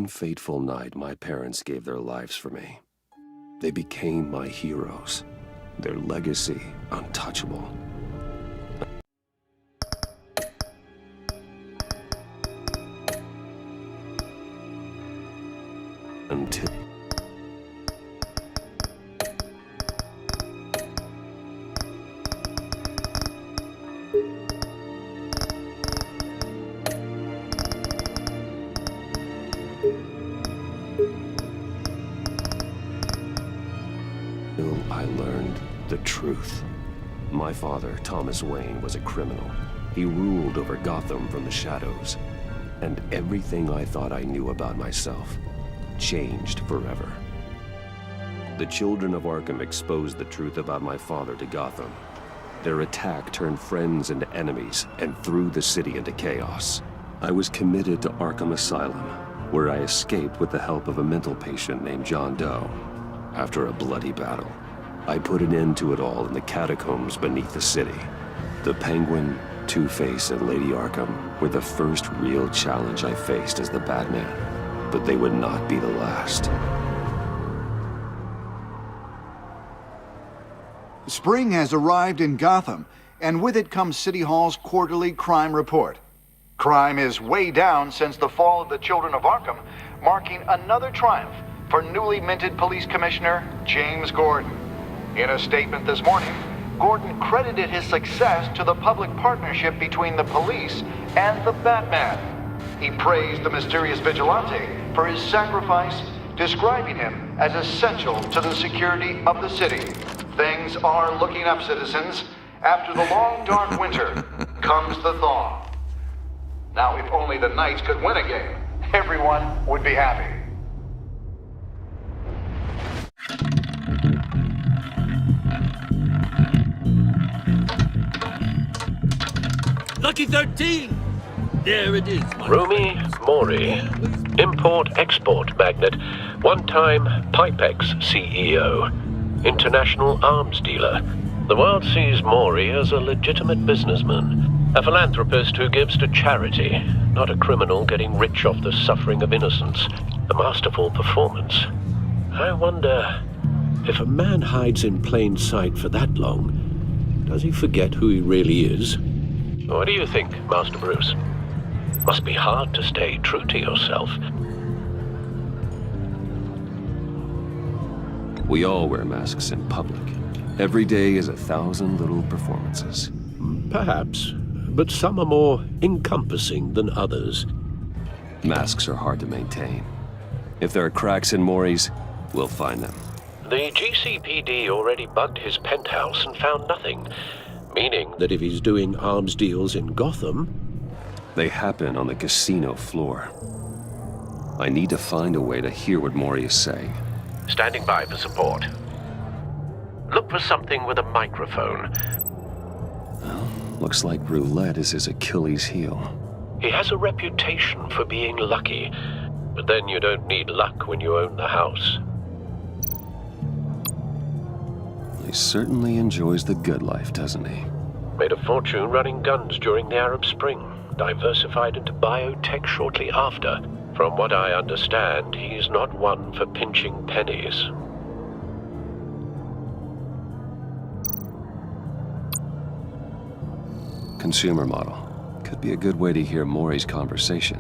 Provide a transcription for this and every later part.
one fateful night, my parents gave their lives for me. They became my heroes, their legacy untouchable. Until I learned the truth. My father, Thomas Wayne, was a criminal. He ruled over Gotham from the shadows. And everything I thought I knew about myself changed forever. The children of Arkham exposed the truth about my father to Gotham. Their attack turned friends into enemies and threw the city into chaos. I was committed to Arkham Asylum, where I escaped with the help of a mental patient named John Doe. After a bloody battle, I put an end to it all in the catacombs beneath the city. The Penguin, Two-Face, and Lady Arkham were the first real challenge I faced as the Batman, but they would not be the last. Spring has arrived in Gotham, and with it comes City Hall's quarterly crime report. Crime is way down since the fall of the Children of Arkham, marking another triumph for newly minted Police Commissioner James Gordon. In a statement this morning, Gordon credited his success to the public partnership between the police and the Batman. He praised the mysterious vigilante for his sacrifice, describing him as essential to the security of the city. Things are looking up, citizens. After the long, dark winter comes the thaw. Now, if only the Knights could win a game, everyone would be happy. Lucky 13! There it is, Rumi Mori, import-export magnate, one-time Pipex CEO, international arms dealer. The world sees Mori as a legitimate businessman, a philanthropist who gives to charity, not a criminal getting rich off the suffering of innocence. A masterful performance. I wonder, if a man hides in plain sight for that long, does he forget who he really is? What do you think, Master Bruce? Must be hard to stay true to yourself. We all wear masks in public. Every day is 1,000 little performances. Perhaps, but some are more encompassing than others. Masks are hard to maintain. If there are cracks in Mori's, we'll find them. The GCPD already bugged his penthouse and found nothing, meaning that if he's doing arms deals in Gotham... They happen on the casino floor. I need to find a way to hear what Mori is saying. Standing by for support. Look for something with a microphone. Well, looks like roulette is his Achilles heel. He has a reputation for being lucky, but then you don't need luck when you own the house. He certainly enjoys the good life, doesn't he? Made a fortune running guns during the Arab Spring, diversified into biotech shortly after. From what I understand, he's not one for pinching pennies. Consumer model. Could be a good way to hear Mori's conversation.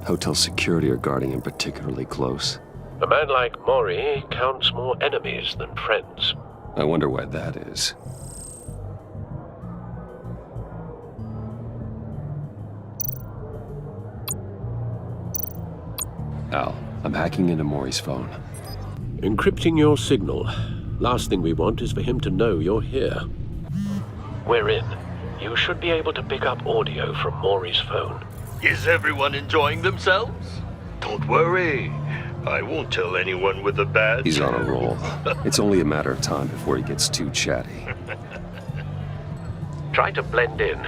Hotel security are guarding him particularly close. A man like Mori counts more enemies than friends. I wonder why that is. Al, I'm hacking into Mori's phone. Encrypting your signal. Last thing we want is for him to know you're here. We're in. You should be able to pick up audio from Mori's phone. Is everyone enjoying themselves? Don't worry. I won't tell anyone with a badge. He's on a roll. It's only a matter of time before he gets too chatty. Try to blend in.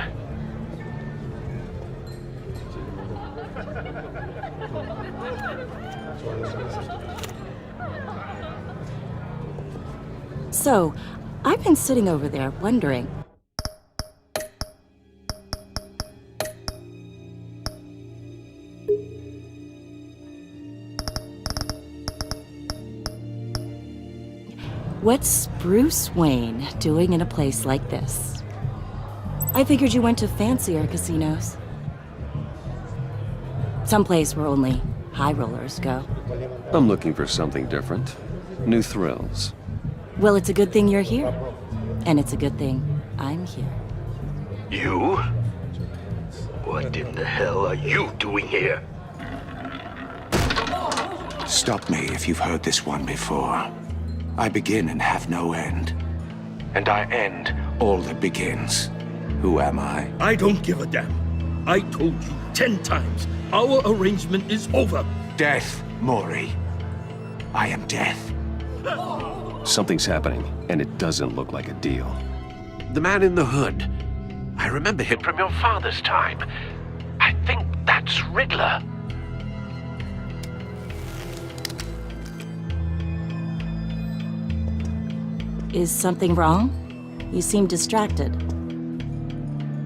So, I've been sitting over there wondering... What's Bruce Wayne doing in a place like this? I figured you went to fancier casinos. Someplace where only high rollers go. I'm looking for something different. New thrills. Well, it's a good thing you're here. And it's a good thing I'm here. You? What in the hell are you doing here? Stop me if you've heard this one before. I begin and have no end. And I end all that begins. Who am I? I don't give a damn. I told you 10 times. Our arrangement is over. Death, Maury. I am death. Something's happening, and it doesn't look like a deal. The man in the hood. I remember him from your father's time. I think that's Riddler. Is something wrong? You seem distracted.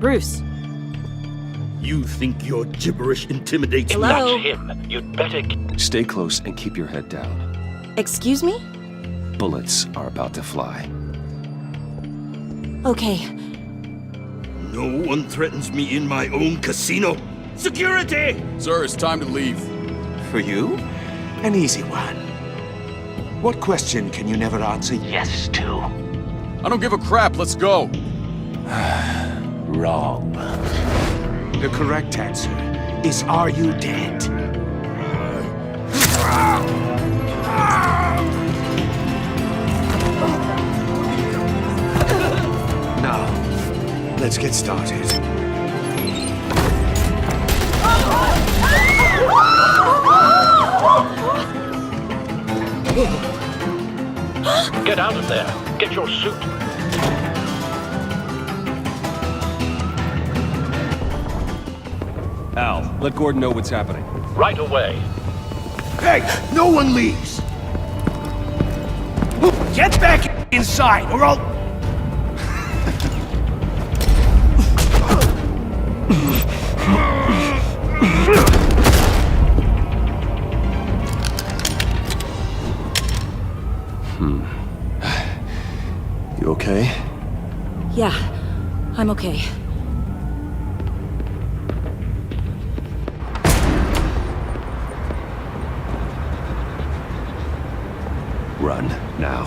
Bruce. You think your gibberish intimidates me? Hello? That's him. You'd better... Stay close and keep your head down. Excuse me? Bullets are about to fly. Okay. No one threatens me in my own casino. Security! Sir, it's time to leave. For you? An easy one. What question can you never answer yes to? I don't give a crap, let's go. Wrong. The correct answer is, are you dead? Now, let's get started. Get out of there. Get your suit. Al, let Gordon know what's happening. Right away. Hey, no one leaves! Get back inside, or I'll... You okay? Yeah, I'm okay. Run, now.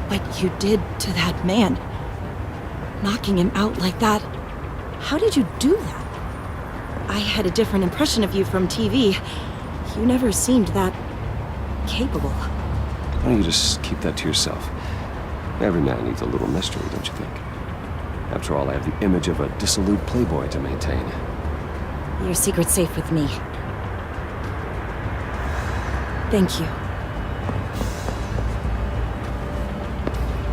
What you did to that man, knocking him out like that, how did you do that? I had a different impression of you from TV. You never seemed that capable. Why don't you just keep that to yourself? Every man needs a little mystery, don't you think? After all, I have the image of a dissolute playboy to maintain. Your secret's safe with me. Thank you.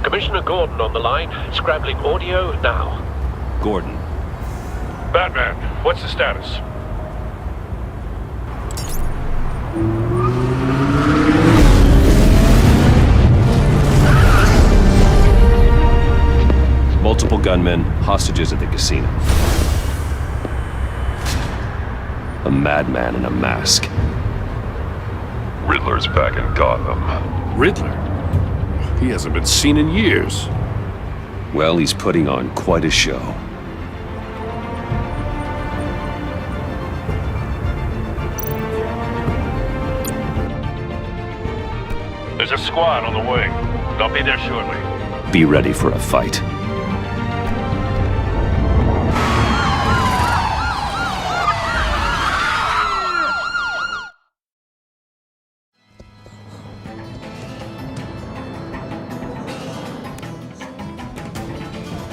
Commissioner Gordon on the line. Scrabbling audio now. Gordon. Batman, what's the status? Multiple gunmen, hostages at the casino. A madman in a mask. Riddler's back in Gotham. Riddler? He hasn't been seen in years. Well, he's putting on quite a show. There's a squad on the way. They'll be there shortly. Be ready for a fight.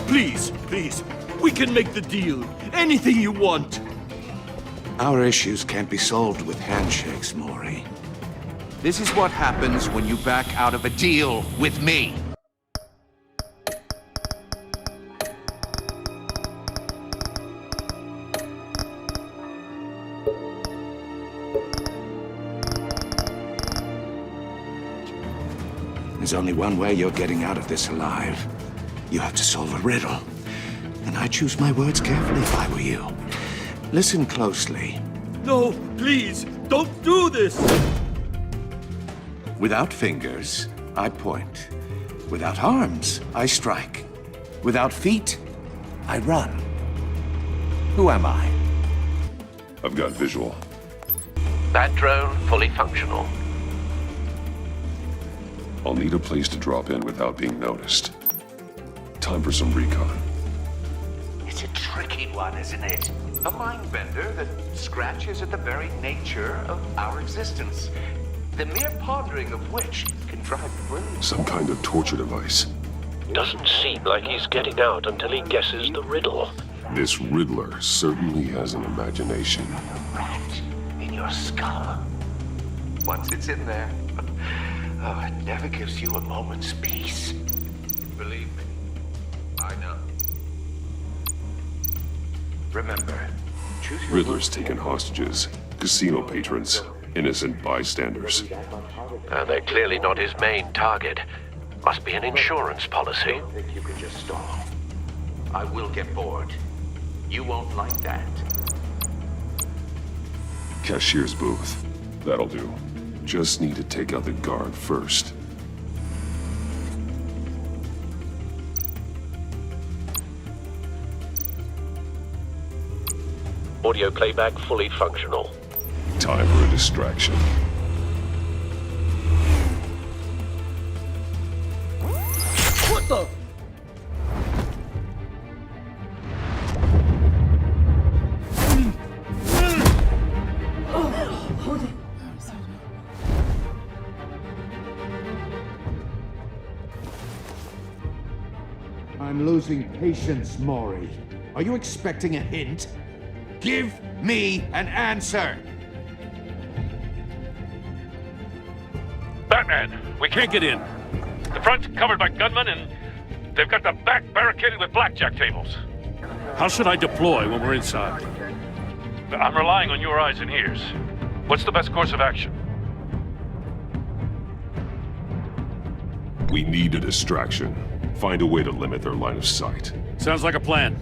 Please, please. We can make the deal. Anything you want. Our issues can't be solved with handshakes, Maury. This is what happens when you back out of a deal with me. There's only one way you're getting out of this alive. You have to solve a riddle. And I choose my words carefully if I were you. Listen closely. No, please, don't do this. Without fingers, I point. Without arms, I strike. Without feet, I run. Who am I? I've got visual. That drone fully functional. I'll need a place to drop in without being noticed. Time for some recon. It's a tricky one, isn't it? A mind bender that scratches at the very nature of our existence. The mere pondering of which can drive the brain. Some kind of torture device. Doesn't seem like he's getting out until he guesses the riddle. This Riddler certainly has an imagination. Rat in your skull. Once it's in there, oh, it never gives you a moment's peace. Believe me, I know. Remember, choose your Riddler's taken hostages, casino patrons, innocent bystanders. They're clearly not his main target. Must be an insurance policy. I think you can just stall. I will get bored. You won't like that. Cashier's booth. That'll do. Just need to take out the guard first. Audio playback fully functional. Time for a distraction. What the? I'm losing patience, Maury. Are you expecting a hint? Give me an answer! Batman, we can't get in. The front's covered by gunmen, and they've got the back barricaded with blackjack tables. How should I deploy when we're inside? I'm relying on your eyes and ears. What's the best course of action? We need a distraction. Find a way to limit their line of sight. Sounds like a plan.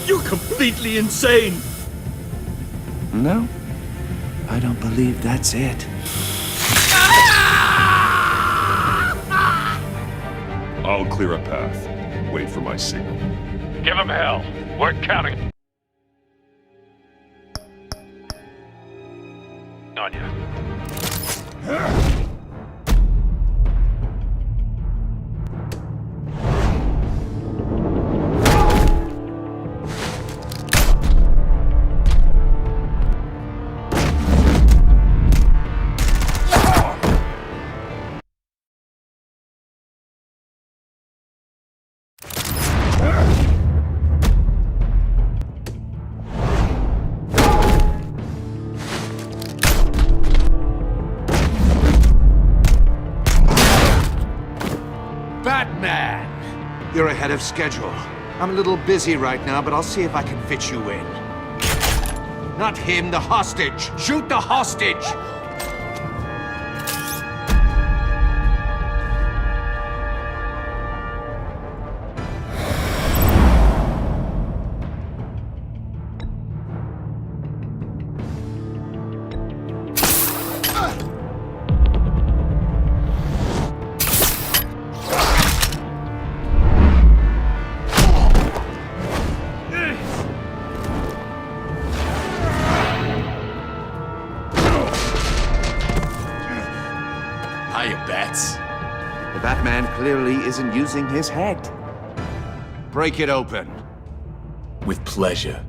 You're completely insane! No, I don't believe that's it. I'll clear a path. Wait for my signal. Give him hell. We're counting on you. Batman! You're ahead of schedule. I'm a little busy right now, but I'll see if I can fit you in. Not him, the hostage! Shoot the hostage! The Batman clearly isn't using his head. Break it open. With pleasure.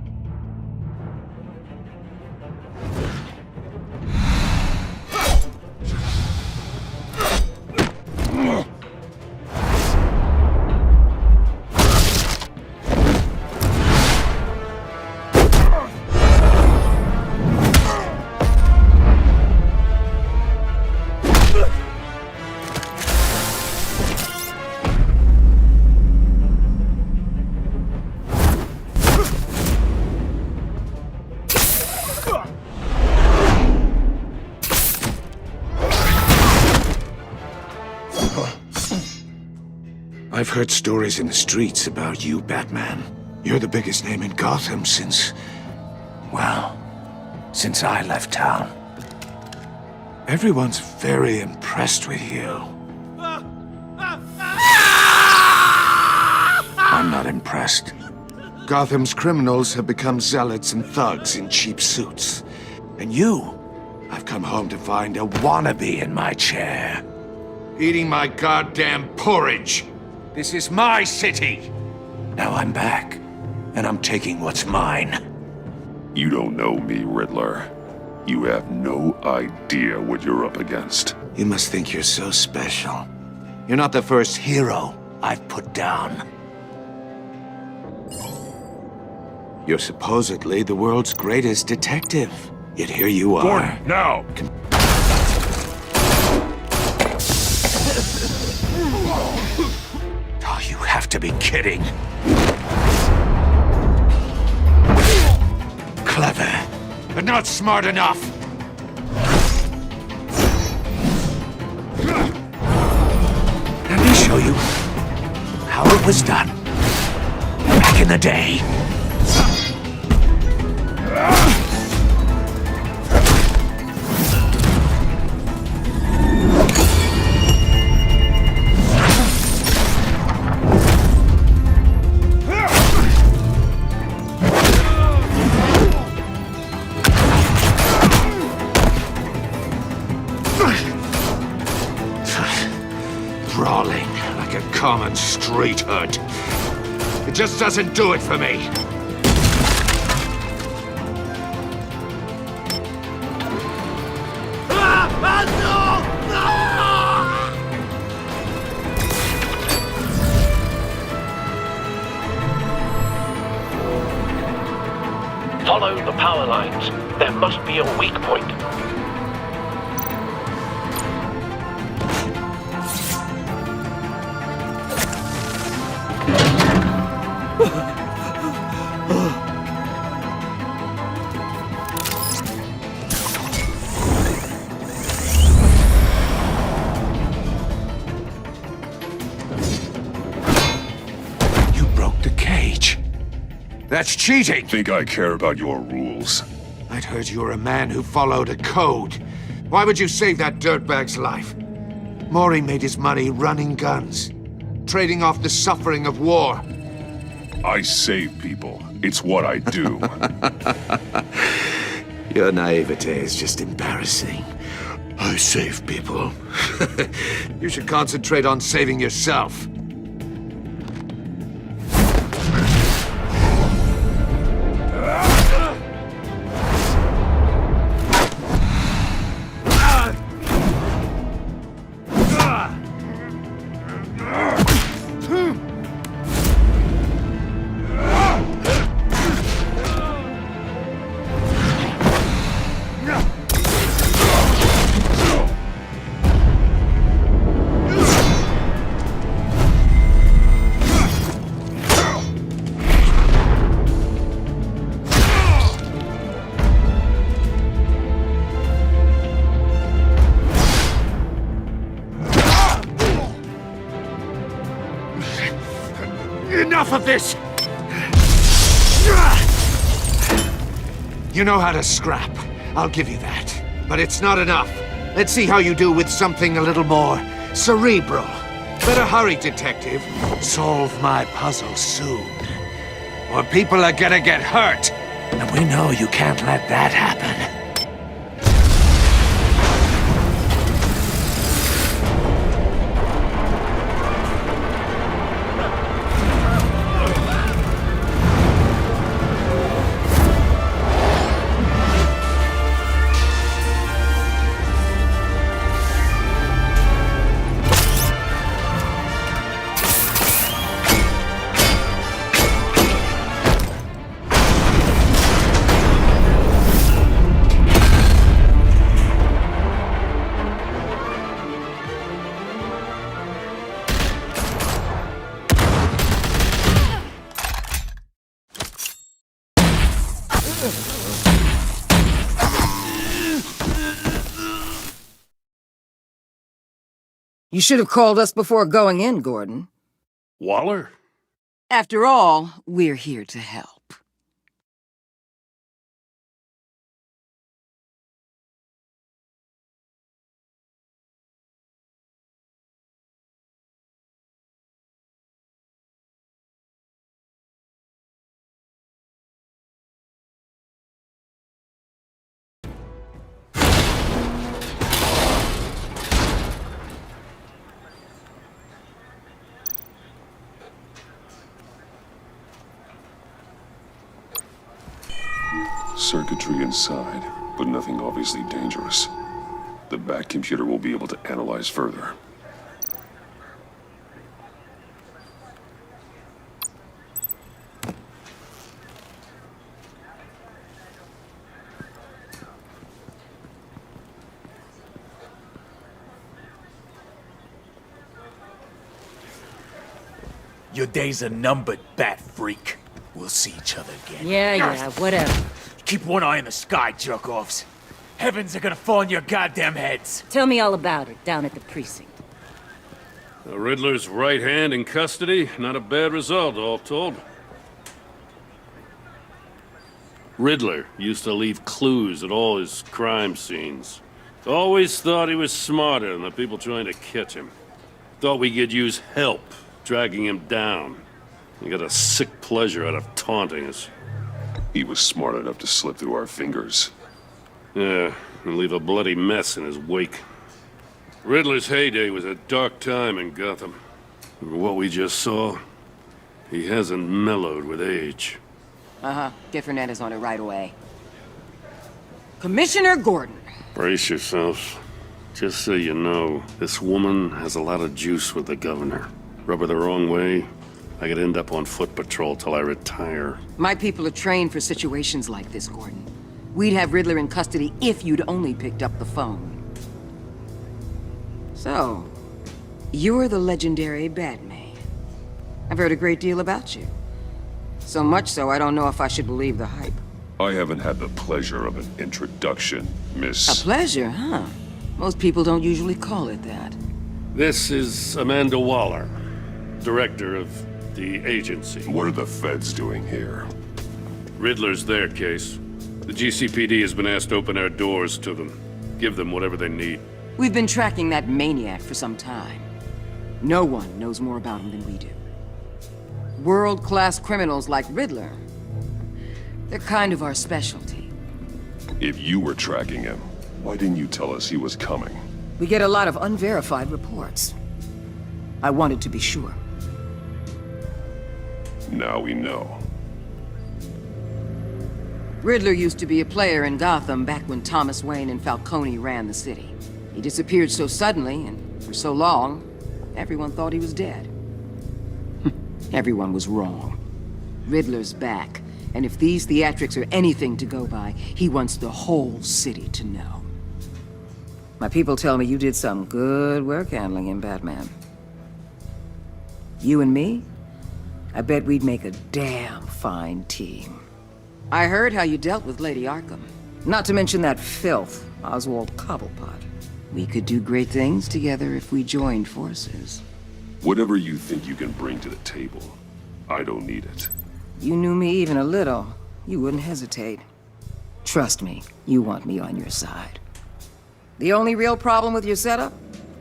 I've heard stories in the streets about you, Batman. You're the biggest name in Gotham since... well, since I left town. Everyone's very impressed with you. I'm not impressed. Gotham's criminals have become zealots and thugs in cheap suits. And you, I've come home to find a wannabe in my chair. Eating my goddamn porridge. This is my city. Now I'm back, and I'm taking what's mine. You don't know me, Riddler. You have no idea what you're up against. You must think you're so special. You're not the first hero I've put down. You're supposedly the world's greatest detective. Yet here you are. Gordon, now! Oh, you have to be kidding. Clever, but not smart enough. Let me show you how it was done back in the day. Brawling like a common street hood. It just doesn't do it for me. Follow the power lines. There must be a weak point. You broke the cage. That's cheating! Think I care about your rules? I'd heard you were a man who followed a code. Why would you save that dirtbag's life? Maury made his money running guns, trading off the suffering of war. I save people. It's what I do. Your naivete is just embarrassing. I save people. You should concentrate on saving yourself. Enough of this! You know how to scrap. I'll give you that. But it's not enough. Let's see how you do with something a little more cerebral. Better hurry, detective. Solve my puzzle soon. Or people are gonna get hurt. And we know you can't let that happen. You should have called us before going in, Gordon. Waller? After all, we're here to help. circuitry inside, but nothing obviously dangerous. The back computer will be able to analyze further. Your days are numbered, bat freak. We'll see each other again. Yeah, whatever. Keep one eye in the sky, jerk-offs. Heavens are gonna fall on your goddamn heads. Tell me all about it down at the precinct. The Riddler's right hand in custody, not a bad result, all told. Riddler used to leave clues at all his crime scenes. Always thought he was smarter than the people trying to catch him. Thought we could use help dragging him down. He got a sick pleasure out of taunting us. He was smart enough to slip through our fingers. Yeah, and leave a bloody mess in his wake. Riddler's heyday was a dark time in Gotham. For what we just saw, he hasn't mellowed with age. Get Fernandez on it right away. Commissioner Gordon. Brace yourselves. Just so you know, this woman has a lot of juice with the governor. Rub her the wrong way, I could end up on foot patrol till I retire. My people are trained for situations like this, Gordon. We'd have Riddler in custody if you'd only picked up the phone. So, you're the legendary Batman. I've heard a great deal about you. So much so, I don't know if I should believe the hype. I haven't had the pleasure of an introduction, Miss... A pleasure, huh? Most people don't usually call it that. This is Amanda Waller, director of the agency. What are the feds doing here? Riddler's their case. The GCPD has been asked to open our doors to them. Give them whatever they need. We've been tracking that maniac for some time. No one knows more about him than we do. World-class criminals like Riddler. They're kind of our specialty. If you were tracking him, why didn't you tell us he was coming? We get a lot of unverified reports. I wanted to be sure. Now we know. Riddler used to be a player in Gotham back when Thomas Wayne and Falcone ran the city. He disappeared so suddenly and for so long, everyone thought he was dead. Everyone was wrong. Riddler's back, and if these theatrics are anything to go by, he wants the whole city to know. My people tell me you did some good work handling him, Batman. You and me? I bet we'd make a damn fine team. I heard how you dealt with Lady Arkham. Not to mention that filth, Oswald Cobblepot. We could do great things together if we joined forces. Whatever you think you can bring to the table, I don't need it. You knew me even a little, you wouldn't hesitate. Trust me, you want me on your side. The only real problem with your setup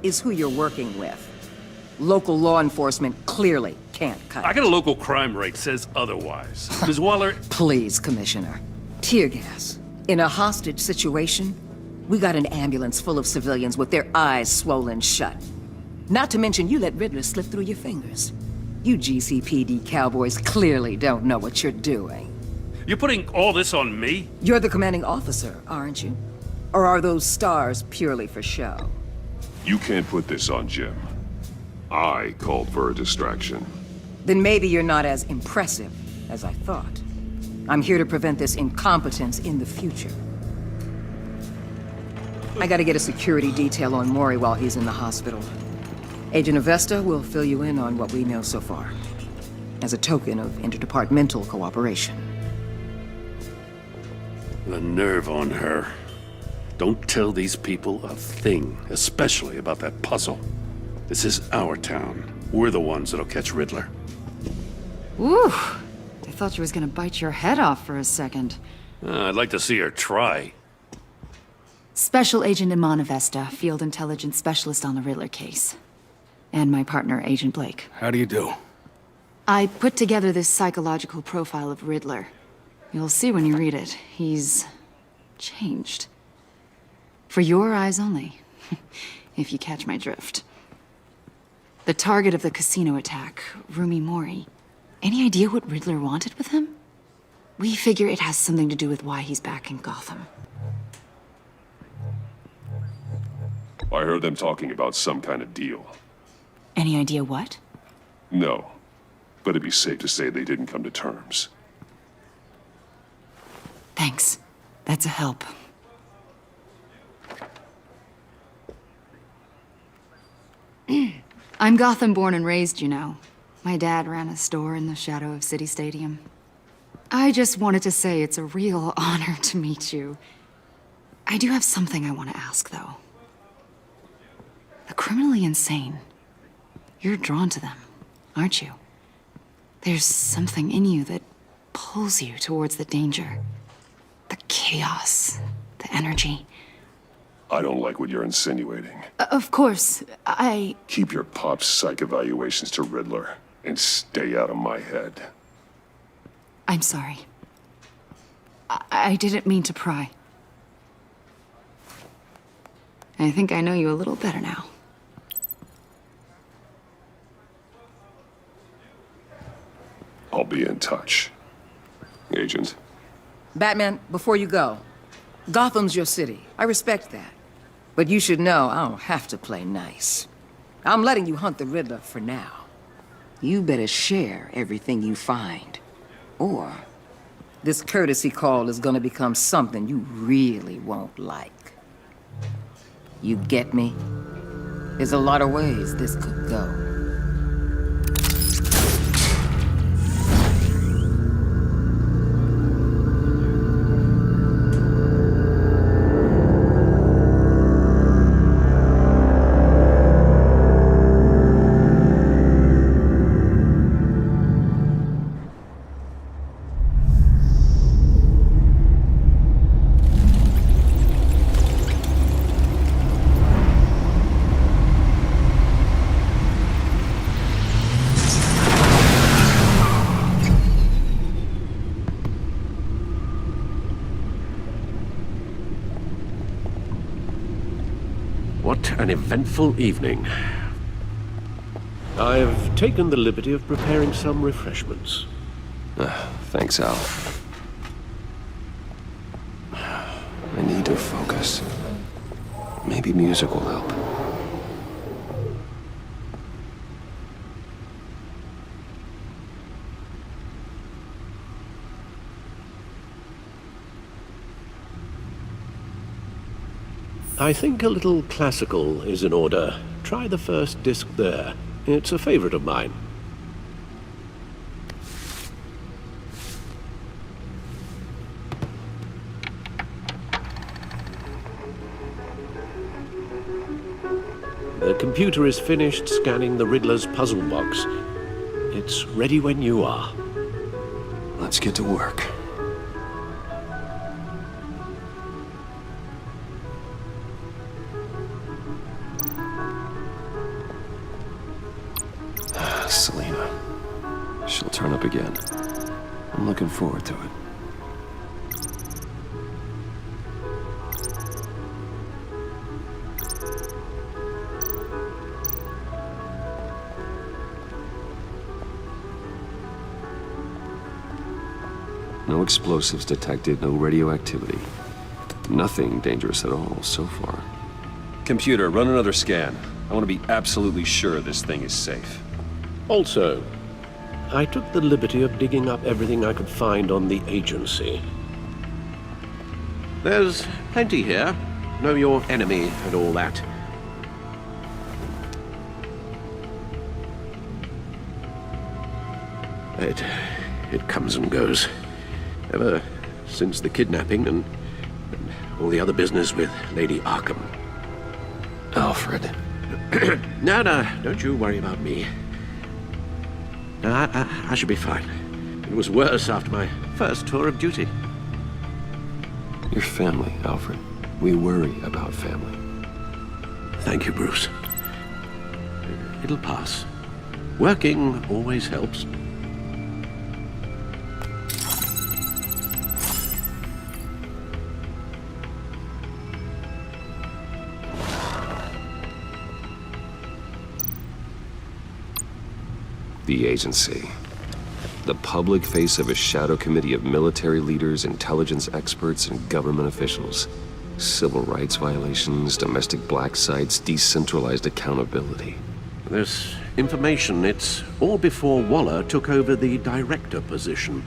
is who you're working with. Local law enforcement clearly can't cut it. I got a local crime rate says otherwise. Ms. Waller... Please, Commissioner. Tear gas. In a hostage situation, we got an ambulance full of civilians with their eyes swollen shut. Not to mention you let Riddler slip through your fingers. You GCPD cowboys clearly don't know what you're doing. You're putting all this on me? You're the commanding officer, aren't you? Or are those stars purely for show? You can't put this on Jim. I called for a distraction. Then maybe you're not as impressive as I thought. I'm here to prevent this incompetence in the future. I gotta get a security detail on Mori while he's in the hospital. Agent Avesta will fill you in on what we know so far, as a token of interdepartmental cooperation. The nerve on her. Don't tell these people a thing, especially about that puzzle. This is our town. We're the ones that'll catch Riddler. Ooh, I thought you was gonna bite your head off for a second. I'd like to see her try. Special Agent Iman Avesta, Field Intelligence Specialist on the Riddler case. And my partner, Agent Blake. How do you do? I put together this psychological profile of Riddler. You'll see when you read it. He's changed. For your eyes only, if you catch my drift. The target of the casino attack, Rumi Mori. Any idea what Riddler wanted with him? We figure it has something to do with why he's back in Gotham. I heard them talking about some kind of deal. Any idea what? No, but it'd be safe to say they didn't come to terms. Thanks. That's a help. I'm Gotham born and raised, you know. My dad ran a store in the shadow of City Stadium. I just wanted to say it's a real honor to meet you. I do have something I want to ask, though. The criminally insane. You're drawn to them, aren't you? There's something in you that pulls you towards the danger. The chaos, the energy. I don't like what you're insinuating. Of course, I... Keep your pop's psych evaluations to Riddler, and stay out of my head. I'm sorry. I didn't mean to pry. I think I know you a little better now. I'll be in touch. Agent. Batman, before you go, Gotham's your city. I respect that. But you should know I don't have to play nice. I'm letting you hunt the Riddler for now. You better share everything you find. Or this courtesy call is gonna become something you really won't like. You get me? There's a lot of ways this could go. What an eventful evening. I've taken the liberty of preparing some refreshments. Thanks, Al. I need to focus. Maybe music will help. I think a little classical is in order. Try the first disc there. It's a favorite of mine. The computer is finished scanning the Riddler's puzzle box. It's ready when you are. Let's get to work. Selena. She'll turn up again. I'm looking forward to it. No explosives detected, no radioactivity. Nothing dangerous at all so far. Computer, run another scan. I want to be absolutely sure this thing is safe. Also, I took the liberty of digging up everything I could find on the agency. There's plenty here. Know your enemy and all that. It comes and goes. Ever since the kidnapping and all the other business with Lady Arkham. Alfred. No, don't you worry about me. No, I should be fine. It was worse after my first tour of duty. Your family, Alfred. We worry about family. Thank you, Bruce. It'll pass. Working always helps. The agency. The public face of a shadow committee of military leaders, intelligence experts, and government officials. Civil rights violations, domestic black sites, decentralized accountability. This information, it's all before Waller took over the director position.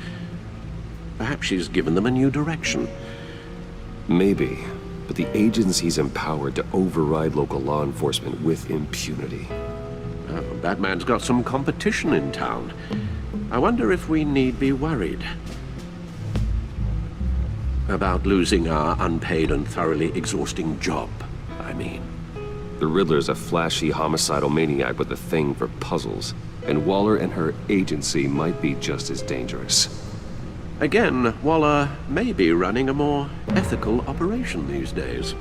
Perhaps she's given them a new direction. Maybe, but the agency's empowered to override local law enforcement with impunity. Oh, Batman's got some competition in town. I wonder if we need be worried about losing our unpaid and thoroughly exhausting job, I mean. The Riddler's a flashy homicidal maniac with a thing for puzzles, and Waller and her agency might be just as dangerous. Again, Waller may be running a more ethical operation these days.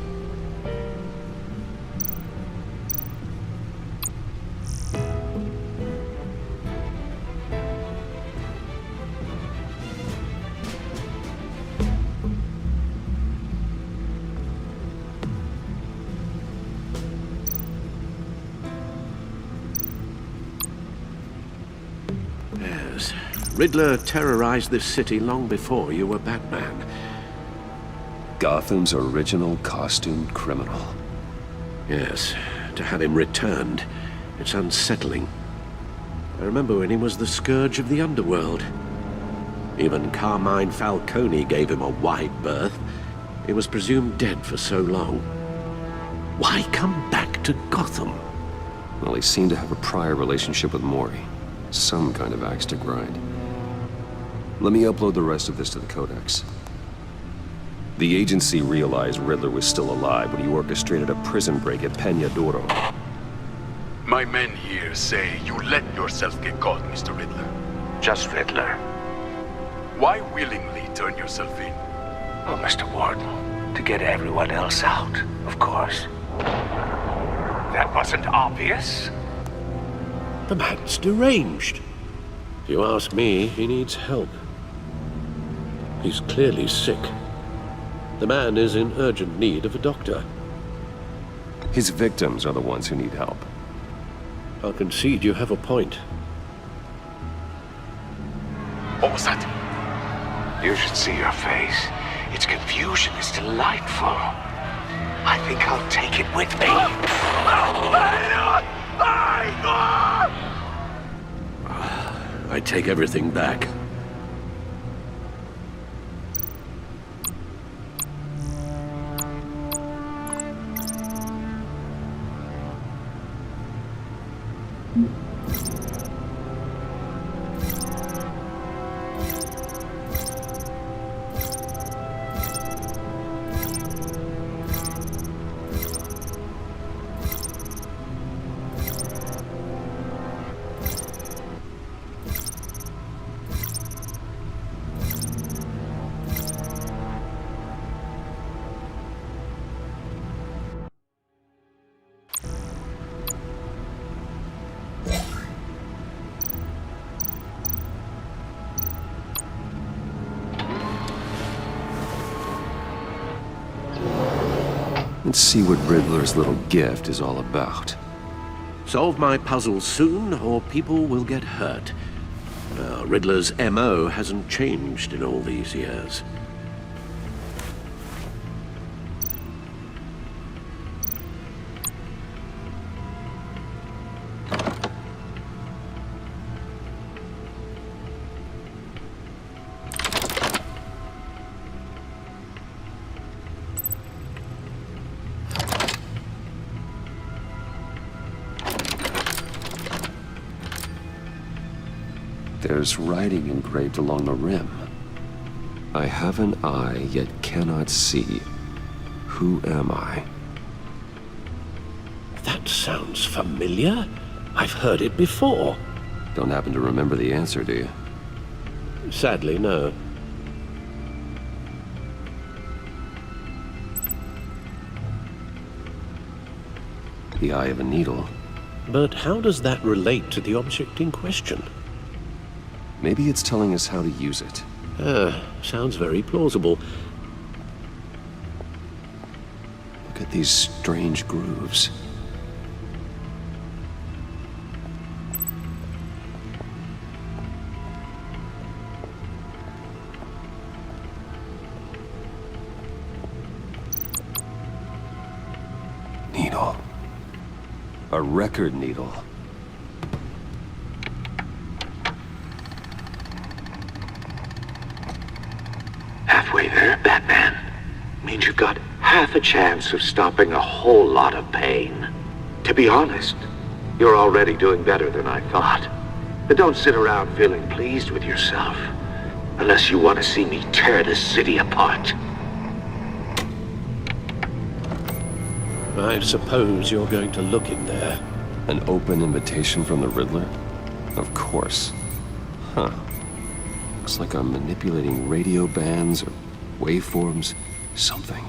Yes, Riddler terrorized this city long before you were Batman. Gotham's original costumed criminal. Yes, to have him returned, it's unsettling. I remember when he was the scourge of the underworld. Even Carmine Falcone gave him a wide berth. He was presumed dead for so long. Why come back to Gotham? Well, he seemed to have a prior relationship with Mori. Some kind of axe to grind. Let me upload the rest of this to the Codex. The agency realized Riddler was still alive when he orchestrated a prison break at Peña Duro. My men here say you let yourself get caught, Mr. Riddler. Just Riddler. Why willingly turn yourself in? Oh, Mr. Warden, to get everyone else out, of course. That wasn't obvious. The man's deranged. If you ask me, he needs help. He's clearly sick. The man is in urgent need of a doctor. His victims are the ones who need help. I'll concede you have a point. What was that? You should see your face. Its confusion is delightful. I think I'll take it with me. I take everything back. Let's see what Riddler's little gift is all about. Solve my puzzle soon, or people will get hurt. Riddler's MO hasn't changed in all these years. There's writing engraved along the rim. I have an eye, yet cannot see. Who am I? That sounds familiar. I've heard it before. Don't happen to remember the answer, do you? Sadly, no. The eye of a needle. But how does that relate to the object in question? Maybe it's telling us how to use it. Sounds very plausible. Look at these strange grooves. A record needle. Halfway there, Batman. Means you've got half a chance of stopping a whole lot of pain. To be honest, you're already doing better than I thought. But don't sit around feeling pleased with yourself. Unless you want to see me tear this city apart. I suppose you're going to look in there. An open invitation from the Riddler? Of course. Huh. Looks like I'm manipulating radio bands or waveforms, something.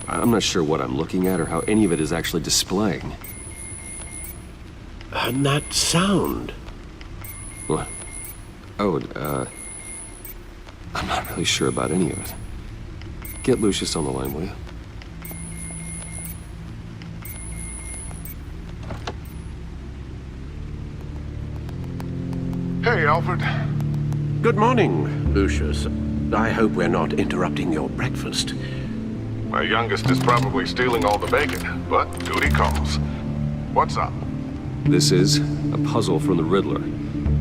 I'm not sure what I'm looking at or how any of it is actually displaying. And that sound? What? Oh, I'm not really sure about any of it. Get Lucius on the line, will you? Hey, Alfred. Good morning, Lucius. I hope we're not interrupting your breakfast. My youngest is probably stealing all the bacon, but duty calls. What's up? This is a puzzle from the Riddler.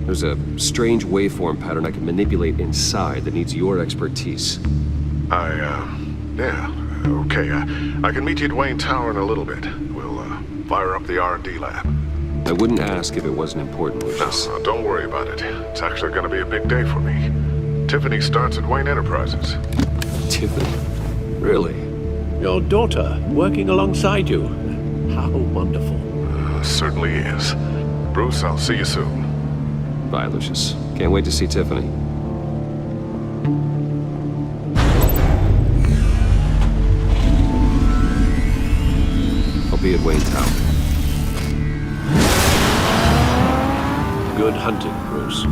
There's a strange waveform pattern I can manipulate inside that needs your expertise. Yeah, okay. I can meet you at Wayne Tower in a little bit. We'll, fire up the R&D lab. I wouldn't ask if it wasn't important, Lucius. No, don't worry about it. It's actually gonna be a big day for me. Tiffany starts at Wayne Enterprises. Tiffany? Really? Your daughter, working alongside you. How wonderful. Certainly is. Bruce, I'll see you soon. Bye, Lucius. Can't wait to see Tiffany. I'll be at Wayne Tower. Good hunting, Bruce.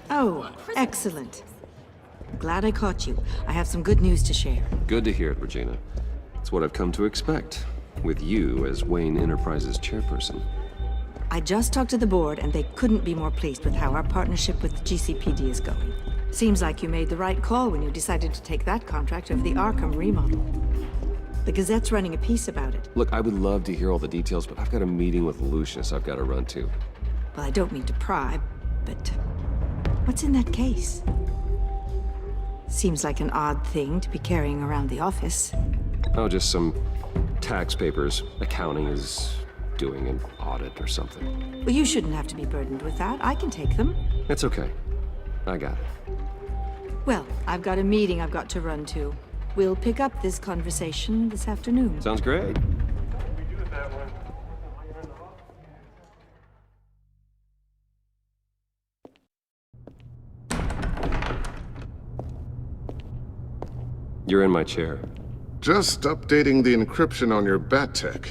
Oh, excellent. Glad I caught you. I have some good news to share. Good to hear it, Regina. It's what I've come to expect, with you as Wayne Enterprises chairperson. I just talked to the board, and they couldn't be more pleased with how our partnership with GCPD is going. Seems like you made the right call when you decided to take that contract over the Arkham remodel. The Gazette's running a piece about it. Look, I would love to hear all the details, but I've got a meeting with Lucius I've got to run to. Well, I don't mean to pry, but what's in that case? Seems like an odd thing to be carrying around the office. Oh, just some tax papers. Accounting is doing an audit or something. Well, you shouldn't have to be burdened with that. I can take them. It's okay. I got it. Well, I've got a meeting I've got to run to. We'll pick up this conversation this afternoon. Sounds great. You're in my chair. Just updating the encryption on your bat tech.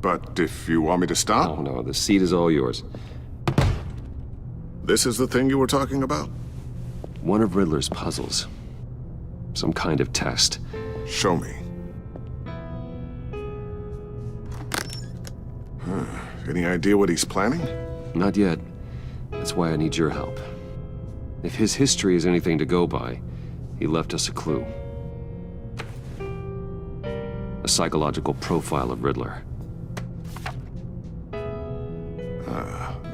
But if you want me to stop? Oh, no, the seat is all yours. This is the thing you were talking about? One of Riddler's puzzles. Some kind of test. Show me. Any idea what he's planning? Not yet. That's why I need your help. If his history is anything to go by, he left us a clue. A psychological profile of Riddler.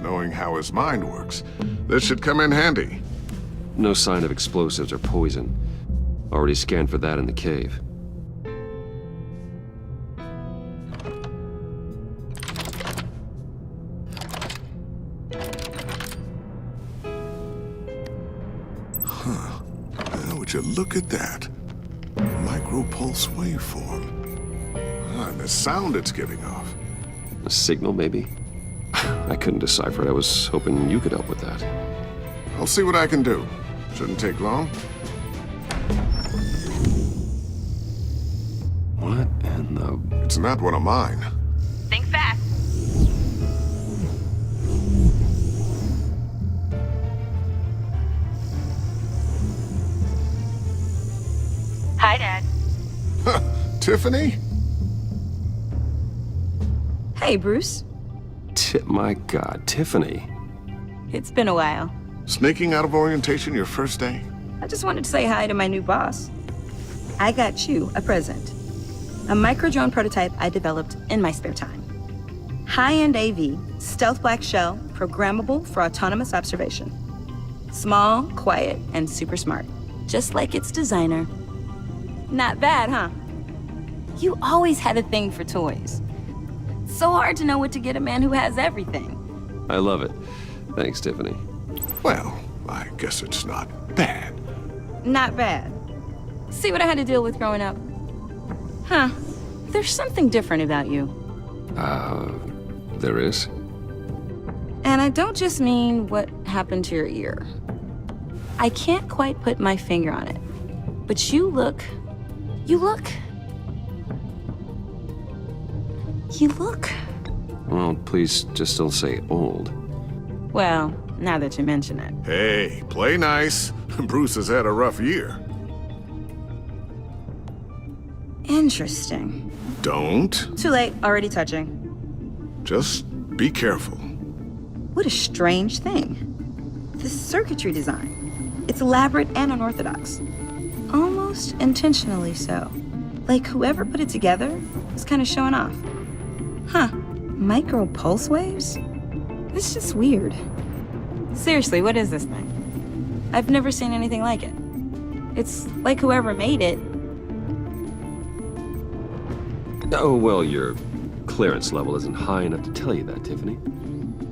Knowing how his mind works, this should come in handy. No sign of explosives or poison. Already scanned for that in the cave. Would you look at that? Micropulse waveform. And the sound it's giving off. A signal, maybe? I couldn't decipher it. I was hoping you could help with that. I'll see what I can do. Shouldn't take long. What in the... It's not one of mine. Think fast. Hi, Dad. Tiffany? Hey, Bruce. My God, Tiffany. It's been a while. Sneaking out of orientation your first day? I just wanted to say hi to my new boss. I got you a present. A micro-drone prototype I developed in my spare time. High-end AV, stealth black shell, programmable for autonomous observation. Small, quiet, and super smart. Just like its designer. Not bad, huh? You always had a thing for toys. So hard to know what to get a man who has everything. I love it. Thanks, Tiffany. Well, I guess it's not bad. Not bad. See what I had to deal with growing up? Huh. There's something different about you. There is? And I don't just mean what happened to your ear. I can't quite put my finger on it. But you look... Well, please just don't say old. Well, now that you mention it. Hey, play nice. Bruce has had a rough year. Interesting. Don't. Too late, already touching. Just be careful. What a strange thing. The circuitry design. It's elaborate and unorthodox. Almost intentionally so. Like whoever put it together was kind of showing off. Huh. Micro pulse waves? It's just weird. Seriously, what is this thing? I've never seen anything like it. It's like whoever made it. Oh, well, your clearance level isn't high enough to tell you that, Tiffany.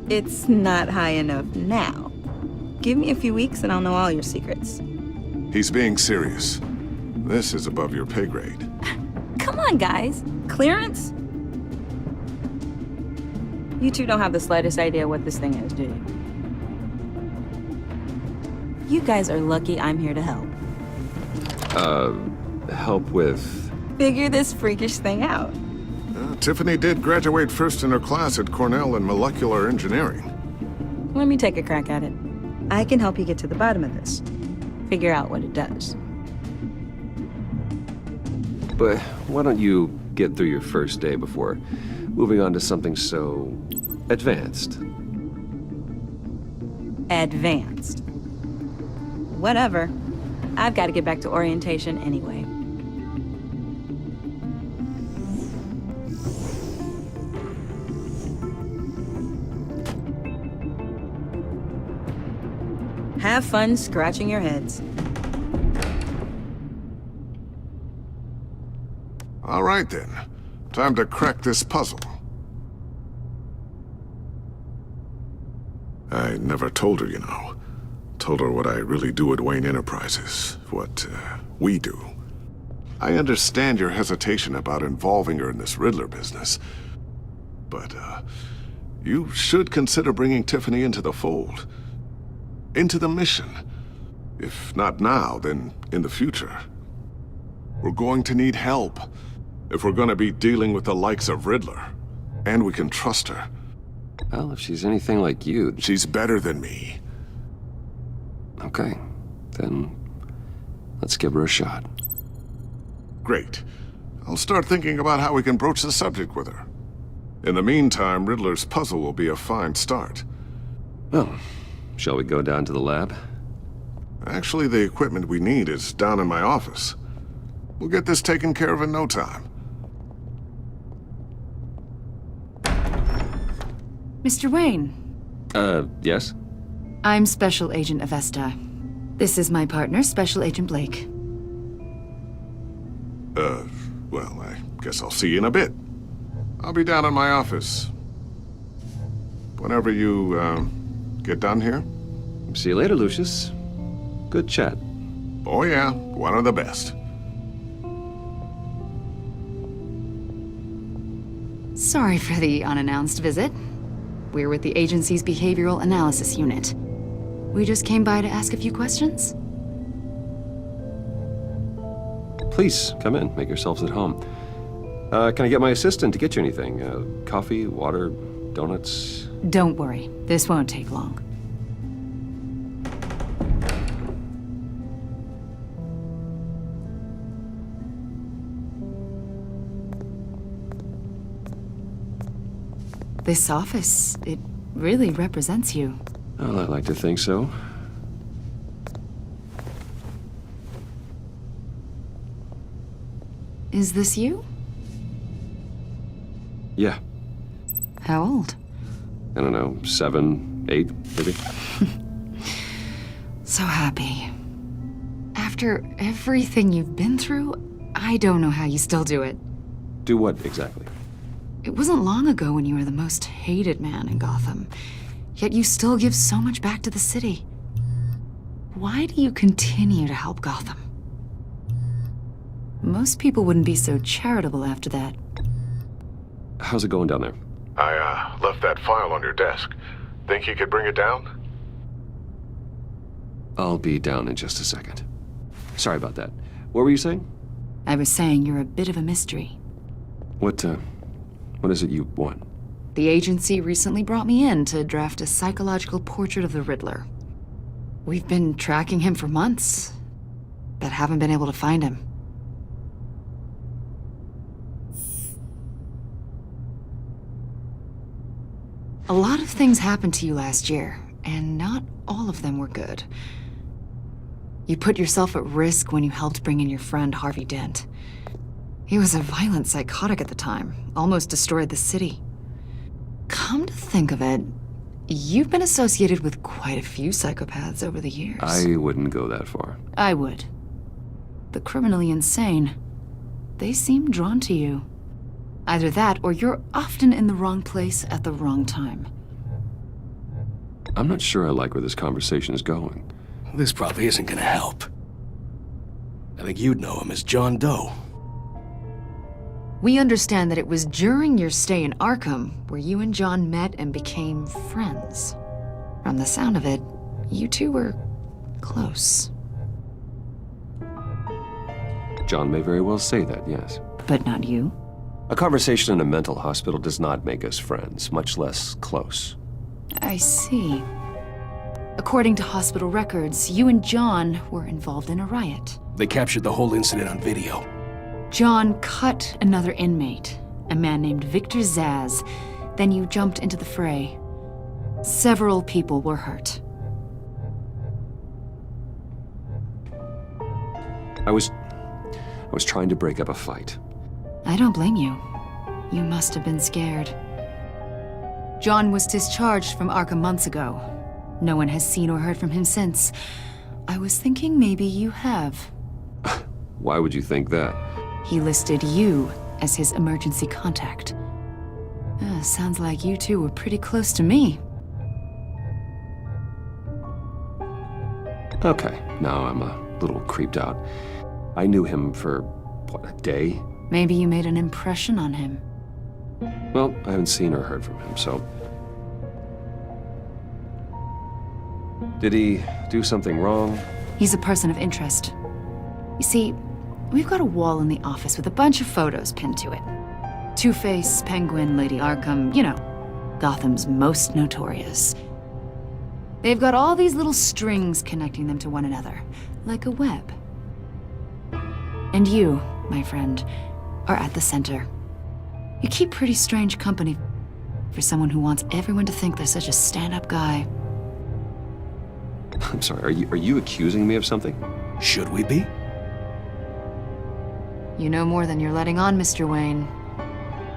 It's not high enough now. Give me a few weeks and I'll know all your secrets. He's being serious. This is above your pay grade. Come on, guys. Clearance? You two don't have the slightest idea what this thing is, do you? You guys are lucky I'm here to help. Help with... Figure this freakish thing out. Tiffany did graduate first in her class at Cornell in molecular engineering. Let me take a crack at it. I can help you get to the bottom of this. Figure out what it does. But why don't you get through your first day before moving on to something so... advanced? Advanced. Whatever. I've got to get back to orientation anyway. Have fun scratching your heads. All right, then. Time to crack this puzzle. I never told her, you know. Told her what I really do at Wayne Enterprises. What, we do. I understand your hesitation about involving her in this Riddler business. But, you should consider bringing Tiffany into the fold. Into the mission. If not now, then in the future. We're going to need help. If we're going to be dealing with the likes of Riddler. And we can trust her. Well, if she's anything like you... She's better than me. Okay. Then let's give her a shot. Great. I'll start thinking about how we can broach the subject with her. In the meantime, Riddler's puzzle will be a fine start. Well, shall we go down to the lab? Actually, the equipment we need is down in my office. We'll get this taken care of in no time. Mr. Wayne. Yes? I'm Special Agent Avesta. This is my partner, Special Agent Blake. Well, I guess I'll see you in a bit. I'll be down in my office. Whenever you, get done here. See you later, Lucius. Good chat. Oh yeah, one of the best. Sorry for the unannounced visit. We're with the agency's Behavioral Analysis Unit. We just came by to ask a few questions. Please, come in. Make yourselves at home. Can I get my assistant to get you anything? Coffee, water, donuts? Don't worry. This won't take long. This office, it really represents you. Well, I like to think so. Is this you? Yeah. How old? I don't know, 7, 8, maybe? So happy. After everything you've been through, I don't know how you still do it. Do what, exactly? It wasn't long ago when you were the most hated man in Gotham, yet you still give so much back to the city. Why do you continue to help Gotham? Most people wouldn't be so charitable after that. How's it going down there? I, left that file on your desk. Think you could bring it down? I'll be down in just a second. Sorry about that. What were you saying? I was saying you're a bit of a mystery. What is it you want? The agency recently brought me in to draft a psychological portrait of the Riddler. We've been tracking him for months, but haven't been able to find him. A lot of things happened to you last year, and not all of them were good. You put yourself at risk when you helped bring in your friend Harvey Dent. He was a violent psychotic at the time, almost destroyed the city. Come to think of it, you've been associated with quite a few psychopaths over the years. I wouldn't go that far. I would. The criminally insane, they seem drawn to you. Either that, or you're often in the wrong place at the wrong time. I'm not sure I like where this conversation is going. This probably isn't gonna help. I think you'd know him as John Doe. We understand that it was during your stay in Arkham where you and John met and became friends. From the sound of it, you two were close. John may very well say that, yes. But not you? A conversation in a mental hospital does not make us friends, much less close. I see. According to hospital records, you and John were involved in a riot. They captured the whole incident on video. John cut another inmate, a man named Victor Zaz. Then you jumped into the fray. Several people were hurt. I was trying to break up a fight. I don't blame you. You must have been scared. John was discharged from Arkham months ago. No one has seen or heard from him since. I was thinking maybe you have. Why would you think that? He listed you as his emergency contact. Sounds like you two were pretty close to me. Okay, now I'm a little creeped out. I knew him for, what, a day? Maybe you made an impression on him. Well, I haven't seen or heard from him, so... Did he do something wrong? He's a person of interest. You see, we've got a wall in the office with a bunch of photos pinned to it. Two-Face, Penguin, Lady Arkham, you know, Gotham's most notorious. They've got all these little strings connecting them to one another, like a web. And you, my friend, are at the center. You keep pretty strange company for someone who wants everyone to think they're such a stand-up guy. I'm sorry, are you accusing me of something? Should we be? You know more than you're letting on, Mr. Wayne.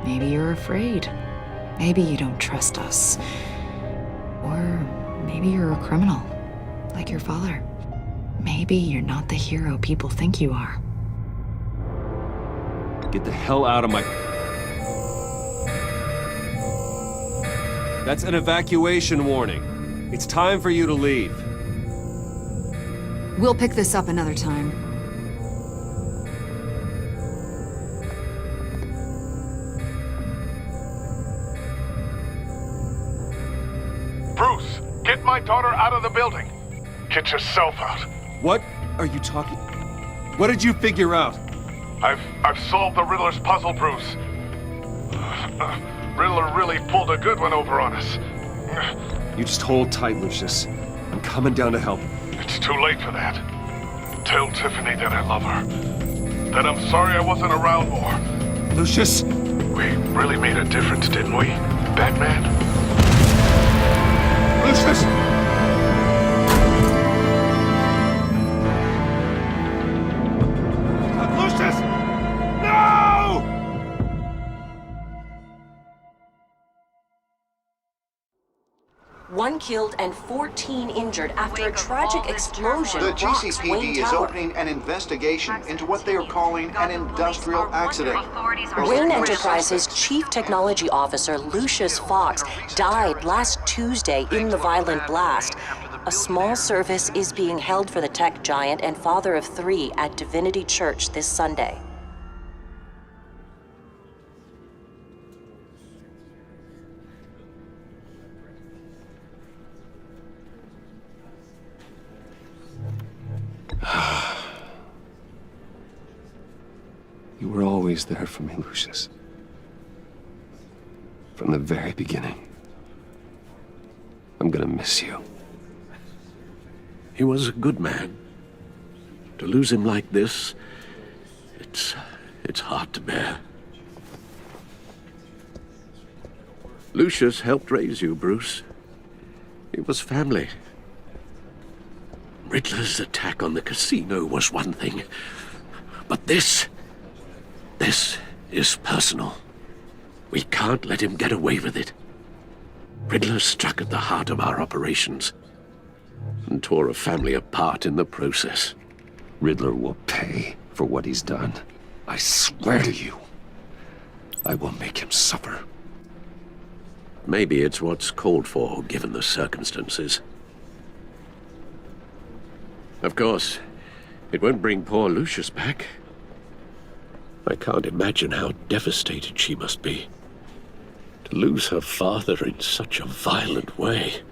Maybe you're afraid. Maybe you don't trust us. Or maybe you're a criminal, like your father. Maybe you're not the hero people think you are. Get the hell out of my... That's an evacuation warning. It's time for you to leave. We'll pick this up another time. Bruce, get my daughter out of the building. Get yourself out. What are you talking... What did you figure out? I've solved the Riddler's puzzle, Bruce. Riddler really pulled a good one over on us. You just hold tight, Lucius. I'm coming down to help. It's too late for that. Tell Tiffany that I love her. That I'm sorry I wasn't around more. Lucius! We really made a difference, didn't we? Batman? Lucius! Lucius! No! One killed and 14 injured after a tragic explosion The rocks Wayne GCPD is Tower. opening an investigation into what they are calling an industrial accident. Wayne Enterprises' Chief Technology Officer Lucius Fox died last Tuesday in the violent blast. A small service is being held for the tech giant and father of 3 at Divinity Church this Sunday. You were always there for me, Lucius. From the very beginning. I'm gonna miss you. He was a good man. To lose him like this, it's hard to bear. Lucius helped raise you, Bruce. It was family. Riddler's attack on the casino was one thing, but this is personal. We can't let him get away with it. Riddler struck at the heart of our operations and tore a family apart in the process. Riddler will pay for what he's done. I swear to you, I will make him suffer. Maybe it's what's called for, given the circumstances. Of course, it won't bring poor Lucius back. I can't imagine how devastated she must be. To lose her father in such a violent way.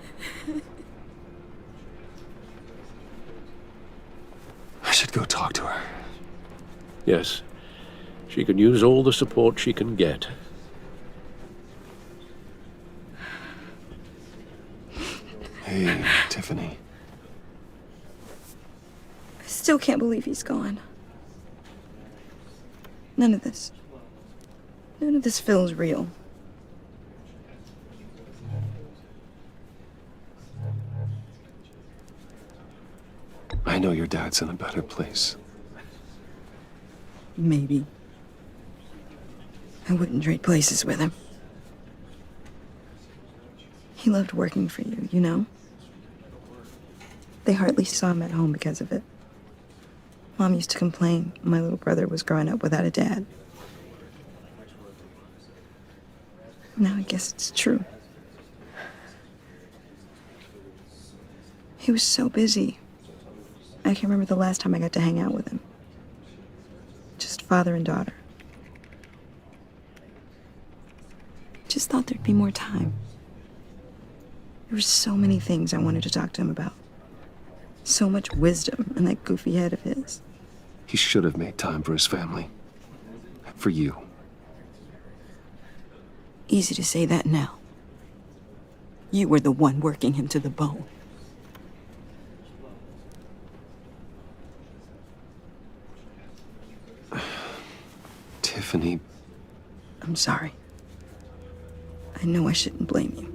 I should go talk to her. Yes, she can use all the support she can get. Hey, Tiffany. I still can't believe he's gone. None of this feels real. I know your dad's in a better place. Maybe. I wouldn't trade places with him. He loved working for you, you know? They hardly saw him at home because of it. Mom used to complain my little brother was growing up without a dad. Now I guess it's true. He was so busy. I can't remember the last time I got to hang out with him. Just father and daughter. Just thought there'd be more time. There were so many things I wanted to talk to him about. So much wisdom in that goofy head of his. He should have made time for his family. For you. Easy to say that now. You were the one working him to the bone. Tiffany. I'm sorry. I know I shouldn't blame you.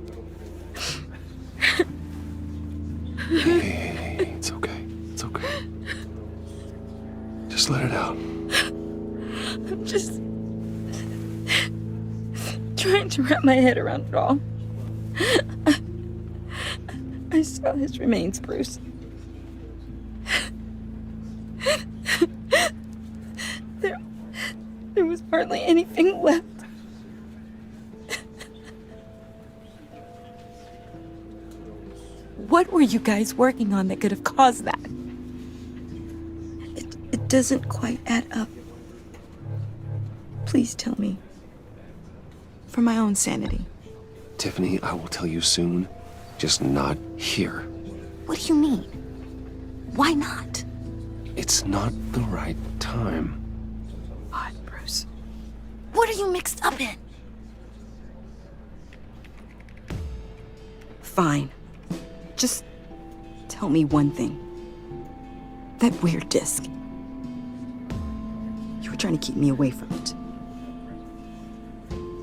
Hey, it's okay. It's okay. Just let it out. I'm just trying to wrap my head around it all. I saw his remains, Bruce. There was hardly anything left. What were you guys working on that could have caused that? It doesn't quite add up. Please tell me. For my own sanity. Tiffany, I will tell you soon. Just not here. What do you mean? Why not? It's not the right time. What, Bruce? What are you mixed up in? Fine. Just tell me one thing. That weird disc. You were trying to keep me away from it.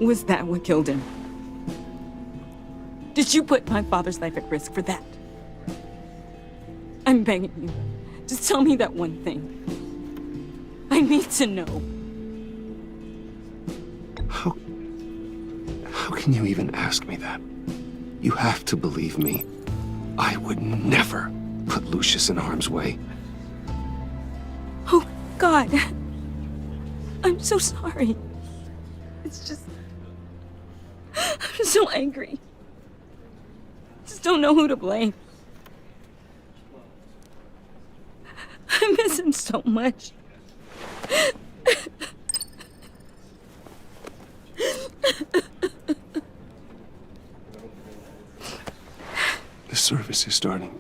Was that what killed him? Did you put my father's life at risk for that? I'm begging you. Just tell me that one thing. I need to know. How can you even ask me that? You have to believe me. I would never put Lucius in harm's way. Oh, God. I'm so sorry. It's just... I'm so angry. Just don't know who to blame. I miss him so much. The service is starting.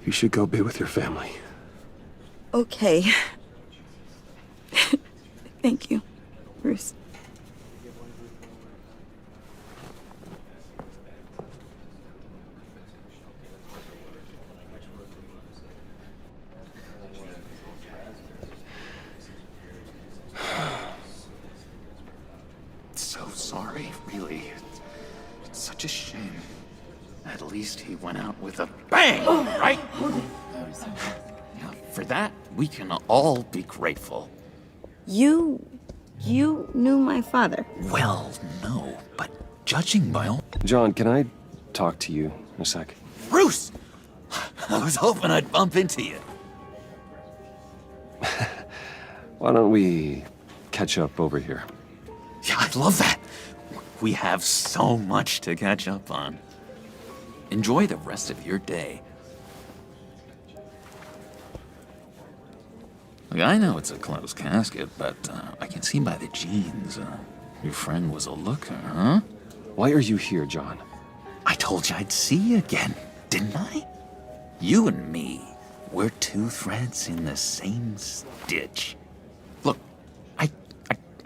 You should go be with your family. Okay. Thank you, Bruce. So sorry, really. It's such a shame. At least he went out with a bang, right? Yeah, for that, we can all be grateful. You knew my father. Well, no, but judging by all... John, can I talk to you a sec? Bruce! I was hoping I'd bump into you. Why don't we catch up over here? Yeah, I'd love that. We have so much to catch up on. Enjoy the rest of your day. Look, I know it's a closed casket, but I can see by the jeans, your friend was a looker, huh? Why are you here, John? I told you I'd see you again, didn't I? You and me, we're two threads in the same stitch. Look, I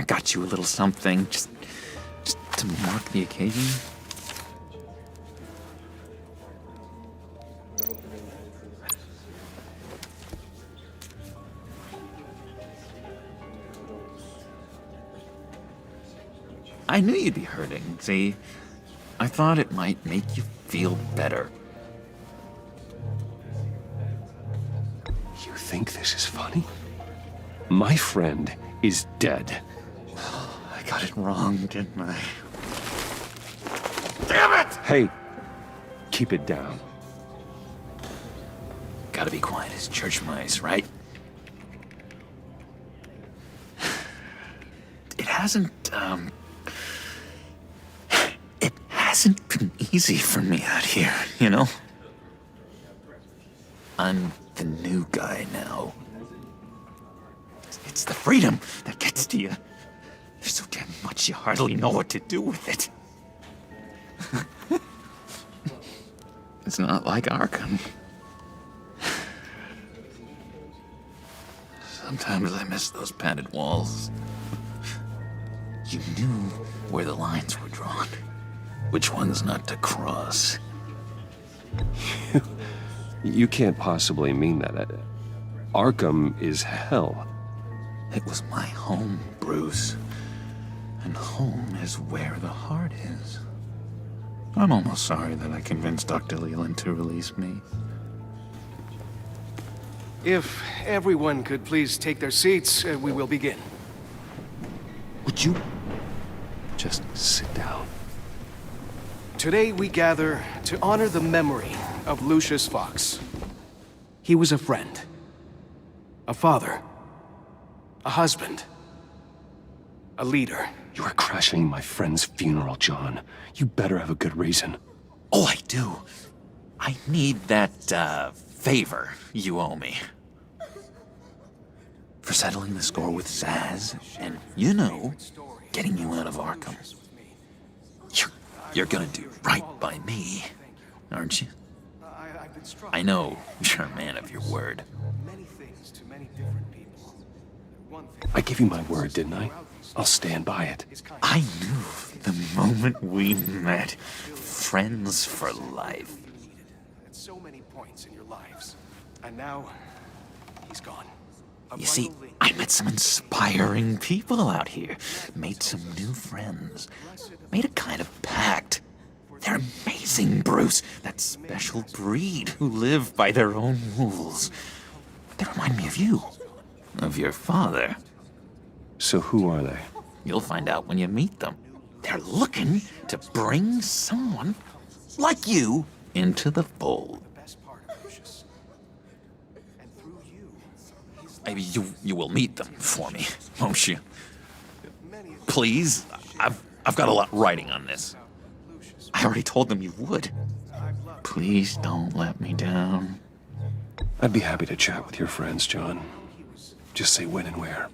got you a little something, just to mark the occasion. I knew you'd be hurting, see? I thought it might make you feel better. You think this is funny? My friend is dead. I got it wrong, didn't I? Damn it! Hey, keep it down. Gotta be quiet as church mice, right? It hasn't been easy for me out here, you know? I'm the new guy now. It's the freedom that gets to you. There's so damn much you hardly know what to do with it. It's not like Arkham. Sometimes I miss those padded walls. You knew where the lines were drawn. Which ones not to cross. You can't possibly mean that. Arkham is hell. It was my home, Bruce. And home is where the heart is. I'm almost sorry that I convinced Dr. Leland to release me. If everyone could please take their seats, we will begin. Would you just sit down? Today we gather to honor the memory of Lucius Fox. He was a friend, a father, a husband, a leader. You are crashing my friend's funeral, John. You better have a good reason. Oh, I do. I need that, favor you owe me. For settling the score with Zaz, and, you know, getting you out of Arkham. You're gonna do right by me, aren't you? I know you're a man of your word. I gave you my word, didn't I? I'll stand by it. I knew the moment we met. Friends for life. At so many points in your lives. And now, he's gone. You see, I met some inspiring people out here. Made some new friends. Made a kind of pact. They're amazing, Bruce. That special breed who live by their own rules. They remind me of you. Of your father. So who are they? You'll find out when you meet them. They're looking to bring someone like you into the fold. Maybe you will meet them for me, won't you? Please? I've got a lot riding on this. I already told them you would. Please don't let me down. I'd be happy to chat with your friends, John. Just say when and where.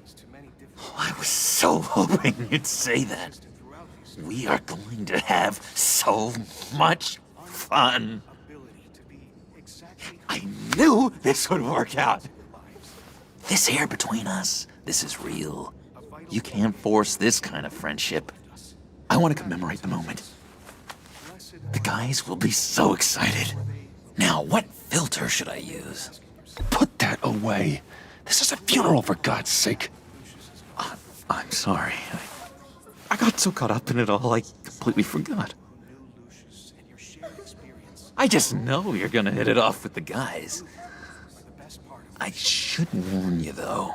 I was so hoping you'd say that. We are going to have so much fun. I knew this would work out. This here between us, this is real. You can't force this kind of friendship. I want to commemorate the moment. The guys will be so excited. Now, what filter should I use? Put that away. This is a funeral, for God's sake. I'm sorry. I got so caught up in it all, I completely forgot. I just know you're gonna hit it off with the guys. I should warn you, though.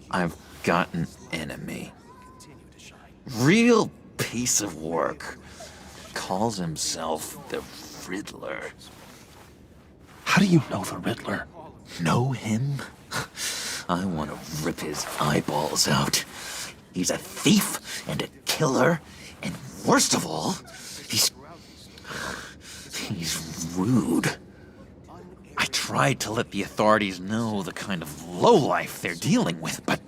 I've got an enemy. Real piece of work. Calls himself the Riddler. How do you know the Riddler? Know him? I want to rip his eyeballs out. He's a thief and a killer, and worst of all, he's rude. I tried to let the authorities know the kind of lowlife they're dealing with, but...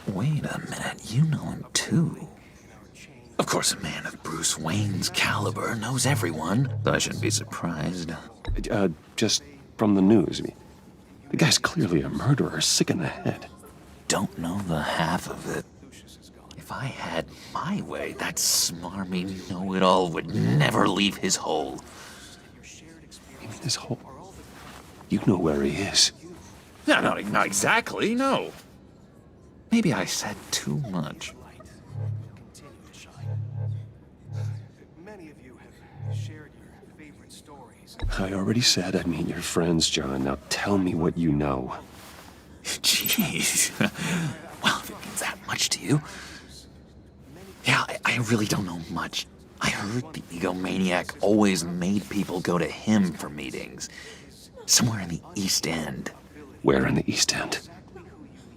Wait a minute, you know him too. Of course, a man of Bruce Wayne's caliber knows everyone. I shouldn't be surprised. Just from the news. The guy's clearly a murderer, sick in the head. Don't know the half of it. If I had my way, that smarmy know-it-all would never leave his hole. You mean his hole? You know where he is. No, not exactly, no. Maybe I said too much. I already said I'd meet your friends, John. Now tell me what you know. Jeez. Well, if it means that much to you. Yeah, I really don't know much. I heard the egomaniac always made people go to him for meetings. Somewhere in the East End. Where in the East End?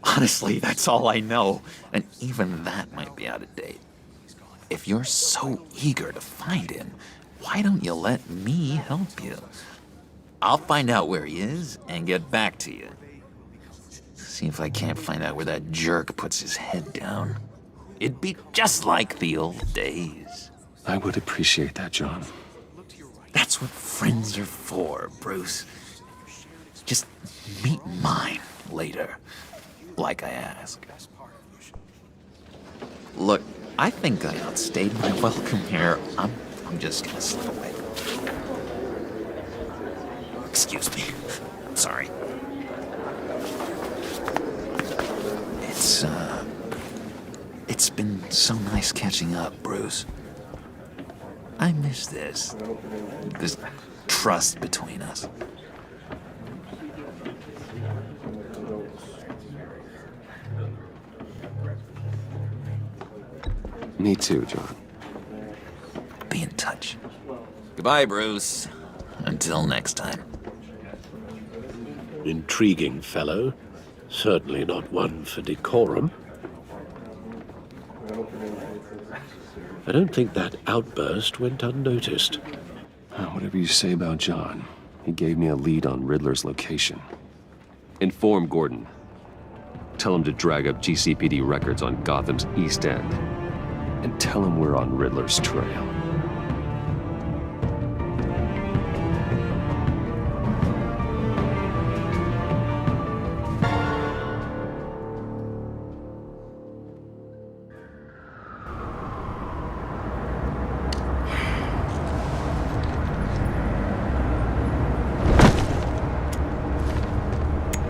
Honestly, that's all I know. And even that might be out of date. If you're so eager to find him, why don't you let me help you? I'll find out where he is and get back to you. See if I can't find out where that jerk puts his head down. It'd be just like the old days. I would appreciate that, John. That's what friends are for, Bruce. Just meet mine later, like I asked. Look, I think I outstayed my welcome here. I'm just gonna slip away. Excuse me. I'm sorry. It's been so nice catching up, Bruce. I miss this trust between us. Me too, John. Be in touch. Goodbye, Bruce. Until next time. Intriguing fellow. Certainly not one for decorum. I don't think that outburst went unnoticed. Whatever you say about John, he gave me a lead on Riddler's location. Inform Gordon. Tell him to drag up GCPD records on Gotham's East End. And tell him we're on Riddler's trail.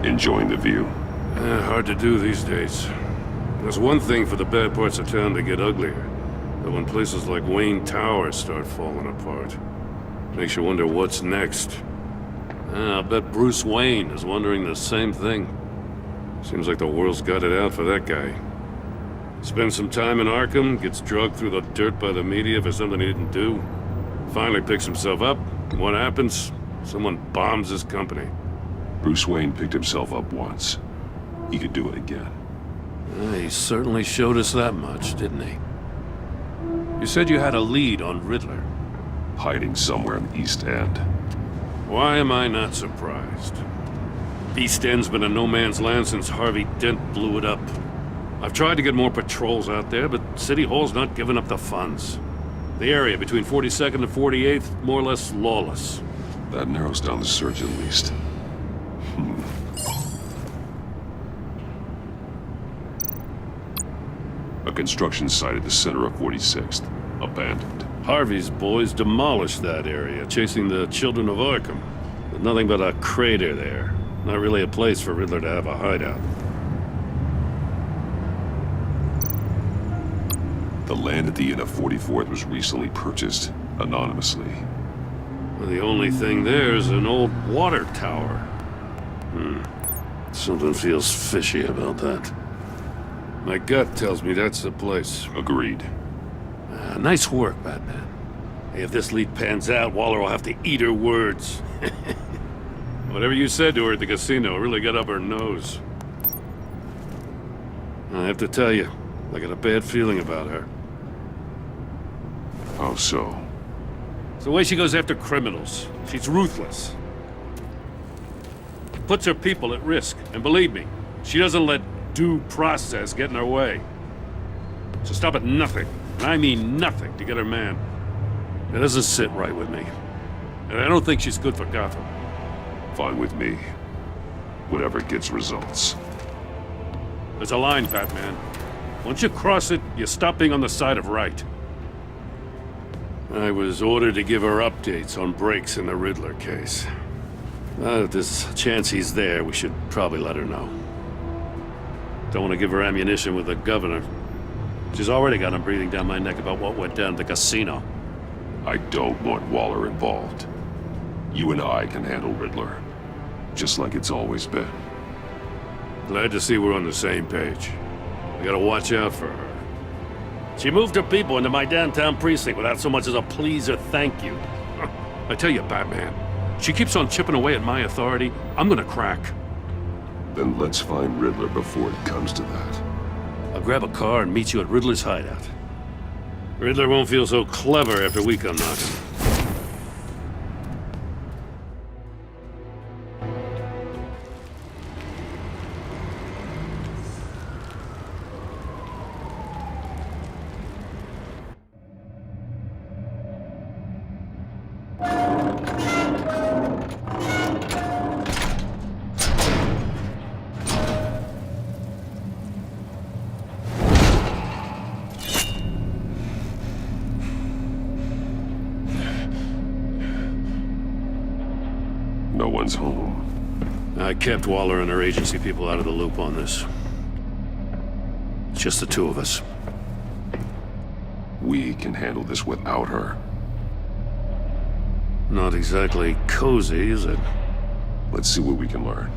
Enjoying the view? Hard to do these days. There's one thing for the bad parts of town to get uglier. But when places like Wayne Tower start falling apart, makes you wonder what's next. I'll bet Bruce Wayne is wondering the same thing. Seems like the world's got it out for that guy. Spends some time in Arkham, gets drugged through the dirt by the media for something he didn't do. Finally picks himself up. What happens? Someone bombs his company. Bruce Wayne picked himself up once. He could do it again. He certainly showed us that much, didn't he? You said you had a lead on Riddler. Hiding somewhere in the East End. Why am I not surprised? East End's been a no man's land since Harvey Dent blew it up. I've tried to get more patrols out there, but City Hall's not giving up the funds. The area between 42nd and 48th, more or less lawless. That narrows down the search at least. A construction site at the center of 46th. Abandoned. Harvey's boys demolished that area, chasing the children of Arkham. There's nothing but a crater there. Not really a place for Riddler to have a hideout. The land at the end of 44th was recently purchased, anonymously. Well, the only thing there is an old water tower. Something feels fishy about that. My gut tells me that's the place. Agreed. Nice work, Batman. Hey, if this lead pans out, Waller will have to eat her words. Whatever you said to her at the casino really got up her nose. I have to tell you, I got a bad feeling about her. How so? It's the way she goes after criminals. She's ruthless. Puts her people at risk. And believe me, she doesn't let due process get in her way. So stop at nothing, and I mean nothing, to get her man. It doesn't sit right with me. And I don't think she's good for Gotham. Fine with me. Whatever gets results. There's a line, Batman. Once you cross it, you stop being on the side of right. I was ordered to give her updates on breaks in the Riddler case. If there's a chance he's there, we should probably let her know. Don't want to give her ammunition with the governor. She's already got him breathing down my neck about what went down at the casino. I don't want Waller involved. You and I can handle Riddler. Just like it's always been. Glad to see we're on the same page. We gotta watch out for her. She moved her people into my downtown precinct without so much as a please or thank you. I tell you, Batman, she keeps on chipping away at my authority, I'm gonna crack. Then let's find Riddler before it comes to that. I'll grab a car and meet you at Riddler's hideout. Riddler won't feel so clever after we come knocking. No one's home. I kept Waller and her agency people out of the loop on this. It's just the two of us. We can handle this without her. Not exactly cozy, is it? Let's see what we can learn.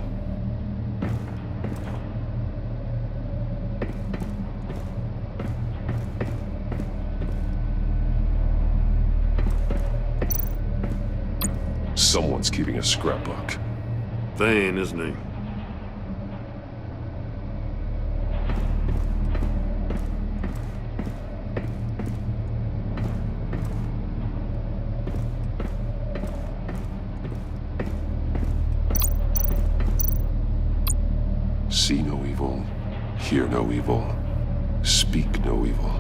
Someone's keeping a scrapbook. Vain, isn't he? See no evil, hear no evil, speak no evil.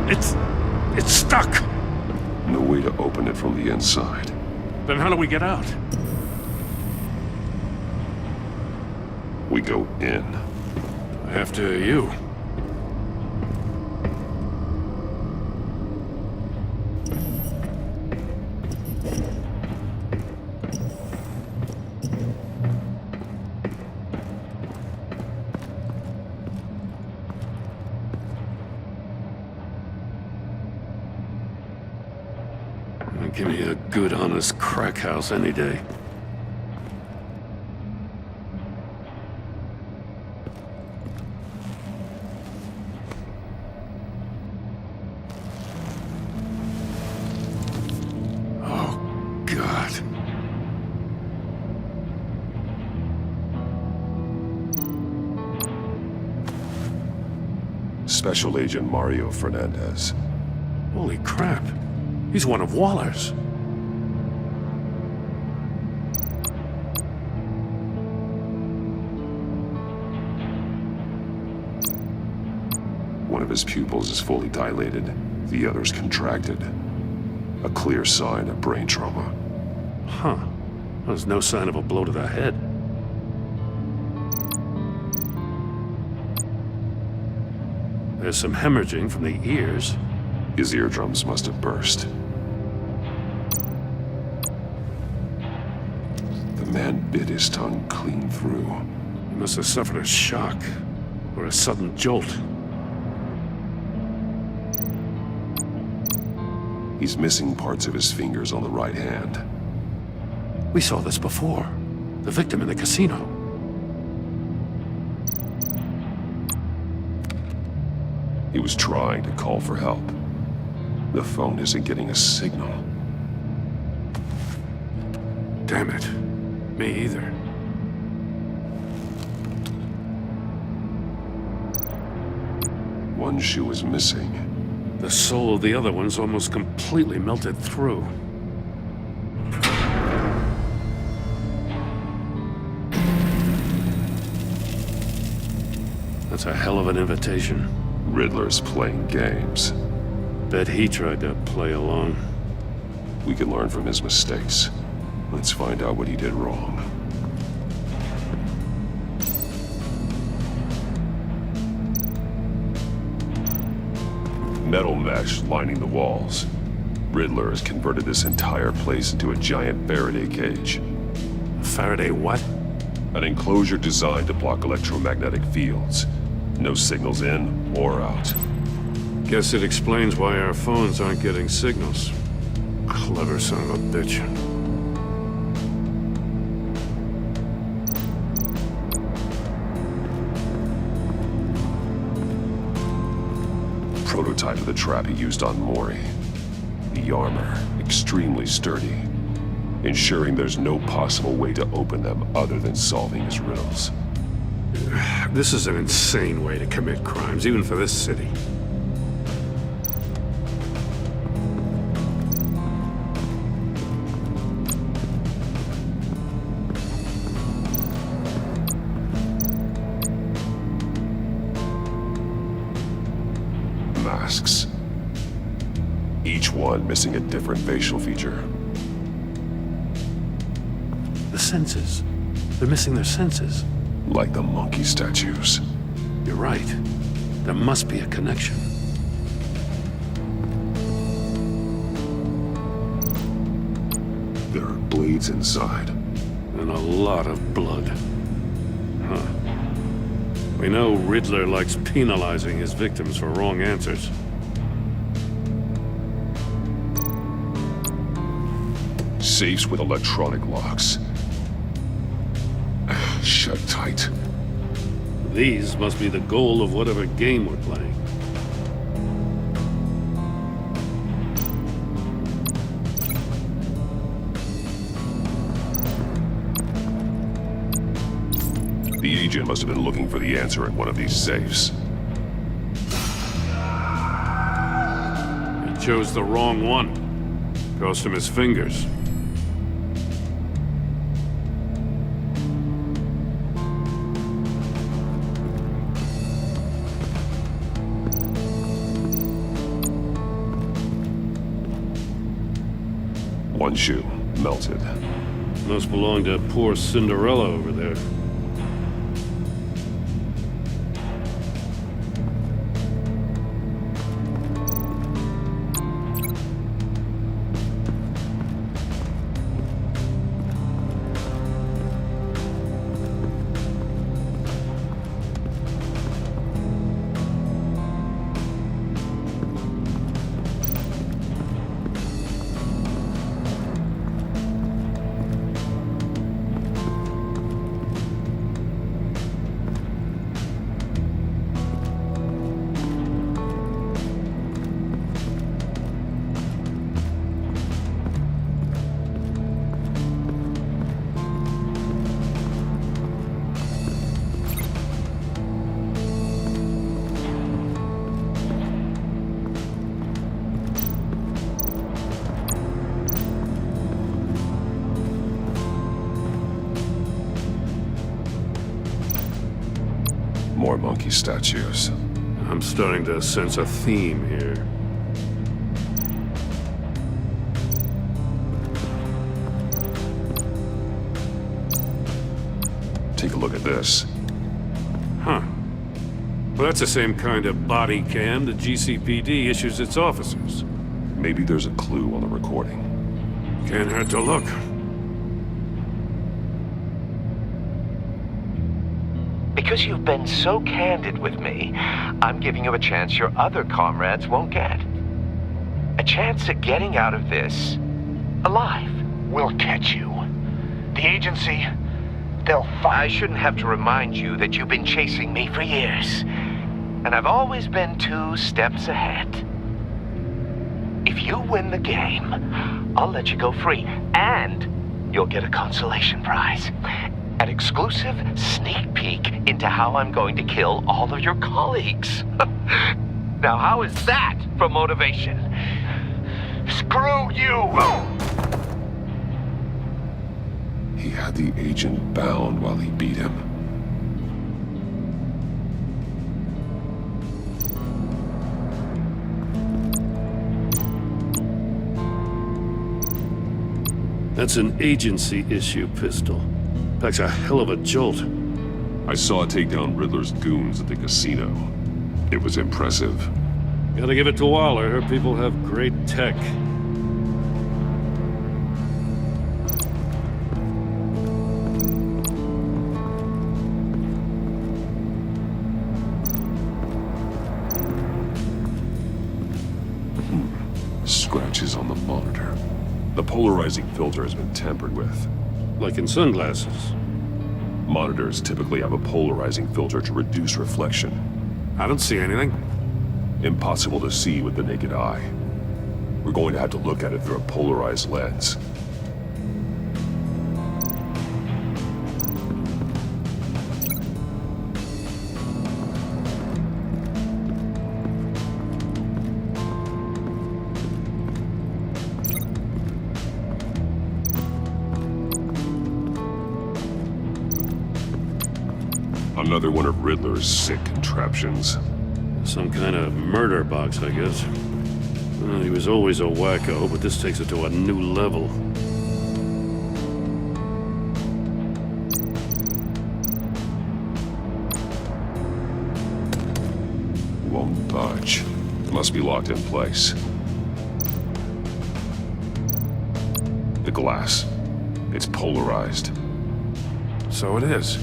It's stuck. No way to open it from the inside. Then how do we get out? We go in. After you. Give me a good, honest crack house any day. Oh, God. Special Agent Mario Fernandez. Holy crap. He's one of Waller's. One of his pupils is fully dilated, the other's contracted. A clear sign of brain trauma. Huh. There's no sign of a blow to the head. There's some hemorrhaging from the ears. His eardrums must have burst. The man bit his tongue clean through. He must have suffered a shock, or a sudden jolt. He's missing parts of his fingers on the right hand. We saw this before. The victim in the casino. He was trying to call for help. The phone isn't getting a signal. Damn it. Me either. One shoe is missing. The sole of the other one's almost completely melted through. That's a hell of an invitation. Riddler's playing games. Bet he tried to play along. We can learn from his mistakes. Let's find out what he did wrong. Metal mesh lining the walls. Riddler has converted this entire place into a giant Faraday cage. Faraday what? An enclosure designed to block electromagnetic fields. No signals in or out. Guess it explains why our phones aren't getting signals. Clever son of a bitch. Prototype of the trap he used on Mori. The armor, extremely sturdy, ensuring there's no possible way to open them other than solving his riddles. This is an insane way to commit crimes, even for this city. Masks. Each one missing a different facial feature. The senses. They're missing their senses. Like the monkey statues. You're right. There must be a connection. There are blades inside. And a lot of blood. Huh. We know Riddler likes penalizing his victims for wrong answers. Safes with electronic locks. Shut tight. These must be the goal of whatever game we're playing. The agent must have been looking for the answer in one of these safes. He chose the wrong one. Cost him his fingers. One shoe, melted. Must belong to poor Cinderella over there. More monkey statues. I'm starting to sense a theme here. Take a look at this. Huh. Well, that's the same kind of body cam the GCPD issues its officers. Maybe there's a clue on the recording. Can't hurt to look. Because you've been so candid with me, I'm giving you a chance your other comrades won't get. A chance at getting out of this alive. We'll catch you. The agency, they'll find... I shouldn't have to remind you that you've been chasing me for years. And I've always been 2 steps ahead. If you win the game, I'll let you go free. And you'll get a consolation prize. An exclusive sneak peek into how I'm going to kill all of your colleagues. Now, how is that for motivation? Screw you! He had the agent bound while he beat him. That's an agency-issue pistol. Packs a hell of a jolt. I saw it take down Riddler's goons at the casino. It was impressive. Gotta give it to Waller. Her people have great tech. Scratches on the monitor. The polarizing filter has been tampered with. Like in sunglasses. Monitors typically have a polarizing filter to reduce reflection. I don't see anything. Impossible to see with the naked eye. We're going to have to look at it through a polarized lens. Another one of Riddler's sick contraptions. Some kind of murder box, I guess. Well, he was always a wacko, but this takes it to a new level. Won't budge. Must be locked in place. The glass. It's polarized. So it is.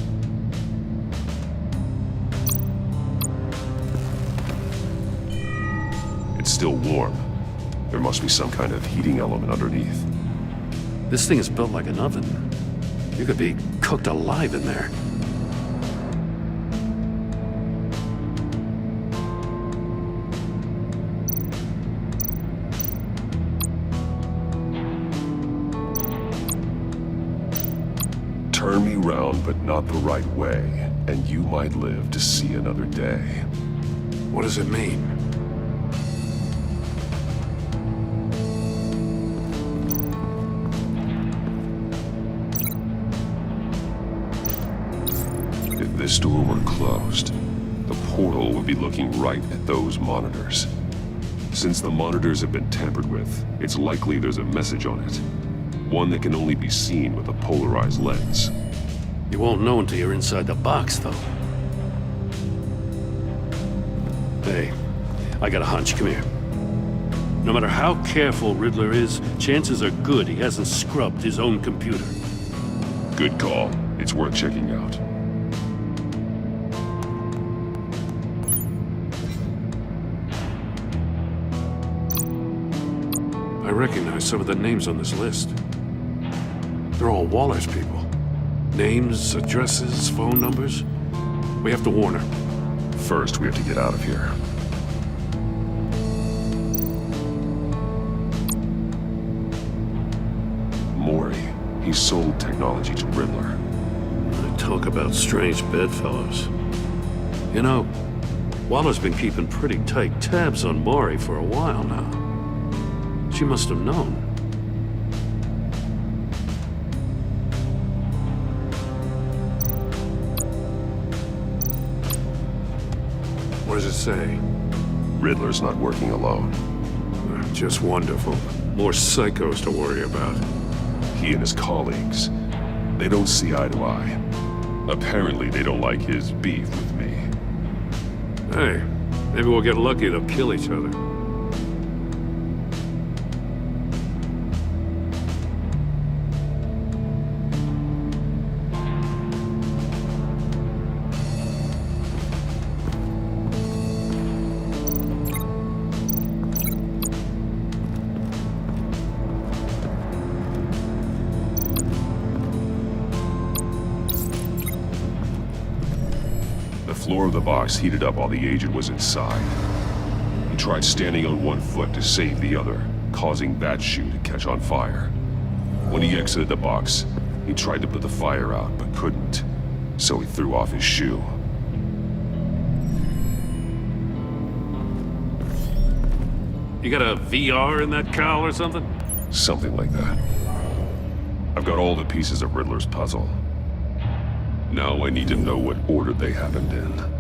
It's still warm. There must be some kind of heating element underneath. This thing is built like an oven. You could be cooked alive in there. Turn me round, but not the right way, and you might live to see another day. What does it mean? If this door were closed, the portal would be looking right at those monitors. Since the monitors have been tampered with, it's likely there's a message on it. One that can only be seen with a polarized lens. You won't know until you're inside the box, though. Hey, I got a hunch. Come here. No matter how careful Riddler is, chances are good he hasn't scrubbed his own computer. Good call. It's worth checking out. I recognize some of the names on this list. They're all Waller's people. Names, addresses, phone numbers. We have to warn her. First, we have to get out of here. Mori, he sold technology to Riddler. Talk about strange bedfellows. You know, Waller's been keeping pretty tight tabs on Mori for a while now. She must have known. What does it say? Riddler's not working alone. Just wonderful. More psychos to worry about. He and his colleagues, they don't see eye to eye. Apparently, they don't like his beef with me. Hey, maybe we'll get lucky they'll kill each other. The floor of the box heated up while the agent was inside. He tried standing on one foot to save the other, causing that shoe to catch on fire. When he exited the box, he tried to put the fire out, but couldn't, so he threw off his shoe. You got a VR in that cowl or something? Something like that. I've got all the pieces of Riddler's puzzle. Now I need to know what order they happened in.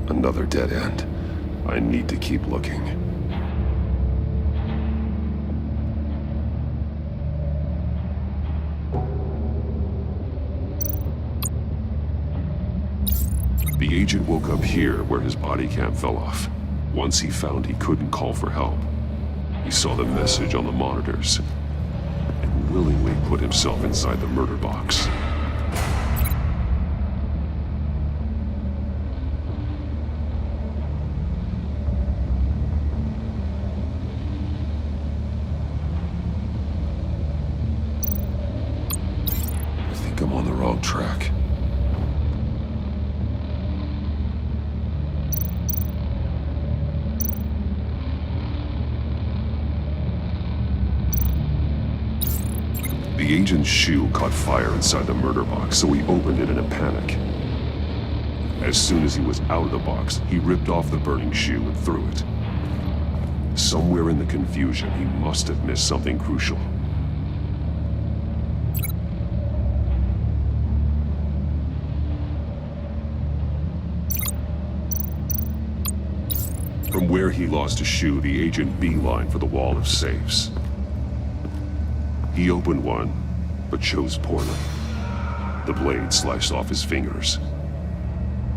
Another dead end. I need to keep looking. The agent woke up here where his body cam fell off. Once he found he couldn't call for help, he saw the message on the monitors and willingly put himself inside the murder box. I'm on the wrong track. The agent's shoe caught fire inside the murder box, so he opened it in a panic. As soon as he was out of the box, he ripped off the burning shoe and threw it. Somewhere in the confusion, he must have missed something crucial. From where he lost a shoe, the agent beelined for the wall of safes. He opened one, but chose poorly. The blade sliced off his fingers.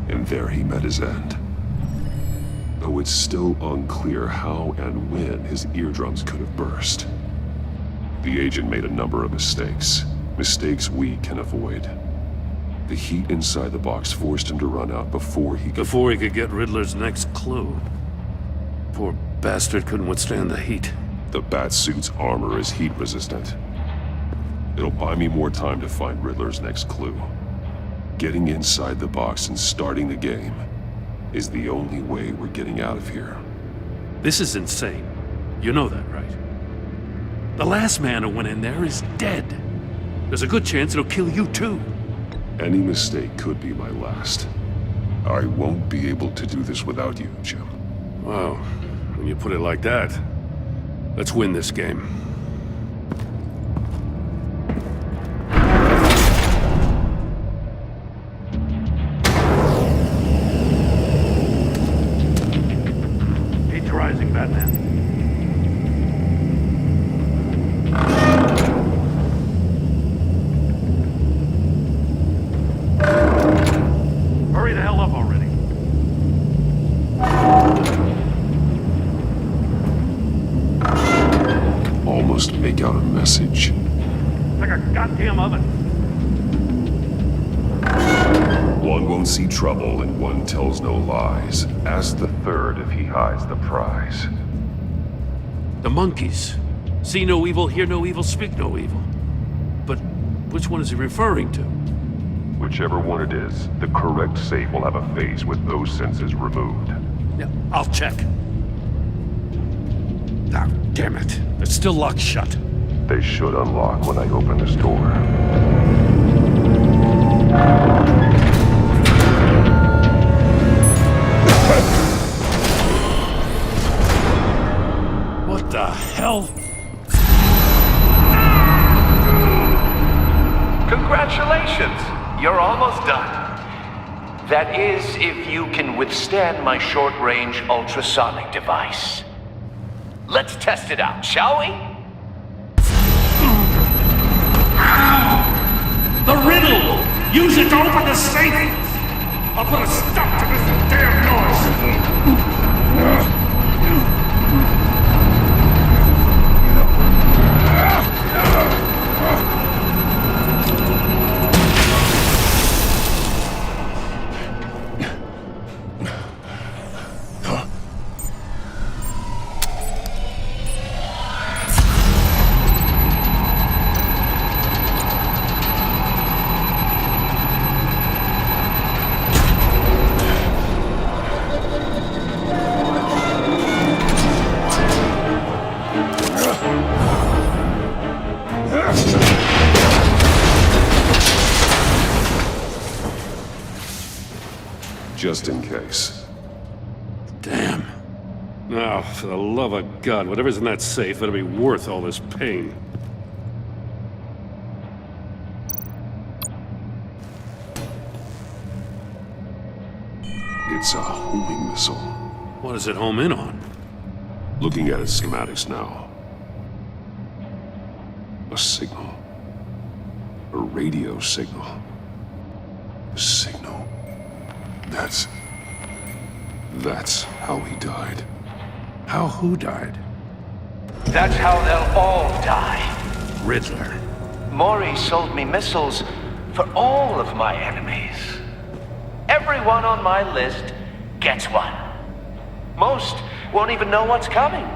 And there he met his end. Though it's still unclear how and when his eardrums could have burst. The agent made a number of mistakes. Mistakes we can avoid. The heat inside the box forced him to run out before he could get Riddler's next clue. Poor bastard couldn't withstand the heat. The Batsuit's armor is heat resistant. It'll buy me more time to find Riddler's next clue. Getting inside the box and starting the game is the only way we're getting out of here. This is insane. You know that, right? The last man who went in there is dead. There's a good chance it'll kill you too. Any mistake could be my last. I won't be able to do this without you, Jim. Well, when you put it like that, let's win this game. Rising, Batman. Hurry the hell up already. Almost make out a message. Like a goddamn oven. One won't see trouble and one tells no lies. Ask the third if he hides the prize. The monkeys. See no evil, hear no evil, speak no evil. But which one is he referring to? Whichever one it is, the correct safe will have a face with those senses removed. Yeah, I'll check. Ah, damn it. It's still locked shut. They should unlock when I open this door. What the hell? Congratulations! You're almost done. That is, if you can withstand my short-range ultrasonic device. Let's test it out, shall we? The riddle! Use it to open the safe! I'll put a stop to this damn noise! Just in case. Damn. Now, for the love of God, whatever's in that safe better be worth all this pain. It's a homing missile. What does it home in on? Looking at its schematics now. A signal. A radio signal. A signal. That's how he died. How who died? That's how they'll all die. Riddler. Maury sold me missiles for all of my enemies. Everyone on my list gets one. Most won't even know what's coming.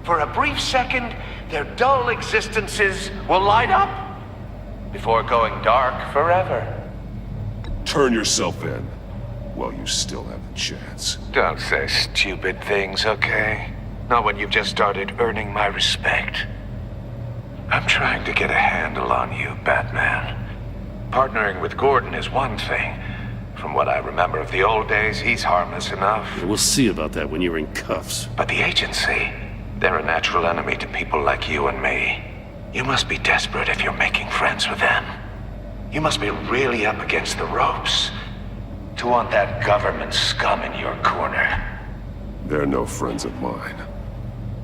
For a brief second, their dull existences will light up before going dark forever. Turn yourself in while you still have the chance. Don't say stupid things, okay? Not when you've just started earning my respect. I'm trying to get a handle on you, Batman. Partnering with Gordon is one thing. From what I remember of the old days, he's harmless enough. We'll see about that when you're in cuffs. But the agency, they're a natural enemy to people like you and me. You must be desperate if you're making friends with them. You must be really up against the ropes to want that government scum in your corner. They're no friends of mine.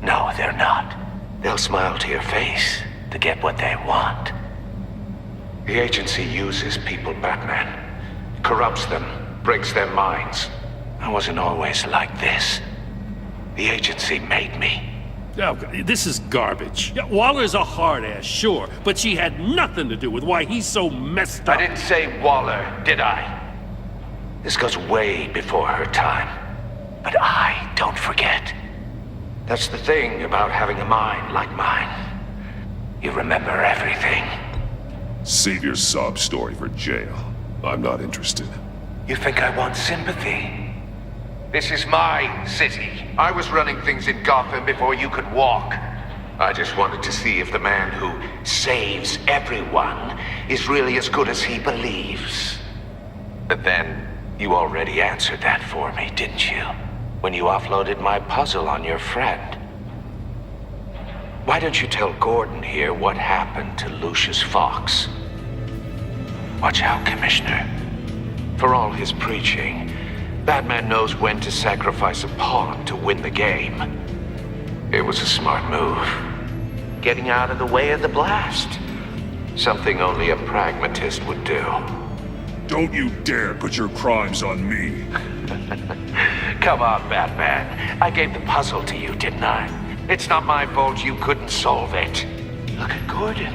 No, they're not. They'll smile to your face to get what they want. The agency uses people, Batman. Corrupts them, breaks their minds. I wasn't always like this. The agency made me. Oh, this is garbage. Yeah, Waller's a hard-ass, sure, but she had nothing to do with why he's so messed up. I didn't say Waller, did I? This goes way before her time. But I don't forget. That's the thing about having a mind like mine. You remember everything. Save your sob story for jail. I'm not interested. You think I want sympathy? This is my city. I was running things in Gotham before you could walk. I just wanted to see if the man who saves everyone is really as good as he believes. But then, you already answered that for me, didn't you? When you offloaded my puzzle on your friend. Why don't you tell Gordon here what happened to Lucius Fox? Watch out, Commissioner. For all his preaching, Batman knows when to sacrifice a pawn to win the game. It was a smart move. Getting out of the way of the blast. Something only a pragmatist would do. Don't you dare put your crimes on me. Come on, Batman. I gave the puzzle to you, didn't I? It's not my fault you couldn't solve it. Look at Gordon.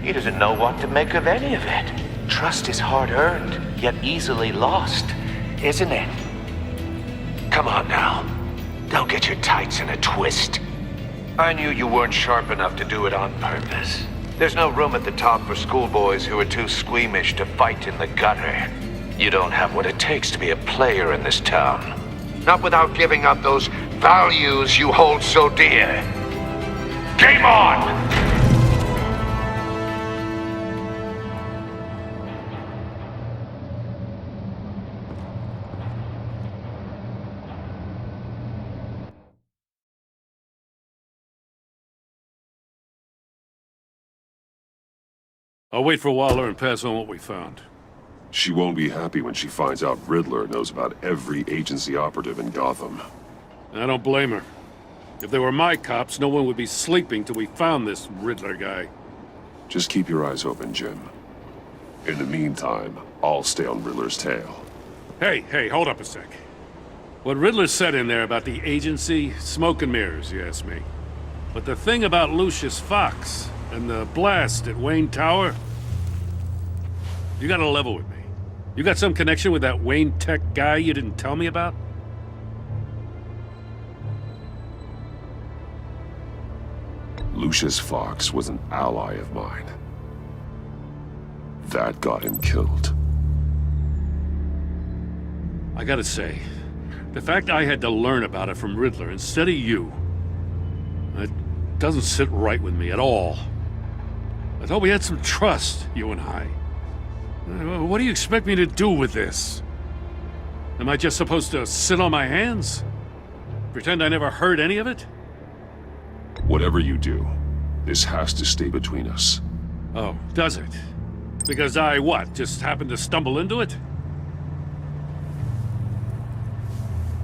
He doesn't know what to make of any of it. Trust is hard-earned, yet easily lost, isn't it? Come on now. Don't get your tights in a twist. I knew you weren't sharp enough to do it on purpose. There's no room at the top for schoolboys who are too squeamish to fight in the gutter. You don't have what it takes to be a player in this town. Not without giving up those values you hold so dear. Game on! I'll wait for Waller and pass on what we found. She won't be happy when she finds out Riddler knows about every agency operative in Gotham. I don't blame her. If they were my cops, no one would be sleeping till we found this Riddler guy. Just keep your eyes open, Jim. In the meantime, I'll stay on Riddler's tail. Hey, hold up a sec. What Riddler said in there about the agency, smoke and mirrors, you ask me. But the thing about Lucius Fox and the blast at Wayne Tower, you gotta level with me. You got some connection with that Wayne Tech guy you didn't tell me about? Lucius Fox was an ally of mine. That got him killed. I gotta say, the fact I had to learn about it from Riddler instead of you, it doesn't sit right with me at all. I thought we had some trust, you and I. What do you expect me to do with this? Am I just supposed to sit on my hands? Pretend I never heard any of it? Whatever you do, this has to stay between us. Oh, does it? Because I, what, just happened to stumble into it?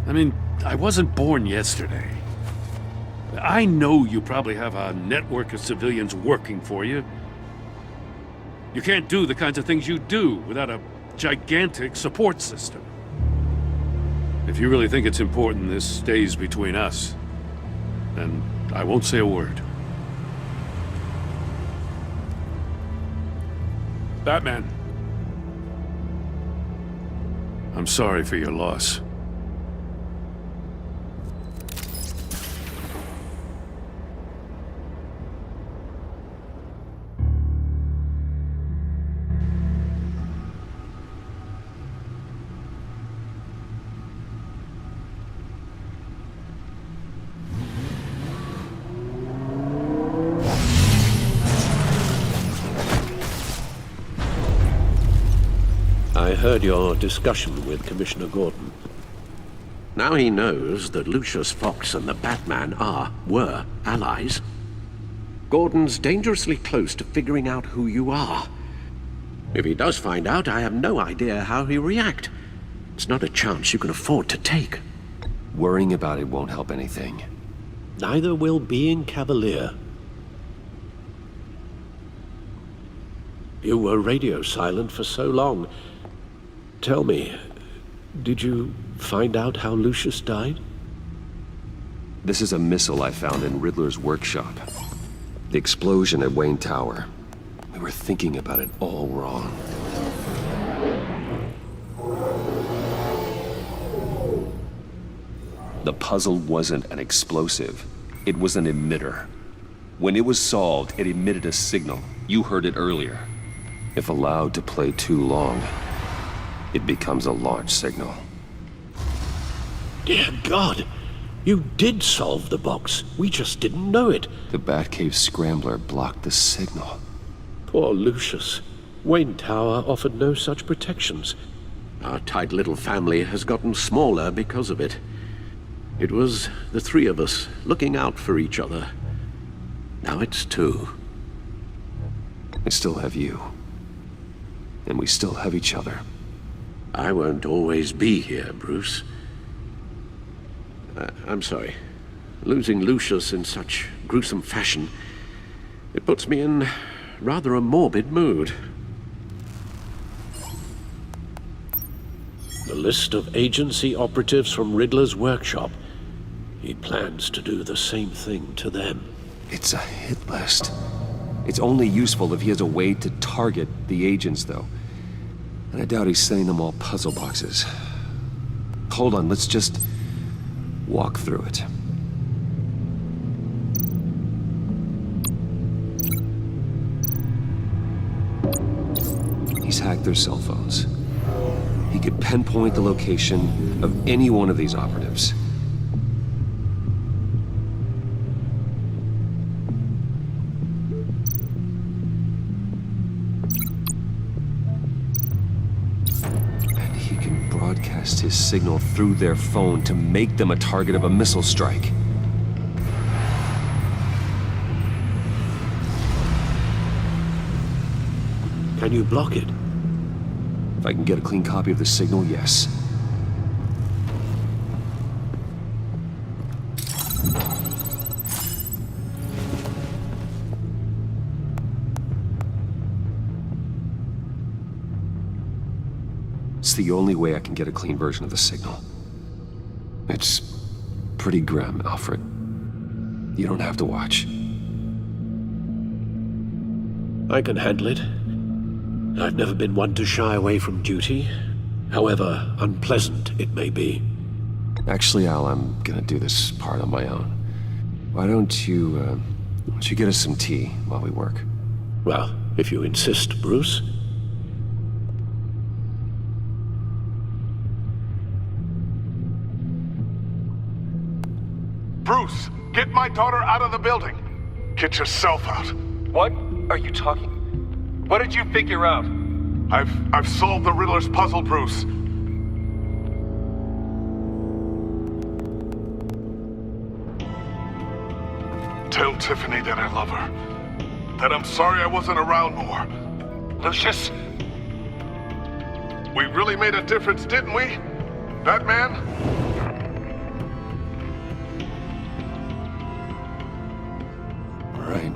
I mean, I wasn't born yesterday. I know you probably have a network of civilians working for you. You can't do the kinds of things you do without a gigantic support system. If you really think it's important this stays between us, then I won't say a word. Batman. I'm sorry for your loss. I heard your discussion with Commissioner Gordon. Now he knows that Lucius Fox and the Batman were allies. Gordon's dangerously close to figuring out who you are. If he does find out, I have no idea how he'll react. It's not a chance you can afford to take. Worrying about it won't help anything. Neither will being cavalier. You were radio silent for so long. Tell me, did you find out how Lucius died? This is a missile I found in Riddler's workshop. The explosion at Wayne Tower. We were thinking about it all wrong. The puzzle wasn't an explosive. It was an emitter. When it was solved, it emitted a signal. You heard it earlier. If allowed to play too long, it becomes a launch signal. Dear God! You did solve the box. We just didn't know it. The Batcave Scrambler blocked the signal. Poor Lucius. Wayne Tower offered no such protections. Our tight little family has gotten smaller because of it. It was the three of us looking out for each other. Now it's two. I still have you. And we still have each other. I won't always be here, Bruce. I'm sorry. Losing Lucius in such gruesome fashion, it puts me in rather a morbid mood. The list of agency operatives from Riddler's workshop. He plans to do the same thing to them. It's a hit list. It's only useful if he has a way to target the agents, though. And I doubt he's sending them all puzzle boxes. Hold on, let's just walk through it. He's hacked their cell phones. He could pinpoint the location of any one of these operatives. And he can broadcast his signal through their phone to make them a target of a missile strike. Can you block it? If I can get a clean copy of the signal, yes. It's the only way I can get a clean version of the signal. It's pretty grim, Alfred. You don't have to watch. I can handle it. I've never been one to shy away from duty, however unpleasant it may be. Actually, Al, I'm gonna do this part on my own. Why don't you get us some tea while we work? Well, if you insist, Bruce. Bruce, get my daughter out of the building. Get yourself out. What are you talking? What did you figure out? I've solved the Riddler's puzzle, Bruce. Tell Tiffany that I love her. That I'm sorry I wasn't around more. Lucius? We really made a difference, didn't we? Batman? All right.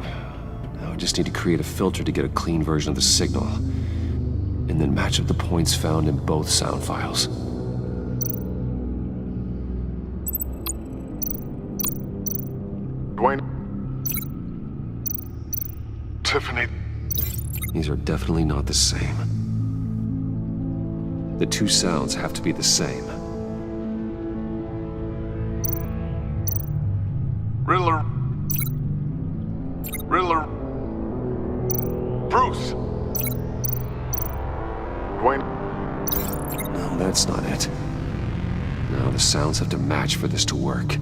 Now I just need to create a filter to get a clean version of the signal. And then match up the points found in both sound files. Dwayne. Tiffany. These are definitely not the same. The two sounds have to be the same. Riddler. Bruce. Dwayne. No, that's not it. No, the sounds have to match for this to work.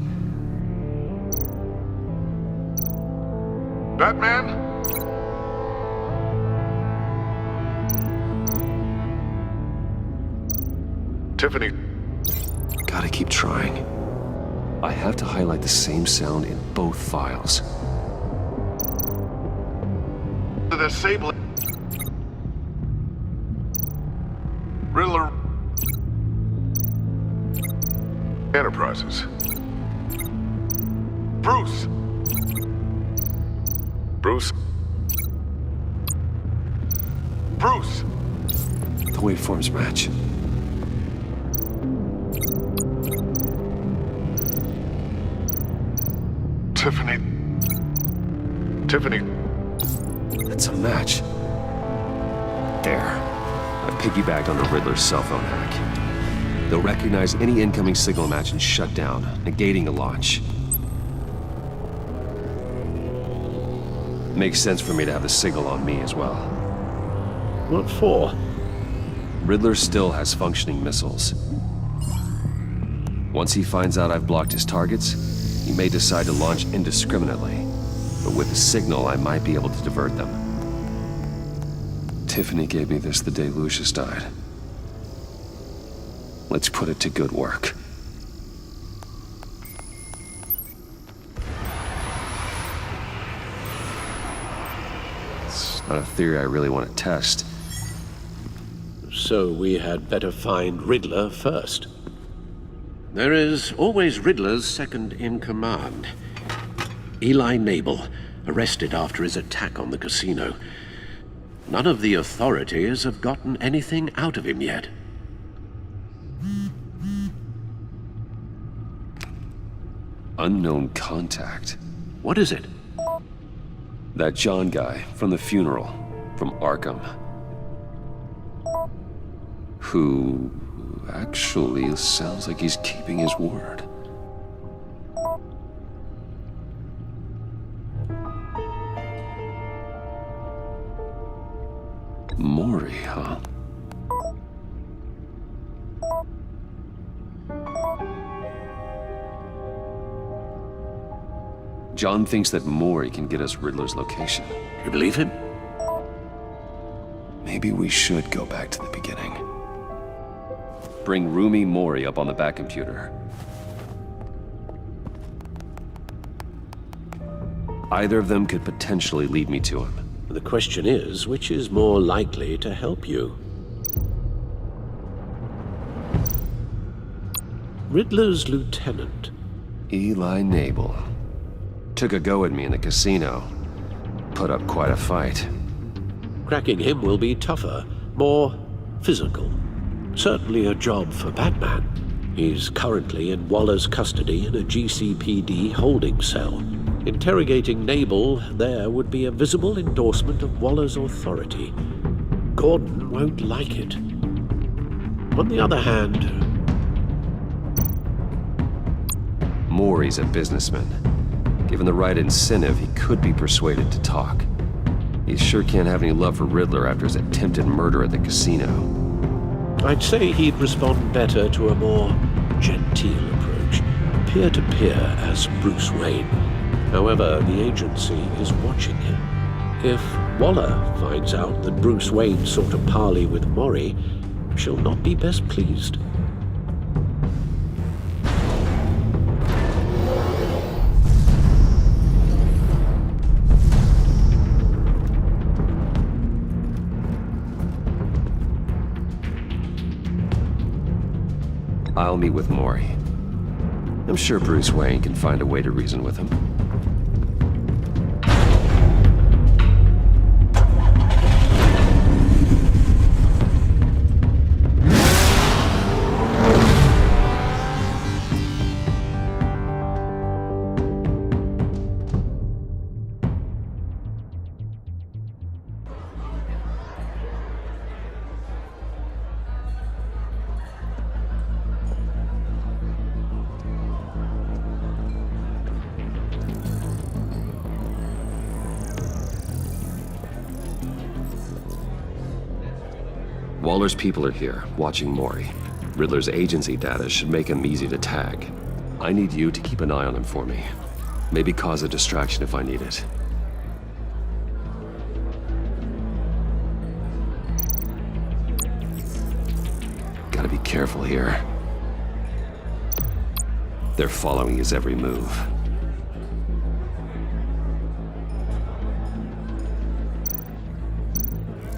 Batman? Tiffany. Gotta keep trying. I have to highlight the same sound in both files. Disable. Riddler. Enterprises. Bruce. Bruce. Bruce. The waveforms match. Tiffany. That's a match. There. I piggybacked on the Riddler's cell phone hack. They'll recognize any incoming signal match and shut down, negating a launch. Makes sense for me to have the signal on me as well. What for? Riddler still has functioning missiles. Once he finds out I've blocked his targets, he may decide to launch indiscriminately. But with a signal, I might be able to divert them. Tiffany gave me this the day Lucius died. Let's put it to good work. It's not a theory I really want to test. So we had better find Riddler first. There is always Riddler's second in command. Eli Nabel, arrested after his attack on the casino. None of the authorities have gotten anything out of him yet. Unknown contact. What is it? That John guy from the funeral, from Arkham. Who actually sounds like he's keeping his word. Maury, huh? John thinks that Maury can get us Riddler's location. You believe him? Maybe we should go back to the beginning. Bring Rumi Maury up on the back computer. Either of them could potentially lead me to him. The question is, which is more likely to help you? Riddler's lieutenant. Eli Nabel. Took a go at me in the casino. Put up quite a fight. Cracking him will be tougher, more physical. Certainly a job for Batman. He's currently in Waller's custody in a GCPD holding cell. Interrogating Nabel there would be a visible endorsement of Waller's authority. Gordon won't like it. On the other hand... Maury's a businessman. Given the right incentive, he could be persuaded to talk. He sure can't have any love for Riddler after his attempted murder at the casino. I'd say he'd respond better to a more genteel approach, peer-to-peer as Bruce Wayne. However, the agency is watching him. If Waller finds out that Bruce Wayne sought a parley with Maury, she'll not be best pleased. I'll meet with Maury. I'm sure Bruce Wayne can find a way to reason with him. Waller's people are here, watching Maury. Riddler's agency data should make him easy to tag. I need you to keep an eye on him for me. Maybe cause a distraction if I need it. Gotta be careful here. They're following his every move.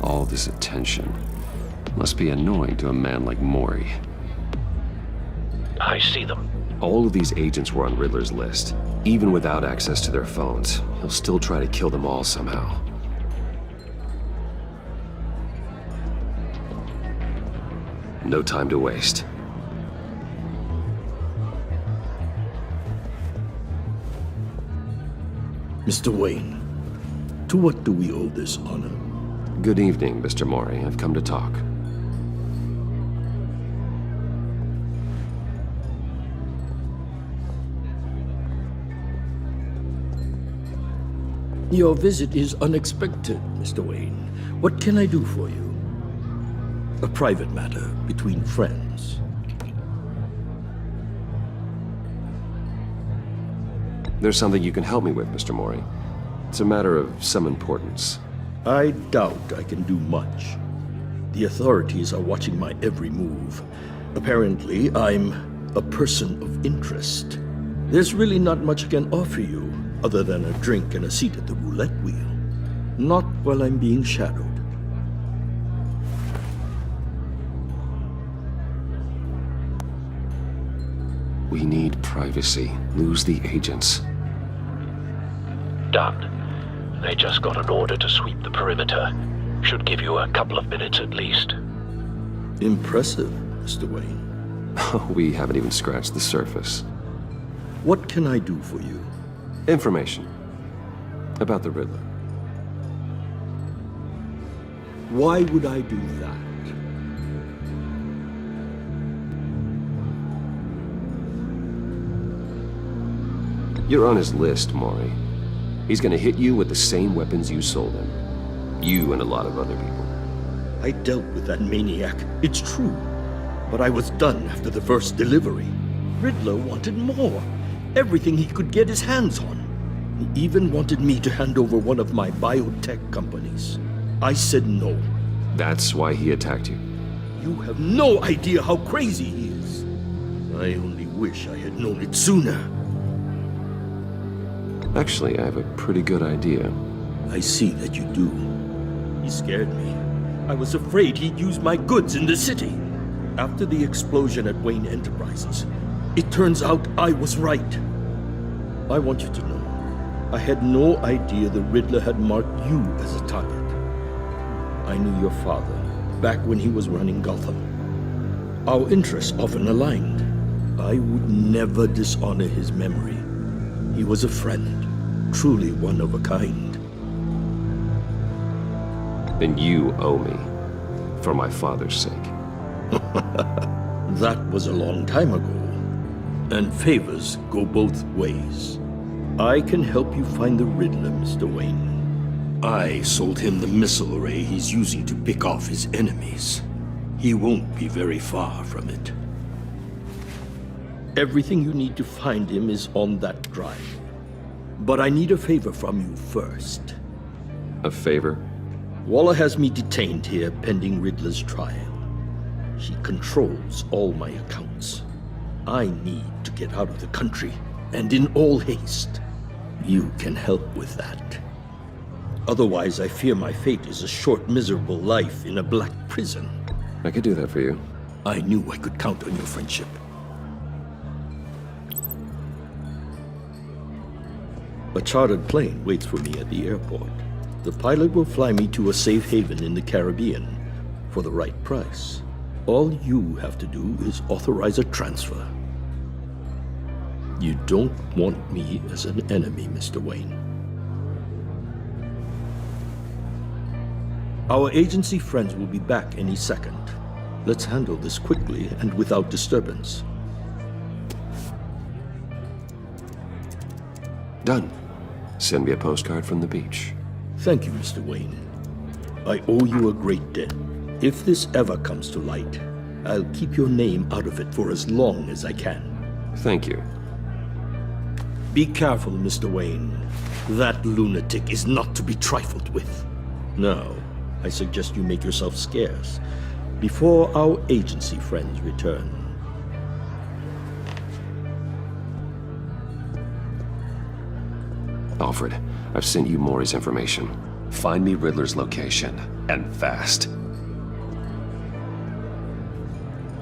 All this attention must be annoying to a man like Maury. I see them. All of these agents were on Riddler's list. Even without access to their phones, he'll still try to kill them all somehow. No time to waste. Mr. Wayne, to what do we owe this honor? Good evening, Mr. Maury. I've come to talk. Your visit is unexpected, Mr. Wayne. What can I do for you? a private matter between friends. There's something you can help me with, Mr. Mori. It's a matter of some importance. I doubt I can do much. The authorities are watching my every move. Apparently, I'm a person of interest. There's really not much I can offer you, other than a drink and a seat at the roulette wheel. Not while I'm being shadowed. We need privacy. Lose the agents. Done. They just got an order to sweep the perimeter. Should give you a couple of minutes at least. Impressive, Mr. Wayne. We haven't even scratched the surface. What can I do for you? Information. About the Riddler. Why would I do that? You're on his list, Mori. He's gonna hit you with the same weapons you sold him. You and a lot of other people. I dealt with that maniac, it's true. But I was done after the first delivery. Riddler wanted more. Everything he could get his hands on. He even wanted me to hand over one of my biotech companies. I said no. That's why he attacked you? You have no idea how crazy he is. I only wish I had known it sooner. Actually, I have a pretty good idea. I see that you do. He scared me. I was afraid he'd use my goods in the city. After the explosion at Wayne Enterprises, it turns out I was right. I want you to know, I had no idea the Riddler had marked you as a target. I knew your father back when he was running Gotham. Our interests often aligned. I would never dishonor his memory. He was a friend, truly one of a kind. Then you owe me, for my father's sake. That was a long time ago, and favors go both ways. I can help you find the Riddler, Mr. Wayne. I sold him the missile array he's using to pick off his enemies. He won't be very far from it. Everything you need to find him is on that drive. But I need a favor from you first. A favor? Waller has me detained here pending Riddler's trial. She controls all my accounts. I need to get out of the country, and in all haste. You can help with that. Otherwise, I fear my fate is a short, miserable life in a black prison. I could do that for you. I knew I could count on your friendship. A chartered plane waits for me at the airport. The pilot will fly me to a safe haven in the Caribbean for the right price. All you have to do is authorize a transfer. You don't want me as an enemy, Mr. Wayne. Our agency friends will be back any second. Let's handle this quickly and without disturbance. Done. Send me a postcard from the beach. Thank you, Mr. Wayne. I owe you a great debt. If this ever comes to light, I'll keep your name out of it for as long as I can. Thank you. Be careful, Mr. Wayne. That lunatic is not to be trifled with. Now, I suggest you make yourself scarce before our agency friends return. Alfred, I've sent you Mori's information. Find me Riddler's location, and fast.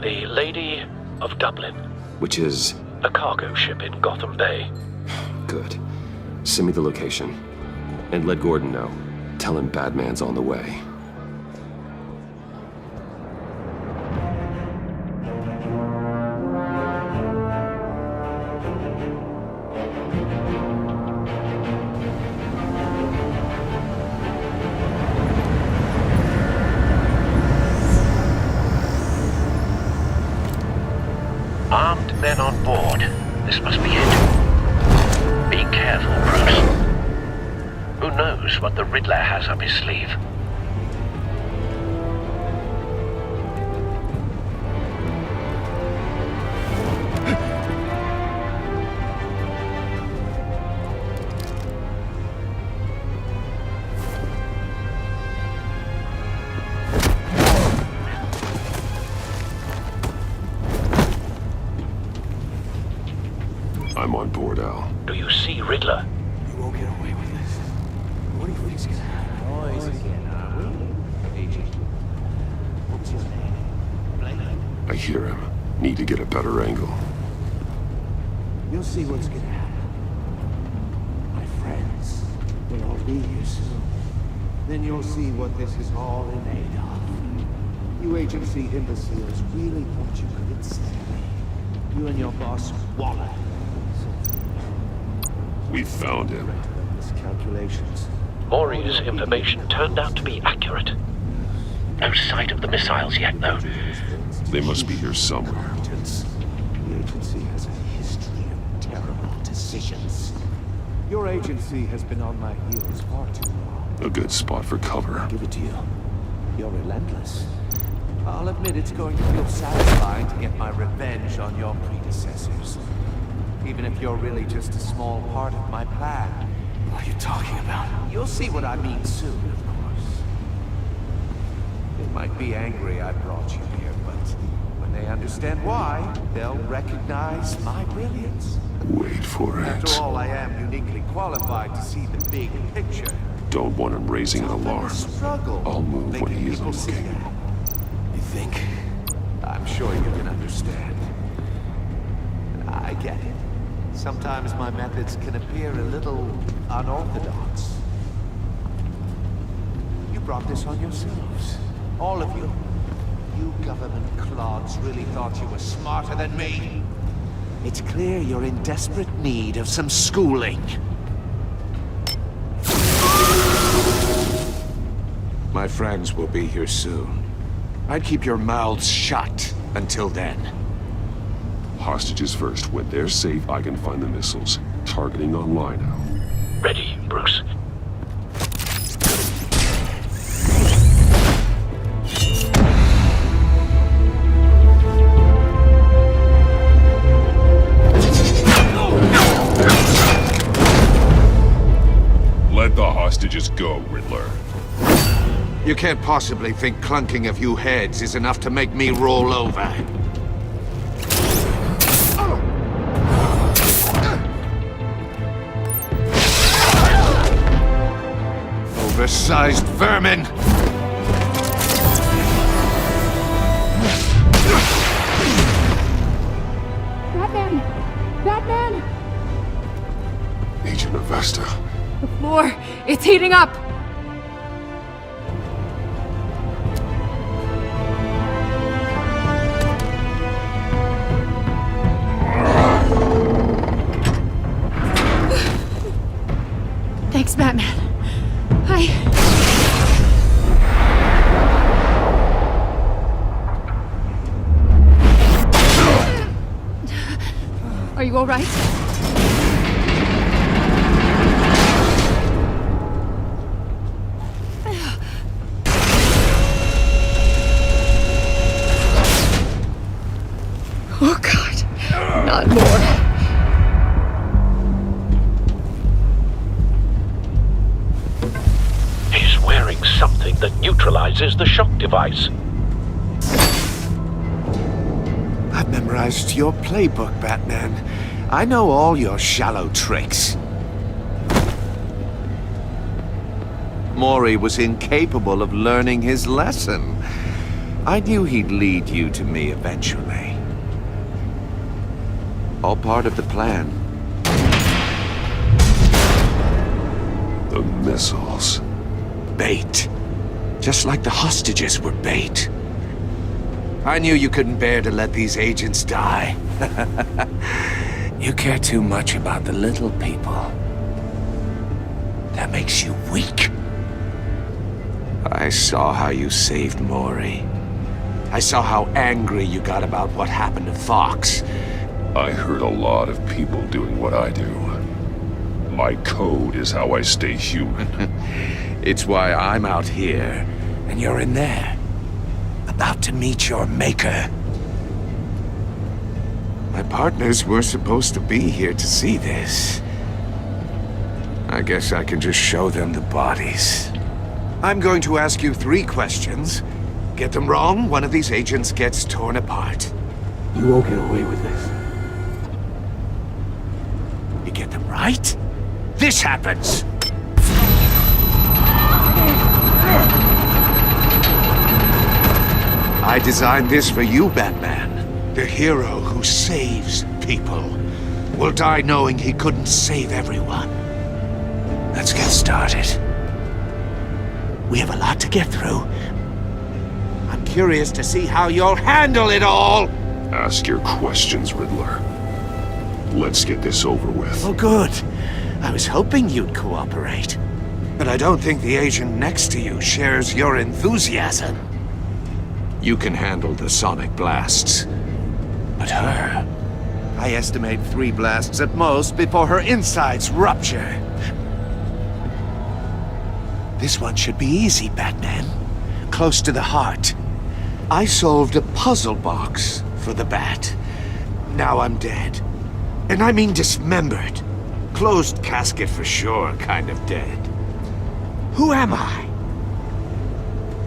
The Lady of Dublin. Which is? A cargo ship in Gotham Bay. Good. Send me the location. And let Gordon know. Tell him Batman's on the way. Armed men on board. This must be it. Be careful, Bruce. Who knows what the Riddler has up his sleeve? I'm on board, Al. Do you see Riddler? You won't get away with this. What do you think's gonna happen? Noise again, are we? Agent. What's his name? I hear him. Need to get a better angle. You'll see what's gonna happen. My friends will all be here soon. Then you'll see what this is all in aid of. You agency imbeciles really thought you could ensnare me. You and your boss, Waller. We found him. Miscalculations. Maury's information turned out to be accurate. No sight of the missiles yet, though. They must be here somewhere. The agency has a history of terrible decisions. Your agency has been on my heels far too long. A good spot for cover. I'll give it to you. You're relentless. I'll admit it's going to feel satisfying to get my revenge on your predecessors. Even if you're really just a small part of my plan. What are you talking about? You'll see what I mean soon, of course. They might be angry I brought you here, but when they understand why, they'll recognize my brilliance. Wait for it. After all, I am uniquely qualified to see the big picture. Don't want him raising an alarm. I'll move when he isn't looking. You think? I'm sure you can understand. I get it. Sometimes my methods can appear a little unorthodox. You brought this on yourselves. All of you. You government clods really thought you were smarter than me. It's clear you're in desperate need of some schooling. My friends will be here soon. I'd keep your mouths shut until then. Hostages first. When they're safe, I can find the missiles. Targeting online now. Ready, Bruce. Let the hostages go, Riddler. You can't possibly think clunking a few heads is enough to make me roll over. Oversized vermin! Batman! Batman! Agent Avesta. The floor, it's heating up! Thanks, Batman. Are you all right? Oh, God. Not more. He's wearing something that neutralizes the shock device. I've memorized your playbook, Batman. I know all your shallow tricks. Maury was incapable of learning his lesson. I knew he'd lead you to me eventually. All part of the plan. The missiles. Bait. Just like the hostages were bait. I knew you couldn't bear to let these agents die. You care too much about the little people. That makes you weak. I saw how you saved Maury. I saw how angry you got about what happened to Fox. I heard a lot of people doing what I do. My code is how I stay human. It's why I'm out here, and you're in there. About to meet your maker. My partners were supposed to be here to see this. I guess I can just show them the bodies. I'm going to ask you 3 questions. Get them wrong, one of these agents gets torn apart. You won't get away with this. right? This happens. I designed this for you, Batman. The hero who saves people will die knowing he couldn't save everyone. Let's get started. We have a lot to get through. I'm curious to see how you'll handle it all. Ask your questions, Riddler. Let's get this over with. Oh, good. I was hoping you'd cooperate. But I don't think the agent next to you shares your enthusiasm. You can handle the sonic blasts. But her... I estimate 3 blasts at most before her insides rupture. This one should be easy, Batman. Close to the heart. I solved a puzzle box for the Bat. Now I'm dead. And I mean dismembered. Closed casket for sure, kind of dead. Who am I?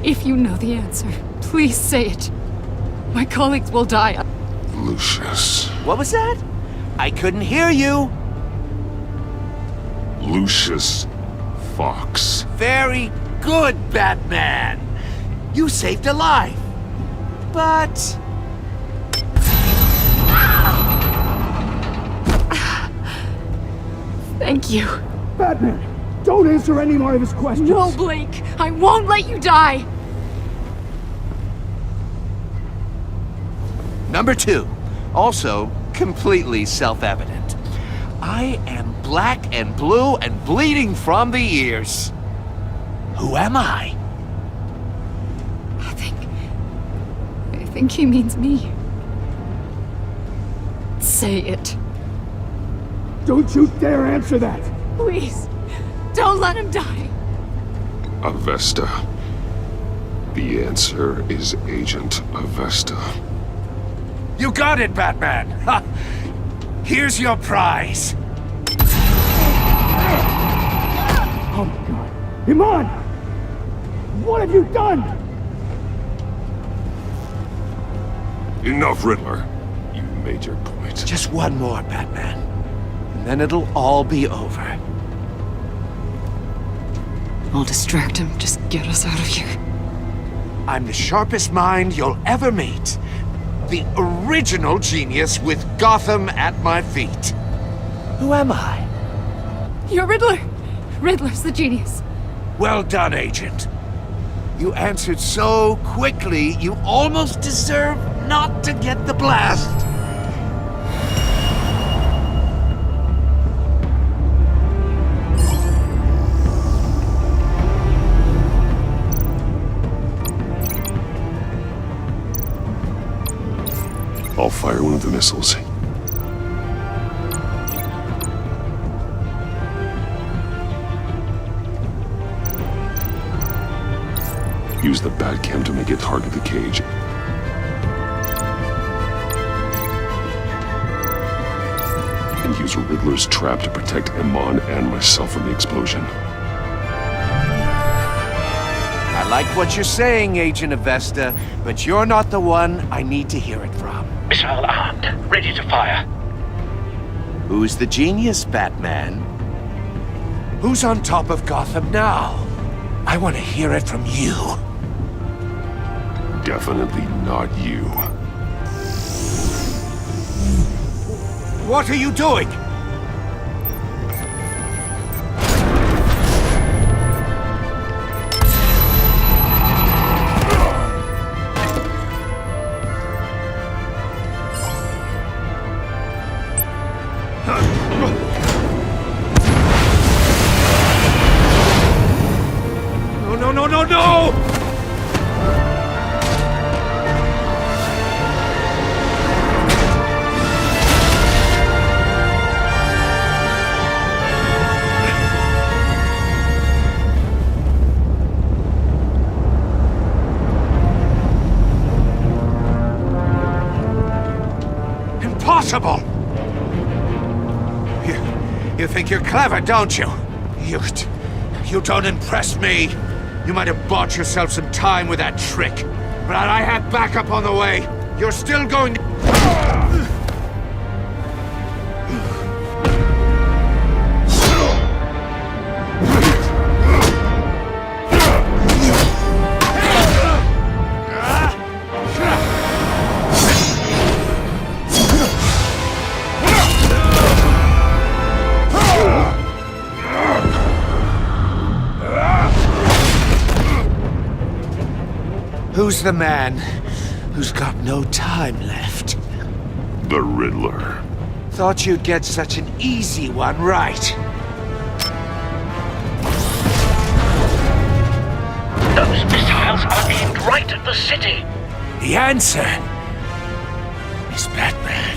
If you know the answer, please say it. My colleagues will die. Lucius. What was that? I couldn't hear you. Lucius Fox. Very good, Batman. You saved a life. But... Thank you. Batman, don't answer any more of his questions. No, Blake. I won't let you die. Number 2. Also, completely self-evident. I am black and blue and bleeding from the ears. Who am I? I think he means me. Say it. Don't you dare answer that! Please, don't let him die. Avesta. The answer is Agent Avesta. You got it, Batman! Ha! Here's your prize! Oh my god. Iman! What have you done? Enough, Riddler. You made your point. Just one more, Batman. And then it'll all be over. I'll distract him. Just get us out of here. I'm the sharpest mind you'll ever meet. The original genius with Gotham at my feet. Who am I? You're Riddler. Riddler's the genius. Well done, Agent. You answered so quickly, you almost deserve not to get the blast. I'll fire one of the missiles. Use the Batcam to make it target the cage. And use Riddler's trap to protect Iman and myself from the explosion. I like what you're saying, Agent Avesta, but you're not the one I need to hear it from. Missile armed, ready to fire. Who's the genius, Batman? Who's on top of Gotham now? I want to hear it from you. Definitely not you. What are you doing? No! Impossible! You think you're clever, don't you? You don't impress me. You might have bought yourself some time with that trick, but I had backup on the way. You're still going to... Who's the man who's got no time left? The Riddler. Thought you'd get such an easy one right. Those missiles are aimed right at the city. The answer is Batman.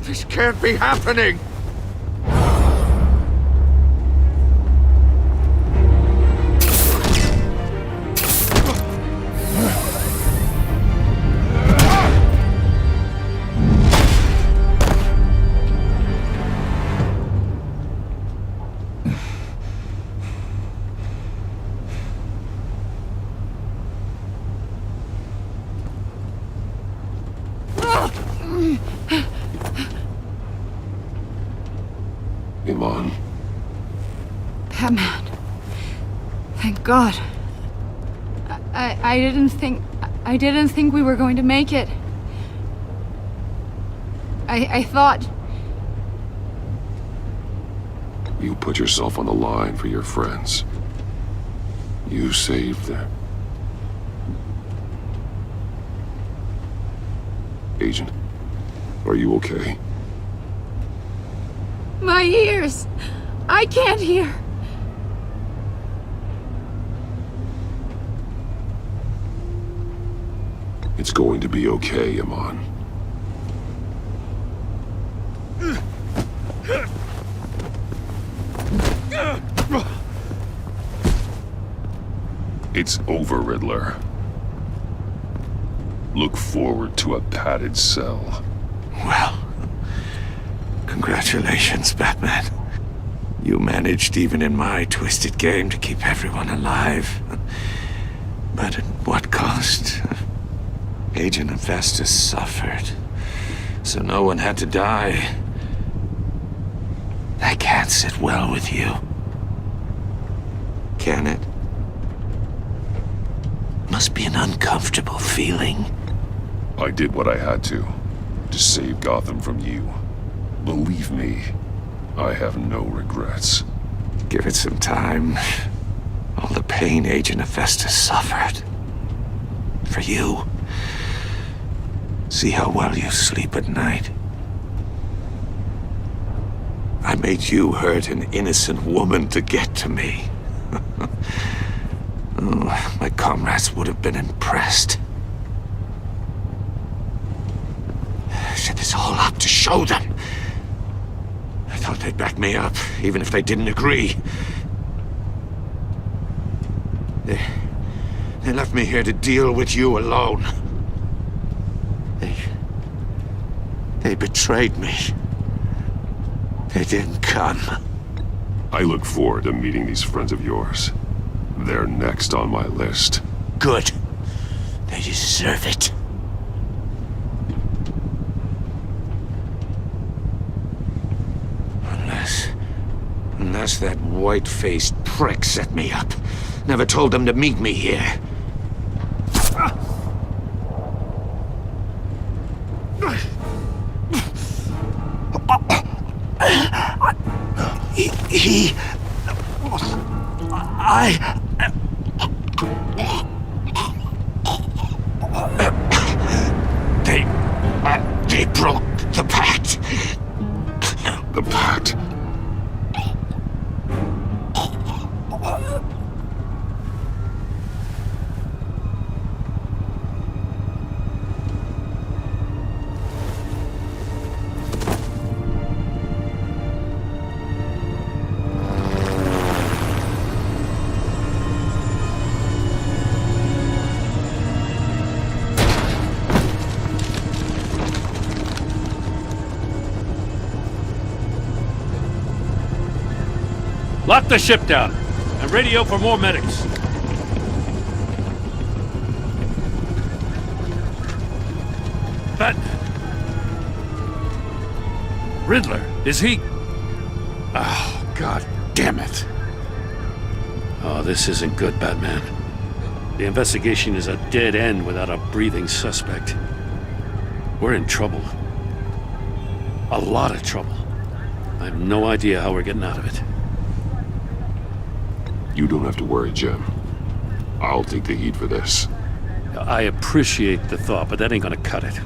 This can't be happening! Iman. Batman. Thank God. I didn't think we were going to make it. I thought... You put yourself on the line for your friends. You saved them. Agent, are you okay? My ears! I can't hear! It's going to be okay, Iman. It's over, Riddler. Look forward to a padded cell. Well, congratulations, Batman. You managed, even in my twisted game, to keep everyone alive. But at what cost? Agent Hephaestus suffered, so no one had to die. That can't sit well with you. Can it? Must be an uncomfortable feeling. I did what I had to save Gotham from you. Believe me, I have no regrets. Give it some time. All the pain Agent Hephaestus suffered. For you. See how well you sleep at night. I made you hurt an innocent woman to get to me. Oh, my comrades would have been impressed. I set this all up to show them. I thought they'd back me up, even if they didn't agree. They left me here to deal with you alone. They betrayed me. They didn't come. I look forward to meeting these friends of yours. They're next on my list. Good. They deserve it. Unless that white-faced prick set me up. Never told them to meet me here. They broke the pact. The pact? Lock the ship down and radio for more medics. Batman. Riddler, is he? Oh, God damn it. Oh, this isn't good, Batman. The investigation is a dead end without a breathing suspect. We're in trouble. A lot of trouble. I have no idea how we're getting out of it. You don't have to worry, Jim. I'll take the heat for this. I appreciate the thought, but that ain't gonna cut it.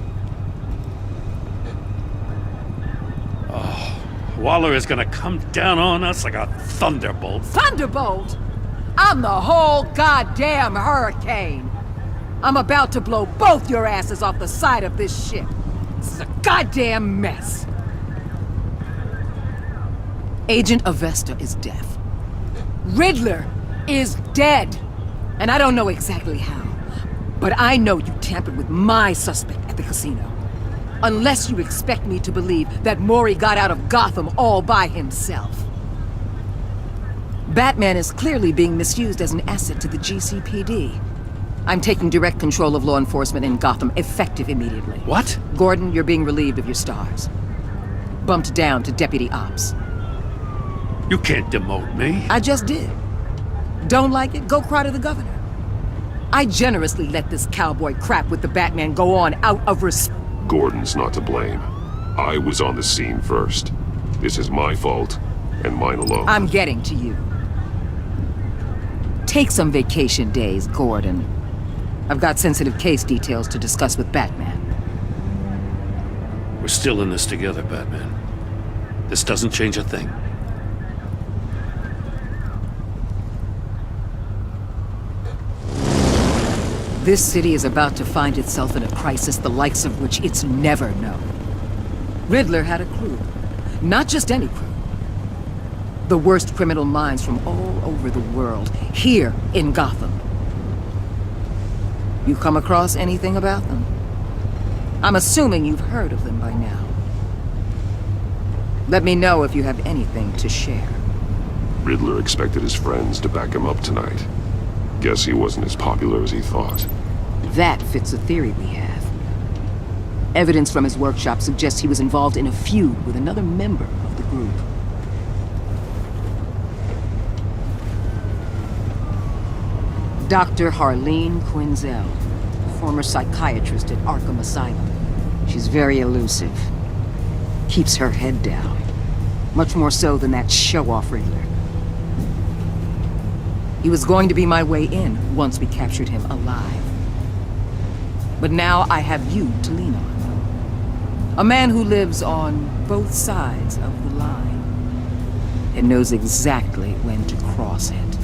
Oh, Waller is gonna come down on us like a thunderbolt. Thunderbolt? I'm the whole goddamn hurricane. I'm about to blow both your asses off the side of this ship. This is a goddamn mess. Agent Avesta is deaf. Riddler is dead. And I don't know exactly how. But I know you tampered with my suspect at the casino. Unless you expect me to believe that Maury got out of Gotham all by himself. Batman is clearly being misused as an asset to the GCPD. I'm taking direct control of law enforcement in Gotham, effective immediately. What? Gordon, you're being relieved of your stars. Bumped down to Deputy Ops. You can't demote me. I just did. Don't like it? Go cry to the governor. I generously let this cowboy crap with the Batman go on out of respect. Gordon's not to blame. I was on the scene first. This is my fault, and mine alone. I'm getting to you. Take some vacation days, Gordon. I've got sensitive case details to discuss with Batman. We're still in this together, Batman. This doesn't change a thing. This city is about to find itself in a crisis the likes of which it's never known. Riddler had a crew. Not just any crew. The worst criminal minds from all over the world, here in Gotham. You come across anything about them? I'm assuming you've heard of them by now. Let me know if you have anything to share. Riddler expected his friends to back him up tonight. Guess he wasn't as popular as he thought. That fits a theory we have. Evidence from his workshop suggests he was involved in a feud with another member of the group. Dr. Harleen Quinzel, former psychiatrist at Arkham Asylum. She's very elusive. Keeps her head down. Much more so than that show-off Riddler. He was going to be my way in once we captured him alive. But now I have you to lean on. A man who lives on both sides of the line and knows exactly when to cross it.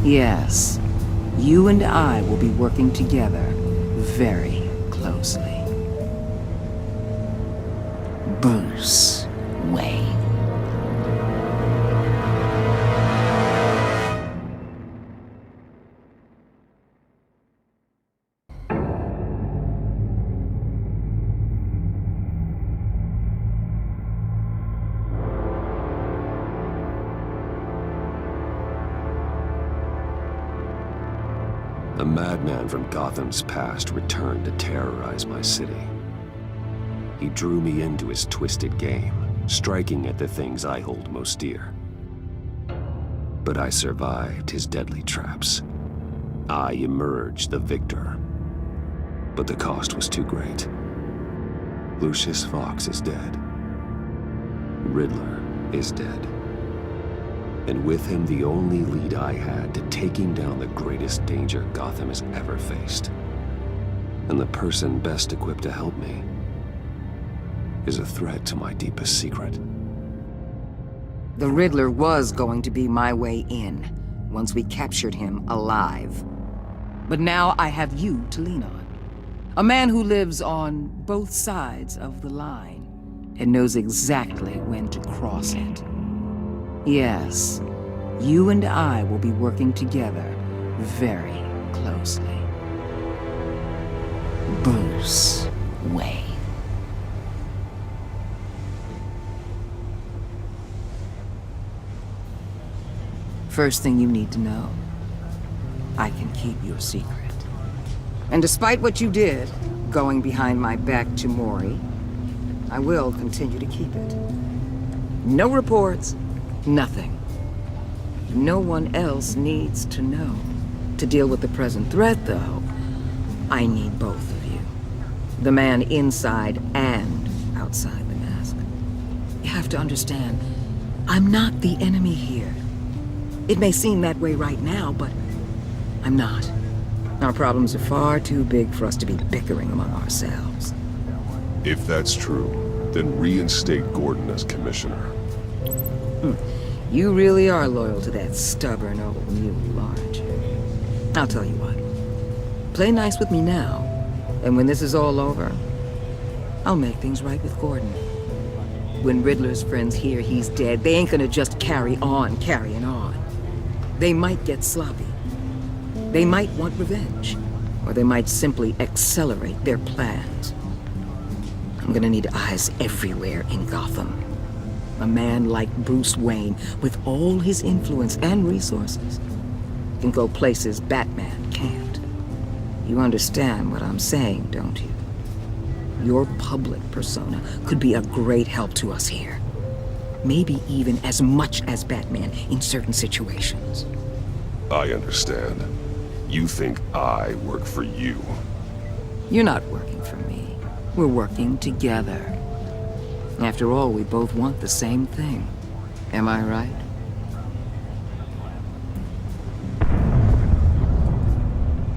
Yes, you and I will be working together very closely. Bruce Wayne. A madman from Gotham's past returned to terrorize my city. He drew me into his twisted game, striking at the things I hold most dear. But I survived his deadly traps. I emerged the victor. But the cost was too great. Lucius Fox is dead. Riddler is dead. And with him the only lead I had to taking down the greatest danger Gotham has ever faced. And the person best equipped to help me is a threat to my deepest secret. The Riddler was going to be my way in, once we captured him alive. But now I have you to lean on. A man who lives on both sides of the line and knows exactly when to cross it. Yes, you and I will be working together very closely. Bruce Wayne. first thing you need to know. I can keep your secret. And despite what you did, going behind my back to Mori, I will continue to keep it. No reports, nothing. No one else needs to know. To deal with the present threat, though, I need both of you. The man inside and outside the mask. You have to understand, I'm not the enemy here. It may seem that way right now, but I'm not. Our problems are far too big for us to be bickering among ourselves. If that's true, then reinstate Gordon as commissioner. You really are loyal to that stubborn old mule, aren't you? I'll tell you what. Play nice with me now, and when this is all over, I'll make things right with Gordon. When Riddler's friends hear he's dead, they ain't gonna just carry on carrying on. They might get sloppy. They might want revenge, or they might simply accelerate their plans. I'm gonna need eyes everywhere in Gotham. A man like Bruce Wayne, with all his influence and resources, can go places Batman can't. You understand what I'm saying, don't you? Your public persona could be a great help to us here. Maybe even as much as Batman in certain situations. I understand. You think I work for you. You're not working for me. We're working together. After all, we both want the same thing. Am I right?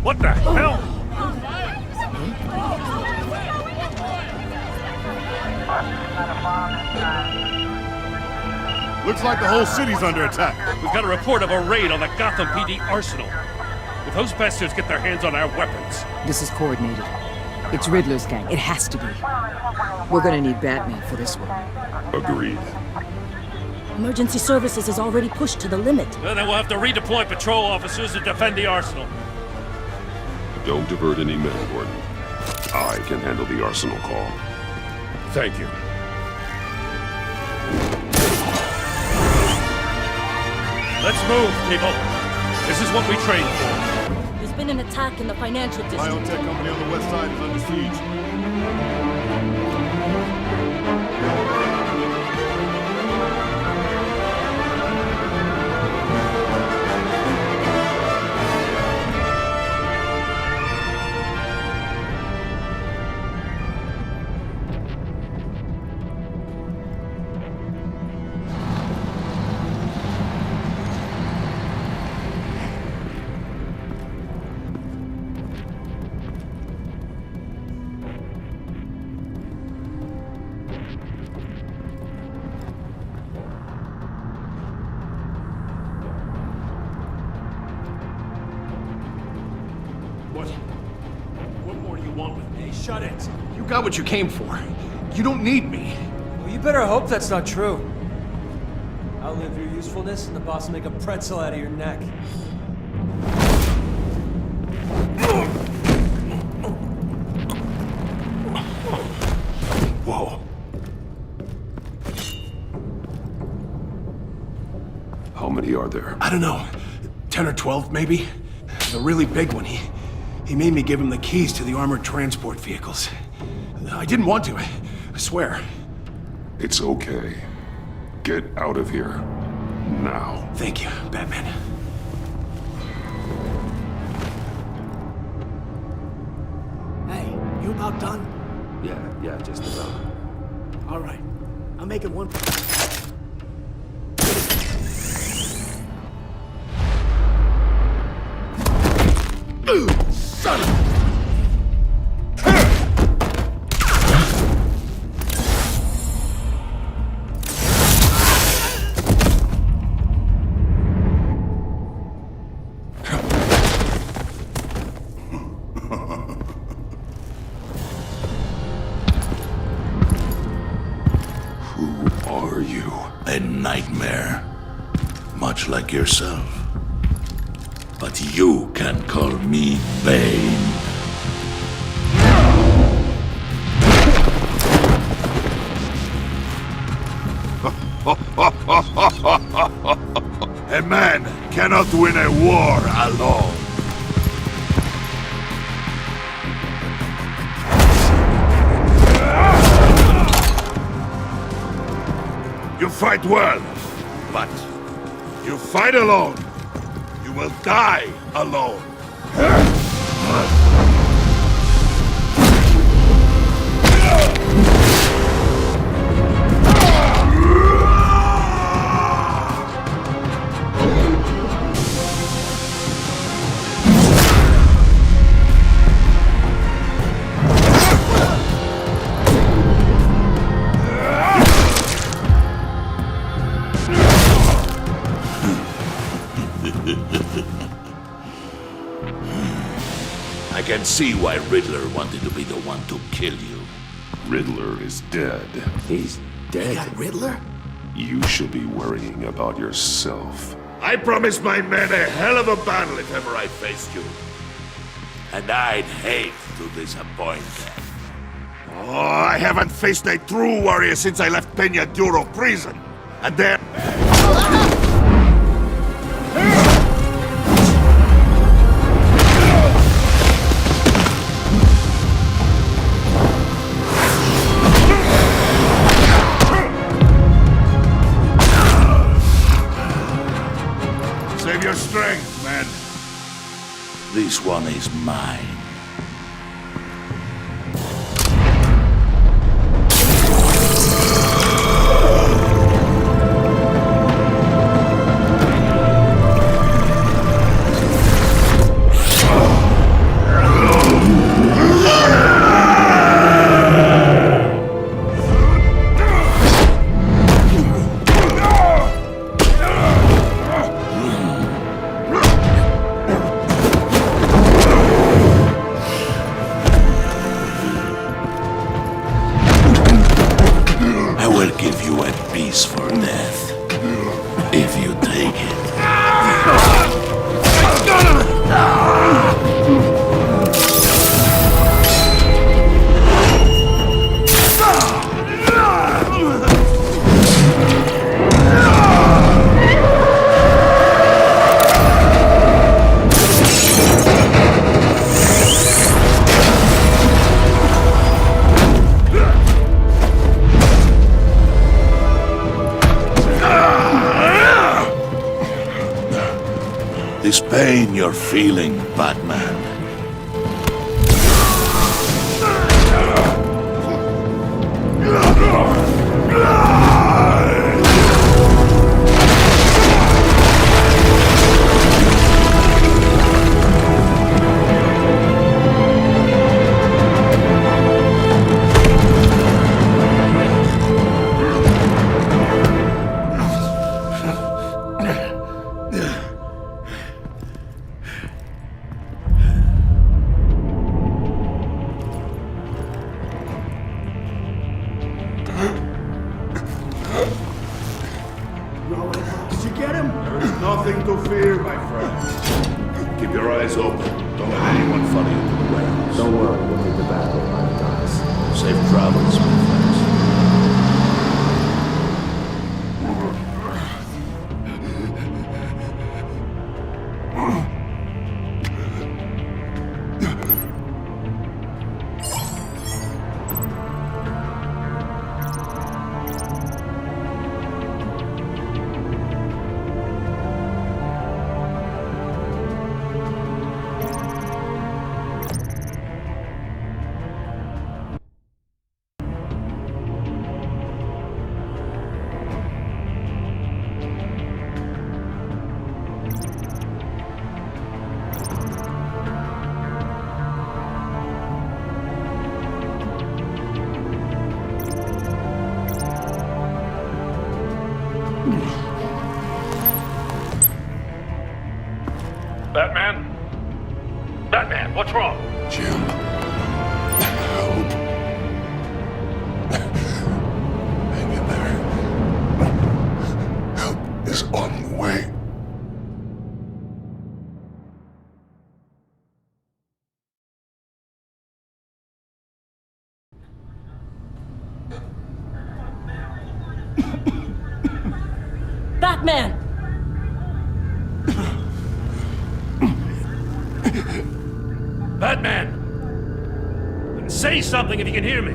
What the hell? Looks like the whole city's under attack. We've got a report of a raid on the Gotham PD arsenal. If those bastards get their hands on our weapons... This is coordinated. It's Riddler's gang. It has to be. We're gonna need Batman for this one. Agreed. Emergency services is already pushed to the limit. Well, then we'll have to redeploy patrol officers to defend the arsenal. Don't divert any men, Gordon. I can handle the arsenal call. Thank you. Let's move, people. This is what we trained for. There's been an attack in the financial district. Biotech company on the west side is under siege. What more do you want with me? Shut it. You got what you came for. You don't need me. Well, you better hope that's not true. I'll live your usefulness and the boss will make a pretzel out of your neck. Whoa. How many are there? I don't know. 10 or 12, maybe? The really big one, he made me give him the keys to the armored transport vehicles. I didn't want to, I swear. It's okay. Get out of here. Now. Thank you, Batman. Hey, you about done? Yeah, just about. All right. I'll make it one... Son of Who are you? A nightmare. Much like yourself. But you can call me Bane. A man cannot win a war alone. You fight well, but you fight alone. You will die alone. I can see why Riddler wanted to be the one to kill you. Riddler is dead. He's dead? You got Riddler? You should be worrying about yourself. I promised my men a hell of a battle if ever I faced you. And I'd hate to disappoint them. Oh, I haven't faced a true warrior since I left Peña Duro prison. And they're... Save your strength, man. This one is mine. This pain you're feeling, Batman. Did you get him? There is nothing to fear, my friend. Keep your eyes open. Don't let anyone follow you to the warehouse. Don't worry, we'll leave the battle behind us. Safe travels, my friends. Batman? Batman, what's wrong? Jim. Help. Hang in there. Help is on the way. Batman! Batman! Say something if you can hear me!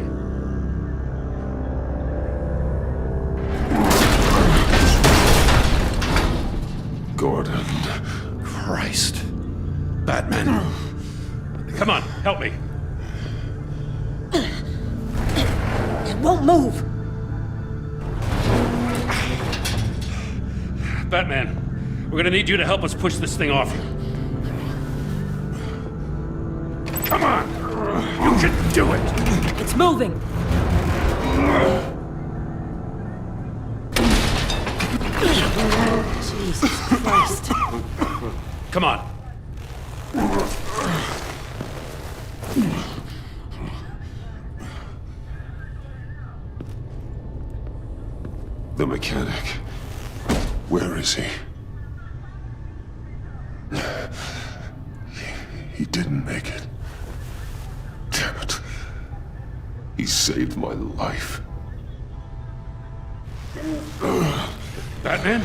Gordon. Christ. Batman. Come on, help me. It won't move. Batman, we're gonna need you to help us push this thing off you. Come on! You can do it! It's moving. Jesus Christ. Come on. The mechanic. Where is he? He didn't make it. Damn it. He saved my life. Batman?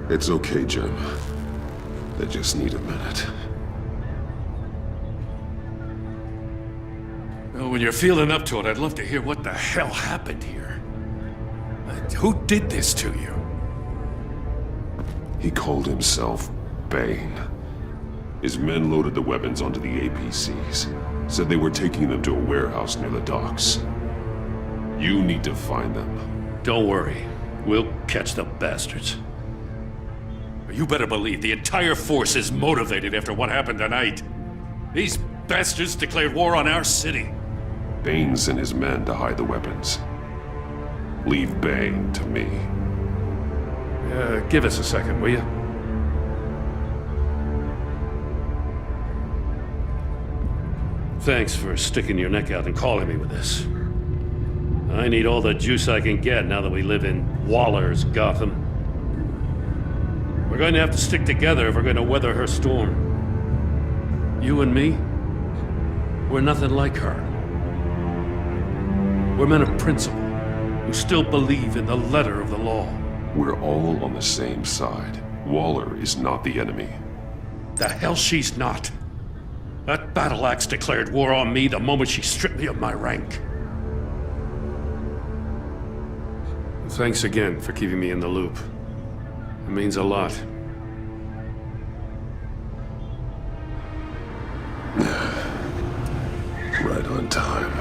It's okay, Jim. They just need a minute. Well, when you're feeling up to it, I'd love to hear what the hell happened here. Who did this to you? He called himself Bane. His men loaded the weapons onto the APCs. Said they were taking them to a warehouse near the docks. You need to find them. Don't worry. We'll catch the bastards. You better believe the entire force is motivated after what happened tonight. These bastards declared war on our city. Bane sent his men to hide the weapons. Leave Bane to me. Give us a second, will you? Thanks for sticking your neck out and calling me with this. I need all the juice I can get now that we live in Waller's Gotham. We're going to have to stick together if we're going to weather her storm. You and me, we're nothing like her. We're men of principle who still believe in the letter of the law. We're all on the same side. Waller is not the enemy. The hell she's not. That battle axe declared war on me the moment she stripped me of my rank. Thanks again for keeping me in the loop. It means a lot. Right on time.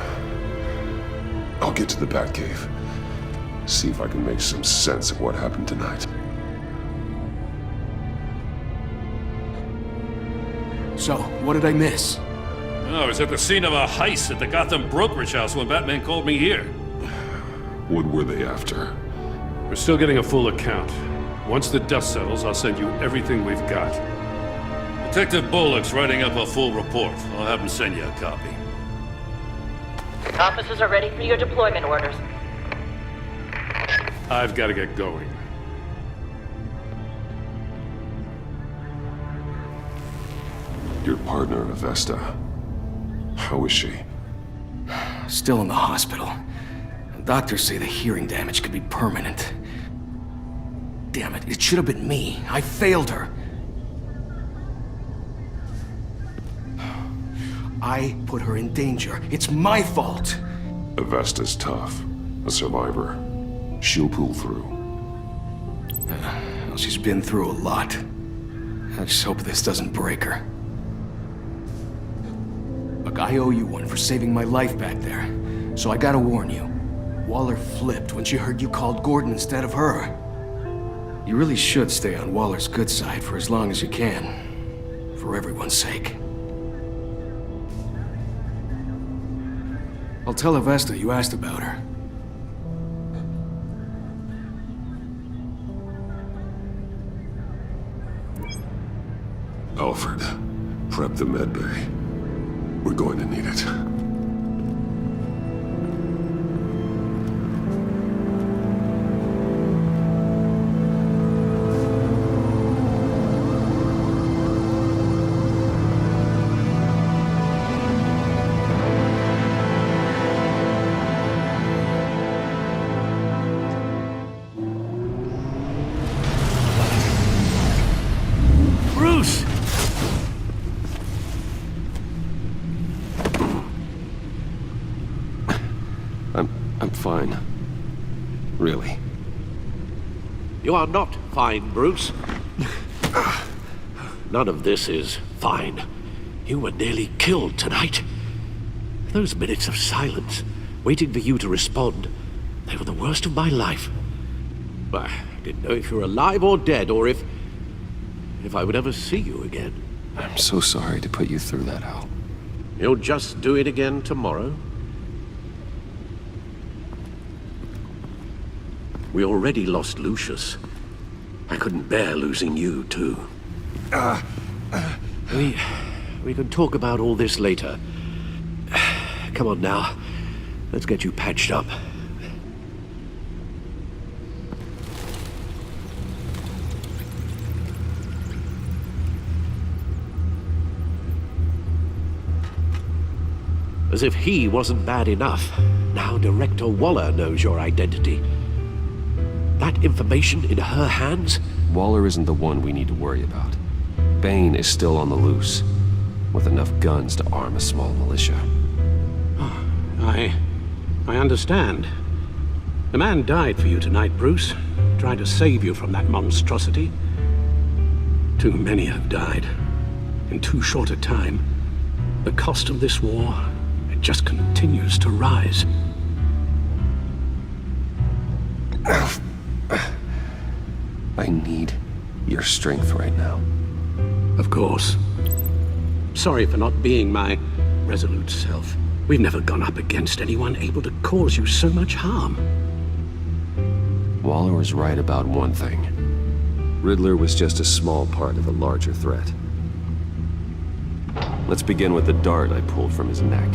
I'll get to the Batcave. See if I can make some sense of what happened tonight. So, what did I miss? I was at the scene of a heist at the Gotham brokerage house when Batman called me here. What were they after? We're still getting a full account. Once the dust settles, I'll send you everything we've got. Detective Bullock's writing up a full report. I'll have him send you a copy. Officers are ready for your deployment orders. I've got to get going. Your partner, Avesta. How is she? Still in the hospital. Doctors say the hearing damage could be permanent. Damn it, it should have been me. I failed her. I put her in danger. It's my fault. Avesta's tough. A survivor. She'll pull through. Well, she's been through a lot. I just hope this doesn't break her. Look, I owe you one for saving my life back there. So I gotta warn you. Waller flipped when she heard you called Gordon instead of her. You really should stay on Waller's good side for as long as you can. For everyone's sake. I'll tell Avesta you asked about her. Alfred, prep the med bay. We're going to need it. fine. Really. You are not fine, Bruce. None of this is fine. You were nearly killed tonight. Those minutes of silence, waiting for you to respond, they were the worst of my life. I didn't know if you were alive or dead, or if I would ever see you again. I'm so sorry to put you through that, Al. You'll just do it again tomorrow? We already lost Lucius. I couldn't bear losing you, too. We can talk about all this later. Come on now. Let's get you patched up. As if he wasn't bad enough, now Director Waller knows your identity. That information in her hands? Waller isn't the one we need to worry about. Bane is still on the loose, with enough guns to arm a small militia. I understand. The man died for you tonight, Bruce. Tried to save you from that monstrosity. Too many have died. In too short a time. The cost of this war, it just continues to rise. I need your strength right now. Of course. Sorry for not being my resolute self. We've never gone up against anyone able to cause you so much harm. Waller was right about one thing. Riddler was just a small part of a larger threat. Let's begin with the dart I pulled from his neck.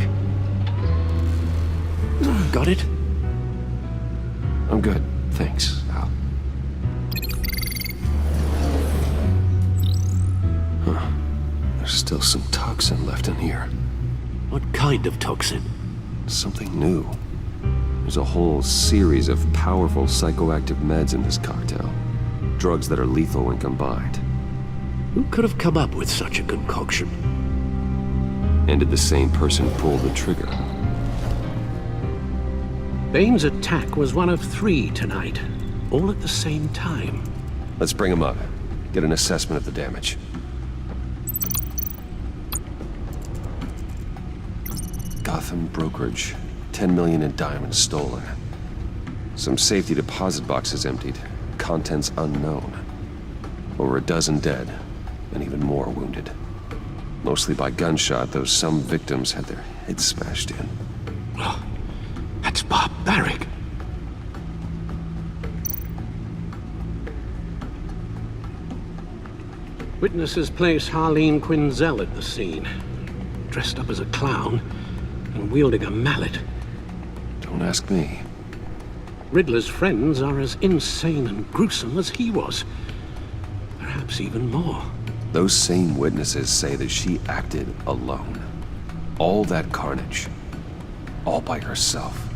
Got it? I'm good, thanks, Al. Huh. There's still some toxin left in here. What kind of toxin? Something new. There's a whole series of powerful psychoactive meds in this cocktail. Drugs that are lethal when combined. Who could have come up with such a concoction? And did the same person pull the trigger? Bane's attack was one of 3 tonight, all at the same time. Let's bring him up. Get an assessment of the damage. Gotham brokerage. 10 million in diamonds stolen. Some safety deposit boxes emptied. Contents unknown. Over a dozen dead, and even more wounded. Mostly by gunshot, though some victims had their heads smashed in. Oh, that's barbaric. Witnesses place Harleen Quinzel at the scene, dressed up as a clown and wielding a mallet. Don't ask me. Riddler's friends are as insane and gruesome as he was. Perhaps even more. Those same witnesses say that she acted alone. All that carnage. All by herself.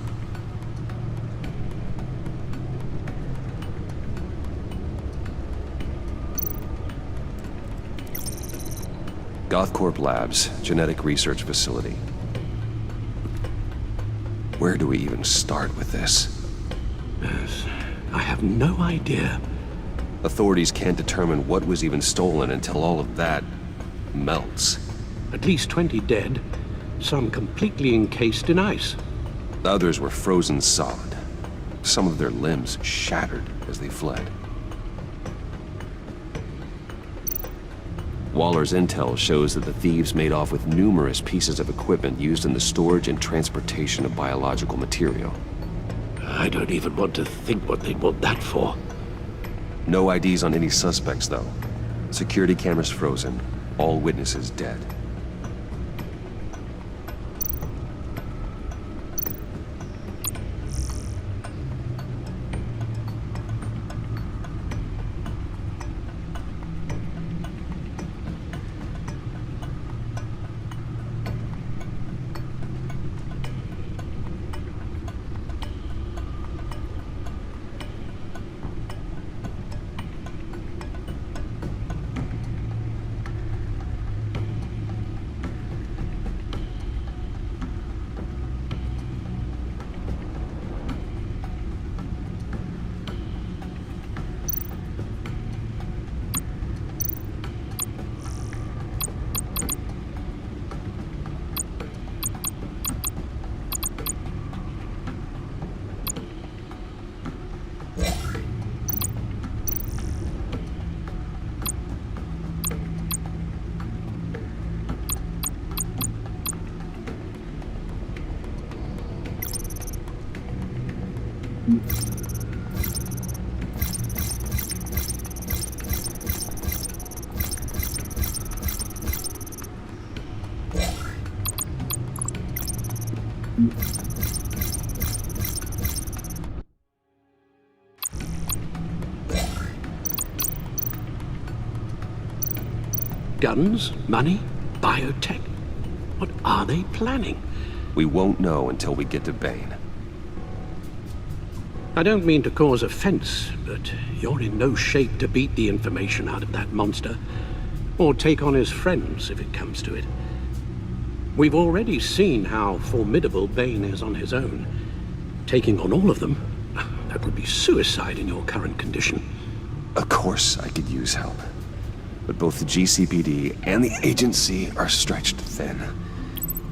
GothCorp Labs, genetic research facility. Where do we even start with this? Yes, I have no idea. Authorities can't determine what was even stolen until all of that melts. At least 20 dead, some completely encased in ice. Others were frozen solid. Some of their limbs shattered as they fled. Waller's intel shows that the thieves made off with numerous pieces of equipment used in the storage and transportation of biological material. I don't even want to think what they'd want that for. No IDs on any suspects, though. Security cameras frozen. All witnesses dead. Guns, money, biotech. What are they planning? We won't know until we get to Bane. I don't mean to cause offense, but you're in no shape to beat the information out of that monster, or take on his friends if it comes to it. We've already seen how formidable Bane is on his own. Taking on all of them, that would be suicide in your current condition. Of course I could use help. But both the GCPD and the agency are stretched thin.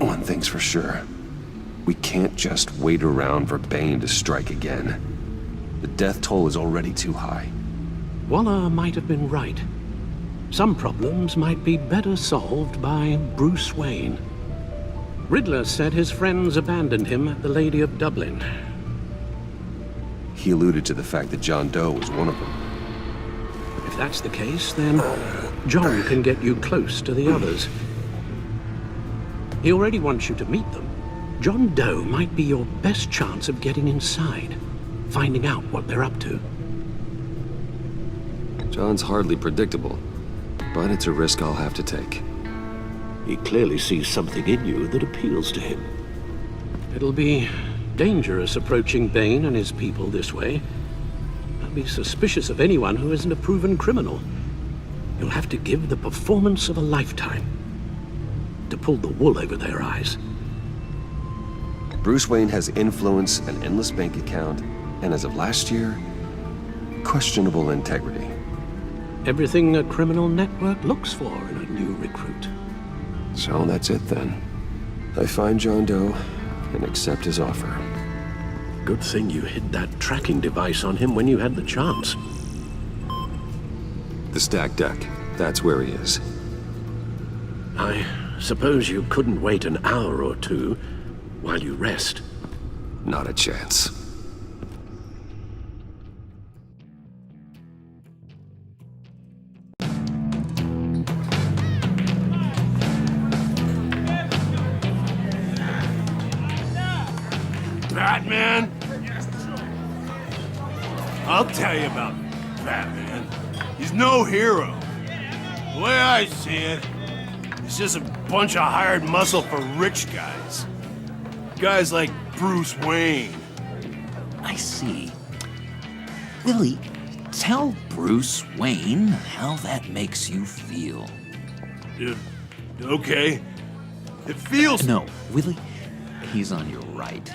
One thing's for sure. We can't just wait around for Bane to strike again. The death toll is already too high. Waller might have been right. Some problems might be better solved by Bruce Wayne. Riddler said his friends abandoned him at the Lady of Dublin. He alluded to the fact that John Doe was one of them. If that's the case, then John can get you close to the others. He already wants you to meet them. John Doe might be your best chance of getting inside, finding out what they're up to. John's hardly predictable, but it's a risk I'll have to take. He clearly sees something in you that appeals to him. It'll be dangerous approaching Bane and his people this way. I'll be suspicious of anyone who isn't a proven criminal. You'll have to give the performance of a lifetime to pull the wool over their eyes. Bruce Wayne has influence, an endless bank account, and as of last year, questionable integrity. Everything a criminal network looks for in a new recruit. So that's it then. I find John Doe and accept his offer. Good thing you hid that tracking device on him when you had the chance. The stacked deck, that's where he is. I suppose you couldn't wait an hour or two while you rest? Not a chance. Batman? I'll tell you about Batman. He's no hero. The way I see it, he's just a bunch of hired muscle for rich guys. Guys like Bruce Wayne. I see. Willie, tell Bruce Wayne how that makes you feel. Okay. It feels... No, Willie, he's on your right.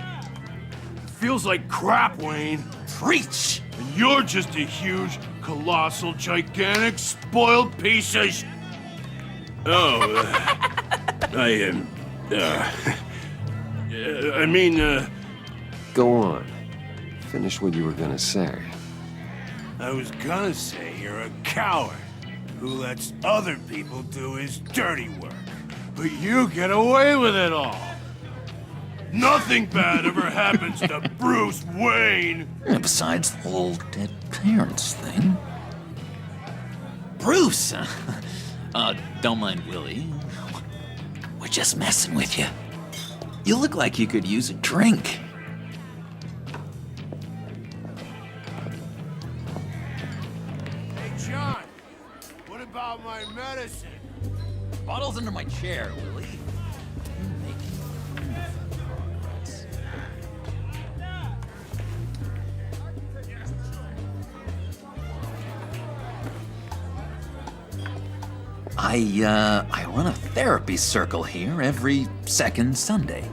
Feels like crap, Wayne. Preach! And you're just a huge, colossal, gigantic, spoiled piece of sh... Oh, I mean, Go on. Finish what you were gonna say. I was gonna say you're a coward who lets other people do his dirty work. But you get away with it all. Nothing bad ever happens to Bruce Wayne. And besides the whole dead parents thing. Bruce! Don't mind Willie. We're just messing with you. You look like you could use a drink. Hey, John, what about my medicine? Bottle's under my chair, Willie. I run a therapy circle here every second Sunday.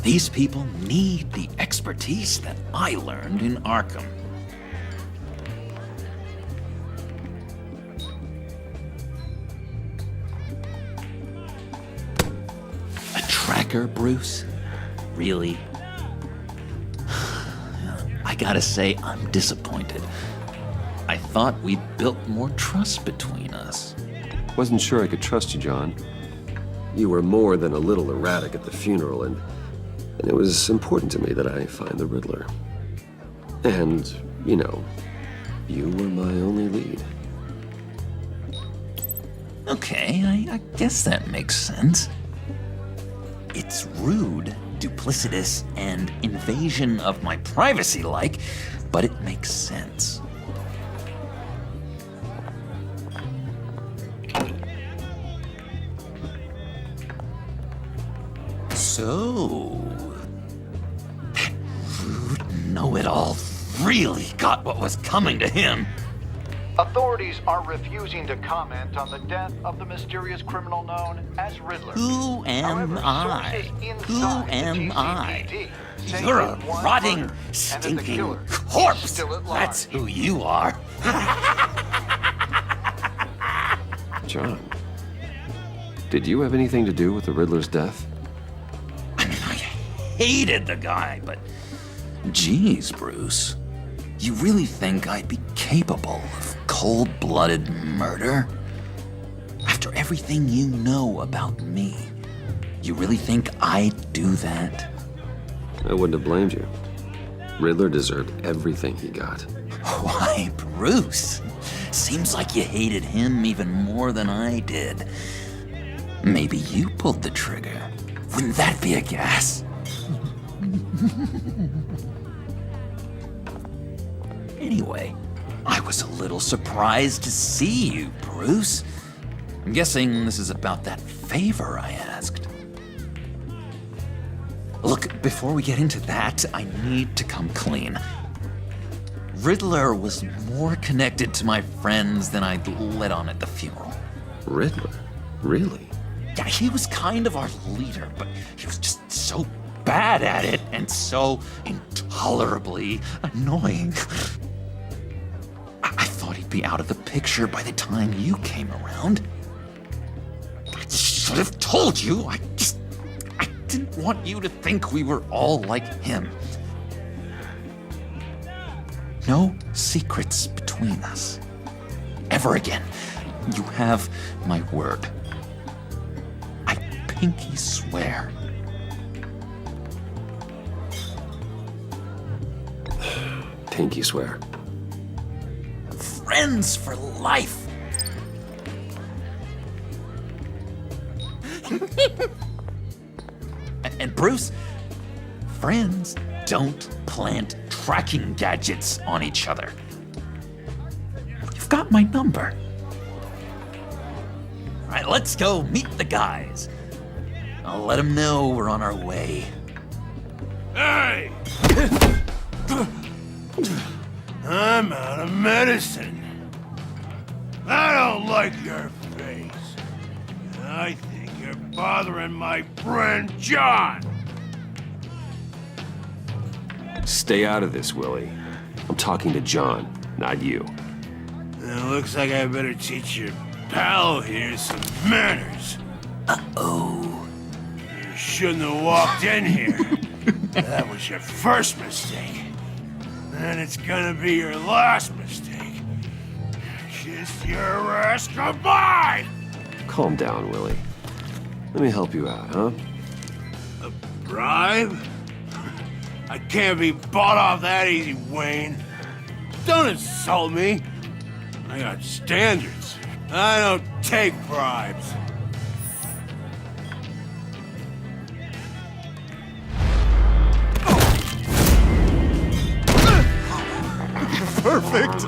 These people need the expertise that I learned in Arkham. A tracker, Bruce? Really? I gotta say, I'm disappointed. I thought we built more trust between us. Wasn't sure I could trust you, John. You were more than a little erratic at the funeral, and And it was important to me that I find the Riddler. And, you know, you were my only lead. Okay, I guess that makes sense. It's rude, duplicitous, and invasion of my privacy-like, but it makes sense. So, that rude know-it-all really got what was coming to him. Authorities are refusing to comment on the death of the mysterious criminal known as Riddler. Who am I? Who am I? You're a rotting, stinking corpse. That's who you are. John, did you have anything to do with the Riddler's death? Hated the guy, but geez, Bruce, you really think I'd be capable of cold-blooded murder? After everything you know about me, you really think I'd do that? I wouldn't have blamed you. Riddler deserved everything he got. Why, Bruce? Seems like you hated him even more than I did. Maybe you pulled the trigger. Wouldn't that be a gas? Anyway, I was a little surprised to see you, Bruce. I'm guessing this is about that favor I asked. Look, before we get into that, I need to come clean. Riddler was more connected to my friends than I'd let on at the funeral. Riddler? Really? Yeah, he was kind of our leader, but he was just so bad at it and so intolerably annoying. I thought he'd be out of the picture by the time you came around. I should have told you. I didn't want you to think we were all like him. No secrets between us. Ever again. You have my word. I pinky swear. Pinky swear. Friends for life. And Bruce, friends don't plant tracking gadgets on each other. You've got my number. All right, let's go meet the guys. I'll let them know we're on our way. Hey! I'm out of medicine. I don't like your face. I think you're bothering my friend John. Stay out of this, Willie. I'm talking to John, not you. It looks like I better teach your pal here some manners. Uh-oh. You shouldn't have walked in here. That was your first mistake. And it's gonna be your last mistake. Kiss your ass goodbye! Calm down, Willie. Let me help you out, huh? A bribe? I can't be bought off that easy, Wayne. Don't insult me. I got standards. I don't take bribes. Perfect!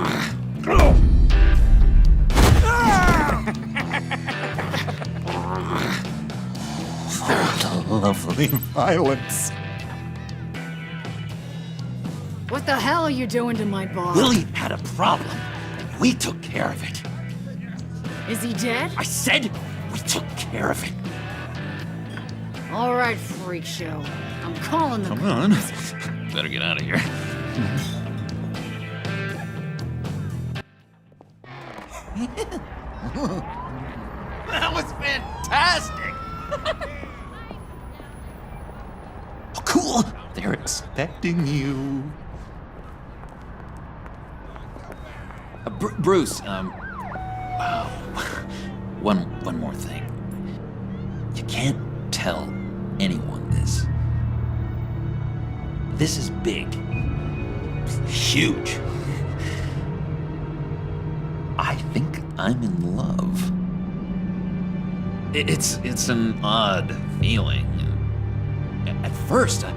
Lovely violence. What the hell are you doing to my boss? Willie had a problem. We took care of it. Is he dead? I said we took care of it. All right, freak show. I'm calling the Come on. Better get out of here. That was fantastic! Oh, cool! They're expecting you. Bruce, one more thing. You can't tell anyone this, This is big. Huge. I think I'm in love. It's an odd feeling. At first, I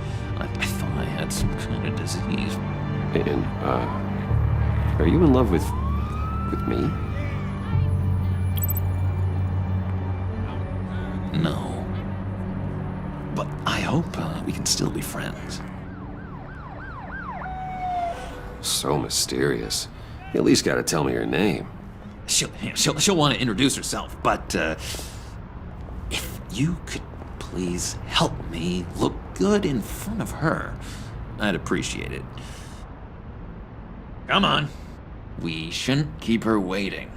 thought I had some kind of disease. And, are you in love with me? No. But I hope we can still be friends. So mysterious. You at least gotta tell me your name. She'll want to introduce herself, but if you could please help me look good in front of her, I'd appreciate it. Come on. We shouldn't keep her waiting.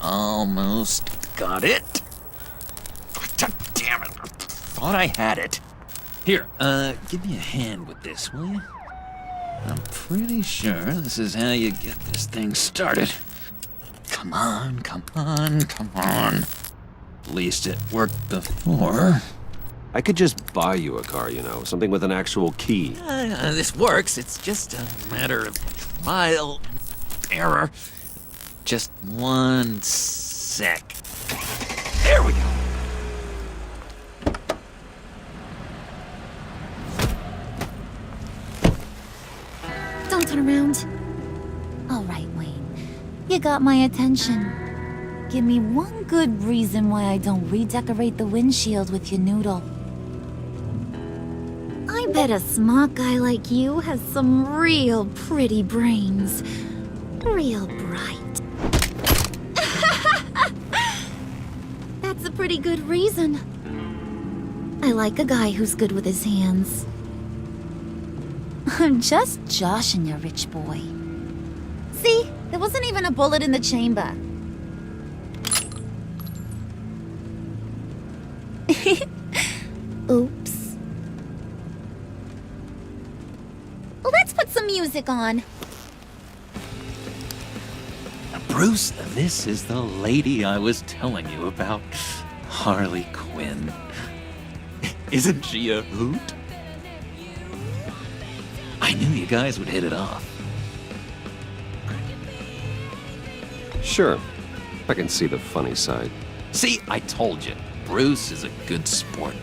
Almost got it. God damn it. I thought I had it. Here, give me a hand with this, will you? I'm pretty sure this is how you get this thing started. Come on, come on, come on. At least it worked before. I could just buy you a car, you know, something with an actual key. This works. It's just a matter of trial and error. Just one sec. There we go. Don't turn around. All right, Wayne. You got my attention. Give me one good reason why I don't redecorate the windshield with your noodle. I bet a smart guy like you has some real pretty brains. Real bright. That's a pretty good reason. I like a guy who's good with his hands. I'm just joshing you, rich boy. See? There wasn't even a bullet in the chamber. Oops. Well, let's put some music on. Bruce, this is the lady I was telling you about. Harley Quinn. Isn't she a hoot? I knew you guys would hit it off. Sure. I can see the funny side. See, I told you. Bruce is a good sport.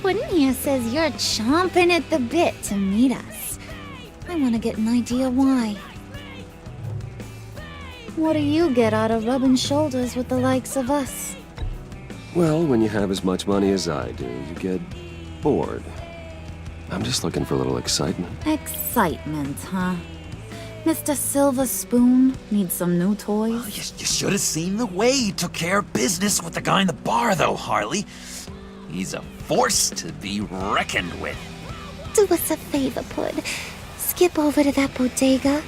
Puddin' here says you're chomping at the bit to meet us. I want to get an idea why. What do you get out of rubbing shoulders with the likes of us? Well, when you have as much money as I do, you get bored. I'm just looking for a little excitement. Excitement, huh? Mr. Silver Spoon needs some new toys? Well, you should have seen the way he took care of business with the guy in the bar, though, Harley. He's a force to be reckoned with. Do us a favor, Pud. Skip over to that bodega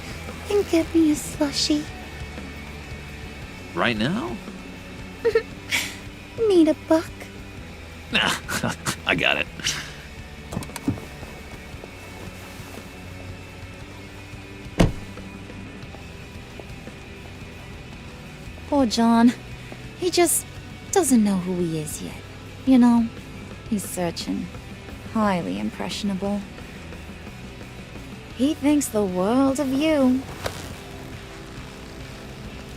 and get me a slushie. Right now? Need a buck? Nah, I got it. Poor John. He just doesn't know who he is yet. You know, he's searching. Highly impressionable. He thinks the world of you.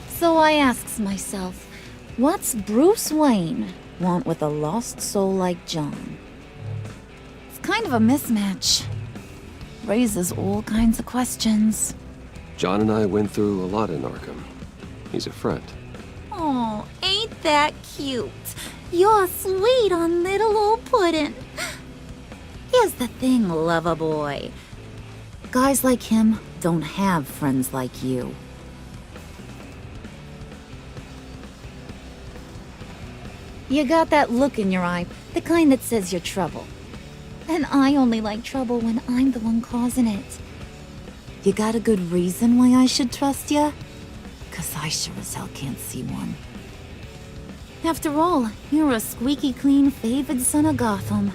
So I asks myself, what's Bruce Wayne want with a lost soul like John? It's kind of a mismatch. Raises all kinds of questions. John and I went through a lot in Arkham. He's a friend. Oh, ain't that cute? You're sweet on little old Puddin'. Here's the thing, lover boy. Guys like him don't have friends like you. You got that look in your eye, the kind that says you're trouble. And I only like trouble when I'm the one causing it. You got a good reason why I should trust you? 'Cause I sure as hell can't see one. After all, you're a squeaky clean favored son of Gotham.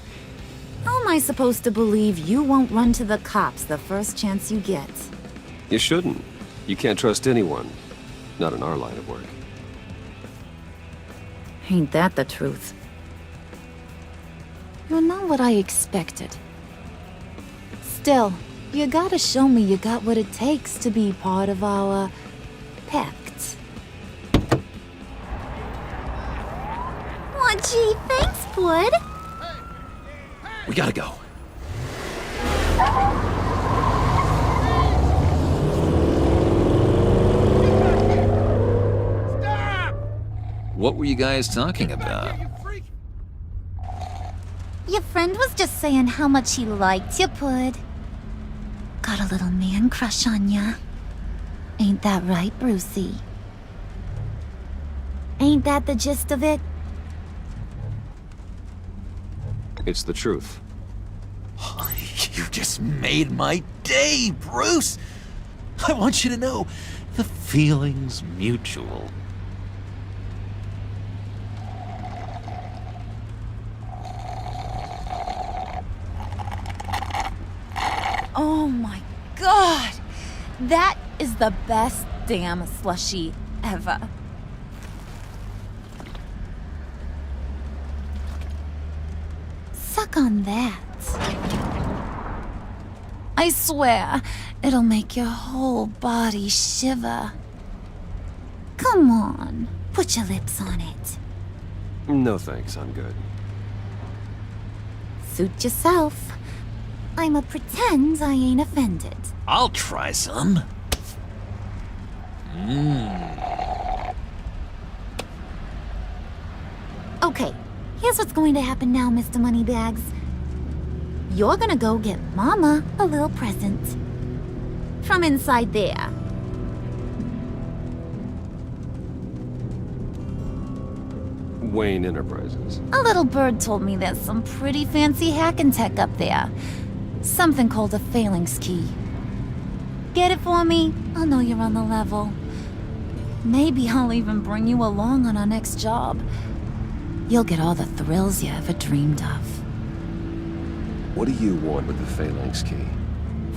How am I supposed to believe you won't run to the cops the first chance you get? You shouldn't. You can't trust anyone. Not in our line of work. Ain't that the truth? You're not what I expected. Still, you gotta show me you got what it takes to be part of our pact. Aw, gee, thanks, bud. We gotta go. What were you guys talking about? Your friend was just saying how much he liked you, bud. Got a little man crush on ya. Ain't that right, Brucey? Ain't that the gist of it? It's the truth. You just made my day, Bruce! I want you to know, the feeling's mutual. Oh my god! That is the best damn slushie ever. Suck on that. I swear, it'll make your whole body shiver. Come on, put your lips on it. No thanks, I'm good. Suit yourself. I'ma pretend I ain't offended. I'll try some. Okay, here's what's going to happen now, Mr. Moneybags. You're gonna go get Mama a little present. From inside there. Wayne Enterprises. A little bird told me there's some pretty fancy hacking tech up there. Something called a phalanx key. Get it for me? I'll know you're on the level. Maybe I'll even bring you along on our next job. You'll get all the thrills you ever dreamed of. What do you want with the phalanx key?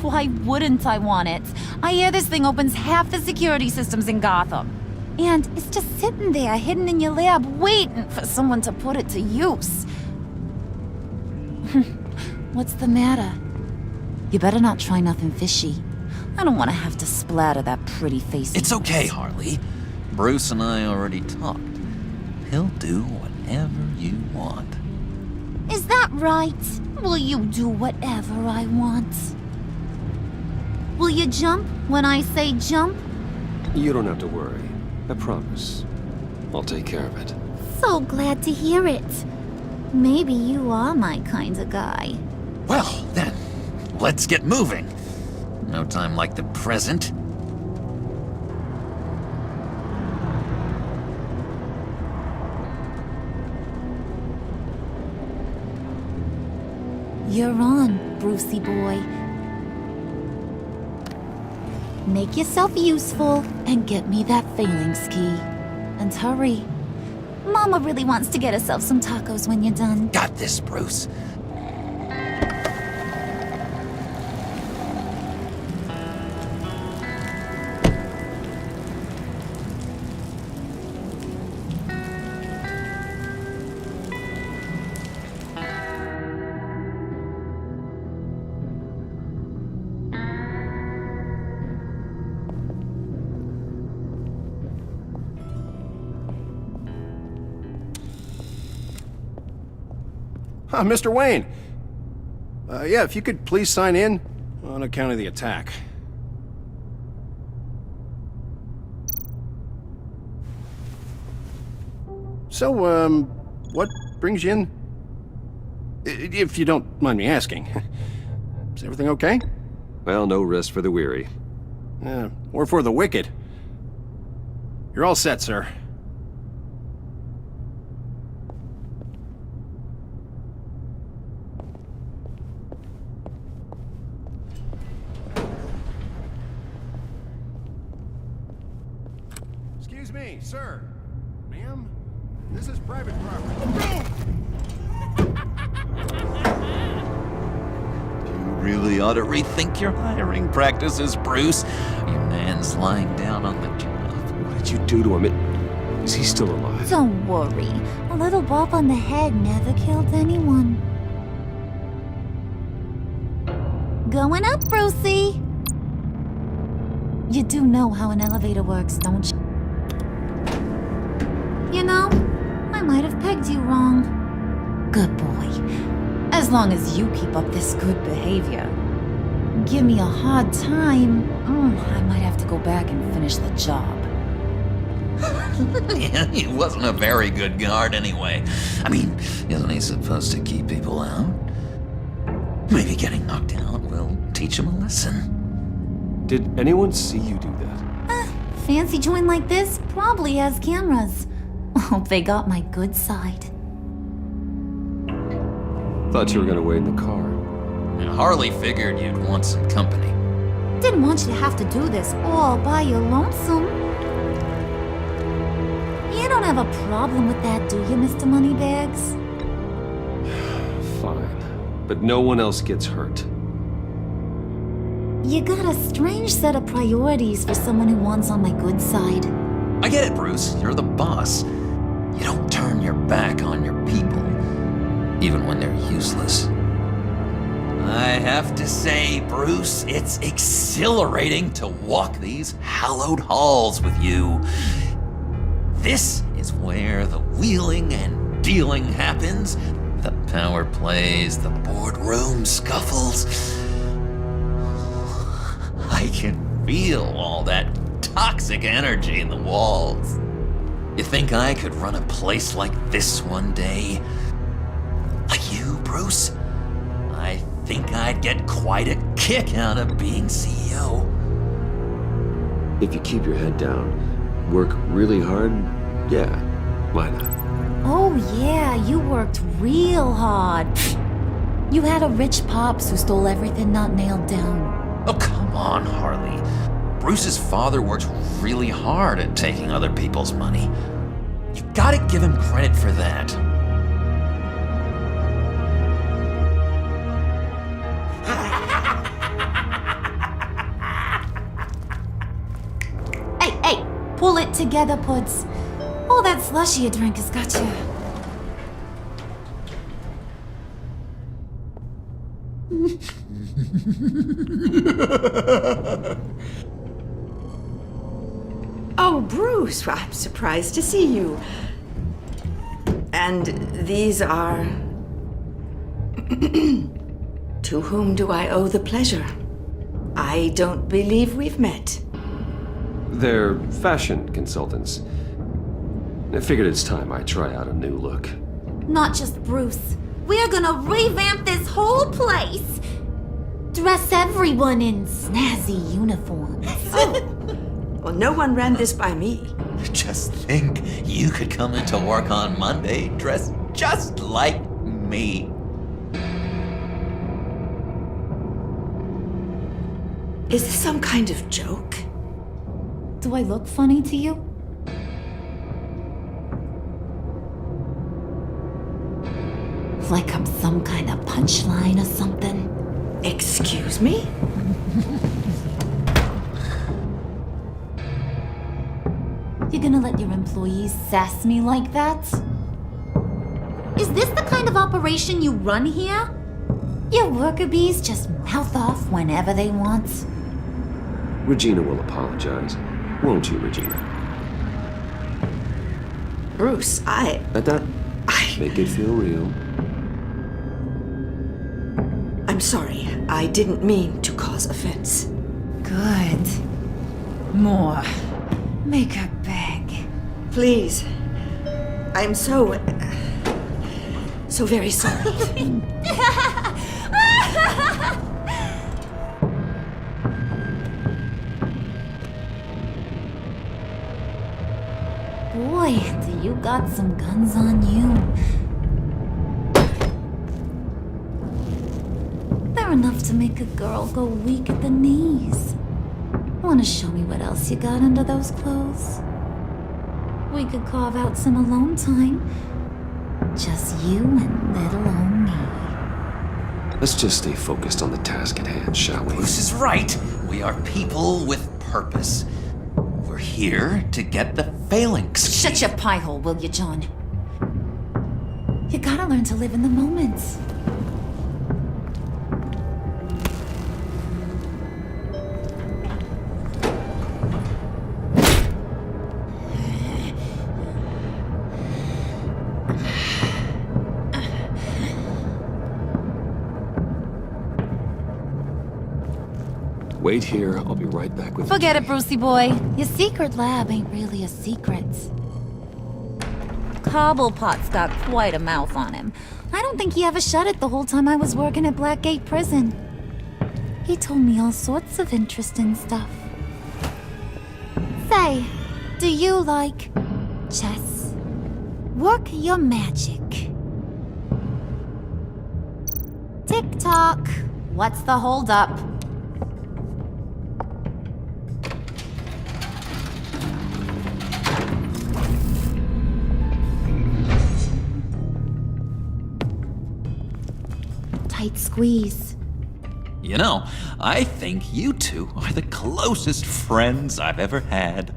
Why wouldn't I want it? I hear this thing opens half the security systems in Gotham. And it's just sitting there, hidden in your lab, waiting for someone to put it to use. What's the matter? You better not try nothing fishy. I don't want to have to splatter that pretty face. It's okay, Harley. Bruce and I already talked. He'll do whatever you want. Is that right? Will you do whatever I want? Will you jump when I say jump? You don't have to worry. I promise. I'll take care of it. So glad to hear it. Maybe you are my kind of guy. Well, then, let's get moving. No time like the present. You're on, Brucey boy. Make yourself useful and get me that phalanx key. And hurry. Mama really wants to get herself some tacos when you're done. Got this, Bruce. Mr. Wayne. Yeah, if you could please sign in on account of the attack. So, what brings you in? If you don't mind me asking. Is everything okay? Well, no rest for the weary. Or for the wicked. You're all set, sir. Excuse me, sir. Ma'am, this is private property. You really ought to rethink your hiring practices, Bruce. Your man's was lying down on the job. What did you do to him? Is he still alive? Don't worry. A little bump on the head never killed anyone. Going up, Brucey! You do know how an elevator works, don't you? You know, I might have pegged you wrong. Good boy. As long as you keep up this good behavior. Give me a hard time, I might have to go back and finish the job. Yeah, he wasn't a very good guard anyway. I mean, isn't he supposed to keep people out? Maybe getting knocked out will teach him a lesson. Did anyone see you do that? Fancy joint like this probably has cameras. Hope they got my good side. Thought you were gonna wait in the car. And Harley figured you'd want some company. Didn't want you to have to do this all by your lonesome. You don't have a problem with that, do you, Mr. Moneybags? Fine. But no one else gets hurt. You got a strange set of priorities for someone who wants on my good side. I get it, Bruce. You're the boss. You don't turn your back on your people, even when they're useless. I have to say, Bruce, it's exhilarating to walk these hallowed halls with you. This is where the wheeling and dealing happens. The power plays, the boardroom scuffles. I can feel all that toxic energy in the walls. You think I could run a place like this one day? Like you, Bruce? I think I'd get quite a kick out of being CEO. If you keep your head down, work really hard, yeah, why not? Oh yeah, you worked real hard. You had a rich pops who stole everything not nailed down. Oh, come on, Harley. Bruce's father worked really hard at taking other people's money. You gotta give him credit for that. Hey, pull it together, Puds. All that slushy you drink has got you. Oh, Bruce, I'm surprised to see you. And these are... To whom do I owe the pleasure? I don't believe we've met. They're fashion consultants. I figured it's time I try out a new look. Not just Bruce. We're gonna revamp this whole place. Dress everyone in snazzy uniforms. Oh. Well, no one ran this by me. Just think, you could come into work on Monday dressed just like me. Is this some kind of joke? Do I look funny to you? Like I'm some kind of punchline or something? Excuse me? You gonna let your employees sass me like that? Is this the kind of operation you run here? Your worker bees just mouth off whenever they want. Regina will apologize. Won't you, Regina? Bruce, Let that make it feel real. I'm sorry. I didn't mean to cause offense. Good. More. Make her beg. Please. I'm so very sorry. Boy, do you got some guns on you. They're enough to make a girl go weak at the knees. Wanna show me what else you got under those clothes? We could carve out some alone time. Just you and little old me. Let's just stay focused on the task at hand, shall we? Bruce is right. We are people with purpose. We're here to get the phalanx. Shut your pie hole, will you, John? You gotta learn to live in the moment. Wait here, I'll be right back with Forget it, Brucey boy. Your secret lab ain't really a secret. Cobblepot's got quite a mouth on him. I don't think he ever shut it the whole time I was working at Blackgate Prison. He told me all sorts of interesting stuff. Say, do you like chess? Work your magic. Tick-tock. What's the holdup? Tight squeeze. You know, I think you two are the closest friends I've ever had.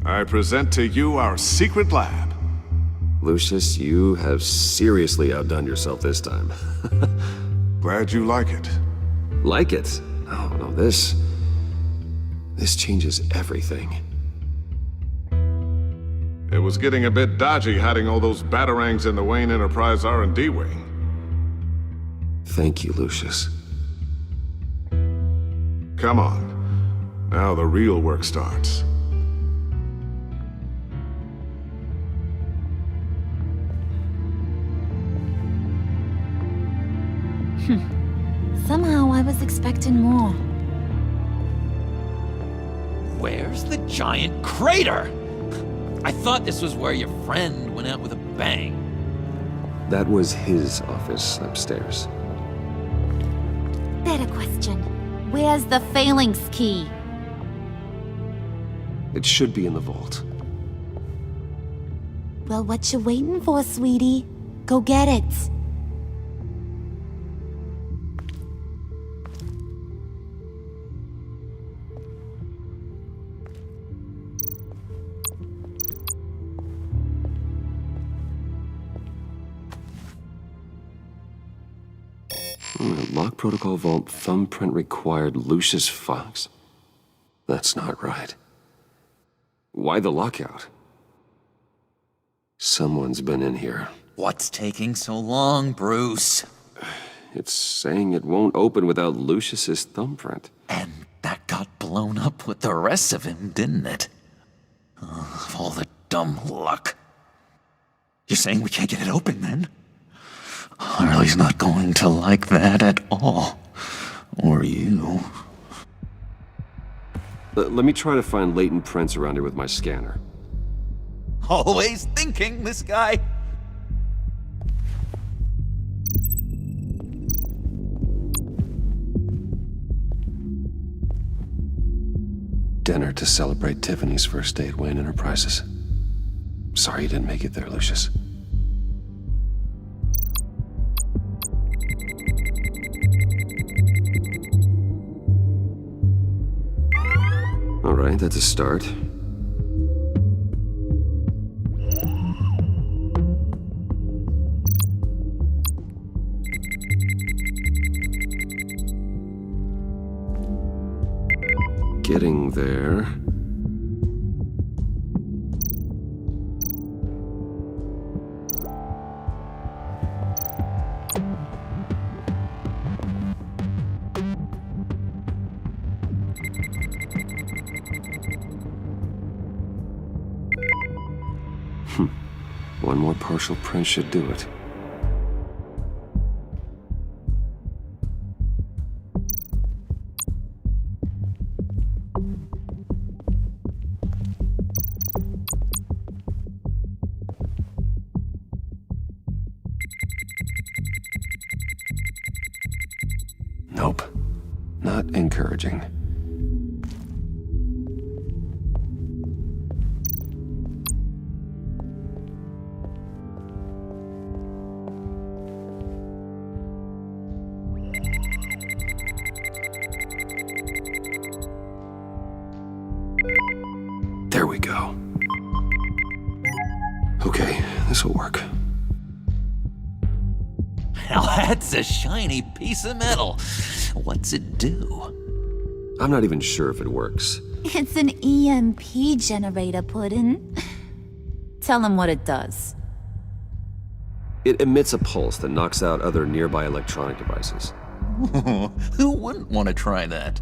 I present to you our secret lab. Lucius, you have seriously outdone yourself this time. Glad you like it. Like it? Oh, no, this changes everything. It was getting a bit dodgy hiding all those batarangs in the Wayne Enterprise R&D wing. Thank you, Lucius. Come on. Now the real work starts. Somehow I was expecting more. Where's the giant crater? I thought this was where your friend went out with a bang. That was his office upstairs. Better question. Where's the phalanx key? It should be in the vault. Well, what you waiting for, sweetie? Go get it. Lock protocol vault thumbprint required Lucius Fox? That's not right. Why the lockout? Someone's been in here. What's taking so long, Bruce? It's saying it won't open without Lucius's thumbprint. And that got blown up with the rest of him, didn't it? All the dumb luck. You're saying we can't get it open, then? Harley's not going to like that at all. Or you. Let me try to find latent prints around here with my scanner. Always thinking, this guy. Dinner to celebrate Tiffany's first day at Wayne Enterprises. Sorry you didn't make it there, Lucius. All right, that's a start. Getting there. One more partial print should do it. Nope. Not encouraging. Okay, this'll work. Now that's a shiny piece of metal. What's it do? I'm not even sure if it works. It's an EMP generator, Puddin'. Tell him what it does. It emits a pulse that knocks out other nearby electronic devices. Who wouldn't want to try that?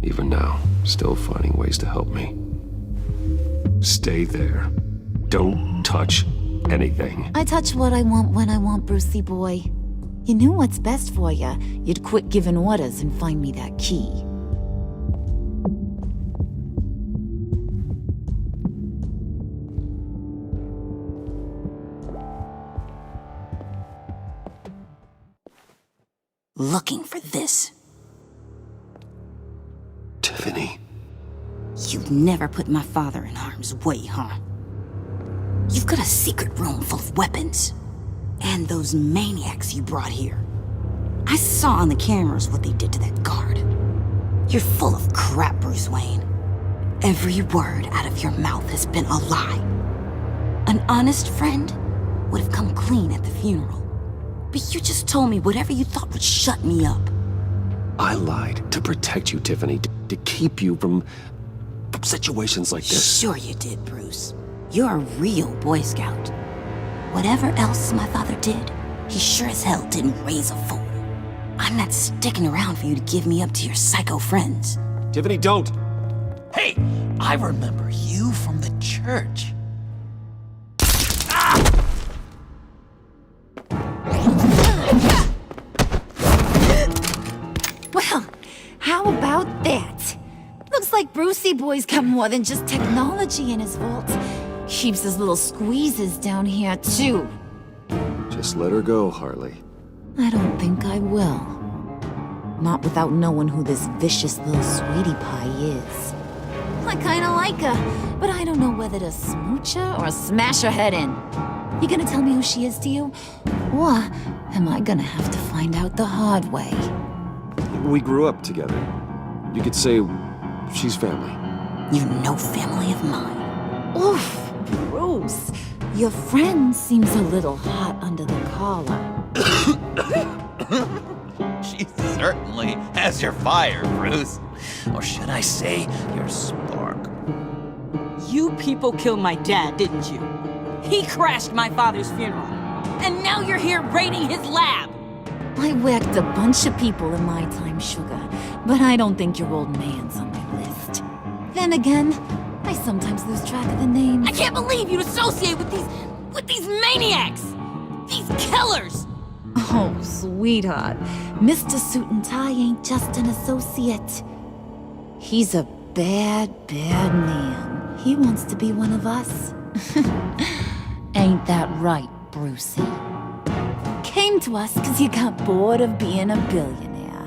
Even now, still finding ways to help me. Stay there. Don't touch anything. I touch what I want when I want, Brucey boy. You knew what's best for you. You'd quit giving orders and find me that key. Looking for this. Tiffany. You never put my father in harm's way, huh? You've got a secret room full of weapons. And those maniacs you brought here. I saw on the cameras what they did to that guard. You're full of crap, Bruce Wayne. Every word out of your mouth has been a lie. An honest friend would have come clean at the funeral. But you just told me whatever you thought would shut me up. I lied to protect you, Tiffany, to keep you from situations like this. Sure you did, Bruce. You're a real Boy Scout. Whatever else my father did, he sure as hell didn't raise a fool. I'm not sticking around for you to give me up to your psycho friends. Tiffany, don't! Hey, I remember you from the church. Well, how about that? Looks like Brucey boy's got more than just technology in his vault. Keeps his little squeezes down here, too. Just let her go, Harley. I don't think I will. Not without knowing who this vicious little sweetie pie is. I kinda like her, but I don't know whether to smooch her or smash her head in. You gonna tell me who she is to you? Or am I gonna have to find out the hard way? We grew up together. You could say she's family. You're no family of mine. Oof, Bruce. Your friend seems a little hot under the collar. She certainly has your fire, Bruce. Or should I say, your spark. You people killed my dad, didn't you? He crashed my father's funeral. And now you're here raiding his lab! I whacked a bunch of people in my time, Sugar, but I don't think your old man's on my list. Then again, I sometimes lose track of the names. I can't believe you'd associate with these maniacs! These killers! Oh, sweetheart. Mr. Suit and Tie ain't just an associate. He's a bad, bad man. He wants to be one of us. Ain't that right, Brucey? Came to us because you got bored of being a billionaire.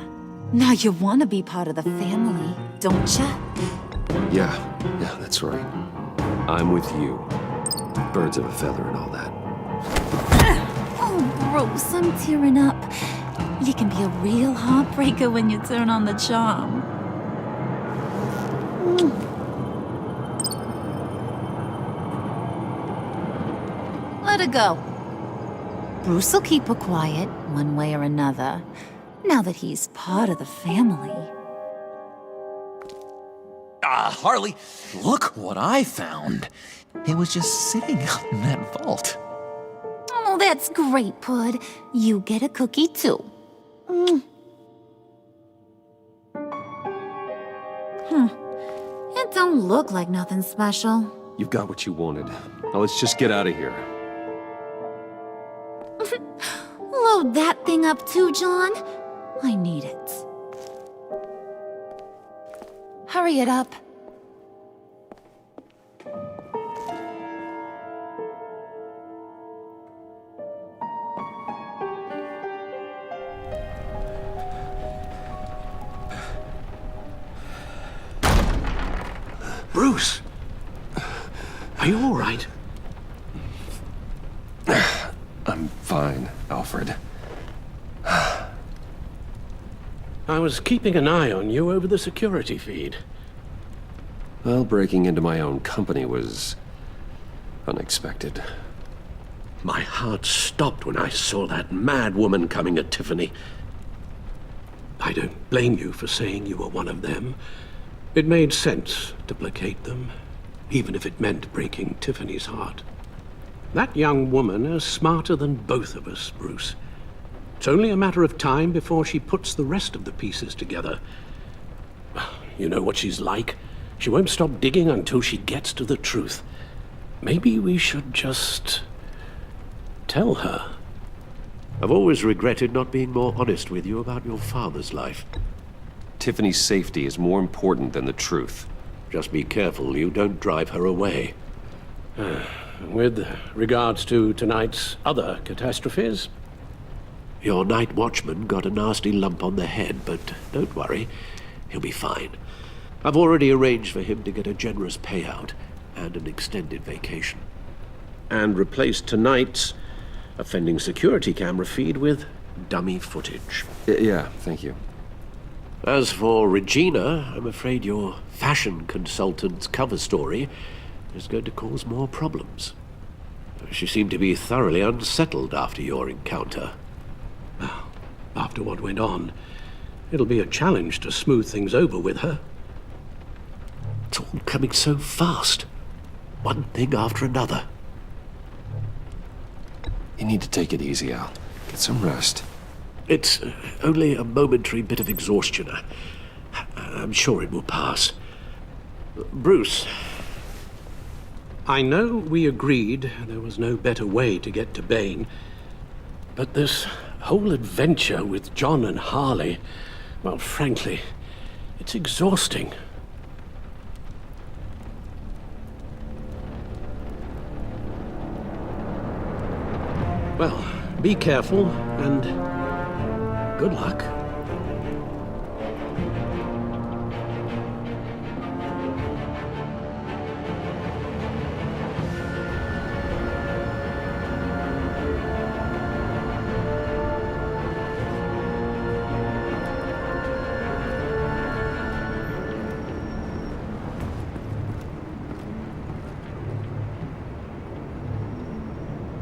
Now you want to be part of the family, don't ya? Yeah, that's right. I'm with you. Birds of a feather and all that. Oh, Bruce, I'm tearing up. You can be a real heartbreaker when you turn on the charm. Let her go. Bruce will keep her quiet, one way or another, now that he's part of the family. Harley, look what I found. It was just sitting out in that vault. Oh, that's great, Pud. You get a cookie, too. It don't look like nothing special. You've got what you wanted. Now let's just get out of here. Load that thing up too, John. I need it. Hurry it up. Bruce! Are you all right? I'm fine, Alfred. I was keeping an eye on you over the security feed. Well, breaking into my own company was unexpected. My heart stopped when I saw that mad woman coming at Tiffany. I don't blame you for saying you were one of them. It made sense to placate them, even if it meant breaking Tiffany's heart. That young woman is smarter than both of us, Bruce. It's only a matter of time before she puts the rest of the pieces together. You know what she's like. She won't stop digging until she gets to the truth. Maybe we should just tell her. I've always regretted not being more honest with you about your father's life. Tiffany's safety is more important than the truth. Just be careful you don't drive her away. With regards to tonight's other catastrophes, your night watchman got a nasty lump on the head, but don't worry, he'll be fine. I've already arranged for him to get a generous payout and an extended vacation. And replaced tonight's offending security camera feed with dummy footage. Yeah, thank you. As for Regina, I'm afraid your fashion consultant's cover story is going to cause more problems. She seemed to be thoroughly unsettled after your encounter. Well, after what went on, it'll be a challenge to smooth things over with her. It's all coming so fast. One thing after another. You need to take it easy, Al. Get some rest. It's only a momentary bit of exhaustion. I'm sure it will pass. Bruce, I know we agreed there was no better way to get to Bane, but this whole adventure with John and Harley, well, frankly, it's exhausting. Well, be careful and good luck.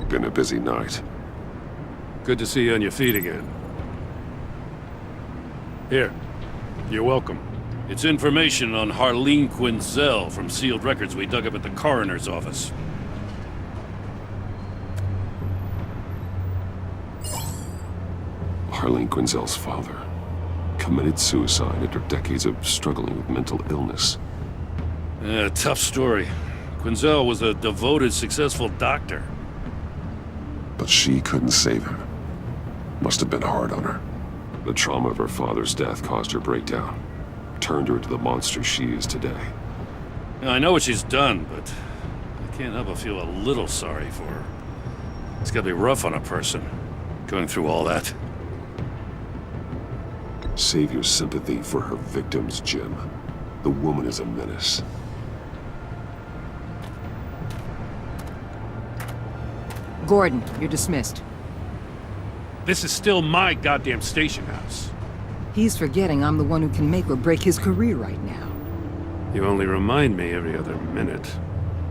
Been a busy night. Good to see you on your feet again. Here, you're welcome. It's information on Harleen Quinzel from sealed records we dug up at the coroner's office. Harleen Quinzel's father committed suicide after decades of struggling with mental illness. Yeah, tough story. Quinzel was a devoted, successful doctor. But she couldn't save him. Must have been hard on her. The trauma of her father's death caused her breakdown. Turned her into the monster she is today. Now, I know what she's done, but I can't help but feel a little sorry for her. It's gotta be rough on a person, going through all that. Save your sympathy for her victims, Jim. The woman is a menace. Gordon, you're dismissed. This is still my goddamn station house. He's forgetting I'm the one who can make or break his career right now. You only remind me every other minute.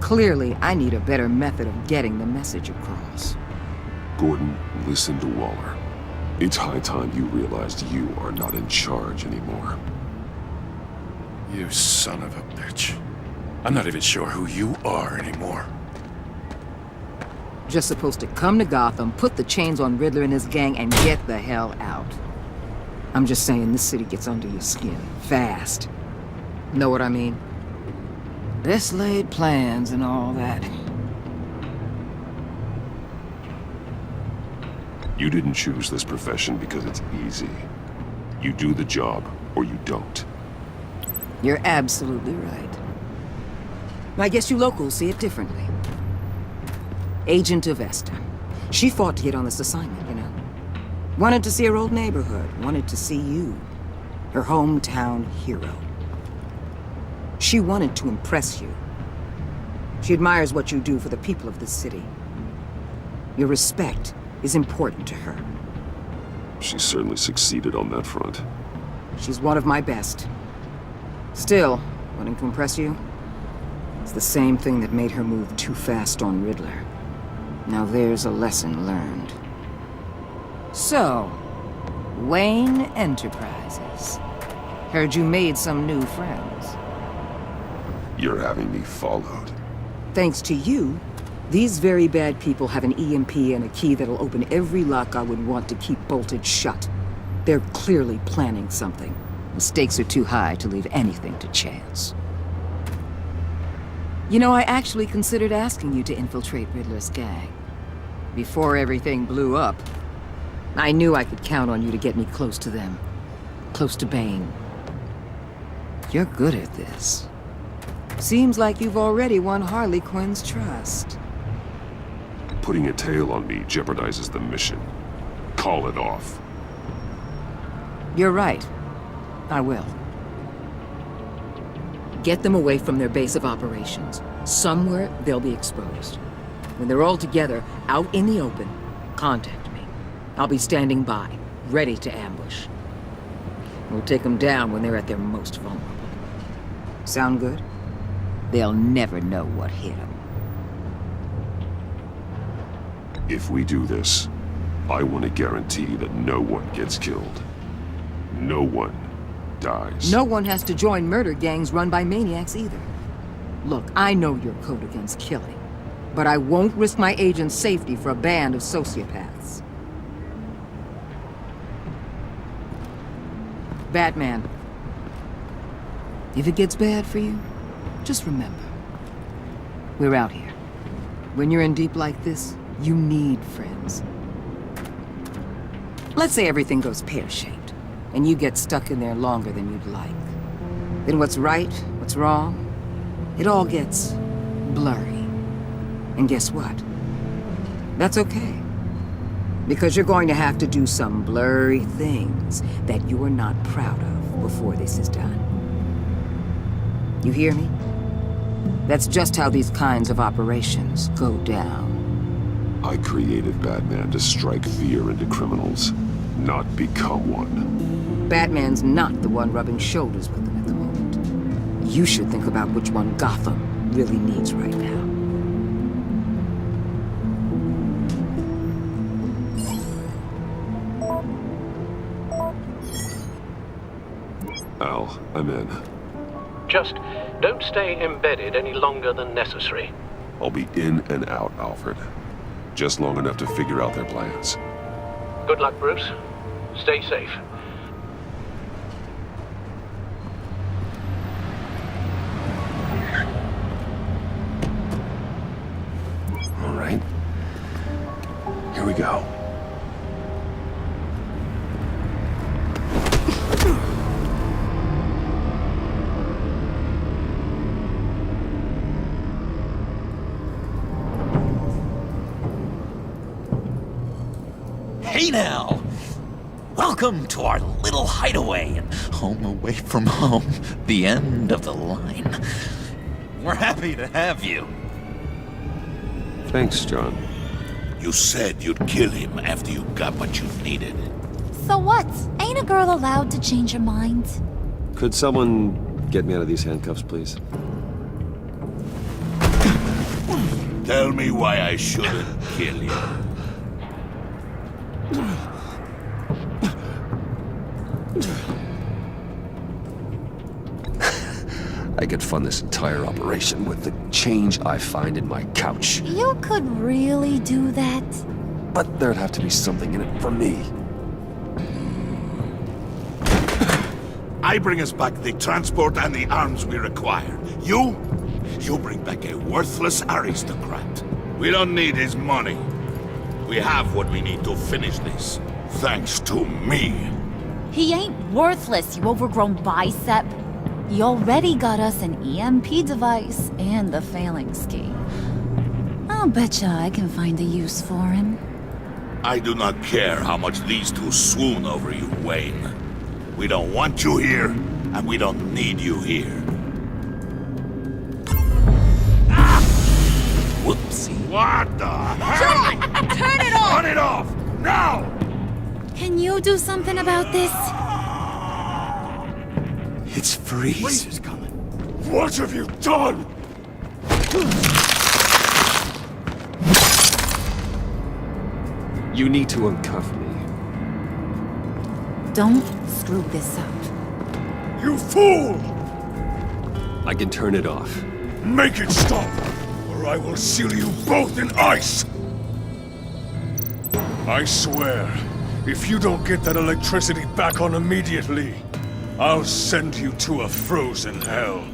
Clearly, I need a better method of getting the message across. Gordon, listen to Waller. It's high time you realized you are not in charge anymore. You son of a bitch. I'm not even sure who you are anymore. Just supposed to come to Gotham, put the chains on Riddler and his gang, and get the hell out. I'm just saying, this city gets under your skin. Fast. Know what I mean? Best laid plans and all that. You didn't choose this profession because it's easy. You do the job, or you don't. You're absolutely right. I guess you locals see it differently. Agent Avesta. She fought to get on this assignment, you know. Wanted to see her old neighborhood. Wanted to see you. Her hometown hero. She wanted to impress you. She admires what you do for the people of this city. Your respect is important to her. She certainly succeeded on that front. She's one of my best. Still, wanting to impress you? It's the same thing that made her move too fast on Riddler. Now there's a lesson learned. So, Wayne Enterprises. Heard you made some new friends. You're having me followed. Thanks to you, these very bad people have an EMP and a key that'll open every lock I would want to keep bolted shut. They're clearly planning something. The stakes are too high to leave anything to chance. You know, I actually considered asking you to infiltrate Riddler's gang. Before everything blew up, I knew I could count on you to get me close to them. Close to Bane. You're good at this. Seems like you've already won Harley Quinn's trust. Putting a tail on me jeopardizes the mission. Call it off. You're right. I will. Get them away from their base of operations. Somewhere they'll be exposed. When they're all together, out in the open, contact me. I'll be standing by, ready to ambush. We'll take them down when they're at their most vulnerable. Sound good? They'll never know what hit them. If we do this, I want to guarantee that no one gets killed. No one dies. No one has to join murder gangs run by maniacs either. Look, I know your code against killing, but I won't risk my agent's safety for a band of sociopaths. Batman, if it gets bad for you, just remember, we're out here. When you're in deep like this, you need friends. Let's say everything goes pear-shaped, and you get stuck in there longer than you'd like. Then what's right, what's wrong, it all gets blurry. And guess what? That's okay. Because you're going to have to do some blurry things that you're not proud of before this is done. You hear me? That's just how these kinds of operations go down. I created Batman to strike fear into criminals, not become one. Batman's not the one rubbing shoulders with them at the moment. You should think about which one Gotham really needs right now. Al, I'm in. Just don't stay embedded any longer than necessary. I'll be in and out, Alfred. Just long enough to figure out their plans. Good luck, Bruce. Stay safe. All right. Here we go. Hey now! Welcome to our little hideaway and home away from home, the end of the line. We're happy to have you. Thanks, John. You said you'd kill him after you got what you needed. So what? Ain't a girl allowed to change her mind? Could someone get me out of these handcuffs, please? Tell me why I shouldn't kill you. I could fund this entire operation with the change I find in my couch. You could really do that? But there'd have to be something in it for me. I bring us back the transport and the arms we require. You bring back a worthless aristocrat. We don't need his money. We have what we need to finish this, thanks to me. He ain't worthless, you overgrown bicep. He already got us an EMP device and the phalanx key. I'll betcha I can find a use for him. I do not care how much these two swoon over you, Wayne. We don't want you here, and we don't need you here. Whoopsie. What the hell? John! Turn it off! Turn it off! Now! Can you do something about this? It's Freeze. Freeze is coming. What have you done? You need to uncuff me. Don't screw this up. You fool! I can turn it off. Make it stop, or I will seal you both in ice! I swear, if you don't get that electricity back on immediately, I'll send you to a frozen hell.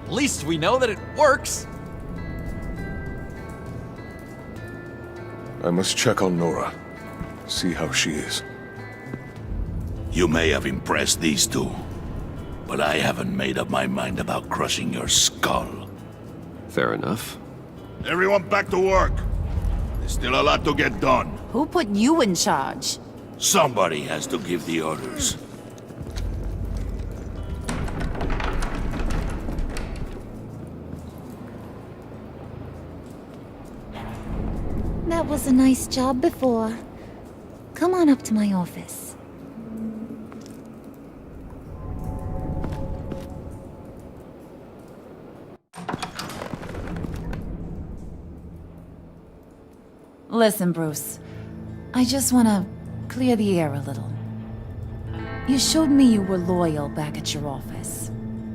At least we know that it works. I must check on Nora. See how she is. You may have impressed these two, but I haven't made up my mind about crushing your skull. Fair enough. Everyone back to work. There's still a lot to get done. Who put you in charge? Somebody has to give the orders. That was a nice job before. Come on up to my office. Listen, Bruce. I just want to clear the air a little. You showed me you were loyal back at your office.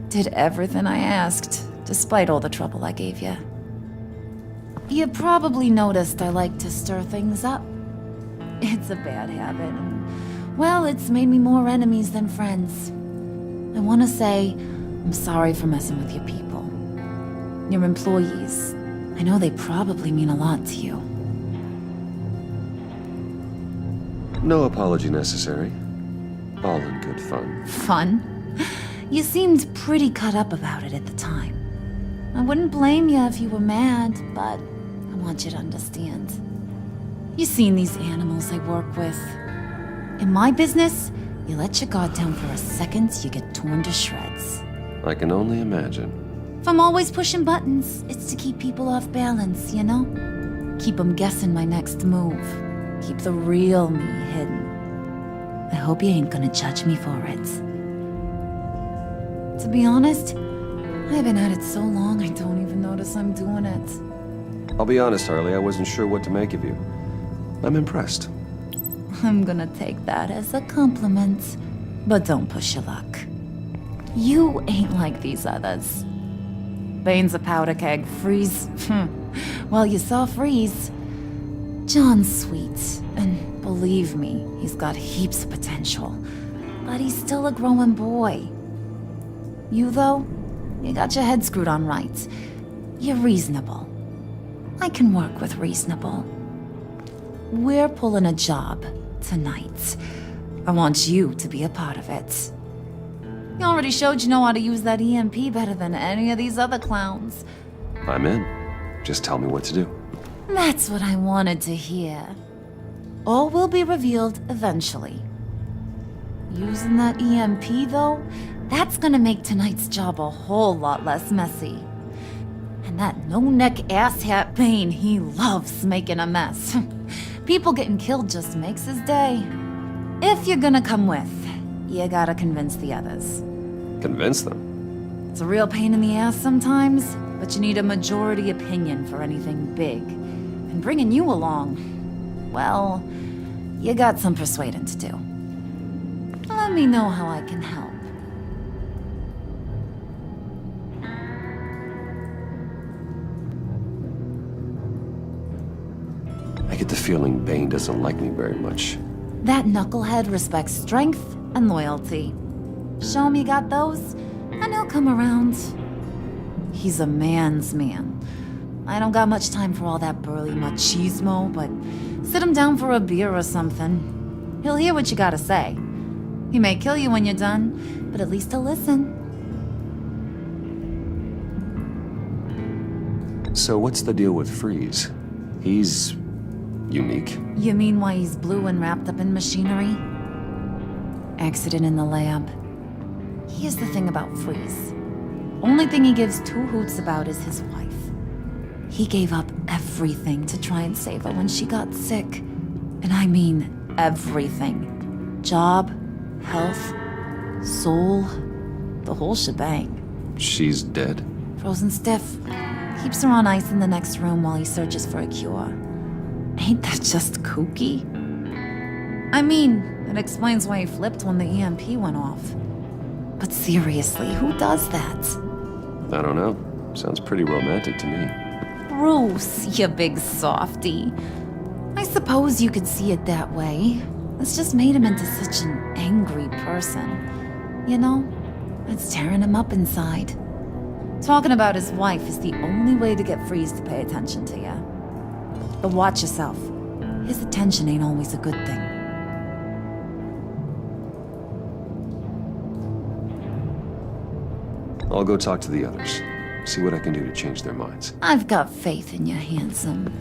Did everything I asked, despite all the trouble I gave you. You probably noticed I like to stir things up. It's a bad habit, and, well, it's made me more enemies than friends. I want to say I'm sorry for messing with your people. Your employees. I know they probably mean a lot to you. No apology necessary. All in good fun. Fun? You seemed pretty cut up about it at the time. I wouldn't blame you if you were mad, but I want you to understand. You've seen these animals I work with. In my business, you let your guard down for a second, you get torn to shreds. I can only imagine. If I'm always pushing buttons, it's to keep people off balance, you know? Keep them guessing my next move. Keep the real me hidden. I hope you ain't gonna judge me for it. To be honest, I've been at it so long I don't even notice I'm doing it. I'll be honest, Harley, I wasn't sure what to make of you. I'm impressed. I'm gonna take that as a compliment, but don't push your luck. You ain't like these others. Bane's a powder keg, Freeze. Well, you saw Freeze. John's sweet, and believe me, he's got heaps of potential. But he's still a growing boy. You, though, you got your head screwed on right. You're reasonable. I can work with reasonable. We're pulling a job tonight. I want you to be a part of it. You already showed you know how to use that EMP better than any of these other clowns. I'm in. Just tell me what to do. That's what I wanted to hear. All will be revealed eventually. Using that EMP, though, that's gonna make tonight's job a whole lot less messy. And that no-neck asshat Bane, he loves making a mess. People getting killed just makes his day. If you're gonna come with, you gotta convince the others. Convince them? It's a real pain in the ass sometimes, but you need a majority opinion for anything big. And bringing you along, well, you got some persuading to do. Let me know how I can help. I get the feeling Bane doesn't like me very much. That knucklehead respects strength and loyalty. Show him you got those, and he'll come around. He's a man's man. I don't got much time for all that burly machismo, but sit him down for a beer or something. He'll hear what you gotta say. He may kill you when you're done, but at least he'll listen. So what's the deal with Freeze? He's unique. You mean why he's blue and wrapped up in machinery? Accident in the lab. Here's the thing about Freeze. Only thing he gives two hoots about is his wife. He gave up everything to try and save her when she got sick. And I mean everything. Job, health, soul, the whole shebang. She's dead? Frozen stiff. Keeps her on ice in the next room while he searches for a cure. Ain't that just kooky? I mean, it explains why he flipped when the EMP went off. But seriously, who does that? I don't know. Sounds pretty romantic to me. Bruce, you big softy. I suppose you could see it that way. It's just made him into such an angry person. You know, it's tearing him up inside. Talking about his wife is the only way to get Freeze to pay attention to you. But watch yourself. His attention ain't always a good thing. I'll go talk to the others. See what I can do to change their minds. I've got faith in you, handsome.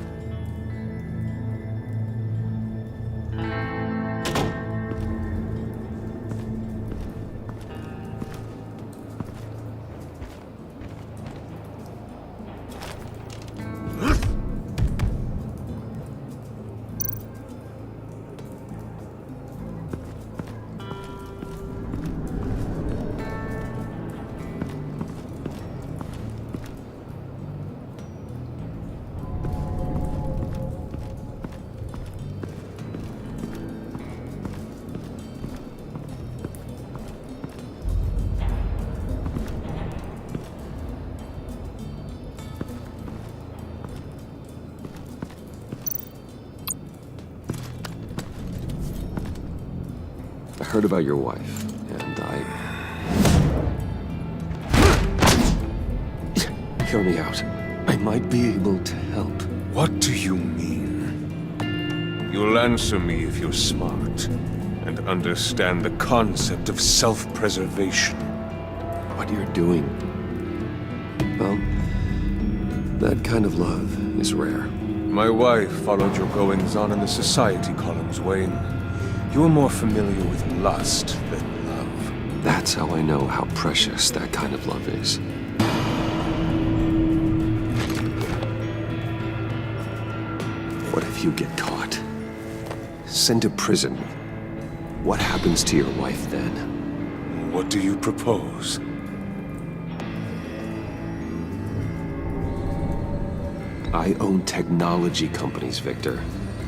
I heard about your wife, and Hear me out. I might be able to help. What do you mean? You'll answer me if you're smart and understand the concept of self-preservation. What you're doing. Well, that kind of love is rare. My wife followed your goings-on in the society columns, Wayne. You are more familiar with lust than love. That's how I know how precious that kind of love is. What if you get caught? Sent to prison. What happens to your wife then? What do you propose? I own technology companies, Victor.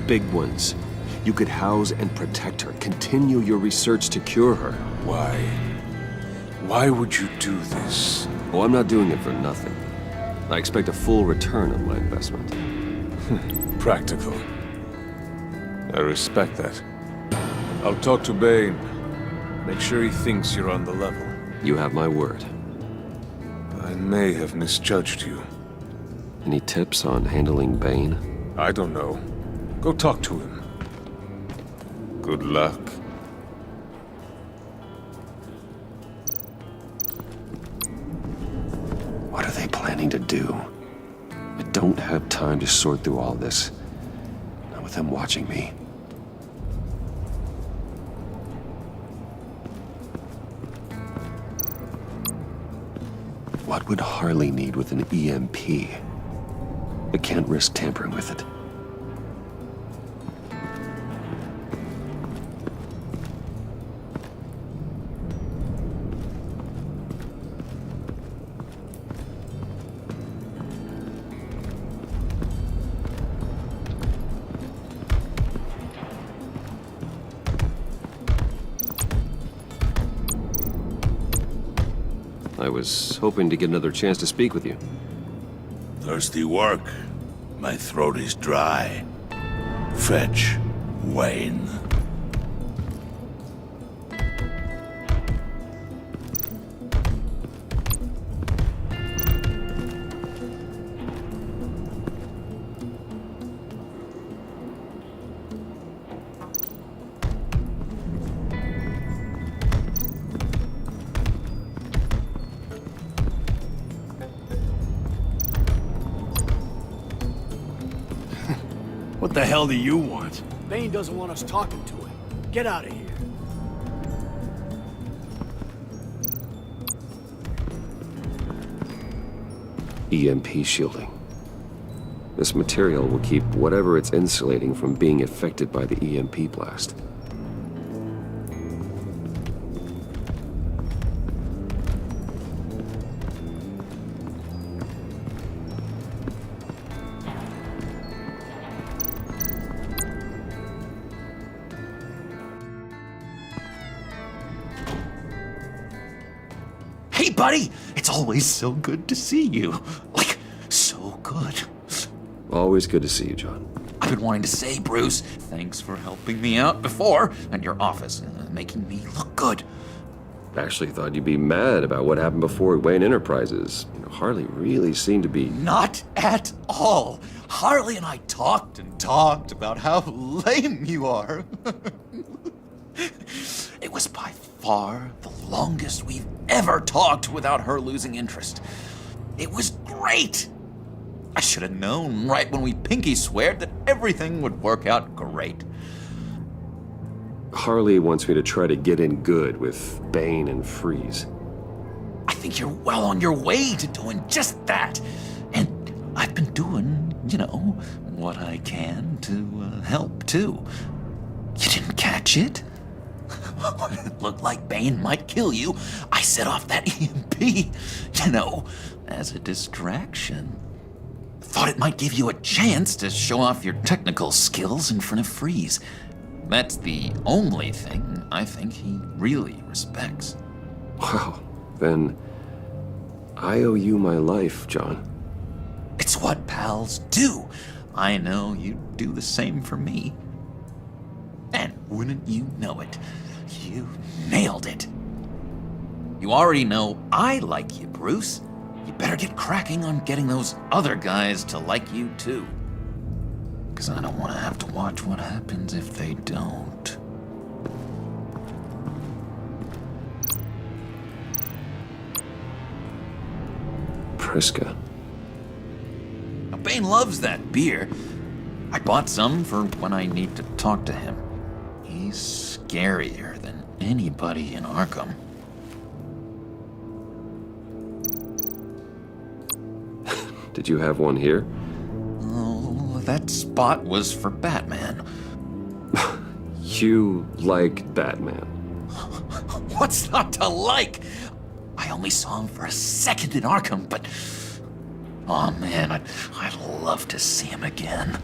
Big ones. You could house and protect her, continue your research to cure her. Why? Why would you do this? Oh, I'm not doing it for nothing. I expect a full return on my investment. Practical. I respect that. I'll talk to Bane. Make sure he thinks you're on the level. You have my word. I may have misjudged you. Any tips on handling Bane? I don't know. Go talk to him. Good luck. What are they planning to do? I don't have time to sort through all this. Not with them watching me. What would Harley need with an EMP? I can't risk tampering with it. I was hoping to get another chance to speak with you. Thirsty work. My throat is dry. Fetch Wayne. What the hell do you want? Bane doesn't want us talking to him. Get out of here. EMP shielding. This material will keep whatever it's insulating from being affected by the EMP blast. Hey, buddy! It's always so good to see you. Like, so good. Always good to see you, John. I've been wanting to say, Bruce, thanks for helping me out before at your office, making me look good. Actually thought you'd be mad about what happened before Wayne Enterprises. You know, Harley really seemed to be... Not at all. Harley and I talked and talked about how lame you are. It was by far the longest we've ever talked without her losing interest. It was great. I should have known right when we pinky sweared that everything would work out great. Harley wants me to try to get in good with Bane and Freeze. I think you're well on your way to doing just that. And I've been doing, you know, what I can to help too. You didn't catch it? When it looked like Bane might kill you, I set off that EMP, you know, as a distraction. Thought it might give you a chance to show off your technical skills in front of Freeze. That's the only thing I think he really respects. Wow, then I owe you my life, John. It's what pals do. I know you'd do the same for me. And wouldn't you know it, you nailed it. You already know I like you, Bruce. You better get cracking on getting those other guys to like you too. 'Cause I don't want to have to watch what happens if they don't. Priska. Now, Bane loves that beer. I bought some for when I need to talk to him. He's scarier than anybody in Arkham. Did you have one here? Oh, that spot was for Batman. You like Batman? What's not to like? I only saw him for a second in Arkham, but... oh man, I'd love to see him again.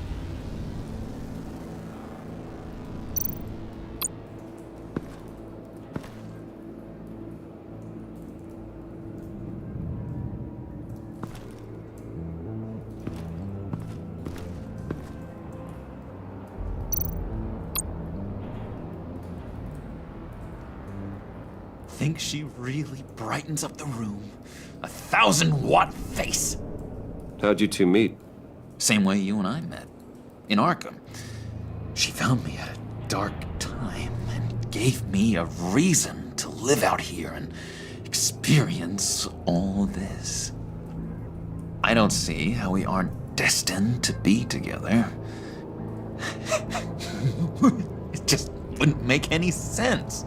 Think she really brightens up the room. 1,000-watt face. How'd you two meet? Same way you and I met. In Arkham. She found me at a dark time and gave me a reason to live out here and experience all this. I don't see how we aren't destined to be together. It just wouldn't make any sense.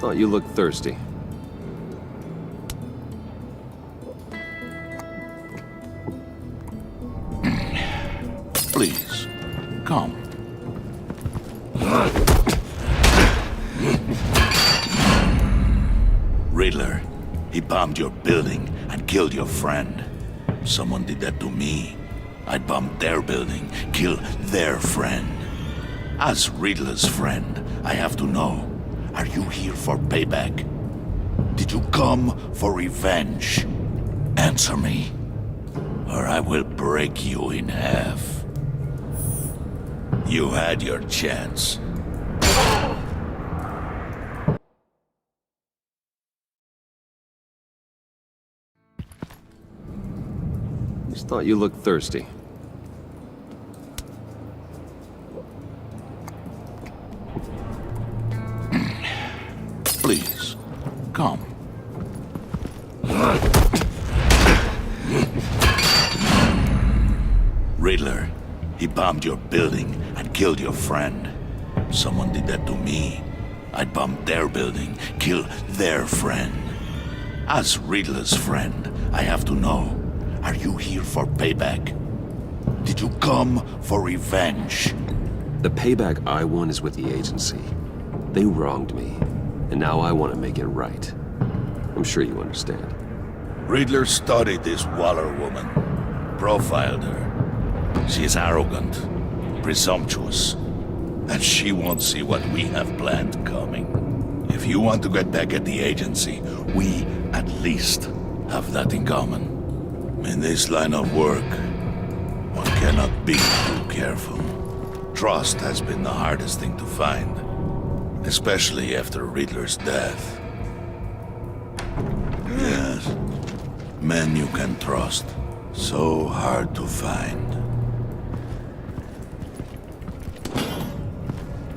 Thought you looked thirsty. Please, come. Riddler, he bombed your building and killed your friend. Someone did that to me. I'd bomb their building, kill their friend. As Riddler's friend, I have to know, are you here for payback? Did you come for revenge? Answer me, or I will break you in half. You had your chance. Just thought you looked thirsty. Please, come. Riddler, he bombed your building and killed your friend. Someone did that to me. I'd bomb their building, kill their friend. As Riddler's friend, I have to know, are you here for payback? Did you come for revenge? The payback I want is with the agency. They wronged me, and now I want to make it right. I'm sure you understand. Riddler studied this Waller woman, profiled her. She is arrogant, presumptuous, and she won't see what we have planned coming. If you want to get back at the agency, we at least have that in common. In this line of work, one cannot be too careful. Trust has been the hardest thing to find, especially after Riddler's death. Yes, men you can trust, so hard to find.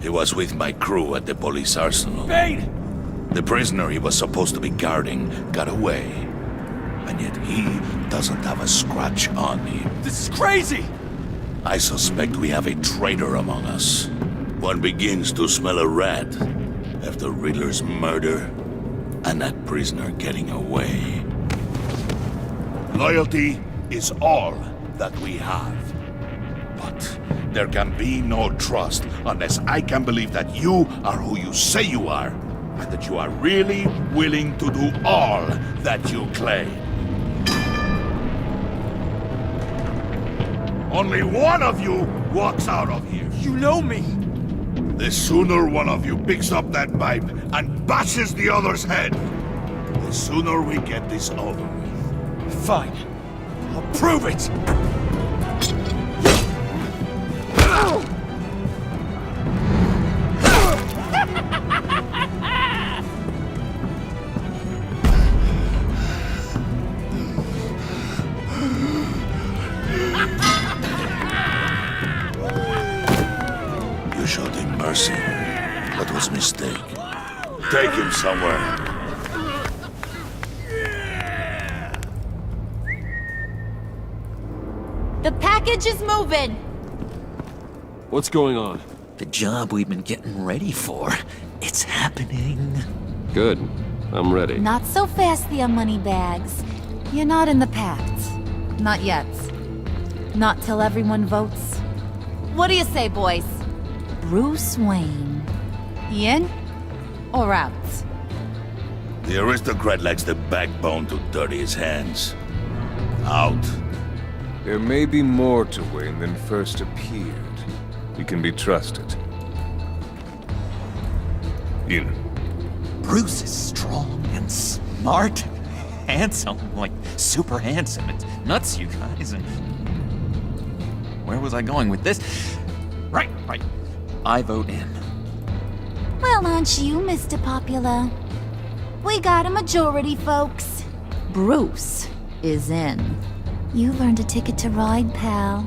He was with my crew at the police arsenal. Bane! The prisoner he was supposed to be guarding got away. And yet he doesn't have a scratch on him. This is crazy! I suspect we have a traitor among us. One begins to smell a rat after Riddler's murder and that prisoner getting away. Loyalty is all that we have. But there can be no trust unless I can believe that you are who you say you are, and that you are really willing to do all that you claim. Only one of you walks out of here. You know me! The sooner one of you picks up that pipe and bashes the other's head, the sooner we get this over with. Fine. I'll prove it! You showed him mercy. That was a mistake. Take him somewhere. The package is moving! What's going on? The job we've been getting ready for. It's happening. Good. I'm ready. Not so fast, the money bags. You're not in the pact. Not yet. Not till everyone votes. What do you say, boys? Bruce Wayne. In or out? The aristocrat lacks the backbone to dirty his hands. Out. There may be more to Wayne than first appeared. He can be trusted. In. Bruce is strong and smart, handsome, like super handsome. It's nuts, you guys. And where was I going with this? Right. I vote in. Well, aren't you, Mr. Popular? We got a majority, folks. Bruce is in. You've earned a ticket to ride, pal.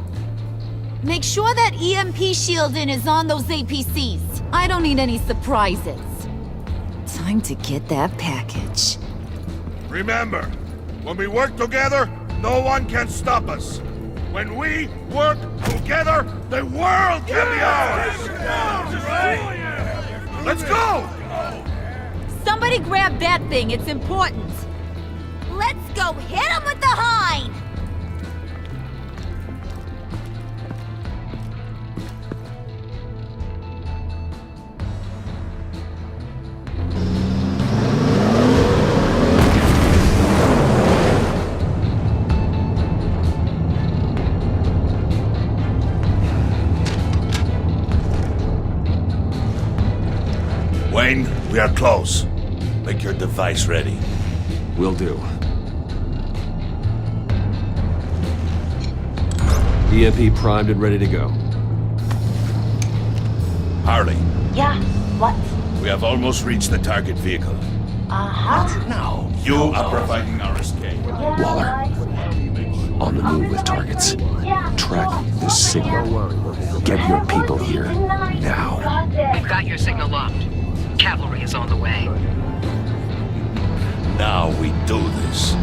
Make sure that EMP shielding is on those APCs. I don't need any surprises. Time to get that package. Remember, when we work together, no one can stop us. When we work together, the world can be ours! Let's go! Somebody grab that thing, it's important. Let's go hit him with the hind! Wayne, we are close. Make your device ready. Will do. EMP primed and ready to go. Harley, Yeah, what? we have almost reached the target vehicle. Uh-huh. Now, you are providing our escape. Waller, on the move with targets. Track the signal. Get your people here, now. We've got your signal locked. Cavalry is on the way. Now we do this.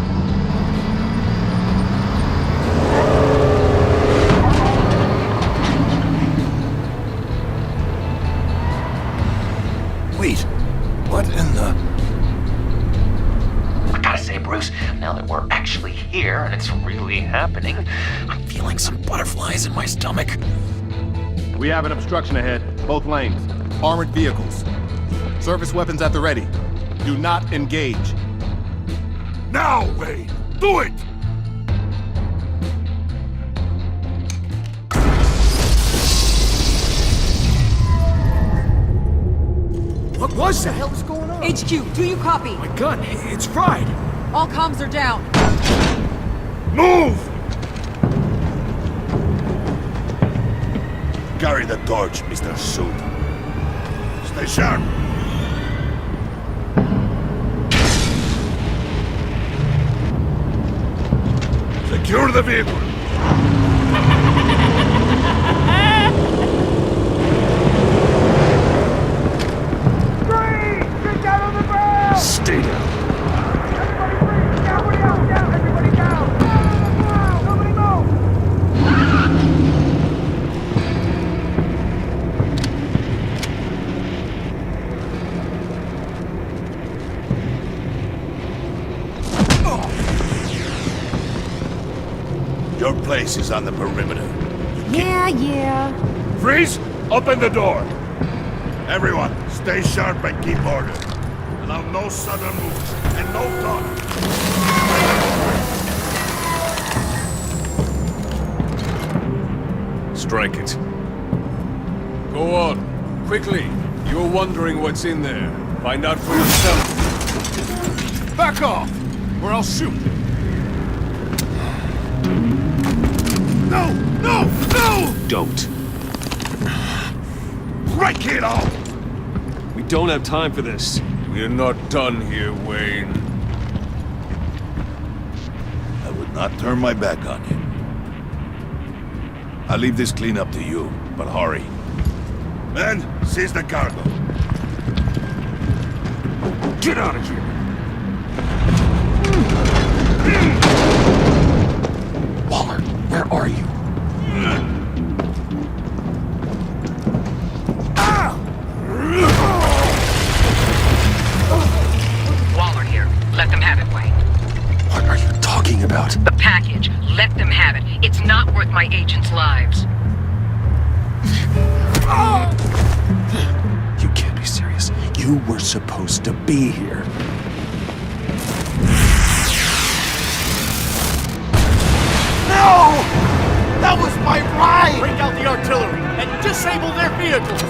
Wait, what in the... I gotta say, Bruce, now that we're actually here and it's really happening, I'm feeling some butterflies in my stomach. We have an obstruction ahead, both lanes. Armored vehicles. Surface weapons at the ready. Do not engage. Now, Wayne! Do it! What was that? What the hell is going on? HQ, do you copy? My gun, it's fried. All comms are down. Move! Carry the torch, Mr. Suit. Stay sharp. Secure the vehicle. Stay down. Your place is on the perimeter. Yeah. Freeze! Open the door! Everyone, stay sharp and keep order. Allow no sudden moves and no talk. Strike it. Go on, quickly. You're wondering what's in there. Find out for yourself. Back off, or I'll shoot. No! No! No! Don't. Break it off! We don't have time for this. We're not done here, Wayne. I would not turn my back on you. I'll leave this cleanup to you, but hurry. Men, seize the cargo. Get out of here! Waller, where are you? Waller here. Let them have it, Wayne. What are you talking about? The package. Let them have it. It's not worth my agents' lives. You can't be serious. You were supposed to be here. No! That was my ride! Bring out the artillery and disable their vehicles!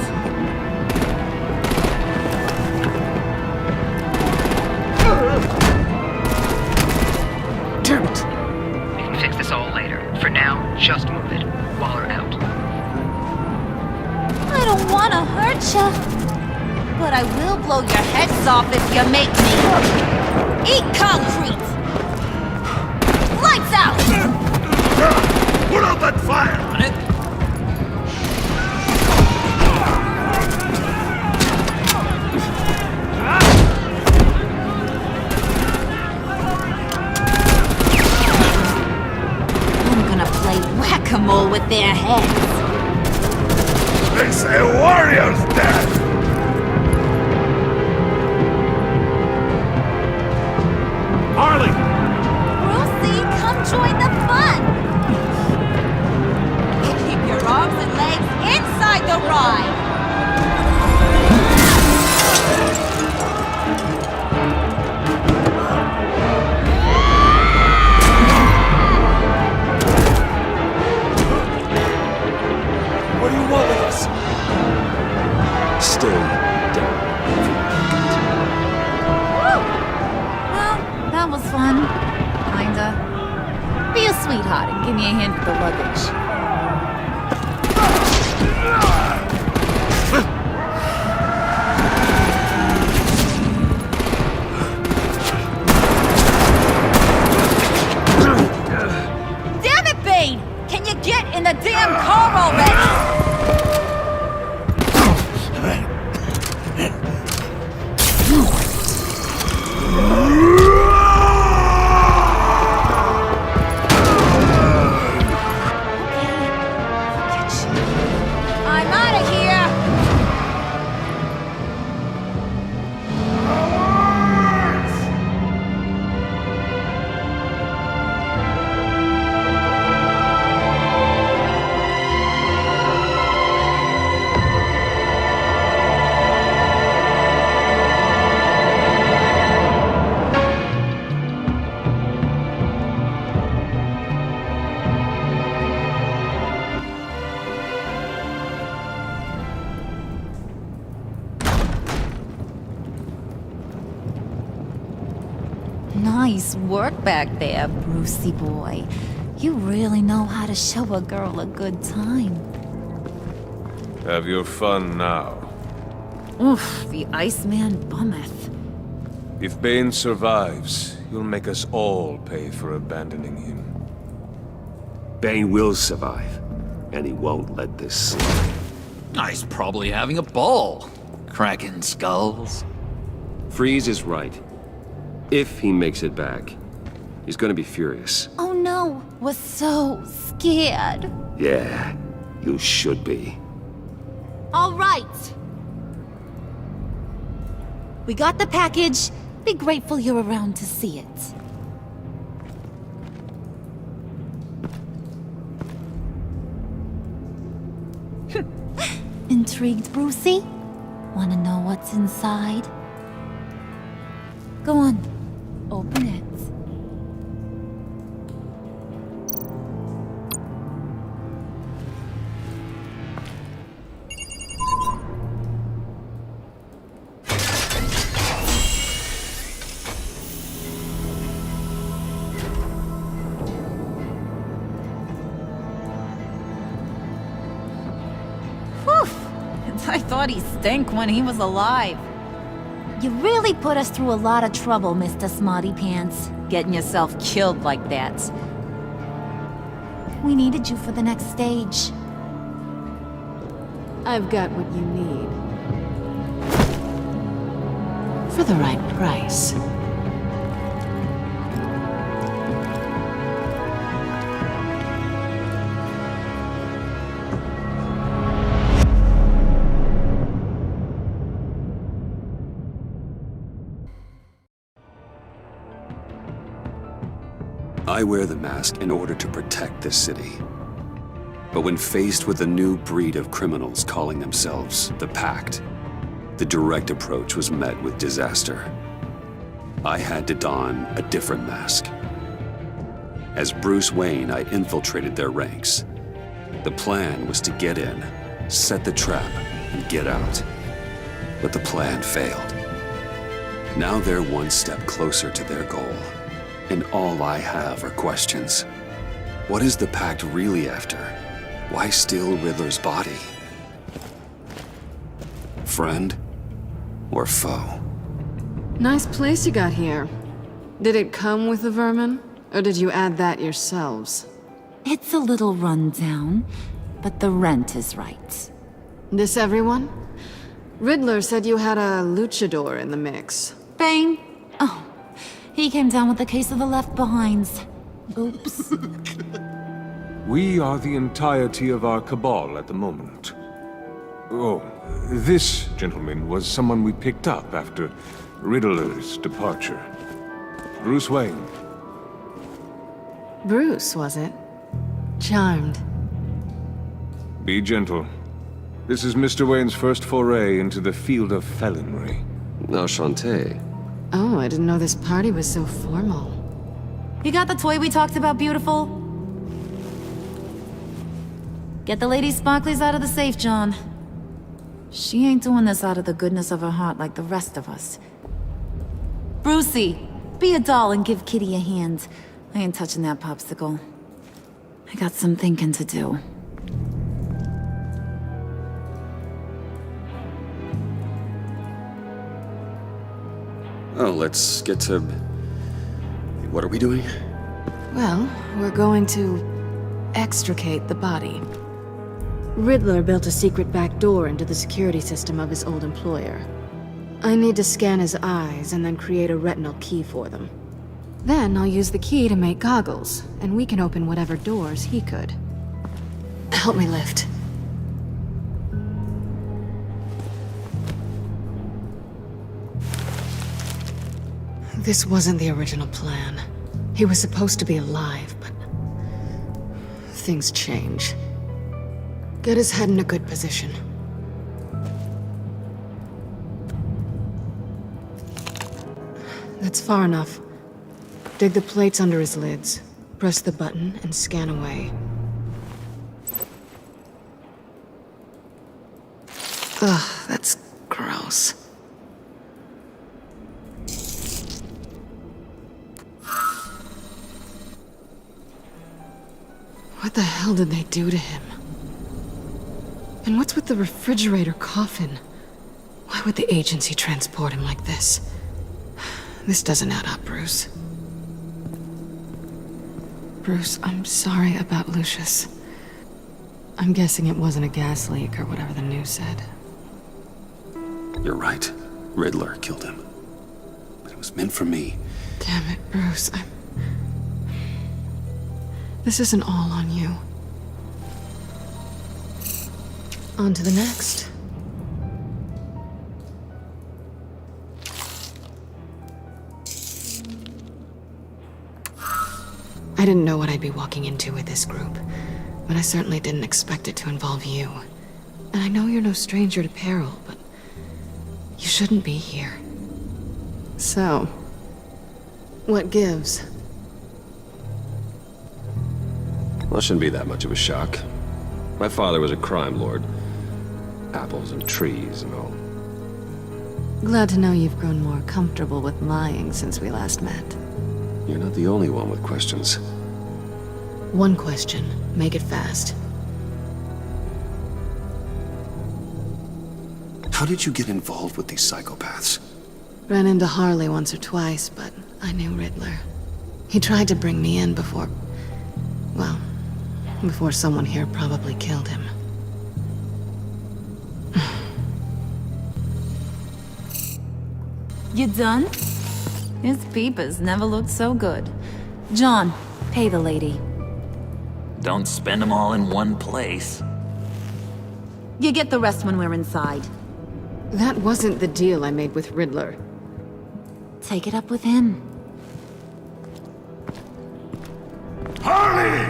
Damn it! We can fix this all later. For now, just move it. Waller out. I don't want to hurt ya, but I will blow your heads off if you make me. Eat concrete! Lights out! Put out that fire! On it. I'm gonna play whack-a-mole with their heads. It's a warrior's death! What do you want with us? Stay down. Woo! Well, that was fun. Kinda. Be a sweetheart and give me a hand with the luggage. Damn it, Bane! Can you get in the damn car already? I'm out of here! Nice work back there, Brucey boy. You really know how to show a girl a good time. Have your fun now. Oof, the Iceman bummeth. If Bane survives, you'll make us all pay for abandoning him. Bane will survive, and he won't let this slide. He's probably having a ball, cracking skulls. Freeze is right. If he makes it back, he's gonna be furious. Oh no, we're so scared. Yeah, you should be. All right. We got the package. Be grateful you're around to see it. Intrigued, Brucey? Wanna know what's inside? Go on, open it. I thought he stank when he was alive. You really put us through a lot of trouble, Mr. Smarty Pants, getting yourself killed like that. We needed you for the next stage. I've got what you need. For the right price. I wear the mask in order to protect this city. But when faced with a new breed of criminals calling themselves the Pact, the direct approach was met with disaster. I had to don a different mask. As Bruce Wayne, I infiltrated their ranks. The plan was to get in, set the trap, and get out. But the plan failed. Now they're one step closer to their goal. And all I have are questions. What is the Pact really after? Why steal Riddler's body? Friend or foe? Nice place you got here. Did it come with the vermin? Or did you add that yourselves? It's a little rundown, but the rent is right. This everyone? Riddler said you had a luchador in the mix. Bane? Oh, he came down with a case of the Left Behinds. Oops. We are the entirety of our cabal at the moment. Oh, this gentleman was someone we picked up after Riddler's departure. Bruce Wayne. Bruce, was it? Charmed. Be gentle. This is Mr. Wayne's first foray into the field of felonry. Enchanté. Oh, I didn't know this party was so formal. You got the toy we talked about, beautiful? Get the Lady Sparklies out of the safe, John. She ain't doing this out of the goodness of her heart like the rest of us. Brucey, be a doll and give Kitty a hand. I ain't touching that popsicle. I got some thinking to do. Oh, let's get to... What are we doing? Well, we're going to extricate the body. Riddler built a secret back door into the security system of his old employer. I need to scan his eyes and then create a retinal key for them. Then I'll use the key to make goggles, and we can open whatever doors he could. Help me lift. This wasn't the original plan. He was supposed to be alive, but things change. Get his head in a good position. That's far enough. Dig the plates under his lids. Press the button and scan away. Ugh, that's gross. What the hell did they do to him? And what's with the refrigerator coffin? Why would the agency transport him like this? This doesn't add up, Bruce. Bruce, I'm sorry about Lucius. I'm guessing it wasn't a gas leak or whatever the news said. You're right. Riddler killed him. But it was meant for me. Damn it, Bruce. This isn't all on you. On to the next. I didn't know what I'd be walking into with this group, but I certainly didn't expect it to involve you. And I know you're no stranger to peril, but you shouldn't be here. So, what gives? Well, it shouldn't be that much of a shock. My father was a crime lord. Apples and trees and all. Glad to know you've grown more comfortable with lying since we last met. You're not the only one with questions. One question. Make it fast. How did you get involved with these psychopaths? Ran into Harley once or twice, but I knew Riddler. He tried to bring me in before... well, before someone here probably killed him. You done? His peepers never looked so good. John, pay the lady. Don't spend them all in one place. You get the rest when we're inside. That wasn't the deal I made with Riddler. Take it up with him. Harley!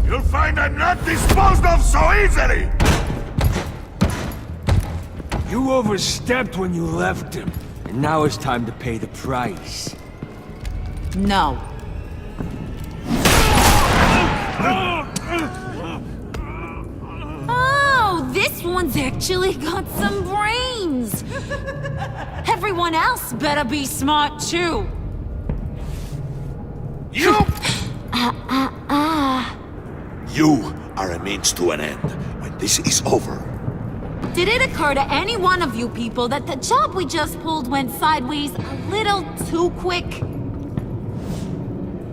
You'll find I'm not disposed of so easily! You overstepped when you left him, and now it's time to pay the price. No. Oh, this one's actually got some brains. Everyone else better be smart too. You! You are a means to an end. When this is over, Did it occur to any one of you people that the job we just pulled went sideways a little too quick?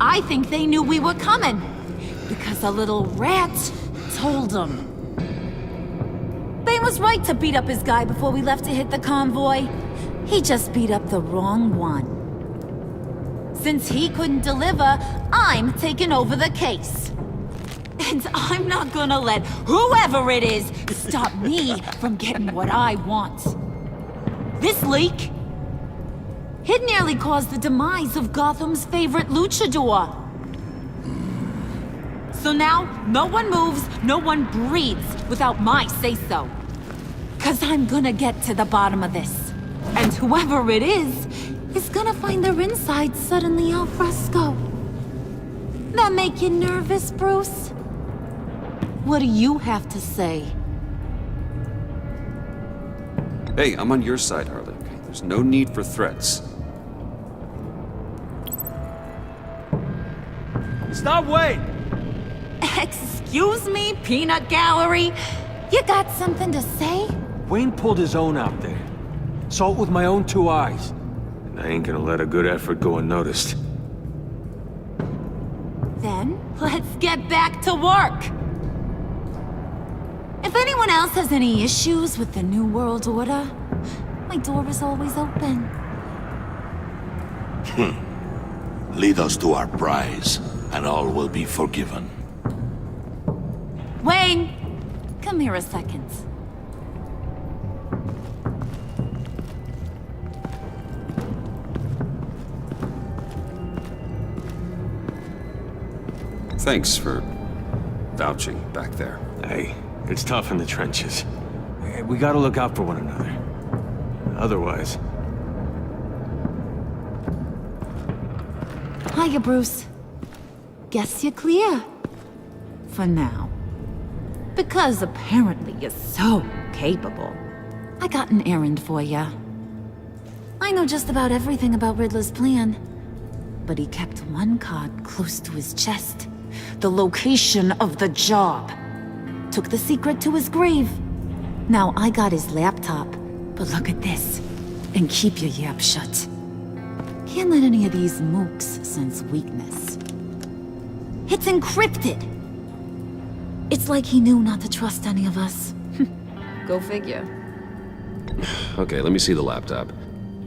I think they knew we were coming, because a little rat told them. They was right to beat up his guy before we left to hit the convoy. He just beat up the wrong one. Since he couldn't deliver, I'm taking over the case. And I'm not gonna let whoever it is stop me from getting what I want. This leak, it nearly caused the demise of Gotham's favorite luchador. So now, no one moves, no one breathes without my say-so. 'Cause I'm gonna get to the bottom of this. And whoever it is gonna find their insides suddenly al fresco. That make you nervous, Bruce? What do you have to say? Hey, I'm on your side, Harley. Okay? There's no need for threats. Stop, Wayne! Excuse me, peanut gallery? You got something to say? Wayne pulled his own out there. Saw it with my own 2 eyes. And I ain't gonna let a good effort go unnoticed. Then, let's get back to work. If anyone else has any issues with the New World Order, my door is always open. Lead us to our prize, and all will be forgiven. Wayne, come here a second. Thanks for vouching back there. Hey, it's tough in the trenches. We gotta look out for one another. Otherwise... Hiya, Bruce. Guess you're clear. For now. Because apparently you're so capable. I got an errand for ya. I know just about everything about Riddler's plan. But he kept one card close to his chest. The location of the job. Took the secret to his grave. Now I got his laptop. But look at this. And keep your yap shut. Can't let any of these mooks sense weakness. It's encrypted! It's like he knew not to trust any of us. Go figure. Okay, let me see the laptop.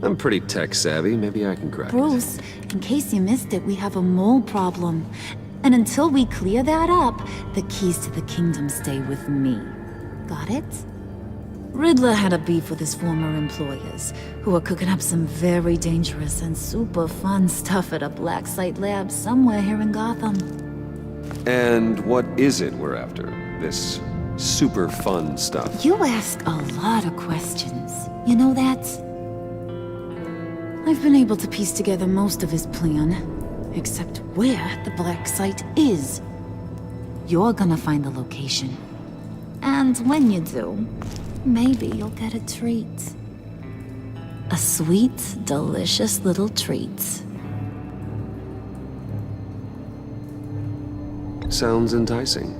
I'm pretty tech savvy. Maybe I can crack it. Bruce, in case you missed it, we have a mole problem. And until we clear that up, the keys to the kingdom stay with me. Got it? Riddler had a beef with his former employers, who were cooking up some very dangerous and super fun stuff at a black site lab somewhere here in Gotham. And what is it we're after? This super fun stuff? You ask a lot of questions. You know that? I've been able to piece together most of his plan, except where the black site is. You're gonna find the location. And when you do, maybe you'll get a treat. A sweet, delicious little treat. Sounds enticing.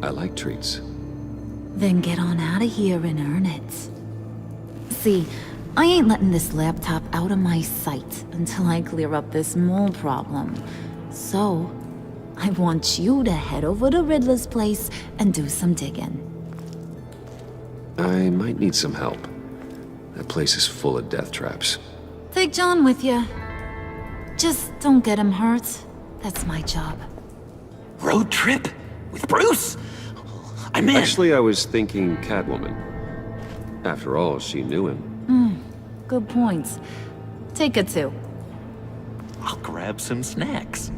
I like treats. Then get on out of here and earn it. See, I ain't letting this laptop out of my sight until I clear up this mole problem. So, I want you to head over to Riddler's place and do some digging. I might need some help. That place is full of death traps. Take John with you. Just don't get him hurt. That's my job. Road trip? With Bruce? I'm in. Actually, I was thinking Catwoman. After all, she knew him. Good points. Take it too. I'll grab some snacks.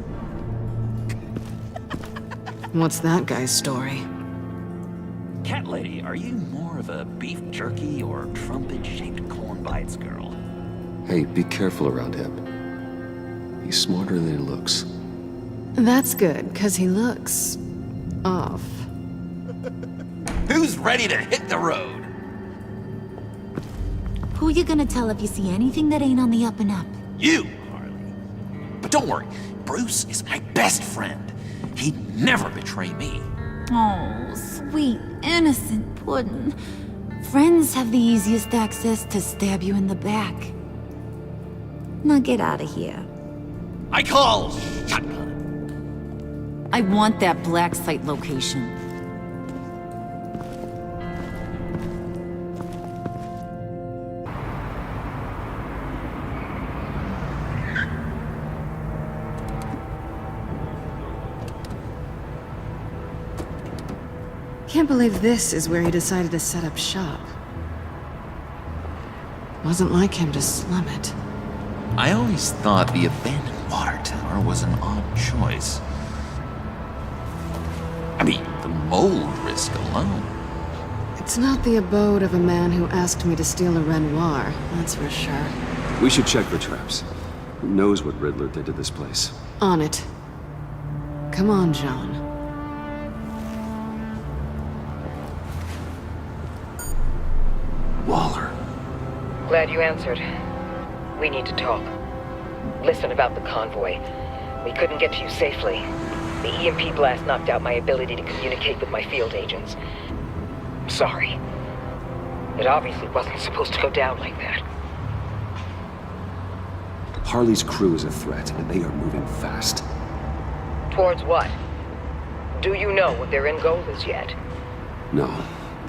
What's that guy's story? Cat lady, are you more of a beef jerky or trumpet-shaped corn bites girl? Hey, be careful around him. He's smarter than he looks. That's good, because he looks... off. Who's ready to hit the road? Who you gonna tell if you see anything that ain't on the up and up? You, Harley. But don't worry, Bruce is my best friend. He'd never betray me. Oh, sweet, innocent puddin'. Friends have the easiest access to stab you in the back. Now get out of here. I call shotgun. I want that black site location. Can't believe this is where he decided to set up shop. Wasn't like him to slum it. I always thought the abandoned water tower was an odd choice. I mean, the mold risk alone. It's not the abode of a man who asked me to steal a Renoir, that's for sure. We should check for traps. Who knows what Riddler did to this place? On it. Come on, John. Waller. Glad you answered. We need to talk. Listen about the convoy. We couldn't get to you safely. The EMP blast knocked out my ability to communicate with my field agents. I'm sorry. It obviously wasn't supposed to go down like that. Harley's crew is a threat, and they are moving fast. Towards what? Do you know what their end goal is yet? No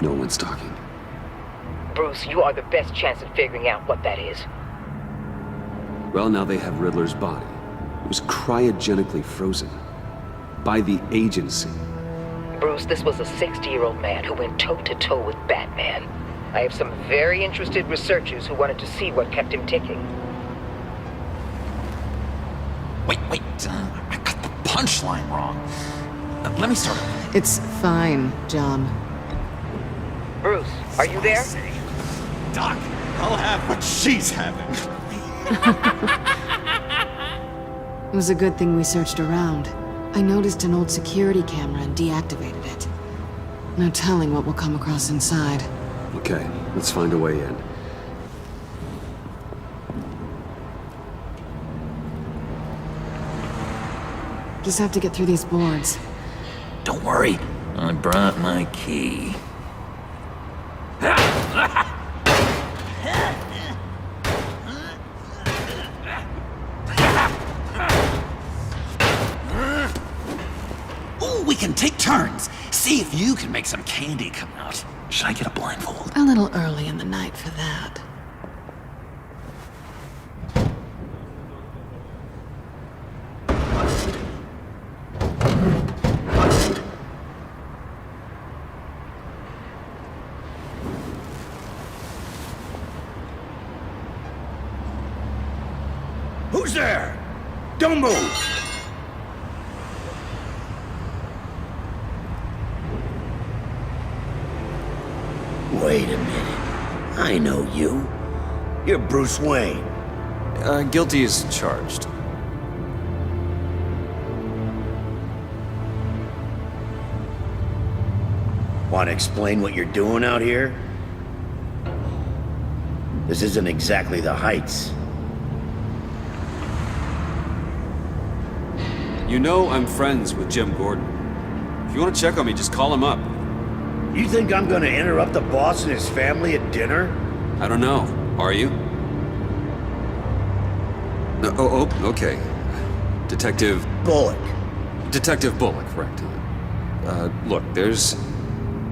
one's talking. Bruce, you are the best chance at figuring out what that is. Well, now they have Riddler's body. It was cryogenically frozen. By the agency. Bruce, this was a 60-year-old man who went toe-to-toe with Batman. I have some very interested researchers who wanted to see what kept him ticking. Wait, I got the punchline wrong. Let me start over. It's fine, John. Bruce, are you there? Doc, I'll have what she's having. It was a good thing we searched around. I noticed an old security camera and deactivated it. No telling what we'll come across inside. Okay, let's find a way in. Just have to get through these boards. Don't worry, I brought my key. Ooh, we can take turns. See if you can make some candy come out. Should I get a blindfold? A little early in the night for that. Who's there? Don't move! Wait a minute. I know you. You're Bruce Wayne. Guilty as charged. Want to explain what you're doing out here? This isn't exactly the Heights. You know I'm friends with Jim Gordon. If you want to check on me, just call him up. You think I'm gonna interrupt the boss and his family at dinner? I don't know. Are you? No, okay. Detective... Bullock. Detective Bullock, correct. Look, there's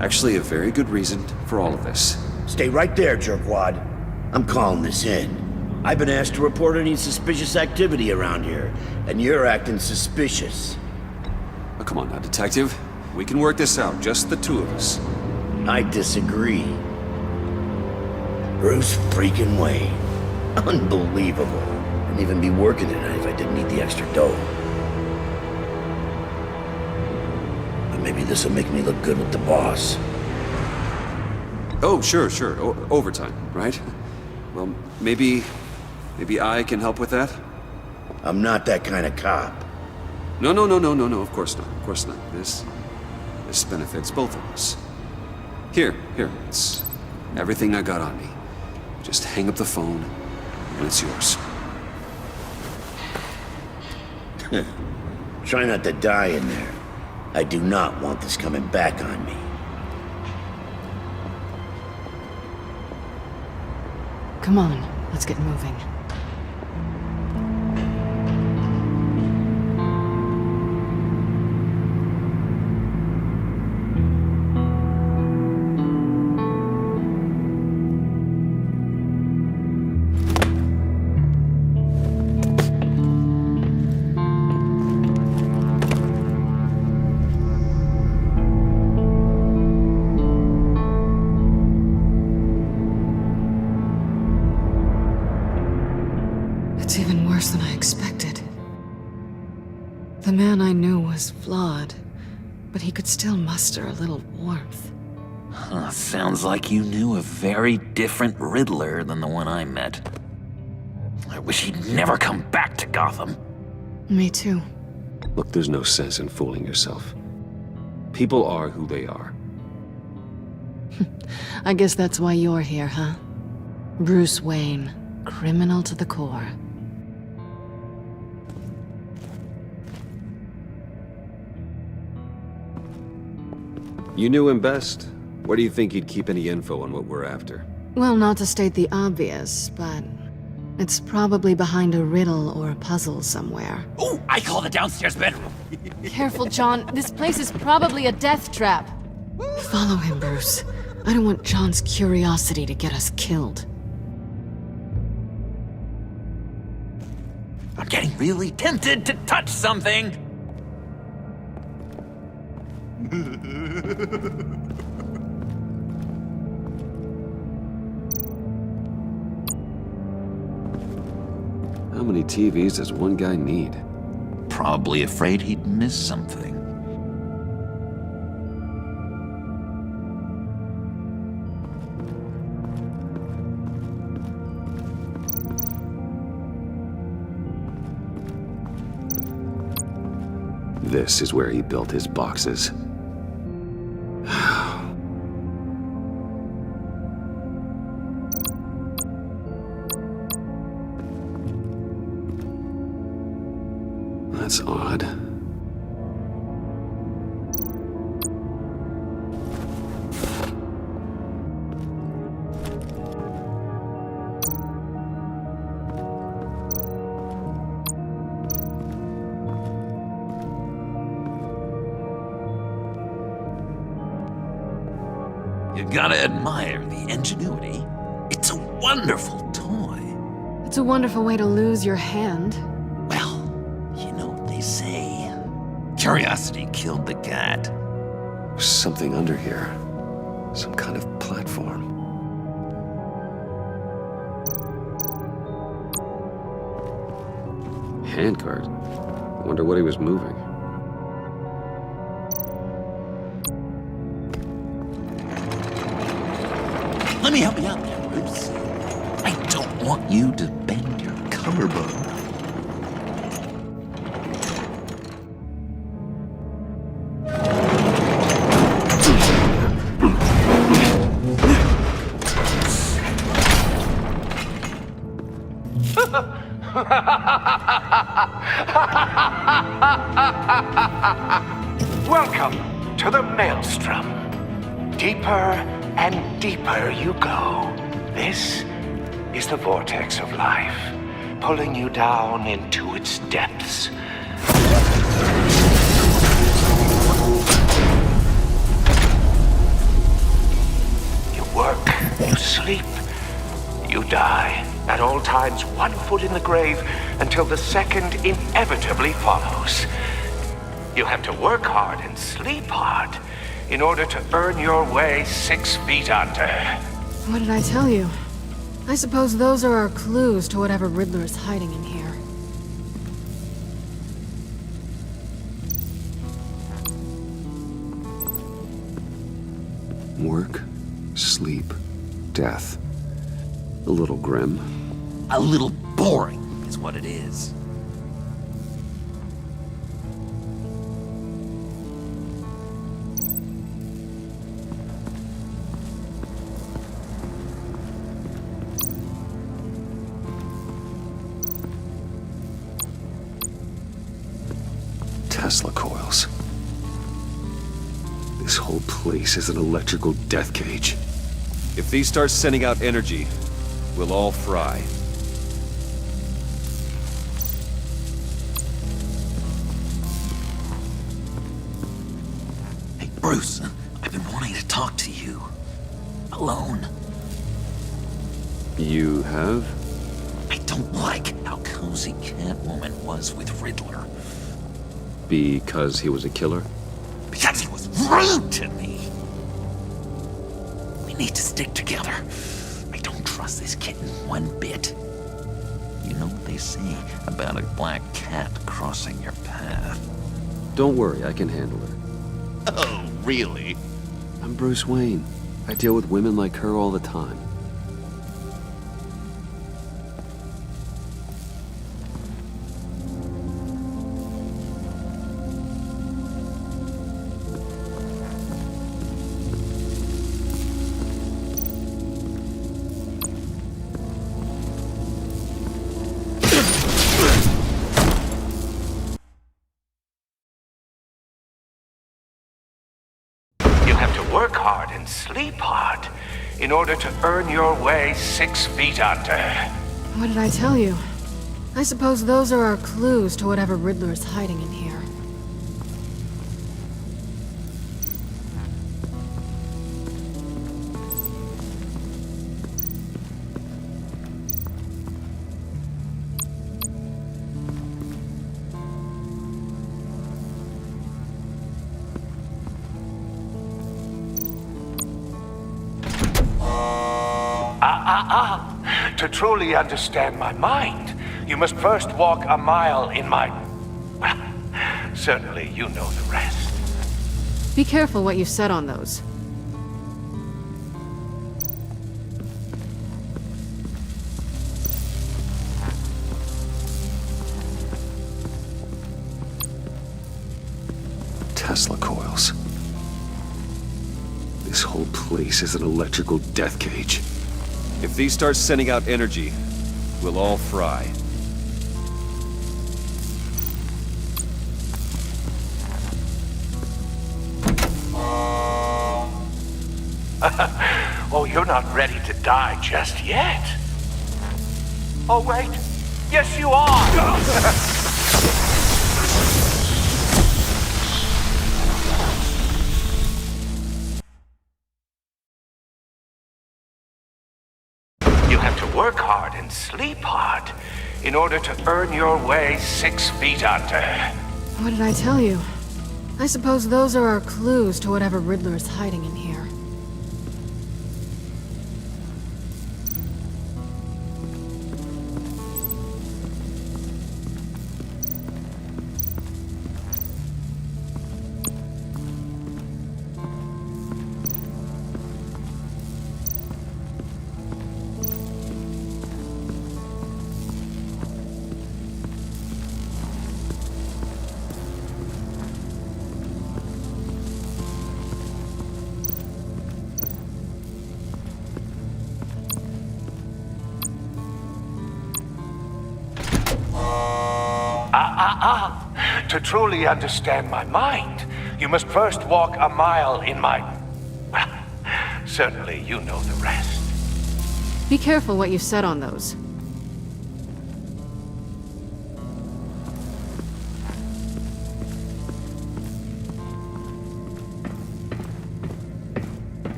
actually a very good reason for all of this. Stay right there, jerkwad. I'm calling this in. I've been asked to report any suspicious activity around here, and you're acting suspicious. Oh, come on now, Detective. We can work this out, just the two of us. I disagree. Bruce freaking Wayne. Unbelievable. Wouldn't even be working tonight if I didn't need the extra dough. But maybe this'll make me look good with the boss. Oh, sure. Overtime, right? Well, maybe I can help with that? I'm not that kind of cop. No, of course not. This benefits both of us. Here, it's everything I got on me. Just hang up the phone, and it's yours. Try not to die in there. I do not want this coming back on me. Come on, let's get moving. It's even worse than I expected. The man I knew was flawed, but he could still muster a little warmth. Huh, sounds like you knew a very different Riddler than the one I met. I wish he'd never come back to Gotham. Me too. Look, there's no sense in fooling yourself. People are who they are. I guess that's why you're here, huh? Bruce Wayne, criminal to the core. You knew him best. Where do you think he'd keep any info on what we're after? Well, not to state the obvious, but it's probably behind a riddle or a puzzle somewhere. Ooh, I call the downstairs bedroom. Careful, John. This place is probably a death trap. Follow him, Bruce. I don't want John's curiosity to get us killed. I'm getting really tempted to touch something. How many TVs does one guy need? Probably afraid he'd miss something. This is where he built his boxes. That's odd. You gotta admire the ingenuity. It's a wonderful toy. It's a wonderful way to lose your hand. Say, curiosity killed the cat. There's something under here. Some kind of platform. Handcart. Wonder what he was moving. Let me help you out there, Bruce. I don't want you to bend your collarbone. Welcome to the Maelstrom. Deeper and deeper you go. This is the vortex of life, pulling you down into its depths. You work, you sleep, you die. At all times, one foot in the grave until the second inevitably follows. You have to work hard and sleep hard in order to earn your way 6 feet under. What did I tell you? I suppose those are our clues to whatever Riddler is hiding in here. Work, sleep, death. A little grim. A little boring is what it is. Tesla coils. This whole place is an electrical death cage. If these start sending out energy, we'll all fry. Hey, Bruce, I've been wanting to talk to you. Alone. You have? I don't like how cozy Catwoman was with Riddler. Because he was a killer? Because he was rude to me. We need to stick together. I don't trust this kitten one bit. You know what they say about a black cat crossing your path? Don't worry, I can handle her. Oh, really? I'm Bruce Wayne. I deal with women like her all the time. have to work hard and sleep hard in order to earn your way 6 feet under. What did I tell you? I suppose those are our clues to whatever Riddler is hiding in here. To truly understand my mind, you must first walk a mile in my... Well, certainly you know the rest. Be careful what you said on those. Tesla coils. This whole place is an electrical death cage. If these start sending out energy, we'll all fry. Oh, you're not ready to die just yet. Oh, wait. Yes, you are! You have to work hard and sleep hard in order to earn your way 6 feet under. What did I tell you? I suppose those are our clues to whatever Riddler is hiding in here. To truly understand my mind, you must first walk a mile in my... Well, certainly you know the rest. Be careful what you said on those.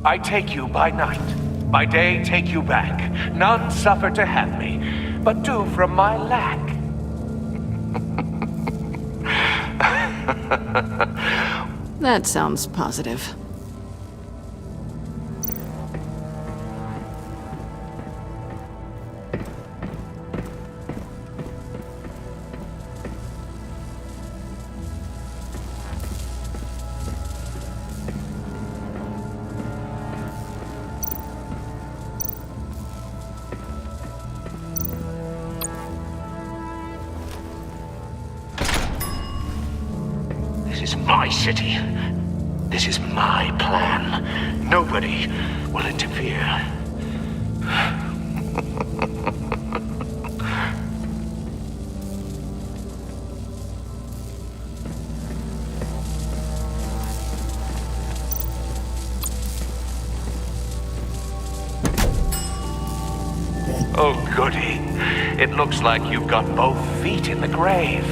I take you by night, by day take you back. None suffer to have me, but do from my lack. That sounds positive. This is my city. This is my plan. Nobody will interfere. Oh, goody. It looks like you've got both feet in the grave.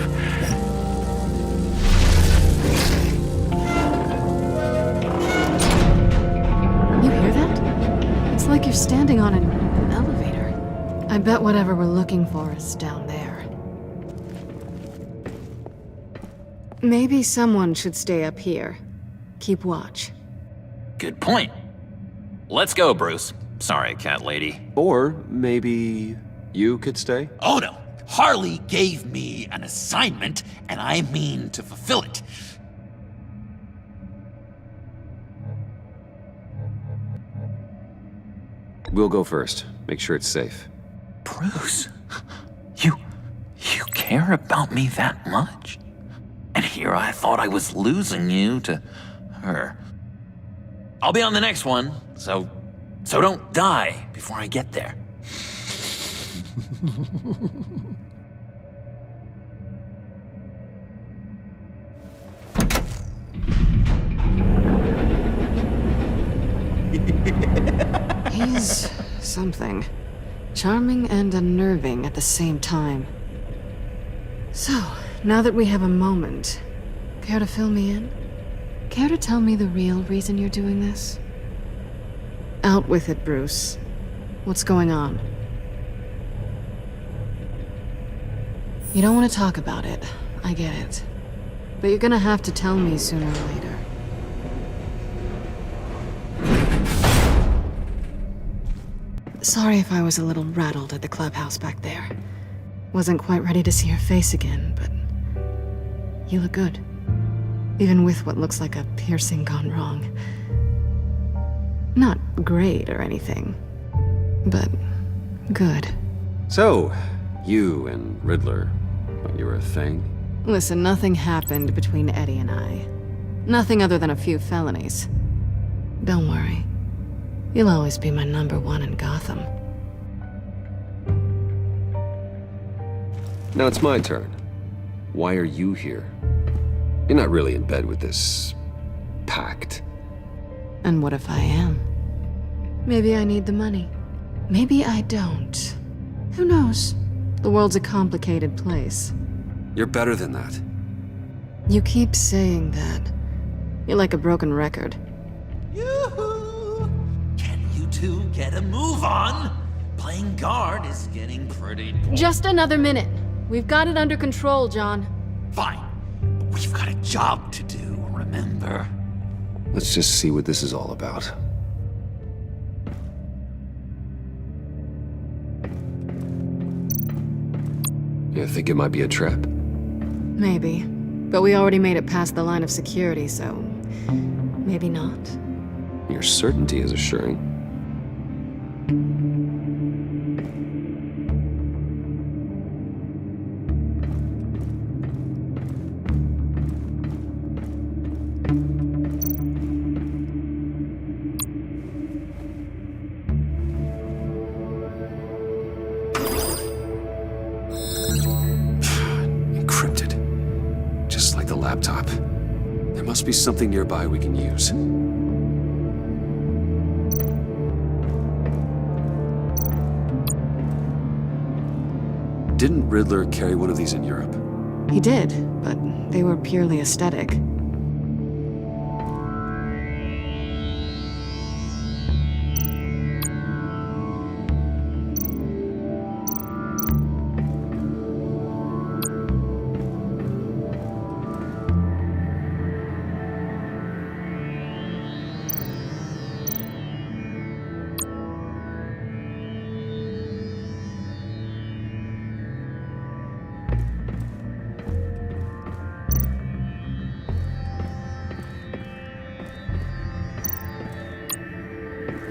You hear that? It's like you're standing on an elevator. I bet whatever we're looking for is down there. Maybe someone should stay up here. Keep watch. Good point. Let's go, Bruce. Sorry, cat lady. Or maybe you could stay? Oh no! Harley gave me an assignment, and I mean to fulfill it. We'll go first. Make sure it's safe. Bruce, you care about me that much? And here I thought I was losing you to her. I'll be on the next one, so don't die before I get there. He's something. Charming and unnerving at the same time. So, now that we have a moment, care to fill me in? Care to tell me the real reason you're doing this? Out with it, Bruce. What's going on? You don't want to talk about it. I get it. But you're gonna have to tell me sooner or later. Sorry if I was a little rattled at the clubhouse back there. Wasn't quite ready to see your face again, but you look good. Even with what looks like a piercing gone wrong. Not great or anything, but good. So, you and Riddler, you were a thing? Listen, nothing happened between Eddie and I. Nothing other than a few felonies. Don't worry. You'll always be my #1 in Gotham. Now it's my turn. Why are you here? You're not really in bed with this pact. And what if I am? Maybe I need the money. Maybe I don't. Who knows? The world's a complicated place. You're better than that. You keep saying that. You're like a broken record. Yoo-hoo! Can you two get a move on? Playing guard is getting pretty boring. Just another minute. We've got it under control, John. Fine. But we've got a job to do, remember? Let's just see what this is all about. You think it might be a trap? Maybe. But we already made it past the line of security, so maybe not. Your certainty is assuring. Encrypted. Just like the laptop. There must be something nearby we can use. Didn't Riddler carry one of these in Europe? He did, but they were purely aesthetic.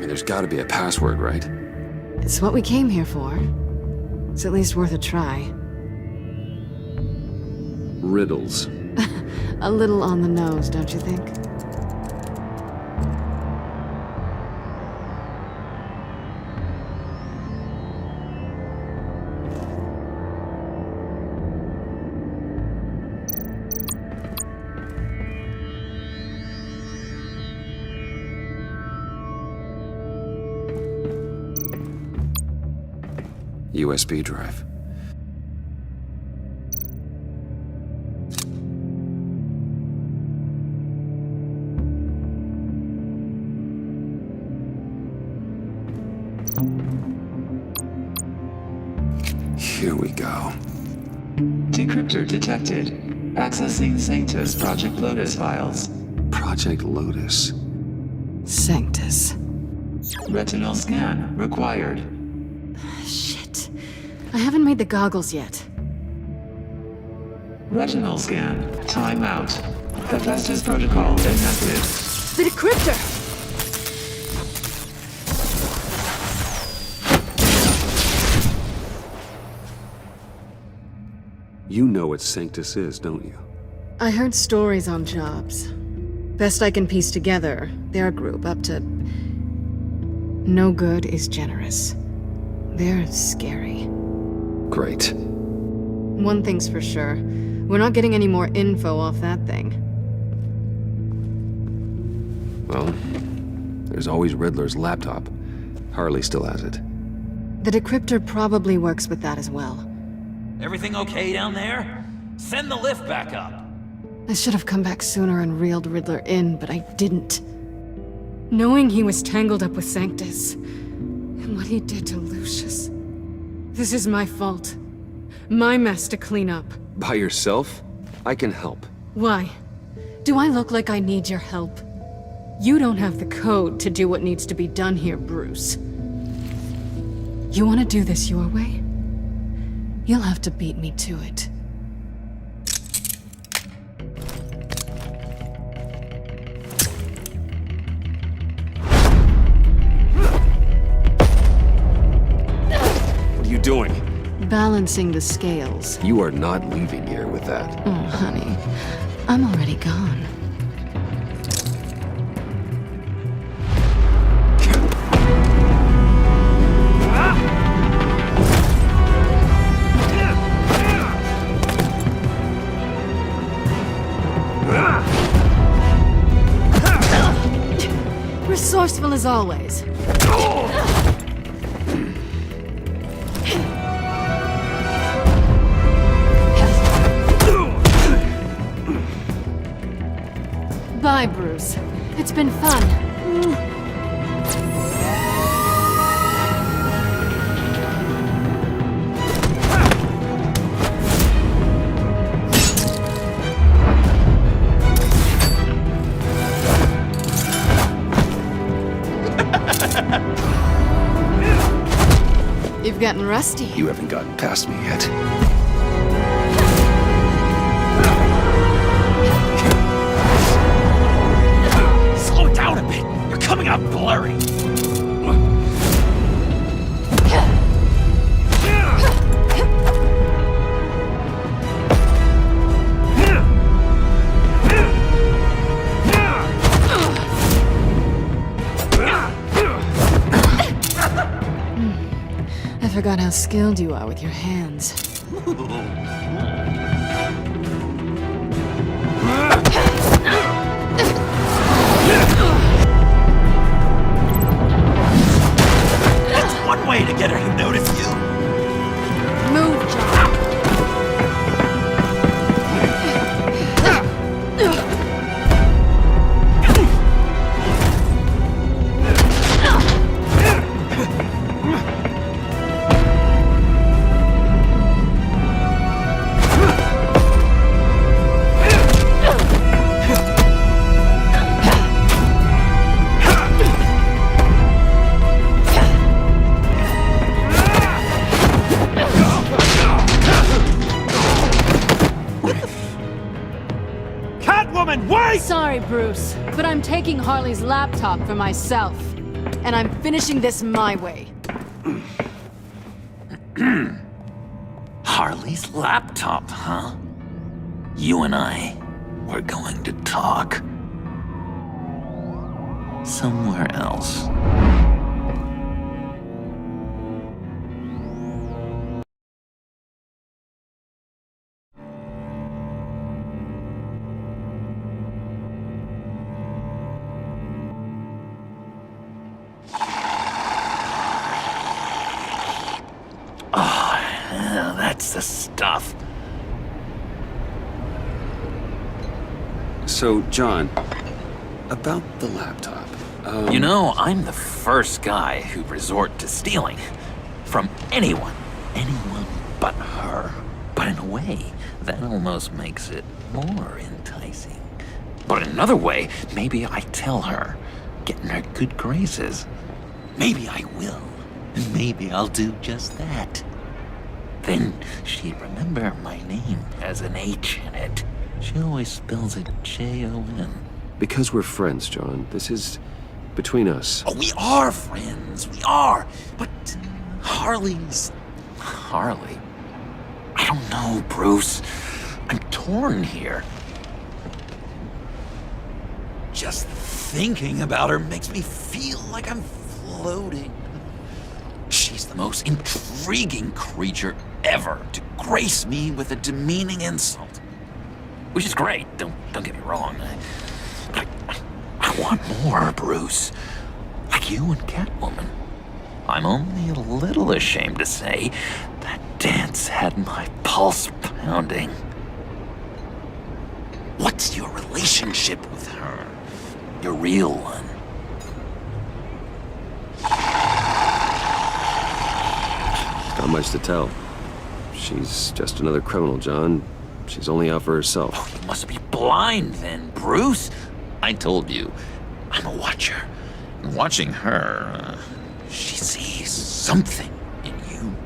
There's gotta be a password, right? It's what we came here for. It's at least worth a try. Riddles. A little on the nose, don't you think? USB drive. go. Decryptor detected. Accessing Sanctus Project Lotus files. Project Lotus? Sanctus. Retinal scan required. Shit. I haven't made the goggles yet. Retinal scan. Timeout. Hephaestus protocol inactive. The decryptor! You know what Sanctus is, don't you? I heard stories on jobs. Best I can piece together, they're a group up to... No good is generous. They're scary. Great. One thing's for sure. We're not getting any more info off that thing. Well, there's always Riddler's laptop. Harley still has it. The decryptor probably works with that as well. Everything okay down there? Send the lift back up. I should have come back sooner and reeled Riddler in, but I didn't. Knowing he was tangled up with Sanctus, and what he did to Lucius. This is my fault. My mess to clean up. By yourself? I can help. Why? Do I look like I need your help? You don't have the code to do what needs to be done here, Bruce. You want to do this your way? You'll have to beat me to it. What are you doing? Balancing the scales. You are not leaving here with that. Oh, honey. I'm already gone. Resourceful as always. Bye, Bruce. It's been fun. You've gotten rusty. You haven't gotten past me yet. Slow down a bit. You're coming out blurry. I forgot how skilled you are with your hands. That's one way to get her to notice you. Move, John. Sorry, Bruce, but I'm taking Harley's laptop for myself. And I'm finishing this my way. Harley's laptop, huh? You and I, we're going to talk. Somewhere else. That's the stuff. So, John, about the laptop. You know, I'm the first guy who'd resort to stealing. From anyone but her. But in a way, that almost makes it more enticing. But in another way, maybe I tell her, get in her good graces. Maybe I will. And maybe I'll do just that. Then she'd remember my name has an H in it. She always spells it Jon. Because we're friends, John. This is between us. Oh, we are friends. We are. But Harley's... Harley? I don't know, Bruce. I'm torn here. Just thinking about her makes me feel like I'm floating. She's the most intriguing creature ever to grace me with a demeaning insult. Which is great, don't get me wrong. But I want more, Bruce. Like you and Catwoman. I'm only a little ashamed to say that dance had my pulse pounding. What's your relationship with her? Your real one? Not much to tell. She's just another criminal, John. She's only out for herself. Oh, you must be blind then, Bruce. I told you, I'm a watcher. And watching her, she sees something in you.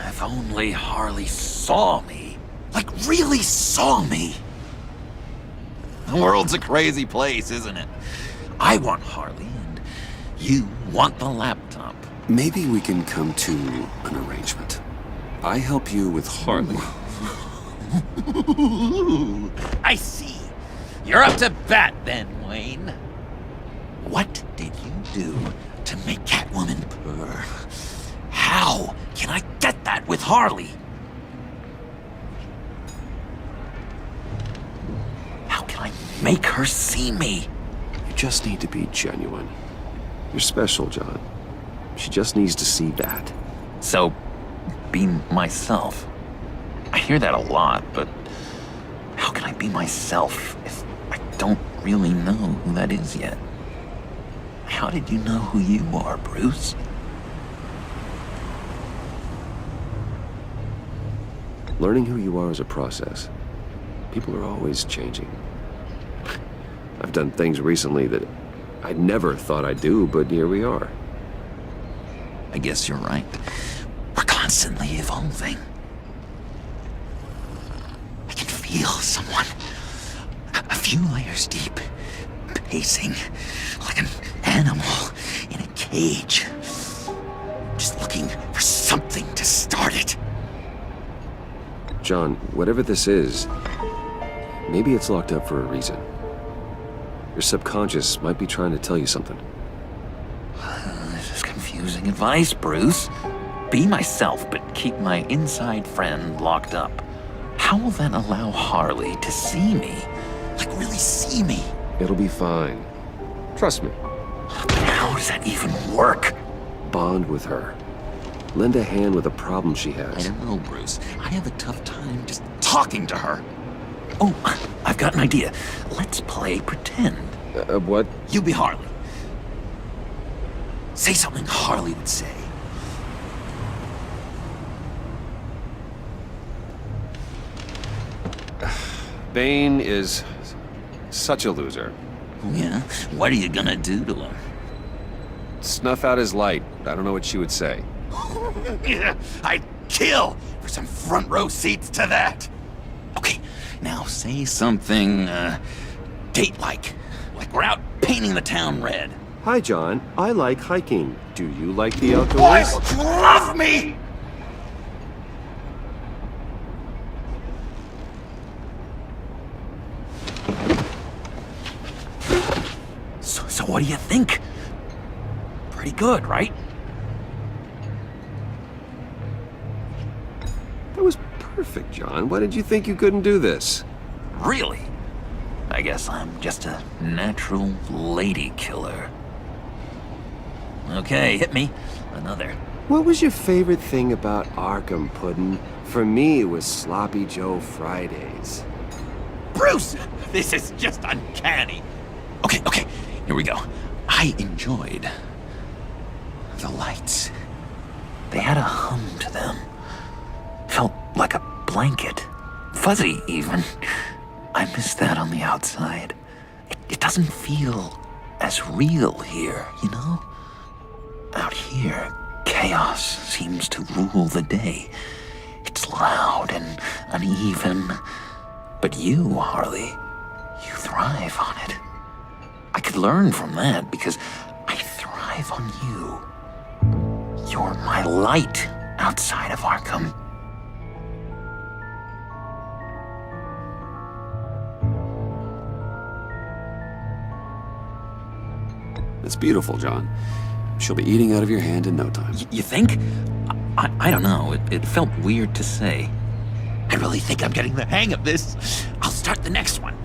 If only Harley saw me. Like, really saw me. The world's a crazy place, isn't it? I want Harley, and you want the laptop. Maybe we can come to an arrangement. I help you with Harley. I see. You're up to bat then, Wayne. What did you do to make Catwoman purr? How can I get that with Harley? How can I make her see me? You just need to be genuine. You're special, John. She just needs to see that. So, be myself. I hear that a lot, but how can I be myself if I don't really know who that is yet? How did you know who you are, Bruce? Learning who you are is a process. People are always changing. I've done things recently that I never thought I'd do, but here we are. I guess you're right. We're constantly evolving. I can feel someone a few layers deep, pacing like an animal in a cage, just looking for something to start it. John, whatever this is, maybe it's locked up for a reason. Your subconscious might be trying to tell you something. This is confusing advice, Bruce. Be myself, but keep my inside friend locked up. How will that allow Harley to see me? Like, really see me? It'll be fine. Trust me. But how does that even work? Bond with her. Lend a hand with a problem she has. I don't know, Bruce. I have a tough time just talking to her. Oh, I've got an idea. Let's play pretend. What? You be Harley. Say something Harley would say. Bane is such a loser. Yeah? What are you gonna do to him? Snuff out his light. I don't know what she would say. Yeah, I'd kill for some front row seats to that. Okay, now say something, date-like. Like we're out painting the town red. Hi, John. I like hiking. Do you like the outdoors? Why don't you love me? So what do you think? Pretty good, right? That was perfect, John. Why did you think you couldn't do this? Really? I guess I'm just a natural lady killer. Okay, hit me. Another. What was your favorite thing about Arkham, Puddin'? For me, it was Sloppy Joe Fridays. Bruce! This is just uncanny. Okay, here we go. I enjoyed the lights. They had a hum to them. Felt like a blanket. Fuzzy, even. I miss that on the outside. It doesn't feel as real here, you know? Out here, chaos seems to rule the day. It's loud and uneven. But you, Harley, you thrive on it. I could learn from that because I thrive on you. You're my light outside of Arkham. It's beautiful, John. She'll be eating out of your hand in no time. You think? I don't know. It felt weird to say. I really think I'm getting the hang of this. I'll start the next one.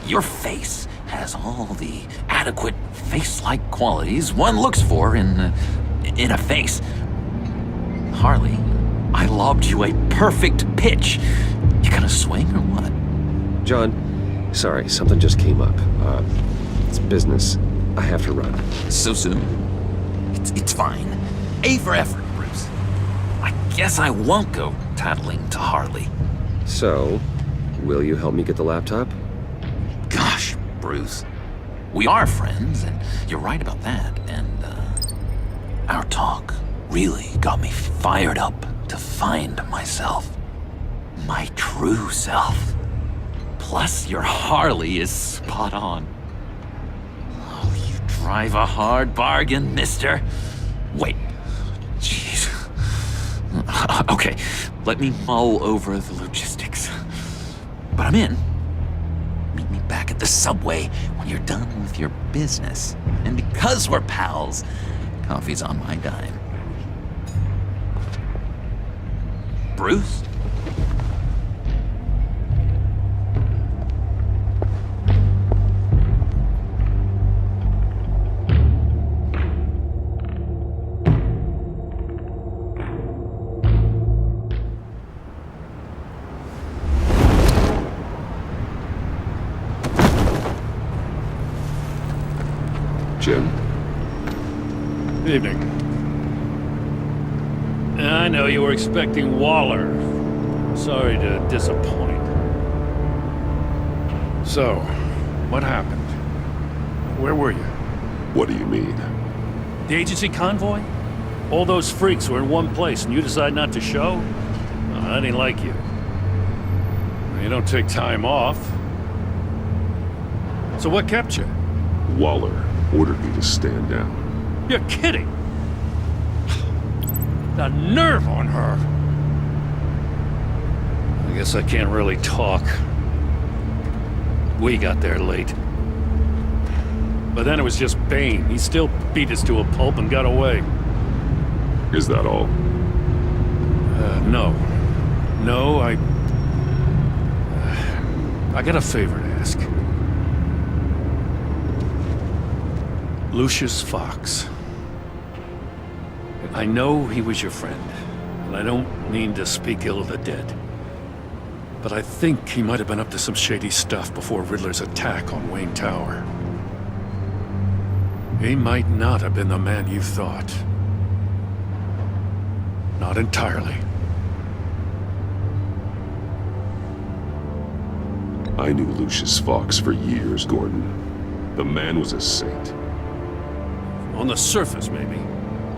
Your face has all the adequate face-like qualities one looks for in a face. Harley, I lobbed you a perfect pitch. You gonna swing or what? John, sorry, something just came up. It's business. I have to run. So soon? It's fine. A for effort, Bruce. I guess I won't go tattling to Harley. So, will you help me get the laptop? Gosh, Bruce. We are friends, and you're right about that. And, our talk really got me fired up to find myself. My true self. Plus, your Harley is spot on. Oh, you drive a hard bargain, mister. Wait. Jeez. Okay, let me mull over the logistics. But I'm in. Meet me back at the subway when you're done with your business. And because we're pals, coffee's on my dime. Bruce? Jim? Evening. I know you were expecting Waller. Sorry to disappoint. So, what happened? Where were you? What do you mean? The agency convoy? All those freaks were in one place and you decide not to show? I didn't like you. You don't take time off. So what kept you? Waller ordered me to stand down. You're kidding! The nerve on her! I guess I can't really talk. We got there late. But then it was just Bane. He still beat us to a pulp and got away. Is that all? No. No, I got a favor to ask. Lucius Fox. I know he was your friend, and I don't mean to speak ill of the dead. But I think he might have been up to some shady stuff before Riddler's attack on Wayne Tower. He might not have been the man you thought. Not entirely. I knew Lucius Fox for years, Gordon. The man was a saint. On the surface, maybe.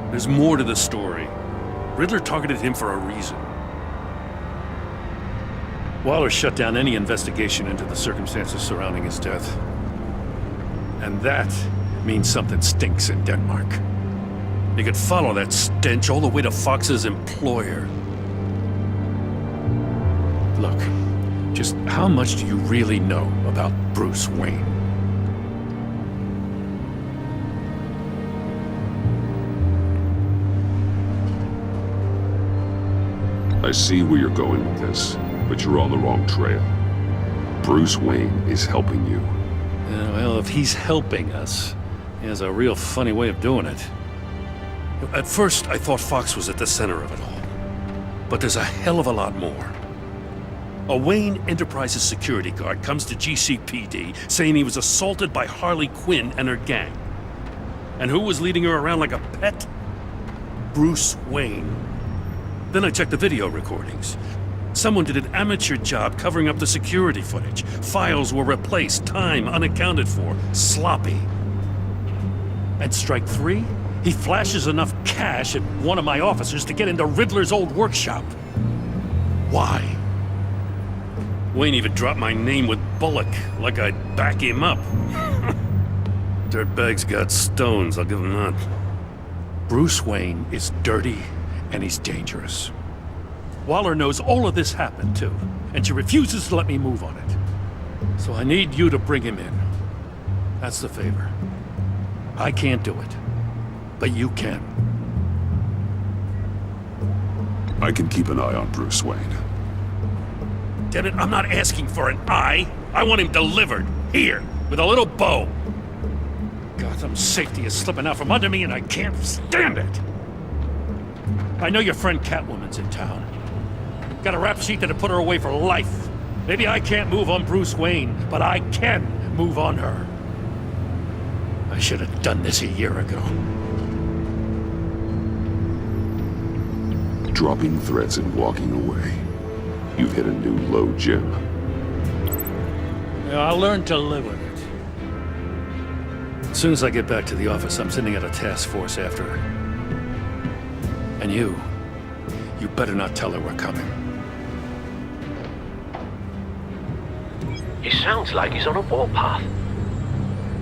There's more to the story. Riddler targeted him for a reason. Waller shut down any investigation into the circumstances surrounding his death. And that means something stinks in Denmark. You could follow that stench all the way to Fox's employer. Look, just how much do you really know about Bruce Wayne? I see where you're going with this, but you're on the wrong trail. Bruce Wayne is helping you. Well, if he's helping us, he has a real funny way of doing it. At first, I thought Fox was at the center of it all. But there's a hell of a lot more. A Wayne Enterprises security guard comes to GCPD saying he was assaulted by Harley Quinn and her gang. And who was leading her around like a pet? Bruce Wayne. Then I checked the video recordings. Someone did an amateur job covering up the security footage. Files were replaced, time unaccounted for, sloppy. At strike 3, he flashes enough cash at one of my officers to get into Riddler's old workshop. Why? Wayne even dropped my name with Bullock, like I'd back him up. Dirtbag's got stones, I'll give him that. Bruce Wayne is dirty and he's dangerous. Waller knows all of this happened too, and she refuses to let me move on it. So I need you to bring him in. That's the favor. I can't do it, but you can. I can keep an eye on Bruce Wayne. Get it? I'm not asking for an eye. I want him delivered, here, with a little bow. Gotham's safety is slipping out from under me and I can't stand it. I know your friend Catwoman's in town. Got a rap sheet that'll put her away for life. Maybe I can't move on Bruce Wayne, but I can move on her. I should have done this a year ago. Dropping threats and walking away. You've hit a new low gem. Yeah, I'll learn to live with it. As soon as I get back to the office, I'm sending out a task force after her. And you better not tell her we're coming. He sounds like he's on a warpath.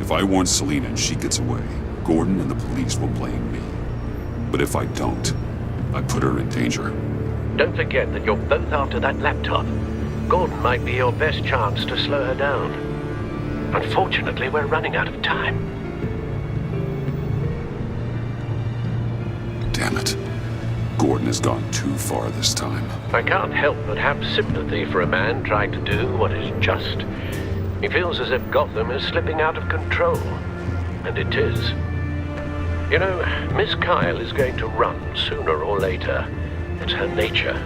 If I warn Selina and she gets away, Gordon and the police will blame me. But if I don't, I put her in danger. Don't forget that you're both after that laptop. Gordon might be your best chance to slow her down. Unfortunately, we're running out of time. Damn it. Gordon has gone too far this time. I can't help but have sympathy for a man trying to do what is just. He feels as if Gotham is slipping out of control. And it is. You know, Miss Kyle is going to run sooner or later. It's her nature.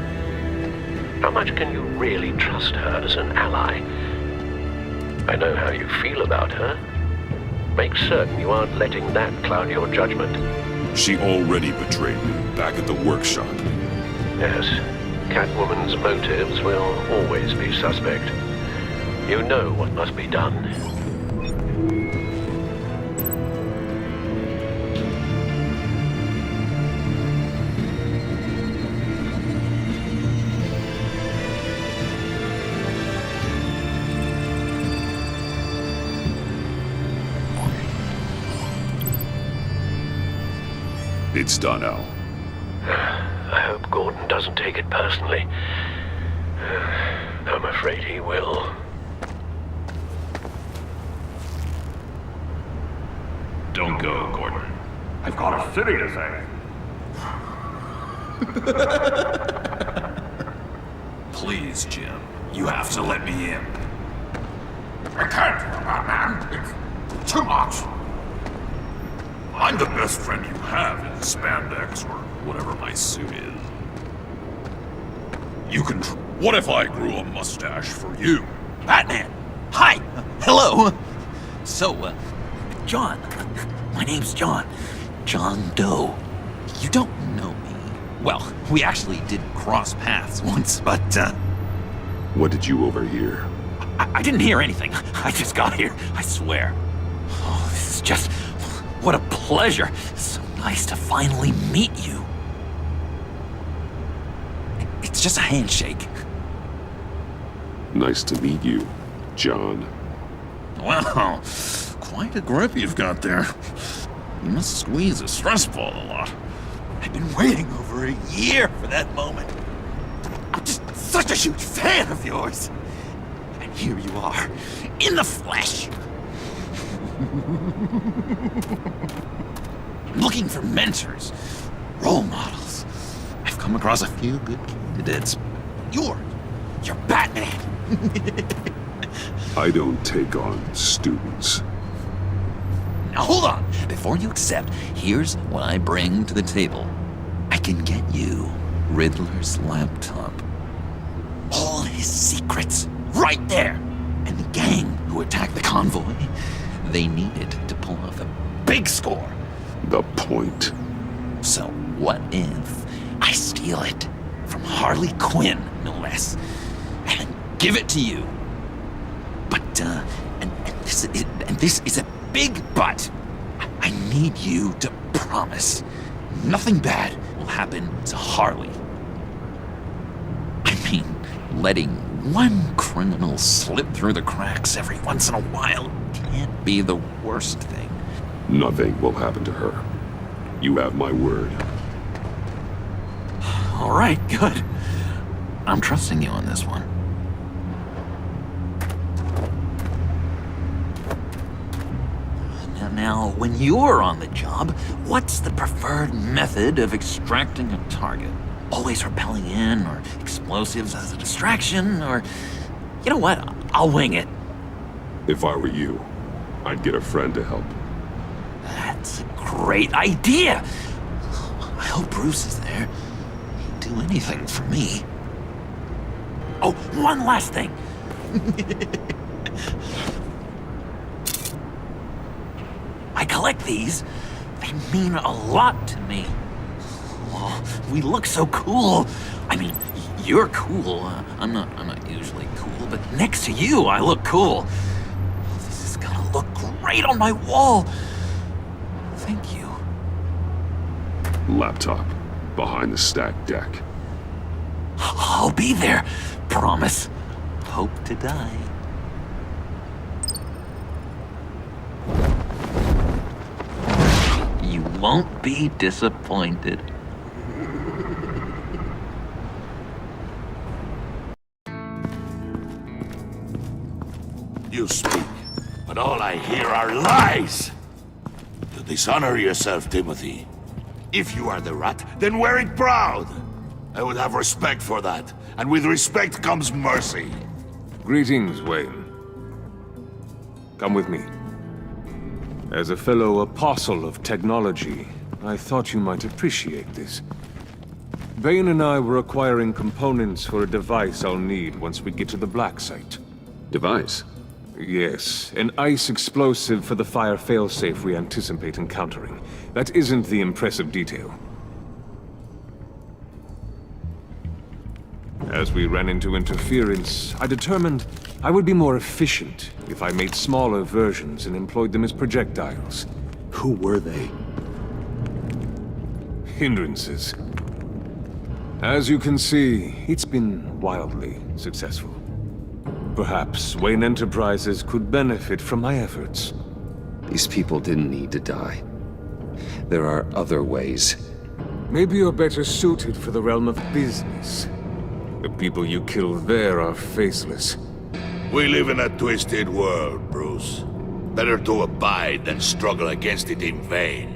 How much can you really trust her as an ally? I know how you feel about her. Make certain you aren't letting that cloud your judgment. She already betrayed me back at the workshop. Yes, Catwoman's motives will always be suspect. You know what must be done. It's done, Al. I hope Gordon doesn't take it personally. I'm afraid he will. Don't go, Gordon. I've got a city to save. Please, Jim. You have to let me in. I can't, man. It's too much. I'm the best friend you have in spandex or whatever my suit is. You can. What if I grew a mustache for you? Batman! Hi! Hello! So, John. My name's John. John Doe. You don't know me. Well, we actually did cross paths once, but, What did you overhear? I didn't hear anything. I just got here, I swear. Oh, this is just... What a pleasure. So nice to finally meet you. It's just a handshake. Nice to meet you, John. Wow, quite a grip you've got there. You must squeeze a stress ball a lot. I've been waiting over a year for that moment. I'm just such a huge fan of yours. And here you are, in the flesh. Looking for mentors, role models. I've come across a few good candidates. You're Batman. I don't take on students. Now hold on. Before you accept, here's what I bring to the table. I can get you Riddler's laptop. All his secrets, right there. And the gang who attacked the convoy, they needed to pull off a big score. The point. So what if I steal it from Harley Quinn, no less, and give it to you? But, and this is a big but. I need you to promise nothing bad will happen to Harley. I mean, letting one criminal slip through the cracks every once in a while can't be the worst thing. Nothing will happen to her. You have my word. All right, good. I'm trusting you on this one. Now, when you're on the job, what's the preferred method of extracting a target? Always rappelling in, or explosives as a distraction, or... You know what? I'll wing it. If I were you, I'd get a friend to help. That's a great idea! I hope Bruce is there. He'd do anything for me. Oh, one last thing! I collect these. They mean a lot to me. Oh, we look so cool. I mean, you're cool. I'm not usually cool, but next to you, I look cool. This is gonna look great on my wall. Thank you. Laptop, behind the stacked deck. I'll be there. Promise. Hope to die. You won't be disappointed. You speak, but all I hear are lies! You dishonor yourself, Timothy. If you are the rat, then wear it proud! I would have respect for that, and with respect comes mercy. Greetings, Wayne. Come with me. As a fellow apostle of technology, I thought you might appreciate this. Bane and I were acquiring components for a device I'll need once we get to the Black Site. Device? Yes, an ice explosive for the fire failsafe we anticipate encountering. That isn't the impressive detail. As we ran into interference, I determined I would be more efficient if I made smaller versions and employed them as projectiles. Who were they? Hindrances. As you can see, it's been wildly successful. Perhaps Wayne Enterprises could benefit from my efforts. These people didn't need to die. There are other ways. Maybe you're better suited for the realm of business. The people you kill there are faceless. We live in a twisted world, Bruce. Better to abide than struggle against it in vain.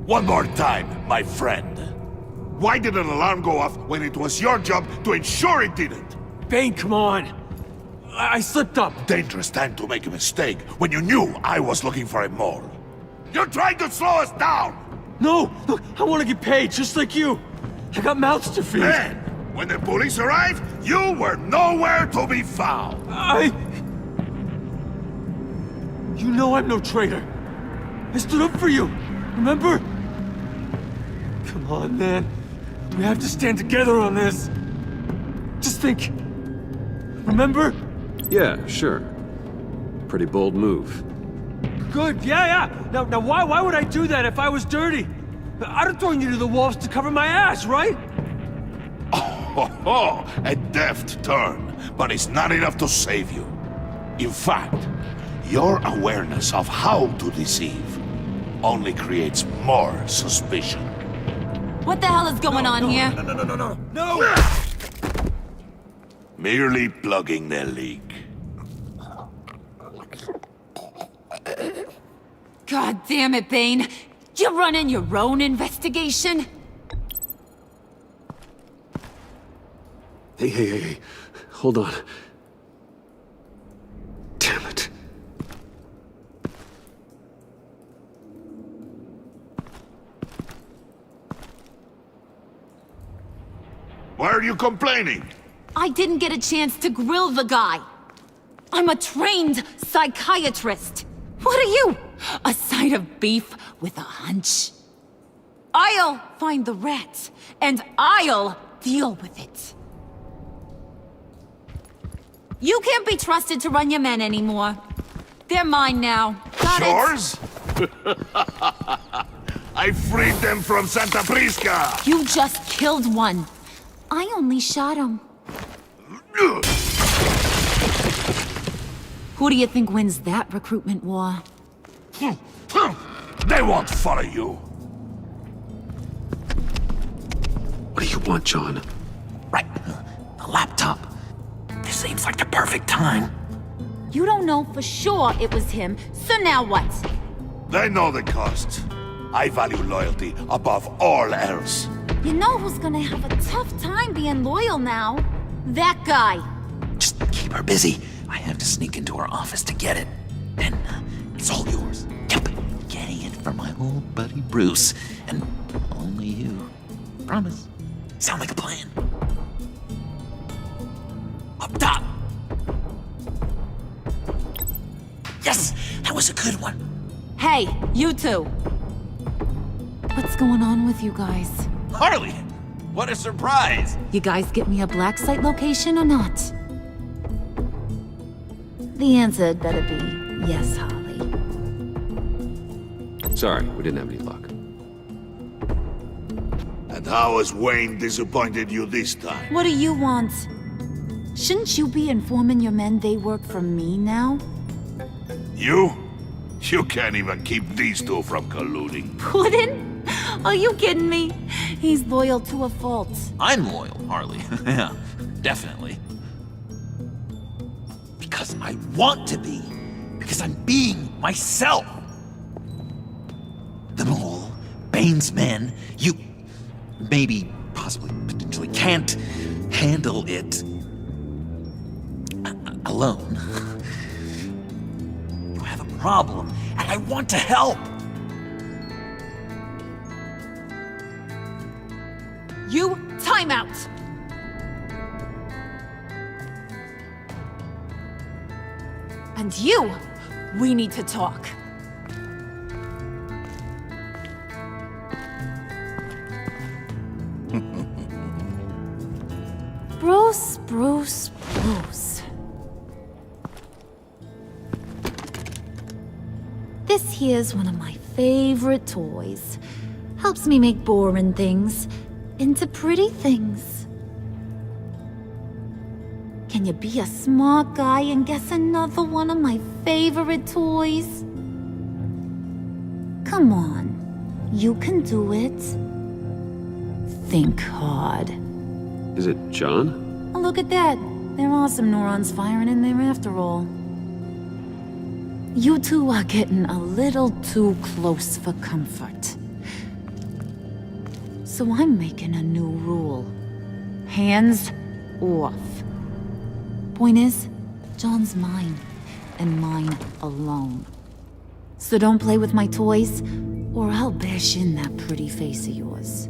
One more time, my friend. Why did an alarm go off when it was your job to ensure it didn't? Bane, come on! I slipped up! Dangerous time to make a mistake when you knew I was looking for a mole. You're trying to slow us down! No! Look, I want to get paid, just like you! I got mouths to feed! Then, when the police arrived, you were nowhere to be found! You know I'm no traitor! I stood up for you, remember? Come on, man. We have to stand together on this. Just think. Remember? Yeah, sure. Pretty bold move. Good, yeah. Now why would I do that if I was dirty? I'd have thrown you to the wolves to cover my ass, right? Oh, a deft turn, but it's not enough to save you. In fact, your awareness of how to deceive only creates more suspicion. What the hell is going on here? No! Merely plugging the leak. God damn it, Bane. You're running your own investigation? Hey. Hold on. Damn it. Why are you complaining? I didn't get a chance to grill the guy. I'm a trained psychiatrist. What are you? A side of beef with a hunch? I'll find the rat, and I'll deal with it. You can't be trusted to run your men anymore. They're mine now. Got it? Yours? I freed them from Santa Prisca! You just killed one. I only shot him. Who do you think wins that recruitment war? They won't follow you. What do you want, John? Right. The laptop. This seems like the perfect time. You don't know for sure it was him, so now what? They know the cost. I value loyalty above all else. You know who's gonna have a tough time being loyal now? That guy. Just keep her busy. I have to sneak into her office to get it. Then it's all yours. Yep. Getting it from my old buddy Bruce. And only you. Promise. Sound like a plan. Up top. Yes! That was a good one. Hey, you two. What's going on with you guys? Harley! What a surprise! You guys get me a black site location or not? The answer had better be yes, Harley. Sorry, we didn't have any luck. And how has Wayne disappointed you this time? What do you want? Shouldn't you be informing your men they work for me now? You? You can't even keep these two from colluding. Puddin'? Are you kidding me? He's loyal to a fault. I'm loyal, Harley. Yeah, definitely. Because I want to be. Because I'm being myself. The mole, Bane's men, you maybe, possibly, potentially can't handle it alone. You have a problem, and I want to help. You, time out! And you, we need to talk. Bruce. This here's one of my favorite toys. Helps me make boring things into pretty things. Can you be a smart guy and guess another one of my favorite toys? Come on, you can do it. Think hard. Is it John? Oh, look at that. There are some neurons firing in there after all. You two are getting a little too close for comfort. So I'm making a new rule. Hands off. Point is, John's mine, and mine alone. So don't play with my toys, or I'll bash in that pretty face of yours.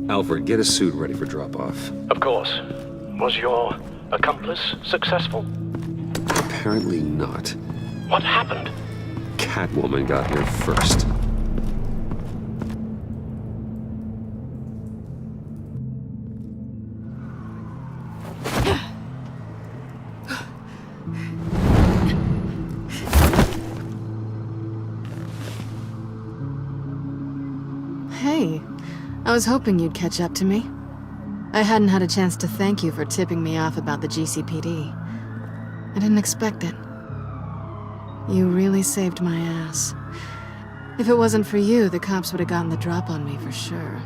Alfred, get a suit ready for drop-off. Of course. Was your accomplice successful? Apparently not. What happened? Catwoman got here first. Hey, I was hoping you'd catch up to me. I hadn't had a chance to thank you for tipping me off about the GCPD. I didn't expect it. You really saved my ass. If it wasn't for you, the cops would have gotten the drop on me for sure.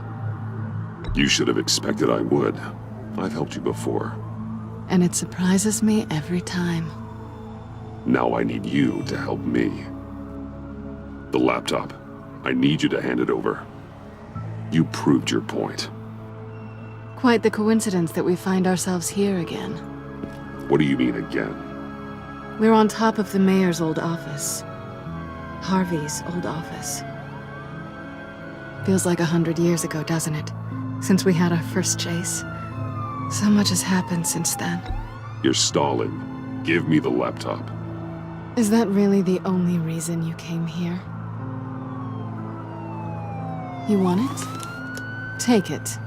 You should have expected I would. I've helped you before. And it surprises me every time. Now I need you to help me. The laptop. I need you to hand it over. You proved your point. Quite the coincidence that we find ourselves here again. What do you mean again? We're on top of the mayor's old office. Harvey's old office. Feels like 100 years ago, doesn't it? Since we had our first chase. So much has happened since then. You're stalling. Give me the laptop. Is that really the only reason you came here? You want it? Take it.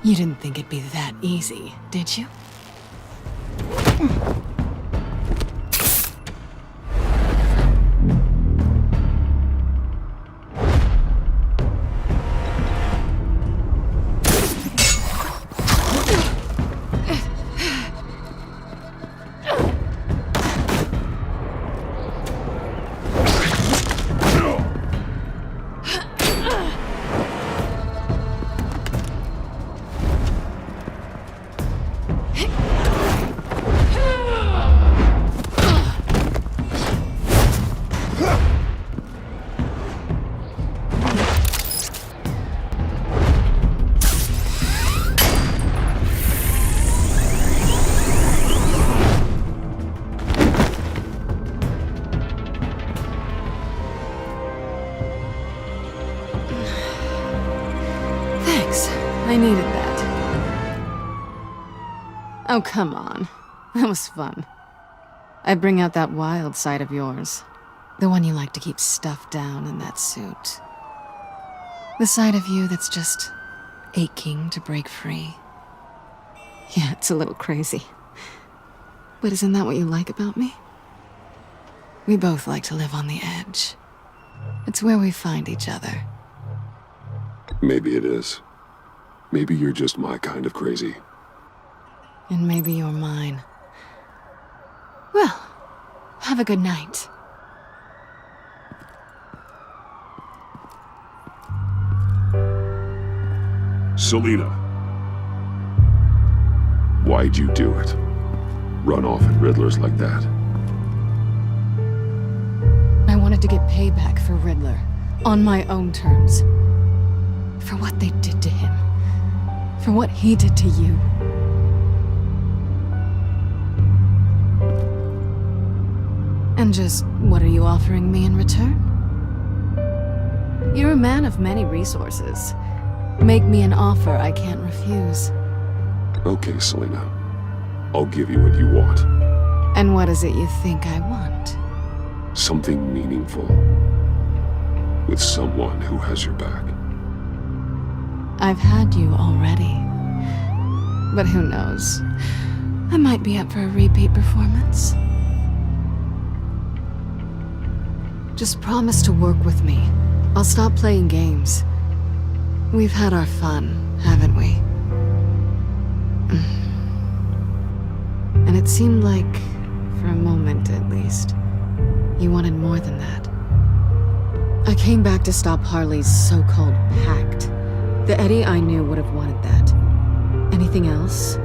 You didn't think it'd be that easy, did you? I needed that. Oh, come on. That was fun. I bring out that wild side of yours. The one you like to keep stuffed down in that suit. The side of you that's just aching to break free. Yeah, it's a little crazy. But isn't that what you like about me? We both like to live on the edge. It's where we find each other. Maybe it is. Maybe you're just my kind of crazy. And maybe you're mine. Well, have a good night. Selena. Why'd you do it? Run off at Riddlers like that? I wanted to get payback for Riddler. On my own terms. For what they did to him. For what he did to you. And just what are you offering me in return? You're a man of many resources. Make me an offer I can't refuse. Okay, Selena. I'll give you what you want. And what is it you think I want? Something meaningful. With someone who has your back. I've had you already. But who knows? I might be up for a repeat performance. Just promise to work with me. I'll stop playing games. We've had our fun, haven't we? And it seemed like, for a moment at least, you wanted more than that. I came back to stop Harley's so-called pact. The Eddie I knew would have wanted that. Anything else?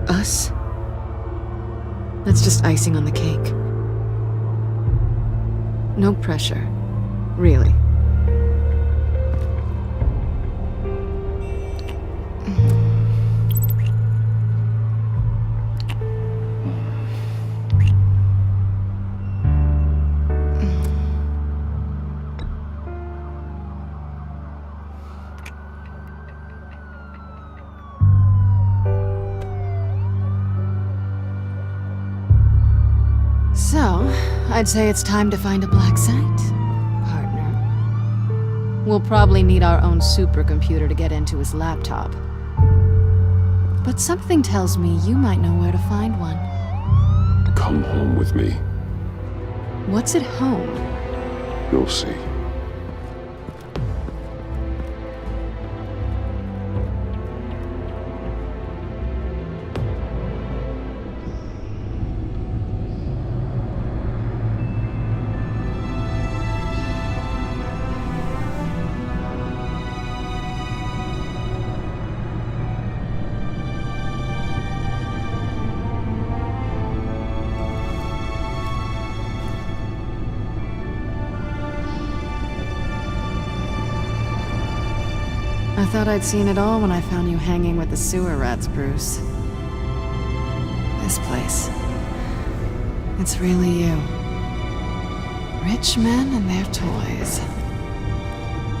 Us? That's just icing on the cake. No pressure. Really. So, I'd say it's time to find a black site, partner. We'll probably need our own supercomputer to get into his laptop. But something tells me you might know where to find one. Come home with me. What's at home? You'll see. I thought I'd seen it all when I found you hanging with the sewer rats, Bruce. This place. It's really you. Rich men and their toys.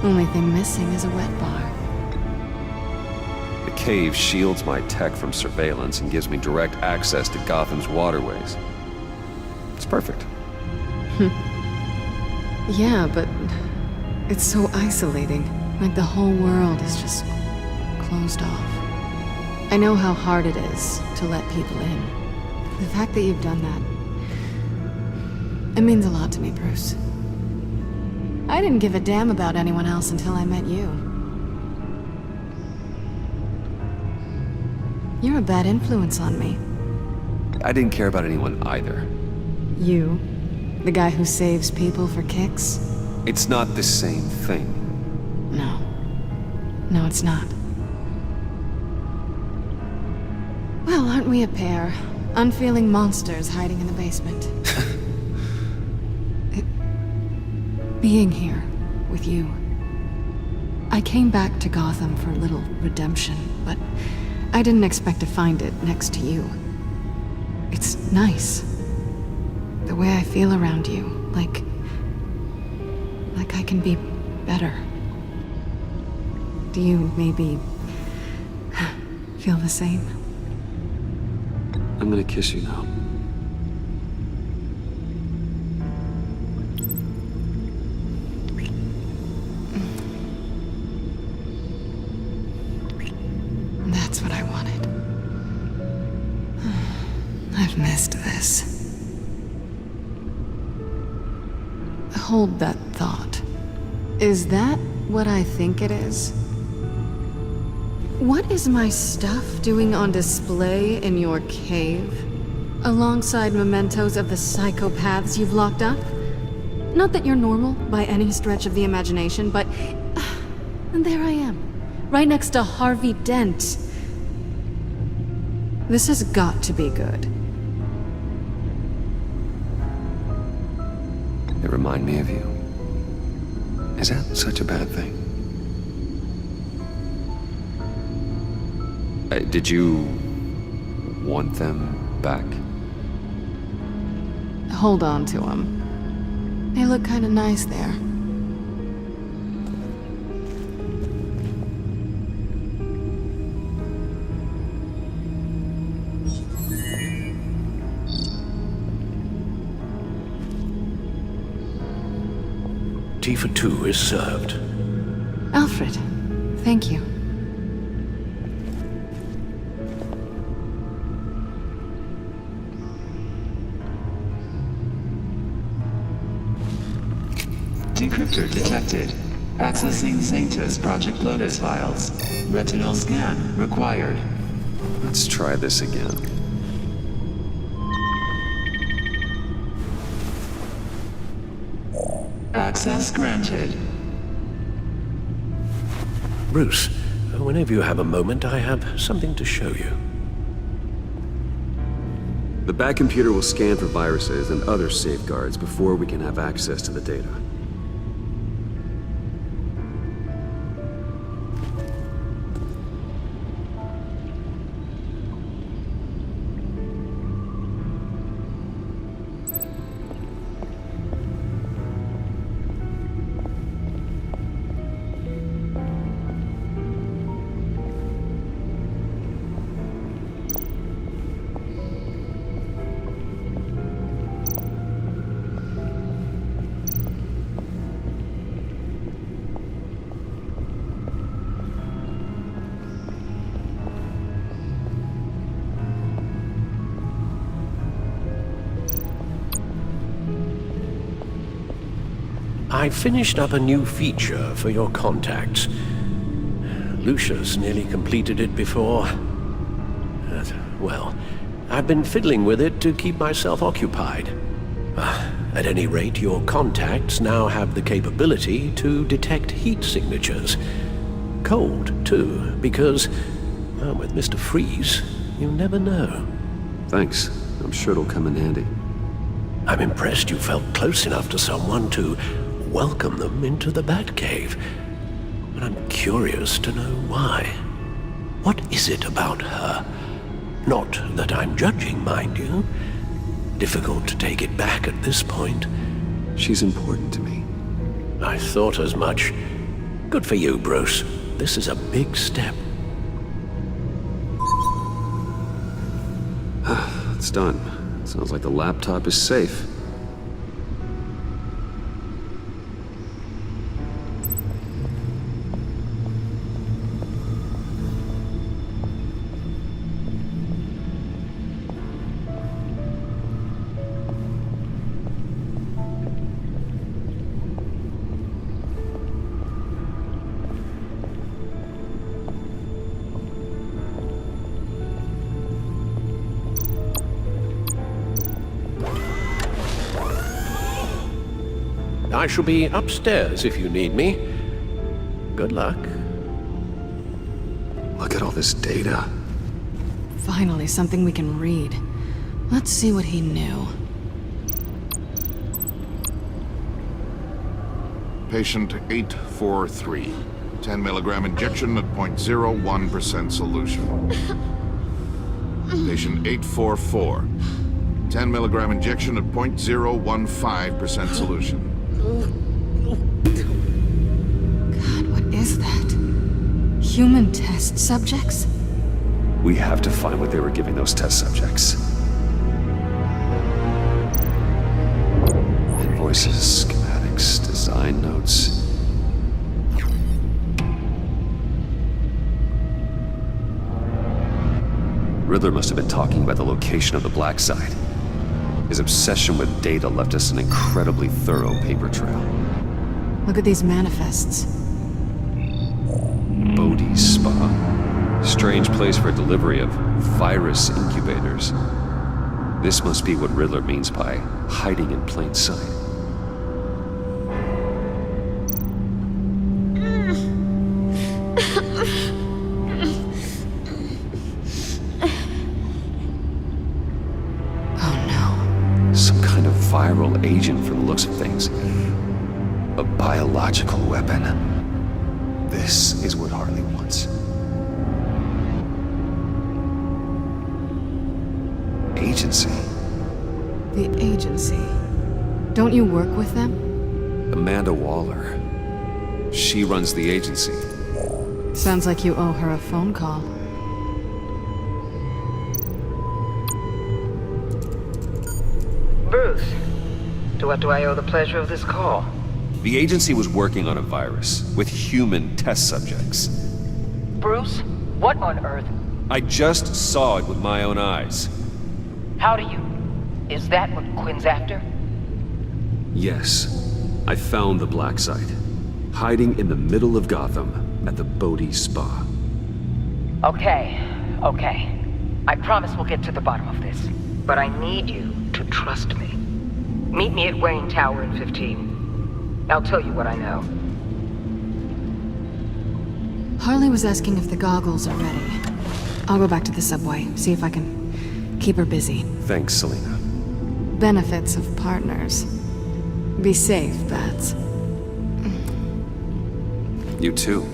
Only thing missing is a wet bar. The cave shields my tech from surveillance and gives me direct access to Gotham's waterways. It's perfect. Yeah, but it's so isolating. Like the whole world is just closed off. I know how hard it is to let people in. The fact that you've done that, it means a lot to me, Bruce. I didn't give a damn about anyone else until I met you. You're a bad influence on me. I didn't care about anyone either. You? The guy who saves people for kicks? It's not the same thing. No. No, it's not. Well, aren't we a pair? Unfeeling monsters hiding in the basement. Being here with you. I came back to Gotham for a little redemption, but I didn't expect to find it next to you. It's nice. The way I feel around you, like I can be better. Do you maybe feel the same? I'm gonna kiss you now. That's what I wanted. I've missed this. Hold that thought. Is that what I think it is? What is my stuff doing on display in your cave? Alongside mementos of the psychopaths you've locked up? Not that you're normal by any stretch of the imagination, but... and there I am, right next to Harvey Dent. This has got to be good. They remind me of you. Is that such a bad thing? Did you want them back? Hold on to them. They look kind of nice there. Tea for two is served. Alfred, thank you. Decryptor detected. Accessing Sanctus Project Lotus files. Retinal scan required. Let's try this again. Access granted. Bruce, whenever you have a moment, I have something to show you. The back computer will scan for viruses and other safeguards before we can have access to the data. I finished up a new feature for your contacts. Lucius nearly completed it before. Well, I've been fiddling with it to keep myself occupied. At any rate, your contacts now have the capability to detect heat signatures. Cold, too, because, well, with Mr. Freeze, you never know. Thanks. I'm sure it'll come in handy. I'm impressed you felt close enough to someone to welcome them into the Batcave. But I'm curious to know why. What is it about her? Not that I'm judging, mind you. Difficult to take it back at this point. She's important to me. I thought as much. Good for you, Bruce. This is a big step. It's done. Sounds like the laptop is safe. I shall be upstairs if you need me. Good luck. Look at all this data. Finally, something we can read. Let's see what he knew. Patient 843. 10 milligram injection at 0.01% solution. Patient 844. 10 milligram injection at 0.015% solution. God, what is that? Human test subjects? We have to find what they were giving those test subjects. Invoices, schematics, design notes. Riddler must have been talking about the location of the black site. His obsession with data left us an incredibly thorough paper trail. Look at these manifests. Bodhi's Spa. Strange place for delivery of virus incubators. This must be what Riddler means by hiding in plain sight. Some kind of viral agent from the looks of things. A biological weapon. This is what Harley wants. Agency. The agency. Don't you work with them? Amanda Waller. She runs the agency. Sounds like you owe her a phone call. Bruce, to what do I owe the pleasure of this call? The agency was working on a virus with human test subjects. Bruce, what on earth? I just saw it with my own eyes. How do you... Is that what Quinn's after? Yes, I found the black site. Hiding in the middle of Gotham at the Bodhi Spa. Okay. I promise we'll get to the bottom of this. But I need you to trust me. Meet me at Wayne Tower in 15. I'll tell you what I know. Harley was asking if the goggles are ready. I'll go back to the subway, see if I can keep her busy. Thanks, Selena. Benefits of partners. Be safe, Bats. You too.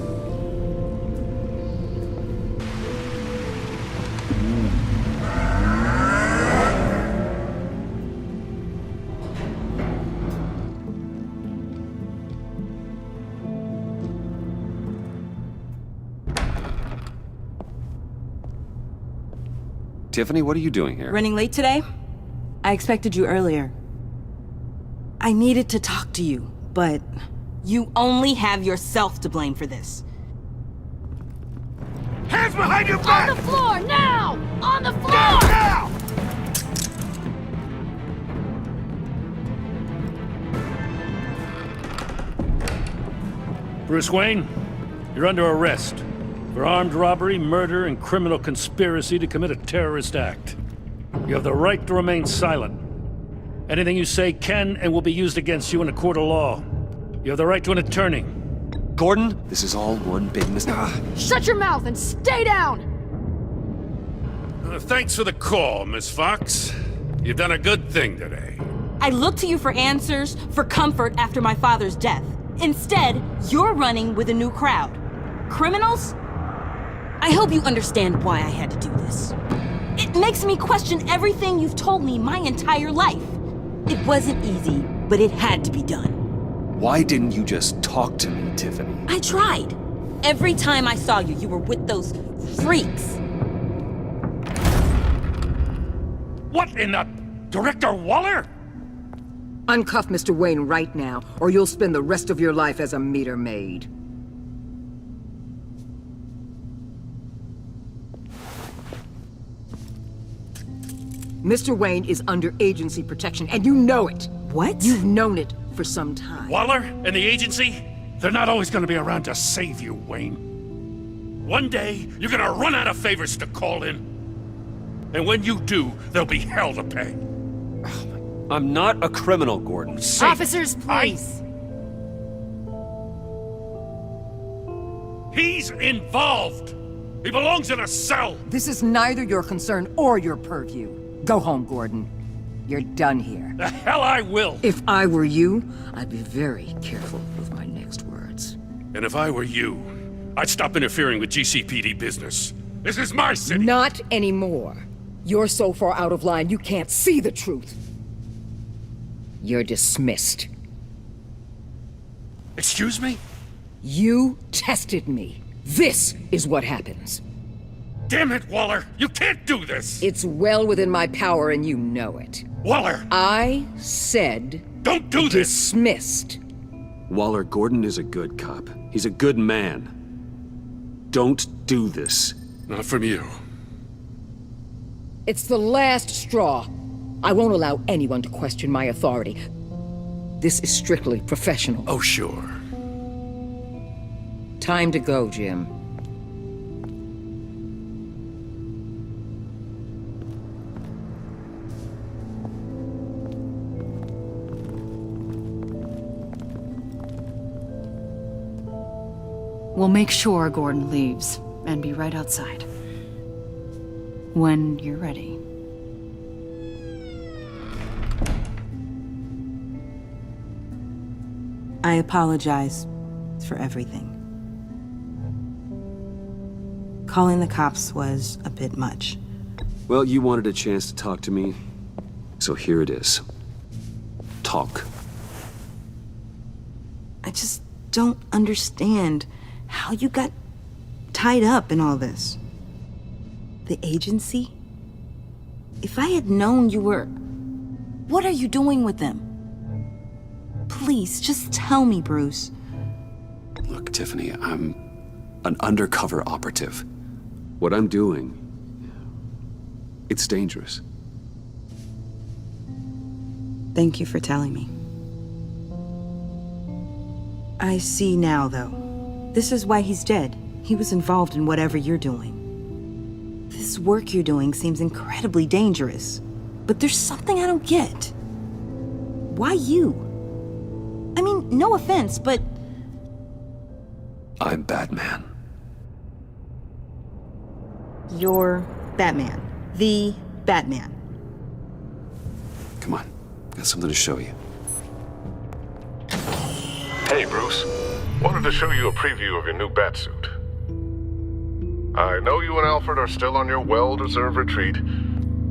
Tiffany, what are you doing here? Running late today? I expected you earlier. I needed to talk to you, but you only have yourself to blame for this. Hands behind your back! On the floor, now! On the floor! Now! Bruce Wayne, you're under arrest for armed robbery, murder, and criminal conspiracy to commit a terrorist act. You have the right to remain silent. Anything you say can and will be used against you in a court of law. You have the right to an attorney. Gordon, this is all one big mistake. Shut your mouth and stay down! Thanks for the call, Miss Fox. You've done a good thing today. I looked to you for answers, for comfort after my father's death. Instead, you're running with a new crowd. Criminals? I hope you understand why I had to do this. It makes me question everything you've told me my entire life. It wasn't easy, but it had to be done. Why didn't you just talk to me, Tiffany? I tried. Every time I saw you, you were with those freaks. What in the... Director Waller? Uncuff Mr. Wayne right now, or you'll spend the rest of your life as a meter maid. Mr. Wayne is under agency protection, and you know it. What? You've known it for some time. Waller and the agency? They're not always gonna be around to save you, Wayne. One day, you're gonna run out of favors to call in. And when you do, there'll be hell to pay. I'm not a criminal, Gordon. Officers, please. He's involved. He belongs in a cell. This is neither your concern or your purview. Go home, Gordon. You're done here. The hell I will. If I were you, I'd be very careful with my next words. And if I were you, I'd stop interfering with GCPD business. This is my city. Not anymore. You're so far out of line, you can't see the truth. You're dismissed. Excuse me? You tested me. This is what happens. Damn it, Waller! You can't do this! It's well within my power and you know it. Waller! I said... Don't do this! Dismissed. Waller, Gordon is a good cop. He's a good man. Don't do this. Not from you. It's the last straw. I won't allow anyone to question my authority. This is strictly professional. Oh, sure. Time to go, Jim. We'll make sure Gordon leaves and be right outside. When you're ready. I apologize for everything. Calling the cops was a bit much. Well, you wanted a chance to talk to me, so here it is. Talk. I just don't understand how you got tied up in all this. The agency? If I had known you were... What are you doing with them? Please, just tell me, Bruce. Look, Tiffany, I'm an undercover operative. What I'm doing, it's dangerous. Thank you for telling me. I see now, though. This is why he's dead. He was involved in whatever you're doing. This work you're doing seems incredibly dangerous. But there's something I don't get. Why you? I mean, no offense, but... I'm Batman. You're Batman. The Batman. Come on, got something to show you. Hey, Bruce. Wanted to show you a preview of your new batsuit. I know you and Alfred are still on your well-deserved retreat,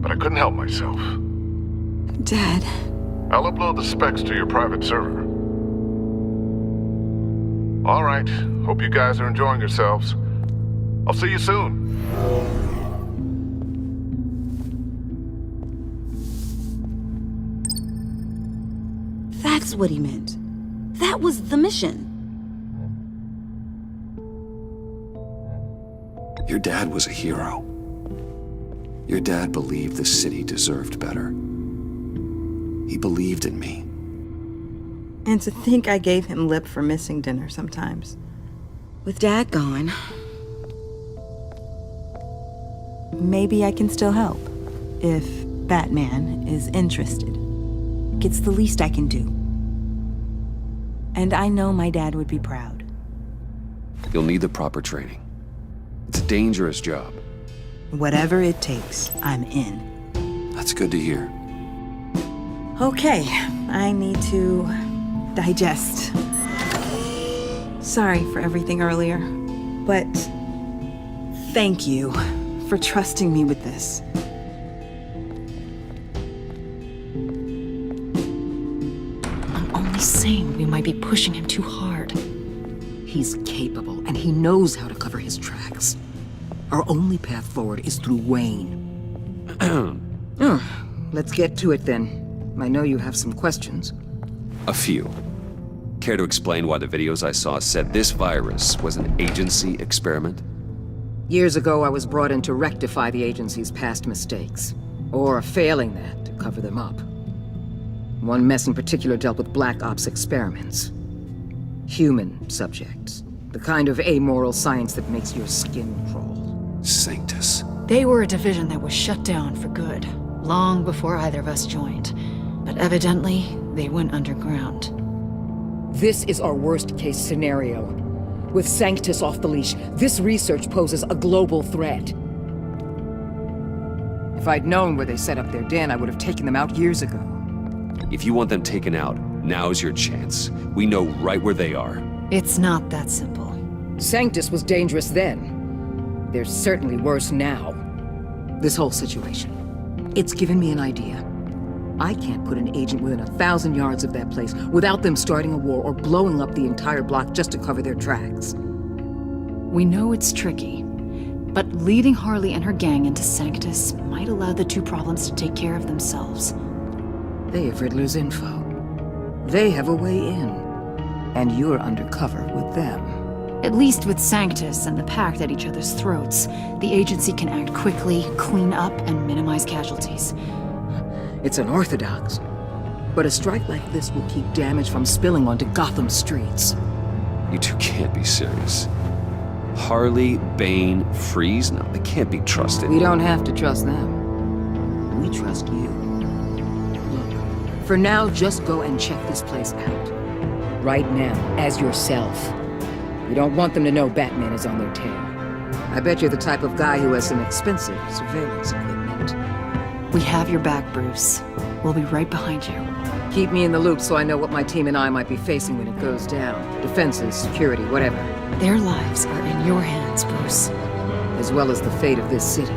but I couldn't help myself. Dad. I'll upload the specs to your private server. All right. Hope you guys are enjoying yourselves. I'll see you soon. That's what he meant. That was the mission. Your dad was a hero. Your dad believed the city deserved better. He believed in me. And to think I gave him lip for missing dinner sometimes. With Dad gone, maybe I can still help. If Batman is interested. It's the least I can do. And I know my dad would be proud. You'll need the proper training. It's a dangerous job. Whatever it takes, I'm in. That's good to hear. Okay, I need to digest. Sorry for everything earlier, but thank you for trusting me with this. I'm only saying we might be pushing him too hard. He's capable, and he knows how to cover his tracks. Our only path forward is through Wayne. Let's get to it then. I know you have some questions. A few. Care to explain why the videos I saw said this virus was an agency experiment? Years ago, I was brought in to rectify the agency's past mistakes. Or failing that, to cover them up. One mess in particular dealt with Black Ops experiments. Human subjects. The kind of amoral science that makes your skin crawl. Sanctus. They were a division that was shut down for good, long before either of us joined. But evidently, they went underground. This is our worst-case scenario. With Sanctus off the leash, this research poses a global threat. If I'd known where they set up their den, I would have taken them out years ago. If you want them taken out, now's your chance. We know right where they are. It's not that simple. Sanctus was dangerous then. They're certainly worse now. This whole situation, it's given me an idea. I can't put an agent within 1,000 yards of that place without them starting a war or blowing up the entire block just to cover their tracks. We know it's tricky, but leading Harley and her gang into Sanctus might allow the two problems to take care of themselves. They have Riddler's info. They have a way in. And you're undercover with them. At least with Sanctus and the Pact at each other's throats, the agency can act quickly, clean up, and minimize casualties. It's unorthodox. But a strike like this will keep damage from spilling onto Gotham streets. You two can't be serious. Harley, Bane, Freeze? No, they can't be trusted. We don't have to trust them. We trust you. Look, for now, just go and check this place out. Right now, as yourself. We don't want them to know Batman is on their tail. I bet you're the type of guy who has some expensive surveillance equipment. We have your back, Bruce. We'll be right behind you. Keep me in the loop so I know what my team and I might be facing when it goes down. Defenses, security, whatever. Their lives are in your hands, Bruce. As well as the fate of this city.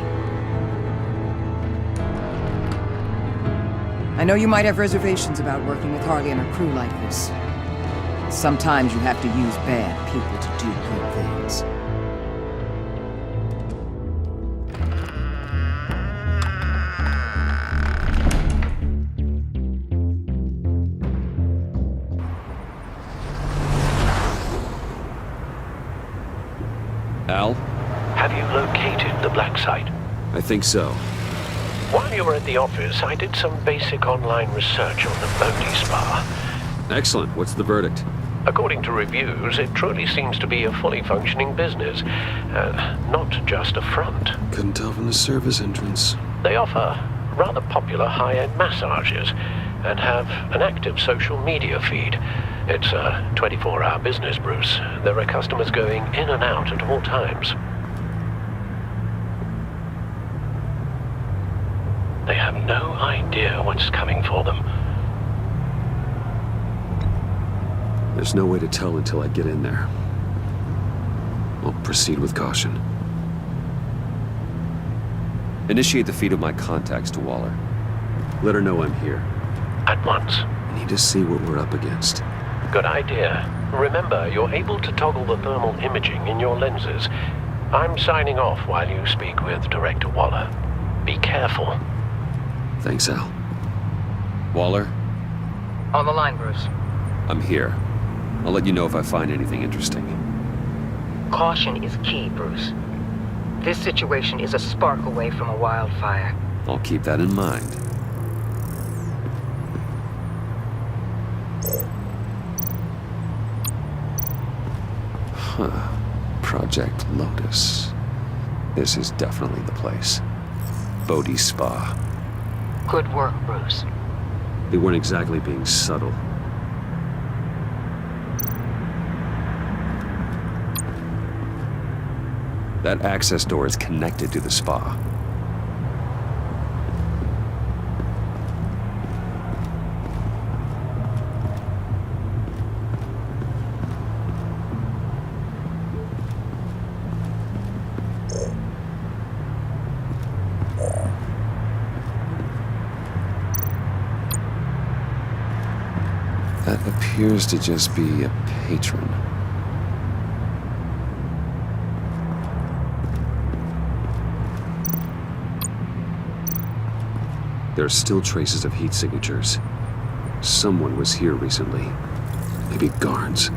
I know you might have reservations about working with Harley and her crew like this. Sometimes you have to use bad people to do good things. Al? Have you located the black site? I think so. While you were at the office, I did some basic online research on the Bodhi Spa. Excellent. What's the verdict? According to reviews, it truly seems to be a fully functioning business, not just a front. Couldn't tell from the service entrance. They offer rather popular high-end massages and have an active social media feed. It's a 24-hour business, Bruce. There are customers going in and out at all times. They have no idea what's coming for them. There's no way to tell until I get in there. I'll proceed with caution. Initiate the feed of my contacts to Waller. Let her know I'm here. At once. I need to see what we're up against. Good idea. Remember, you're able to toggle the thermal imaging in your lenses. I'm signing off while you speak with Director Waller. Be careful. Thanks, Al. Waller? On the line, Bruce. I'm here. I'll let you know if I find anything interesting. Caution is key, Bruce. This situation is a spark away from a wildfire. I'll keep that in mind. Huh. Project Lotus. This is definitely the place. Bodhi Spa. Good work, Bruce. They weren't exactly being subtle. That access door is connected to the spa. That appears to just be a patron. There are still traces of heat signatures. Someone was here recently. Maybe guards.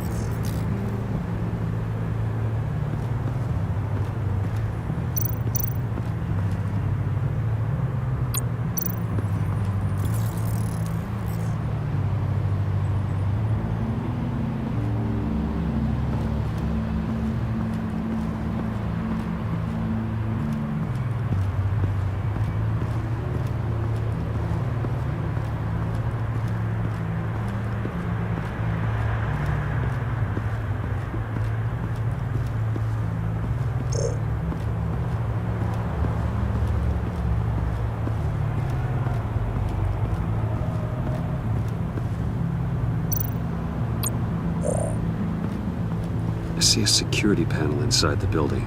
I see a security panel inside the building.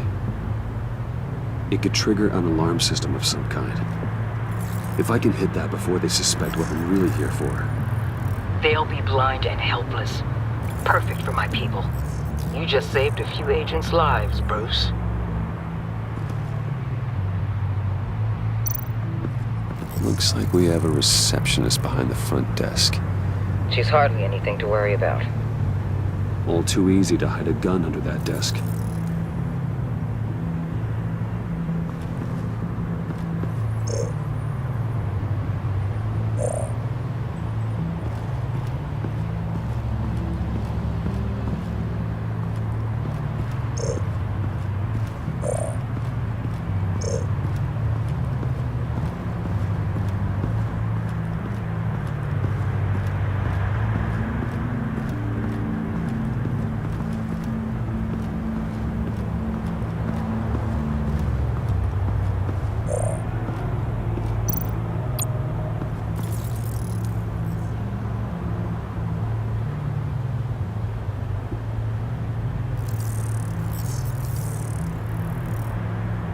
It could trigger an alarm system of some kind. If I can hit that before they suspect what I'm really here for. They'll be blind and helpless. Perfect for my people. You just saved a few agents' lives, Bruce. Looks like we have a receptionist behind the front desk. She's hardly anything to worry about. All too easy to hide a gun under that desk.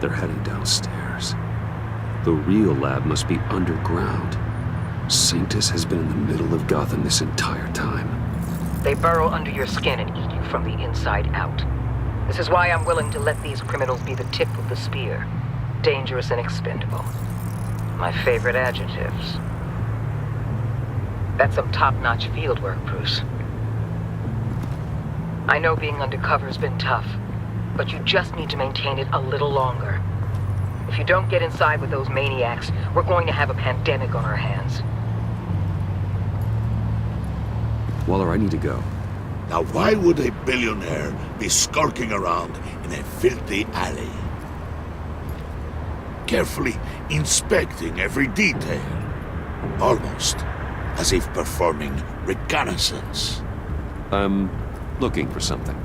They're heading downstairs. The real lab must be underground. Sanctus has been in the middle of Gotham this entire time. They burrow under your skin and eat you from the inside out. This is why I'm willing to let these criminals be the tip of the spear. Dangerous and expendable. My favorite adjectives. That's some top-notch field work, Bruce. I know being undercover's been tough, but you just need to maintain it a little longer. If you don't get inside with those maniacs, we're going to have a pandemic on our hands. Waller, I need to go. Now why would a billionaire be skulking around in a filthy alley? Carefully inspecting every detail. Almost as if performing reconnaissance. I'm looking for something.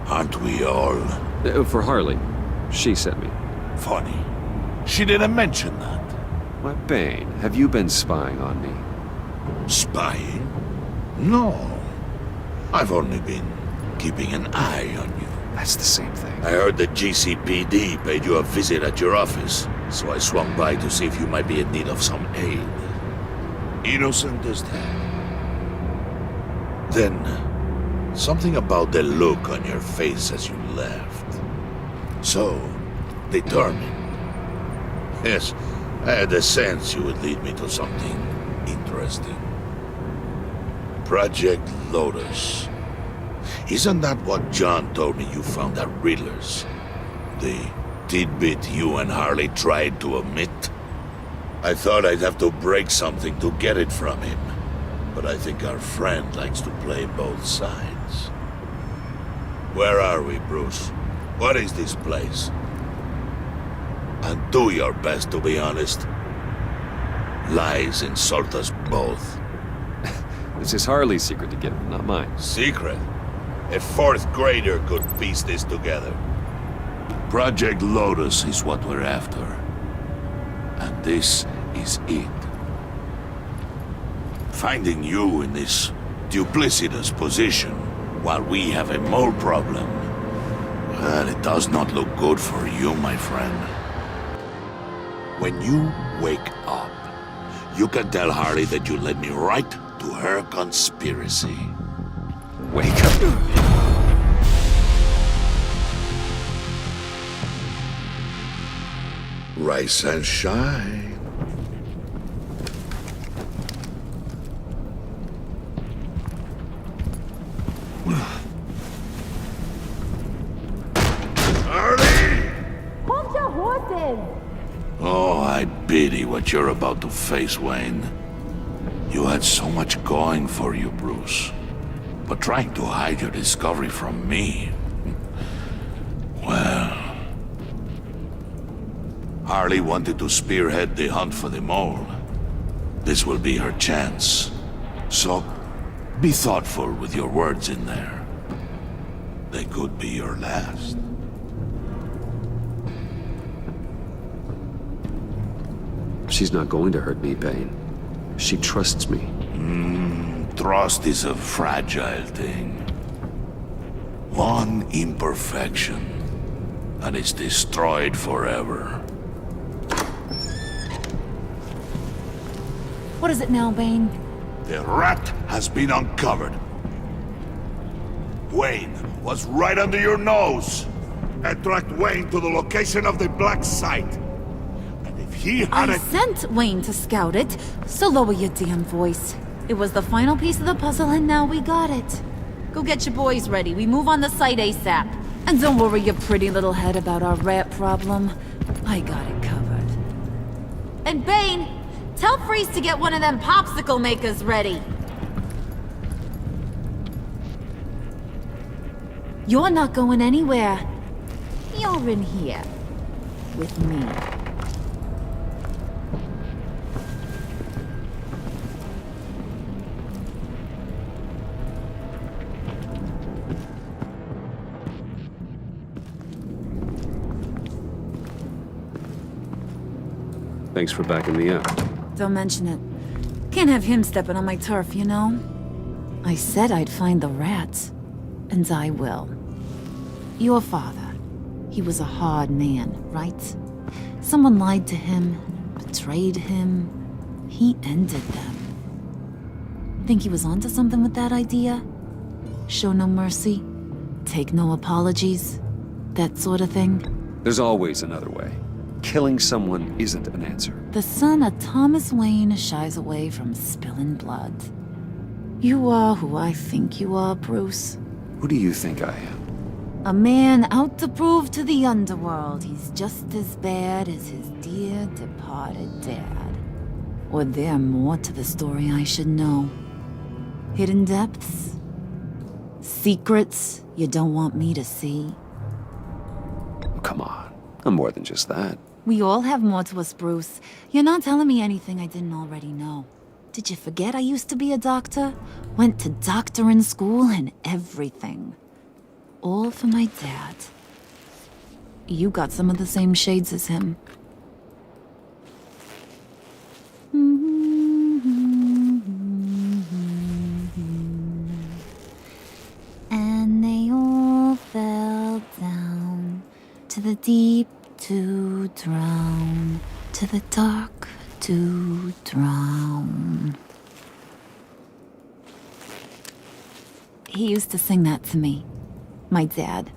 Aren't we all? For Harley. She sent me. Funny. She didn't mention that. Why, Bane, have you been spying on me? Spying? No. I've only been keeping an eye on you. That's the same thing. I heard the GCPD paid you a visit at your office, so I swung by to see if you might be in need of some aid. Innocent as that. Then, something about the look on your face as you left. So, determined. Yes, I had a sense you would lead me to something interesting. Project Lotus. Isn't that what John told me you found at Riddler's? The tidbit you and Harley tried to omit? I thought I'd have to break something to get it from him. But I think our friend likes to play both sides. Where are we, Bruce? What is this place? And do your best to be honest. Lies insult us both. This is Harley's secret to get him, not mine. Secret? A fourth grader could piece this together. Project Lotus is what we're after. And this is it. Finding you in this duplicitous position while we have a mole problem, well, it does not look good for you, my friend. When you wake up, you can tell Harley that you led me right to her conspiracy. Wake up. Rise and shine. Hold your horses! Oh, I pity what you're about to face, Wayne. You had so much going for you, Bruce. But trying to hide your discovery from me... Well... Harley wanted to spearhead the hunt for the mole. This will be her chance. So, be thoughtful with your words in there. They could be your last. She's not going to hurt me, Bane. She trusts me. Trust is a fragile thing. One imperfection, and it's destroyed forever. What is it now, Bane? The rat has been uncovered. Wayne was right under your nose. Attract Wayne to the location of the black site. And if he had I sent Wayne to scout it, so lower your damn voice. It was the final piece of the puzzle and now we got it. Go get your boys ready. We move on the site ASAP. And don't worry your pretty little head about our rat problem. I got it covered. And Bane, tell Freeze to get one of them popsicle makers ready. You're not going anywhere. You're in here. With me. Thanks for backing me up. Don't mention it. Can't have him stepping on my turf, you know? I said I'd find the rats. And I will. Your father. He was a hard man, right? Someone lied to him, betrayed him. He ended them. Think he was onto something with that idea? Show no mercy? Take no apologies? That sort of thing? There's always another way. Killing someone isn't an answer. The son of Thomas Wayne shies away from spilling blood. You are who I think you are, Bruce. Who do you think I am? A man out to prove to the underworld he's just as bad as his dear departed dad. Or there more to the story I should know. Hidden depths? Secrets you don't want me to see? Oh, come on. I'm more than just that. We all have more to us, Bruce. You're not telling me anything I didn't already know. Did you forget I used to be a doctor? Went to doctoring school and everything. All for my dad. You got some of the same shades as him. And they all fell down to the deep to drown, to the dark to drown. He used to sing that to me. My dad.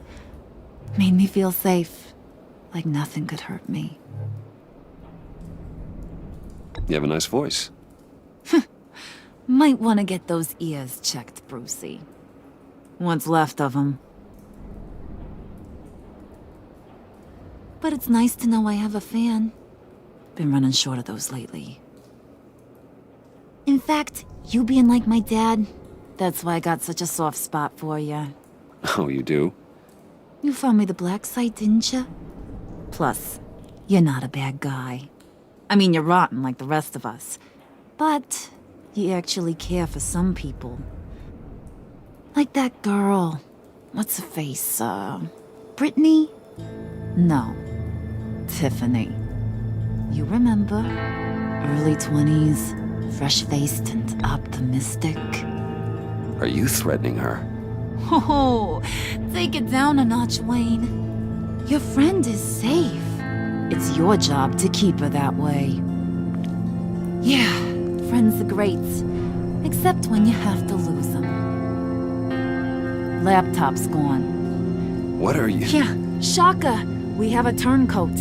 Made me feel safe. Like nothing could hurt me. You have a nice voice. Might want to get those ears checked, Brucey. What's left of them. But it's nice to know I have a fan. Been running short of those lately. In fact, you being like my dad, that's why I got such a soft spot for you. Oh, you do? You found me the black site, didn't you? Plus, you're not a bad guy. I mean, you're rotten like the rest of us. But you actually care for some people. Like that girl. What's her face? Brittany? No. Tiffany. You remember? Early 20s, fresh-faced and optimistic. Are you threatening her? Oh, take it down a notch, Wayne. Your friend is safe. It's your job to keep her that way. Yeah, friends are great. Except when you have to lose them. Laptop's gone. What are you? Yeah, Shaka. We have a turncoat.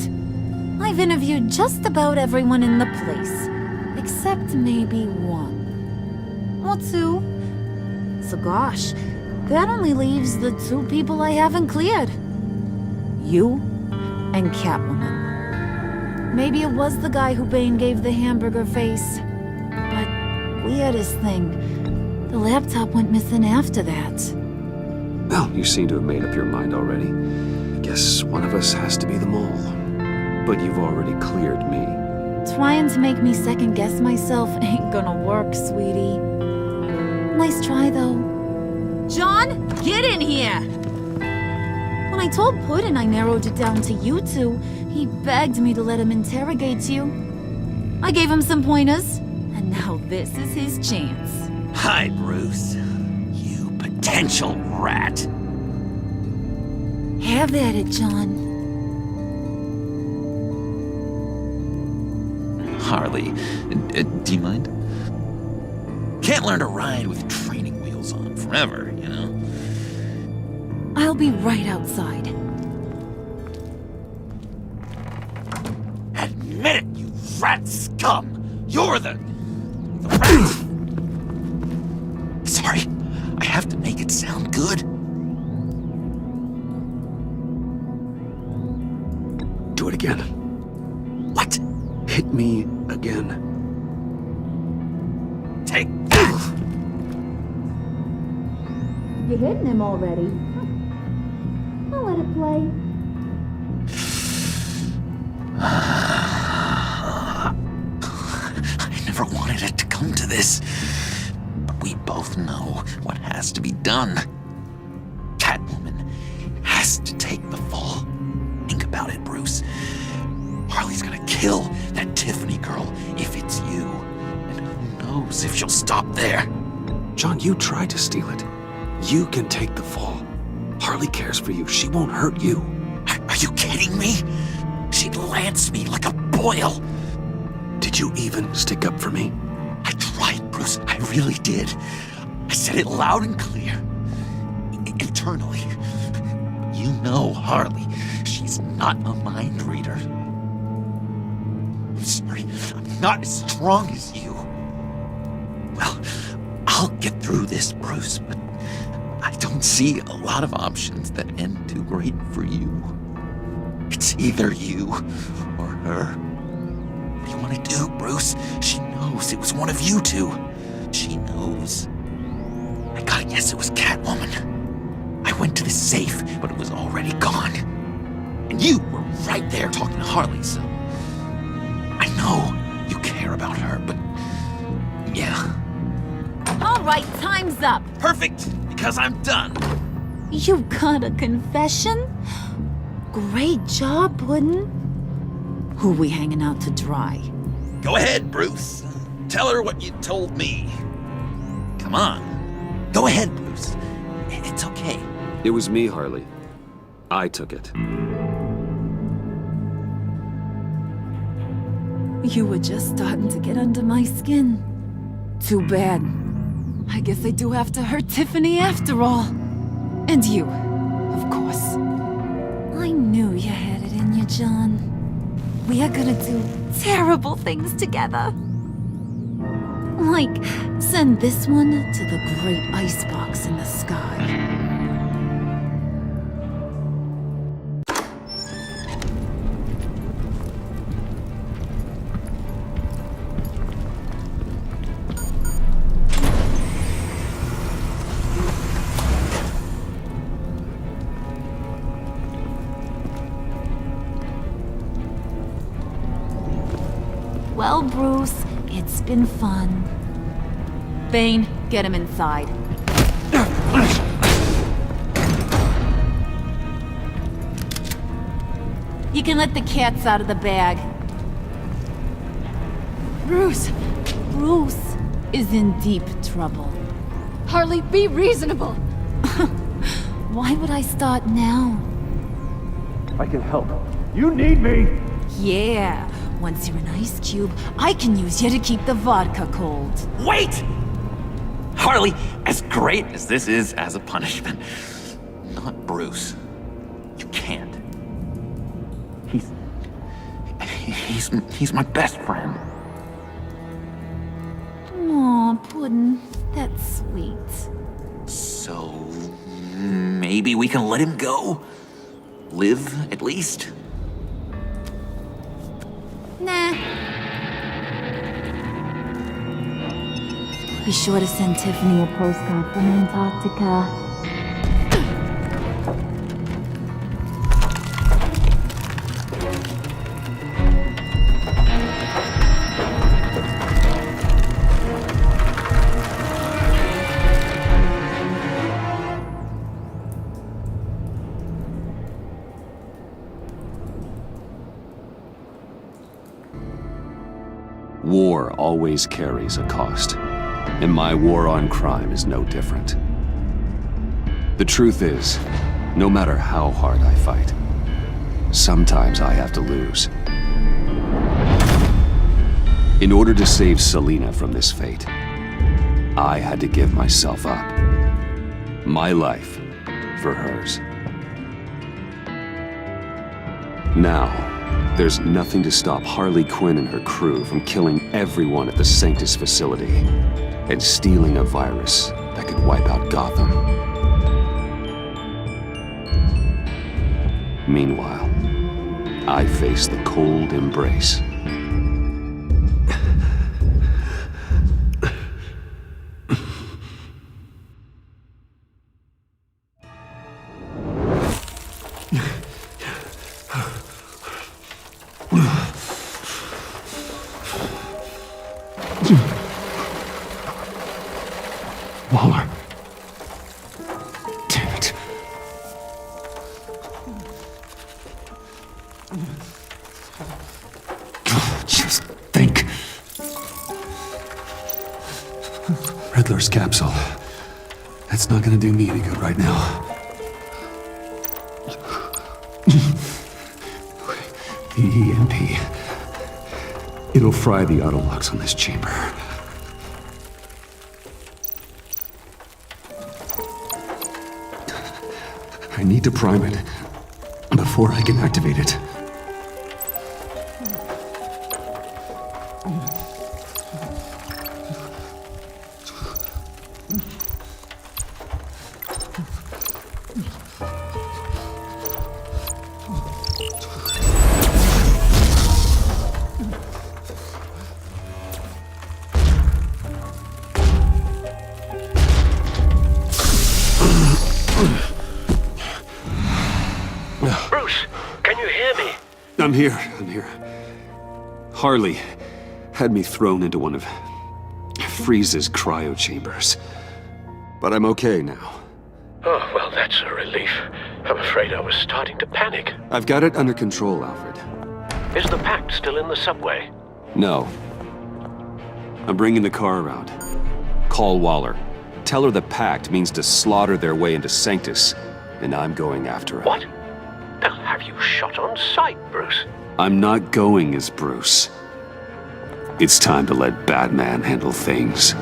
I've interviewed just about everyone in the place. Except maybe one. Or two. So gosh, that only leaves the two people I haven't cleared. You and Catwoman. Maybe it was the guy who Bane gave the hamburger face. But weirdest thing, the laptop went missing after that. Well, you seem to have made up your mind already. Guess one of us has to be the mole. But you've already cleared me. Trying to make me second guess myself ain't gonna work, sweetie. Nice try, though. John, get in here! When I told Puddin' I narrowed it down to you two, he begged me to let him interrogate you. I gave him some pointers, and now this is his chance. Hi, Bruce. You potential rat. Have at it, John. Harley, do you mind? Can't learn to ride with training wheels on forever, you know? I'll be right outside. Admit it, you rat scum! You're the rat! Sorry, I have to make it sound good. Do it again. What? Hit me again. Take that! You're hitting him already. I'll let it play. I never wanted it to come to this. But we both know what has to be done. Catwoman has to take the fall. Think about it, Bruce. Harley's gonna kill that Tiffany girl if it's you. And who knows if she'll stop there. John, you tried to steal it. You can take the fall. Harley cares for you. She won't hurt you. Are you kidding me? She'd lance me like a boil. Did you even stick up for me? I tried, Bruce. I really did. I said it loud and clear. Internally. You know Harley. She's not a mind reader. I'm sorry. I'm not as strong as you. Well, I'll get through this, Bruce, but I don't see a lot of options that end too great for you. It's either you or her. What do you want to do, Bruce? She knows it was one of you two. She knows. I gotta guess it was Catwoman. I went to the safe, but it was already gone. And you were right there talking to Harley, so... I know you care about her, but... yeah. All right, time's up. Perfect, because I'm done. You got a confession? Great job, Puddin'. Who we hanging out to dry? Go ahead, Bruce. Tell her what you told me. Come on. Go ahead, Bruce. It's okay. It was me, Harley. I took it. You were just starting to get under my skin. Too bad. I guess I do have to hurt Tiffany after all. And you, of course. I knew you had it in you, John. We are gonna do terrible things together. Like, send this one to the great icebox in the sky. Well, Bruce, it's been fun. Bane, get him inside. You can let the cats out of the bag. Bruce is in deep trouble. Harley, be reasonable. Why would I start now? I can help. You need me! Yeah, once you're an ice cube, I can use you to keep the vodka cold. Wait! Harley, as great as this is as a punishment, not Bruce. You can't. He's my best friend. Aw, Puddin', that's sweet. So maybe we can let him go? Live, at least? Nah. Be sure to send Tiffany a postcard from Antarctica. War always carries a cost, and my war on crime is no different. The truth is, no matter how hard I fight, sometimes I have to lose. In order to save Selena from this fate, I had to give myself up. My life for hers. Now, there's nothing to stop Harley Quinn and her crew from killing everyone at the Sanctus facility and stealing a virus that could wipe out Gotham. Meanwhile, I face the cold embrace. Waller. Damn it. Just think. Riddler's capsule. That's not gonna do me any good right now. The EMP. It'll fry the auto locks on this chamber. I need to prime it before I can activate it. I'm here. Harley had me thrown into one of Freeze's cryo chambers. But I'm okay now. Oh, well, that's a relief. I'm afraid I was starting to panic. I've got it under control, Alfred. Is the Pact still in the subway? No. I'm bringing the car around. Call Waller. Tell her the Pact means to slaughter their way into Sanctus, and I'm going after her. What? They'll have you shot on sight, Bruce. I'm not going as Bruce. It's time to let Batman handle things.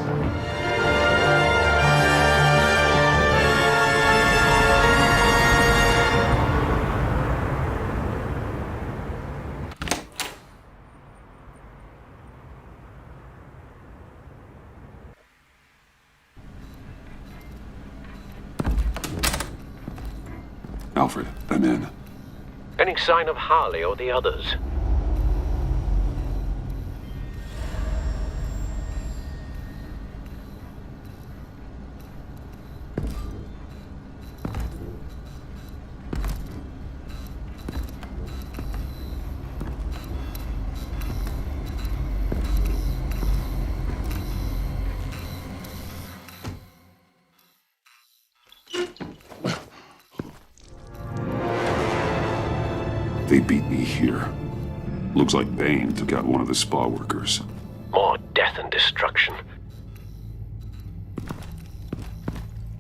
Alfred, I'm in. Any sign of Harley or the others? They beat me here. Looks like Bane took out one of the spa workers. More death and destruction.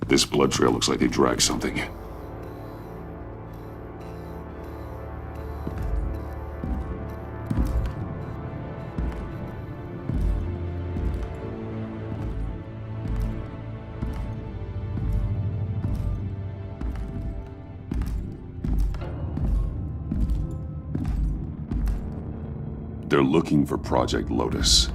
This blood trail looks like they dragged something. They're looking for Project Lotus.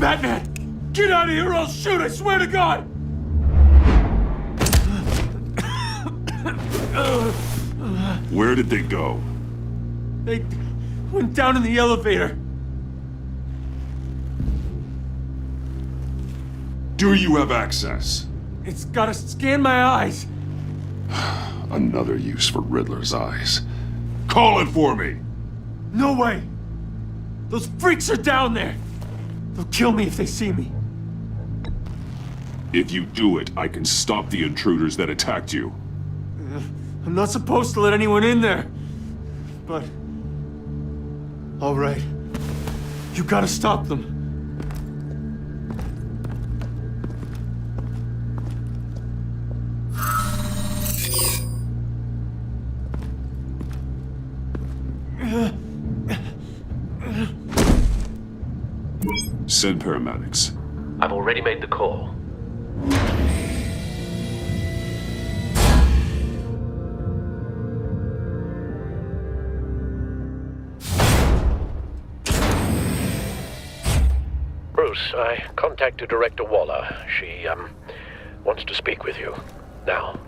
Batman! Get out of here or I'll shoot, I swear to God! Where did they go? They went down in the elevator. Do you have access? It's gotta scan my eyes. Another use for Riddler's eyes. Call it for me! No way! Those freaks are down there! They'll kill me if they see me. If you do it, I can stop the intruders that attacked you. I'm not supposed to let anyone in there. But... all right. You gotta stop them. Send paramedics. I've already made the call. Bruce, I contacted Director Waller. She, wants to speak with you. Now.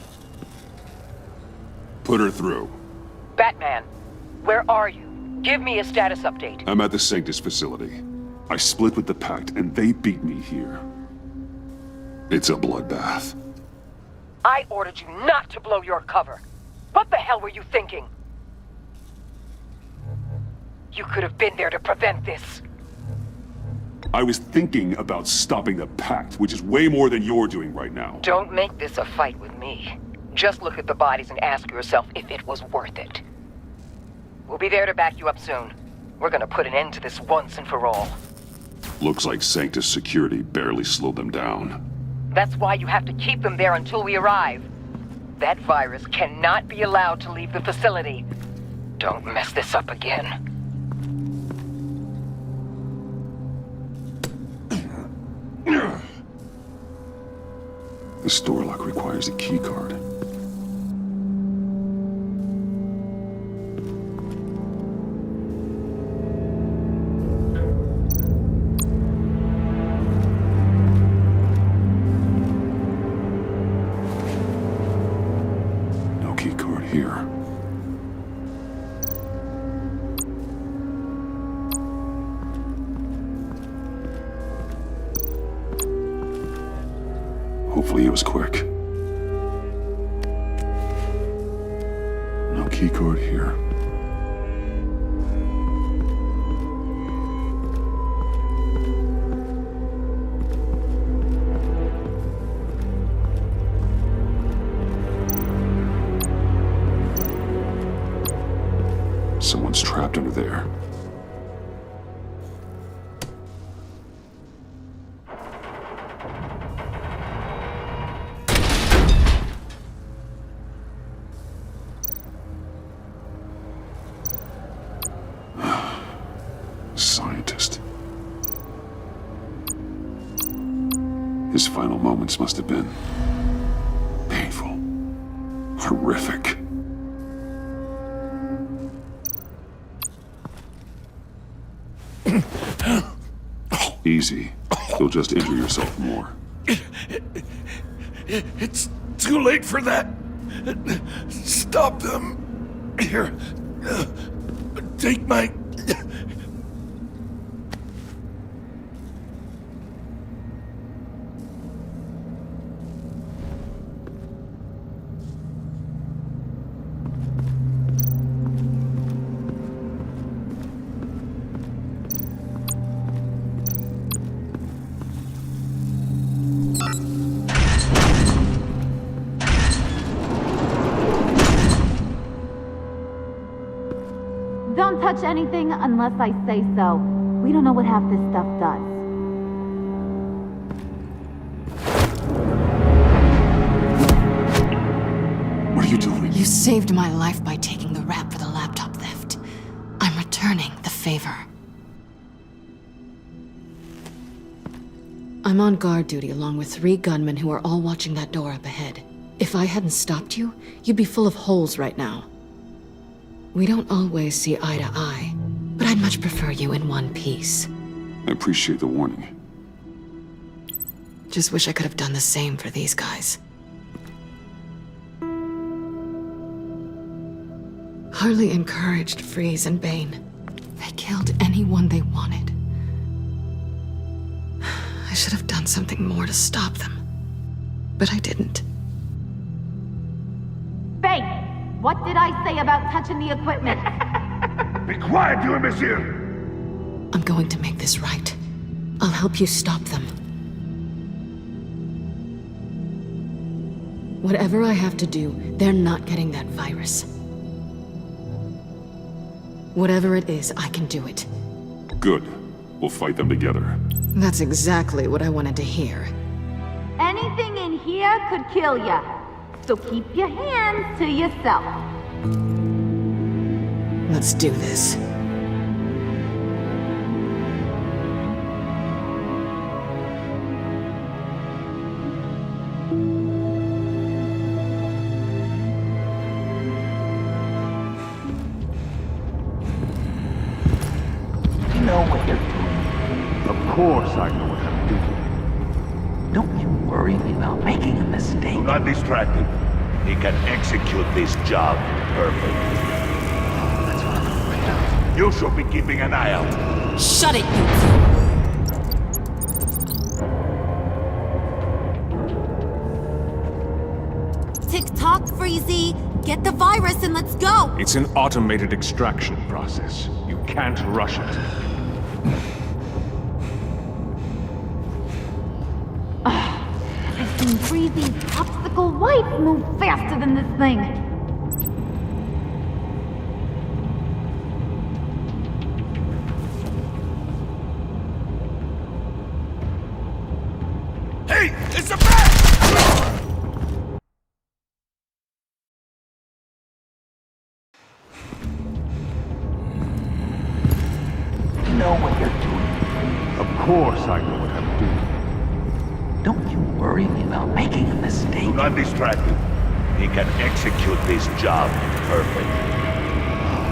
Put her through. Batman, where are you? Give me a status update. I'm at the Sanctus facility. I split with the Pact, and they beat me here. It's a bloodbath. I ordered you not to blow your cover. What the hell were you thinking? You could have been there to prevent this. I was thinking about stopping the Pact, which is way more than you're doing right now. Don't make this a fight with me. Just look at the bodies and ask yourself if it was worth it. We'll be there to back you up soon. We're gonna put an end to this once and for all. Looks like Sanctus security barely slowed them down. That's why you have to keep them there until we arrive. That virus cannot be allowed to leave the facility. Don't mess this up again. This door lock requires a key card. No key card here. Hopefully it was quick. No key card here. Someone's trapped under there. Scientist. His final moments must have been painful, horrific. Easy. You'll just injure yourself more. It's too late for that. Stop them. Here. Take my... Don't touch anything unless I say so. We don't know what half this stuff does. What are you saved my life by taking the rap for the laptop theft. I'm returning the favor. I'm on guard duty along with 3 gunmen who are all watching that door up ahead. If I hadn't stopped you, you'd be full of holes right now. We don't always see eye to eye, but I'd much prefer you in one piece. I appreciate the warning. Just wish I could have done the same for these guys. Harley encouraged Freeze and Bane. They killed anyone they wanted. I should have done something more to stop them, but I didn't. Bane, what did I say about touching the equipment? Be quiet, you imbecile! I'm going to make this right. I'll help you stop them. Whatever I have to do, they're not getting that virus. Whatever it is, I can do it. Good. We'll fight them together. That's exactly what I wanted to hear. Anything in here could kill ya. So keep your hands to yourself. Let's do this. You know what you're doing. Of course I know what I'm doing. Don't you worry about making a mistake. Do not distract him. He can execute this job perfectly. That's what I'm afraid of. You should be keeping an eye out. Shut it, you two! Tick-tock, Freezy. Get the virus and let's go. It's an automated extraction process. You can't rush it. I've seen Freezy's popsicle wife move faster than this thing. Hey! It's a bat! You know what you're doing. Of course I know what I'm doing. Don't you worry about making a mistake. Do not distract him. He can execute this job perfectly.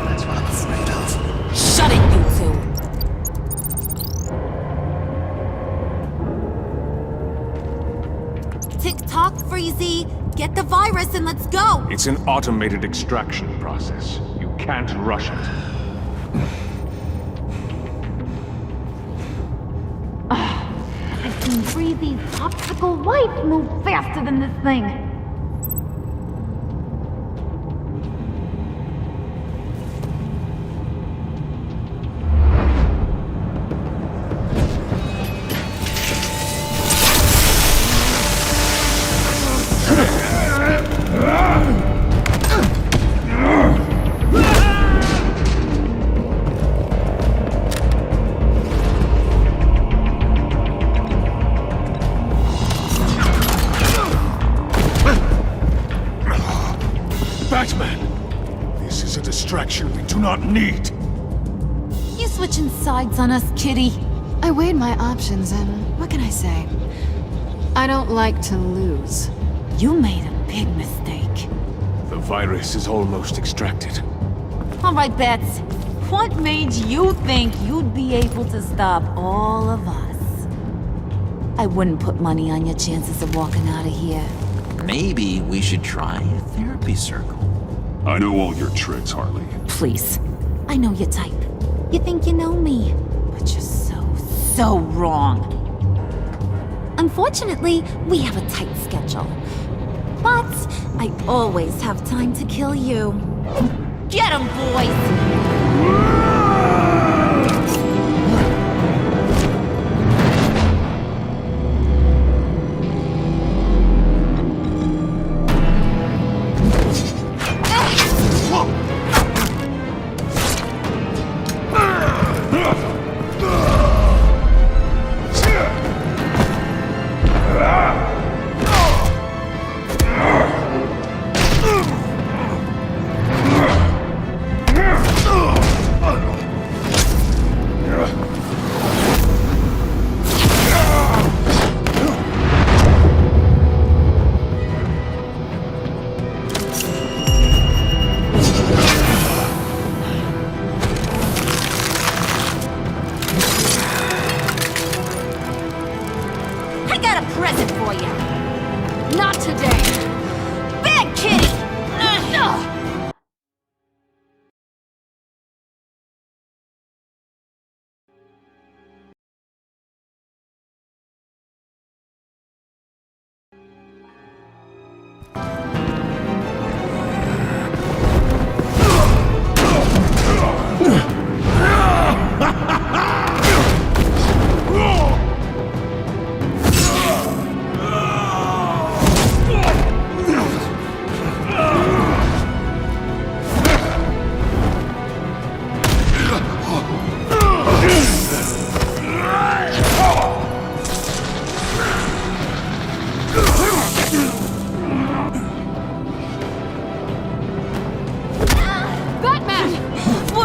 That's what I'm afraid of. Shut it, you two! Tick-tock, Freezy. Get the virus and let's go. It's an automated extraction process. You can't rush it. I've seen Freezy's popsicle wife move faster than this thing. This is a distraction we do not need. You switching sides on us, kitty? I weighed my options and what can I say? I don't like to lose. You made a big mistake. The virus is almost extracted. All right, Bets. What made you think you'd be able to stop all of us? I wouldn't put money on your chances of walking out of here. Maybe we should try a therapy circle. I know all your tricks, Harley. Please. I know your type. You think you know me, but you're so wrong. Unfortunately, we have a tight schedule. But I always have time to kill you. Get 'em, boys!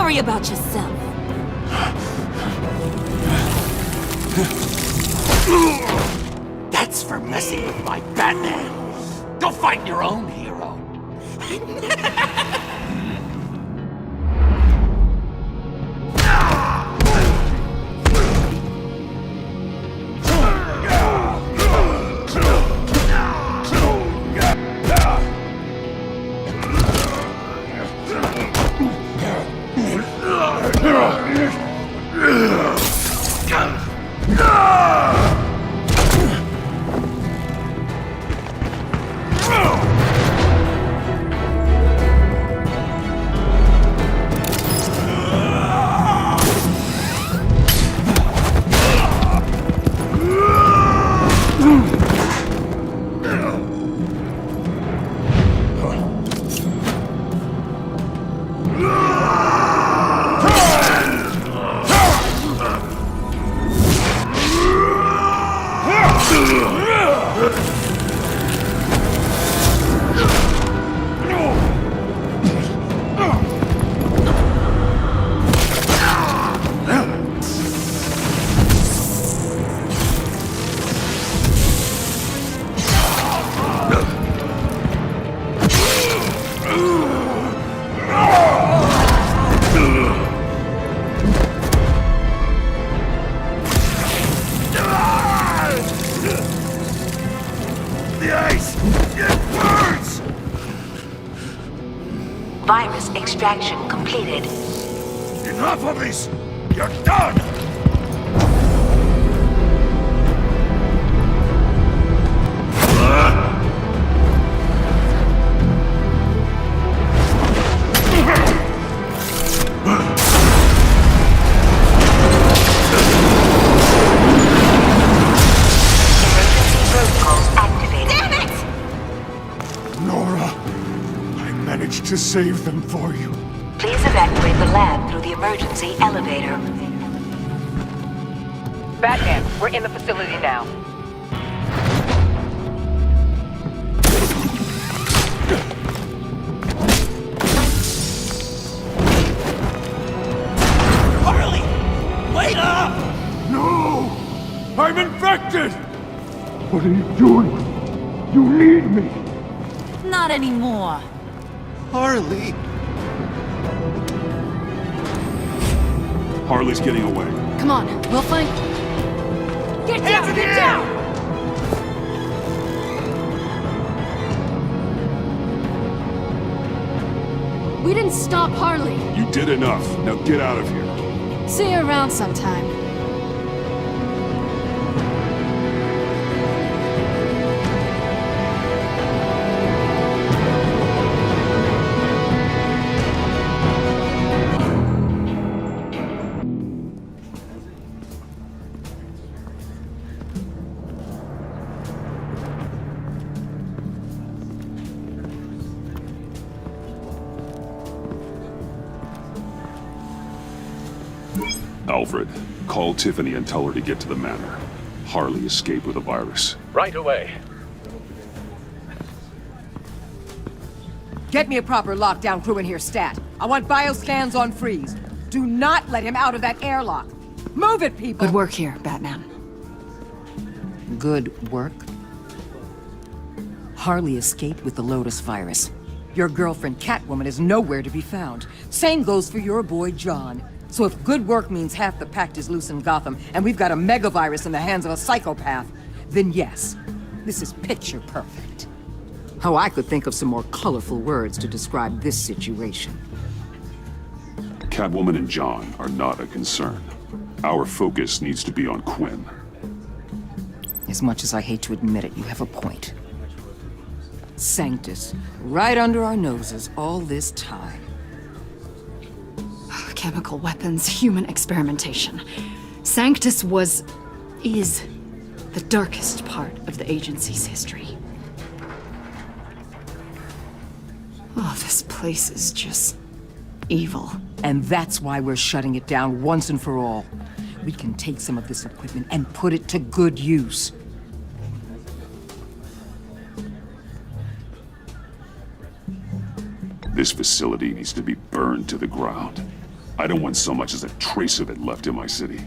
worry about yourself. That's for messing with my Batman. Go find your own hero. Virus extraction completed. Enough of this! You're done! To save them for you. Please evacuate the lab through the emergency elevator. Batman, we're in the facility now. Harley! Wait up! No! I'm infected! What are you doing? You need me! Not anymore. Harley! Harley's getting away. Come on, we'll find... Get down! Get down! We didn't stop Harley. You did enough. Now get out of here. See you around sometime. Alfred, call Tiffany and tell her to get to the manor. Harley escaped with a virus. Right away. Get me a proper lockdown crew in here, stat. I want bioscans on freeze. Do not let him out of that airlock. Move it, people! Good work here, Batman. Good work? Harley escaped with the Lotus virus. Your girlfriend, Catwoman, is nowhere to be found. Same goes for your boy, John. So if good work means half the pact is loose in Gotham, and we've got a megavirus in the hands of a psychopath, then yes, this is picture perfect. Oh, I could think of some more colorful words to describe this situation. Catwoman and John are not a concern. Our focus needs to be on Quinn. As much as I hate to admit it, you have a point. Sanctus, right under our noses all this time. Chemical weapons, human experimentation. Sanctus is the darkest part of the agency's history. Oh, this place is just evil. And that's why we're shutting it down once and for all. We can take some of this equipment and put it to good use. This facility needs to be burned to the ground. I don't want so much as a trace of it left in my city.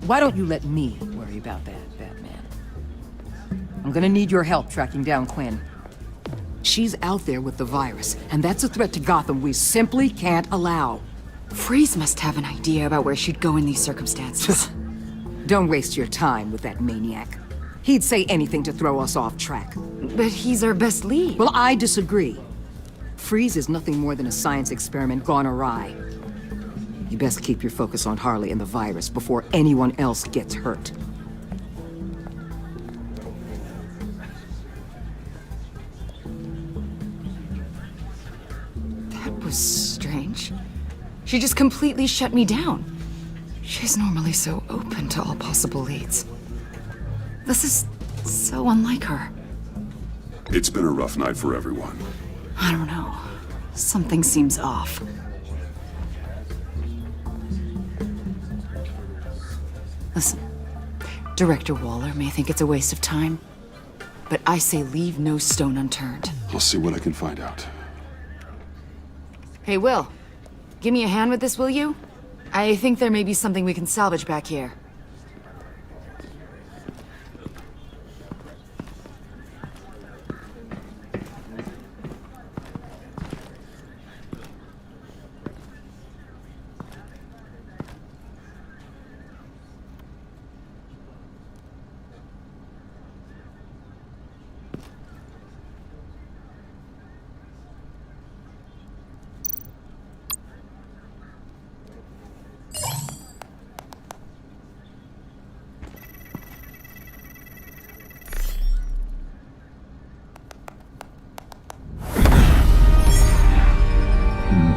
Why don't you let me worry about that, Batman? I'm gonna need your help tracking down Quinn. She's out there with the virus, and that's a threat to Gotham we simply can't allow. Freeze must have an idea about where she'd go in these circumstances. Don't waste your time with that maniac. He'd say anything to throw us off track. But he's our best lead. Well, I disagree. Freeze is nothing more than a science experiment gone awry. You best keep your focus on Harley and the virus before anyone else gets hurt. That was strange. She just completely shut me down. She's normally so open to all possible leads. This is so unlike her. It's been a rough night for everyone. I don't know. Something seems off. Listen, Director Waller may think it's a waste of time, but I say leave no stone unturned. I'll see what I can find out. Hey, Will. Give me a hand with this, will you? I think there may be something we can salvage back here.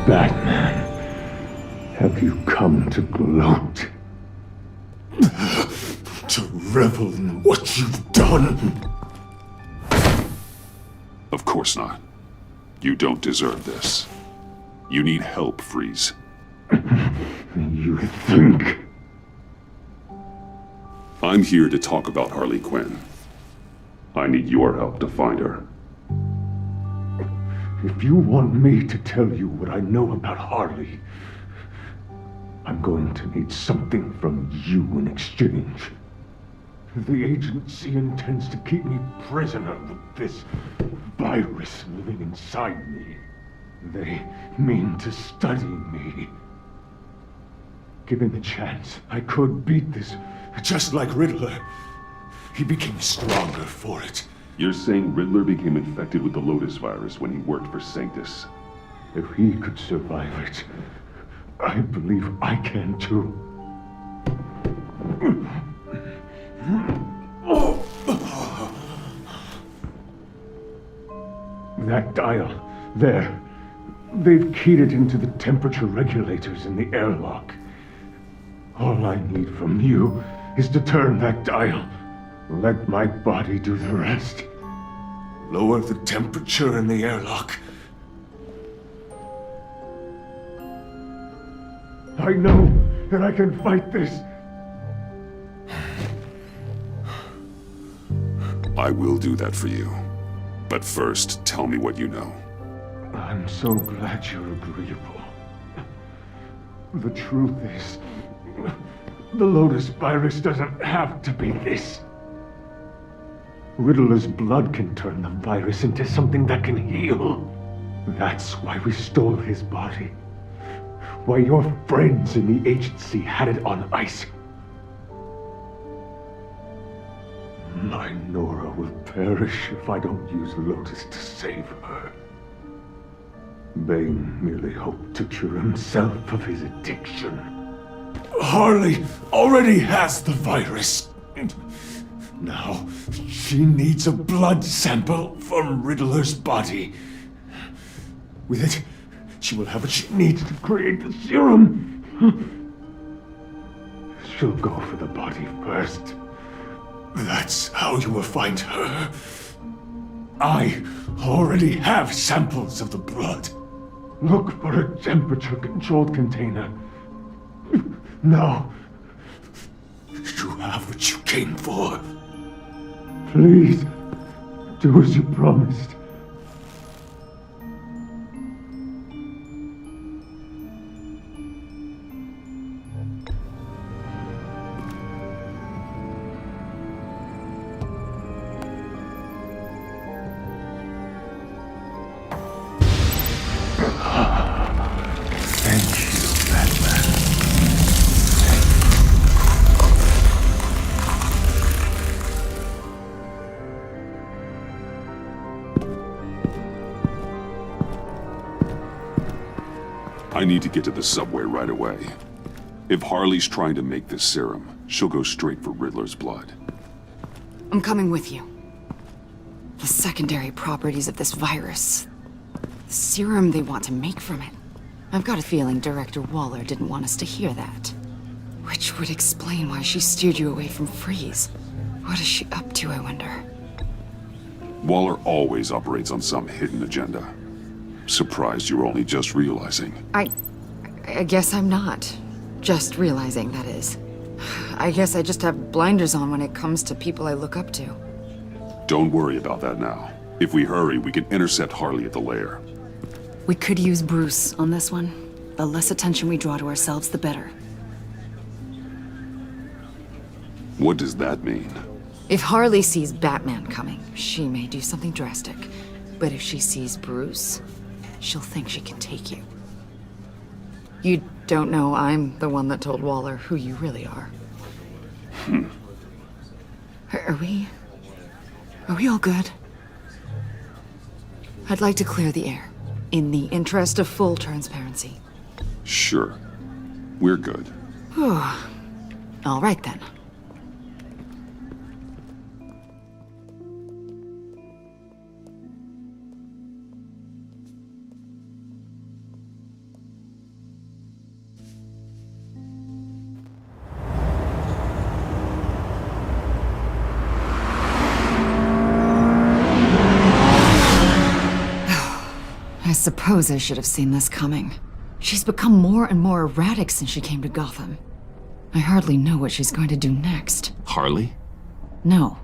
Batman, have you come to gloat? To revel in what you've done? Of course not. You don't deserve this. You need help, Freeze. You think? I'm here to talk about Harley Quinn. I need your help to find her. If you want me to tell you what I know about Harley, I'm going to need something from you in exchange. The agency intends to keep me prisoner with this virus living inside me. They mean to study me. Given the chance, I could beat this, just like Riddler. He became stronger for it. You're saying Riddler became infected with the Lotus virus when he worked for Sanctus? If he could survive it, I believe I can too. That dial, there. They've keyed it into the temperature regulators in the airlock. All I need from you is to turn that dial. Let my body do the rest. Lower the temperature in the airlock. I know that I can fight this. I will do that for you. But first, tell me what you know. I'm so glad you're agreeable. The truth is, the Lotus virus doesn't have to be this. Riddler's blood can turn the virus into something that can heal. That's why we stole his body. Why your friends in the agency had it on ice. My Nora will perish if I don't use Lotus to save her. Bane merely hoped to cure himself of his addiction. Harley already has the virus. Now, she needs a blood sample from Riddler's body. With it, she will have what she needs to create the serum. She'll go for the body first. That's how you will find her. I already have samples of the blood. Look for a temperature-controlled container. Now, you have what you came for. Please, do as you promised. Thank you, Batman. I need to get to the subway right away. If Harley's trying to make this serum, she'll go straight for Riddler's blood. I'm coming with you. The secondary properties of this virus. The serum they want to make from it. I've got a feeling Director Waller didn't want us to hear that. Which would explain why she steered you away from Freeze. What is she up to, I wonder? Waller always operates on some hidden agenda. Surprised you were only just realizing. I guess I'm not. Just realizing, that is. I guess I just have blinders on when it comes to people I look up to. Don't worry about that now. If we hurry, we can intercept Harley at the lair. We could use Bruce on this one. The less attention we draw to ourselves, the better. What does that mean? If Harley sees Batman coming, she may do something drastic. But if she sees Bruce, she'll think she can take you. You don't know I'm the one that told Waller who you really are. Are we all good? I'd like to clear the air, in the interest of full transparency. Sure. We're good. All right then. I suppose I should have seen this coming. She's become more and more erratic since she came to Gotham. I hardly know what she's going to do next. Harley? No.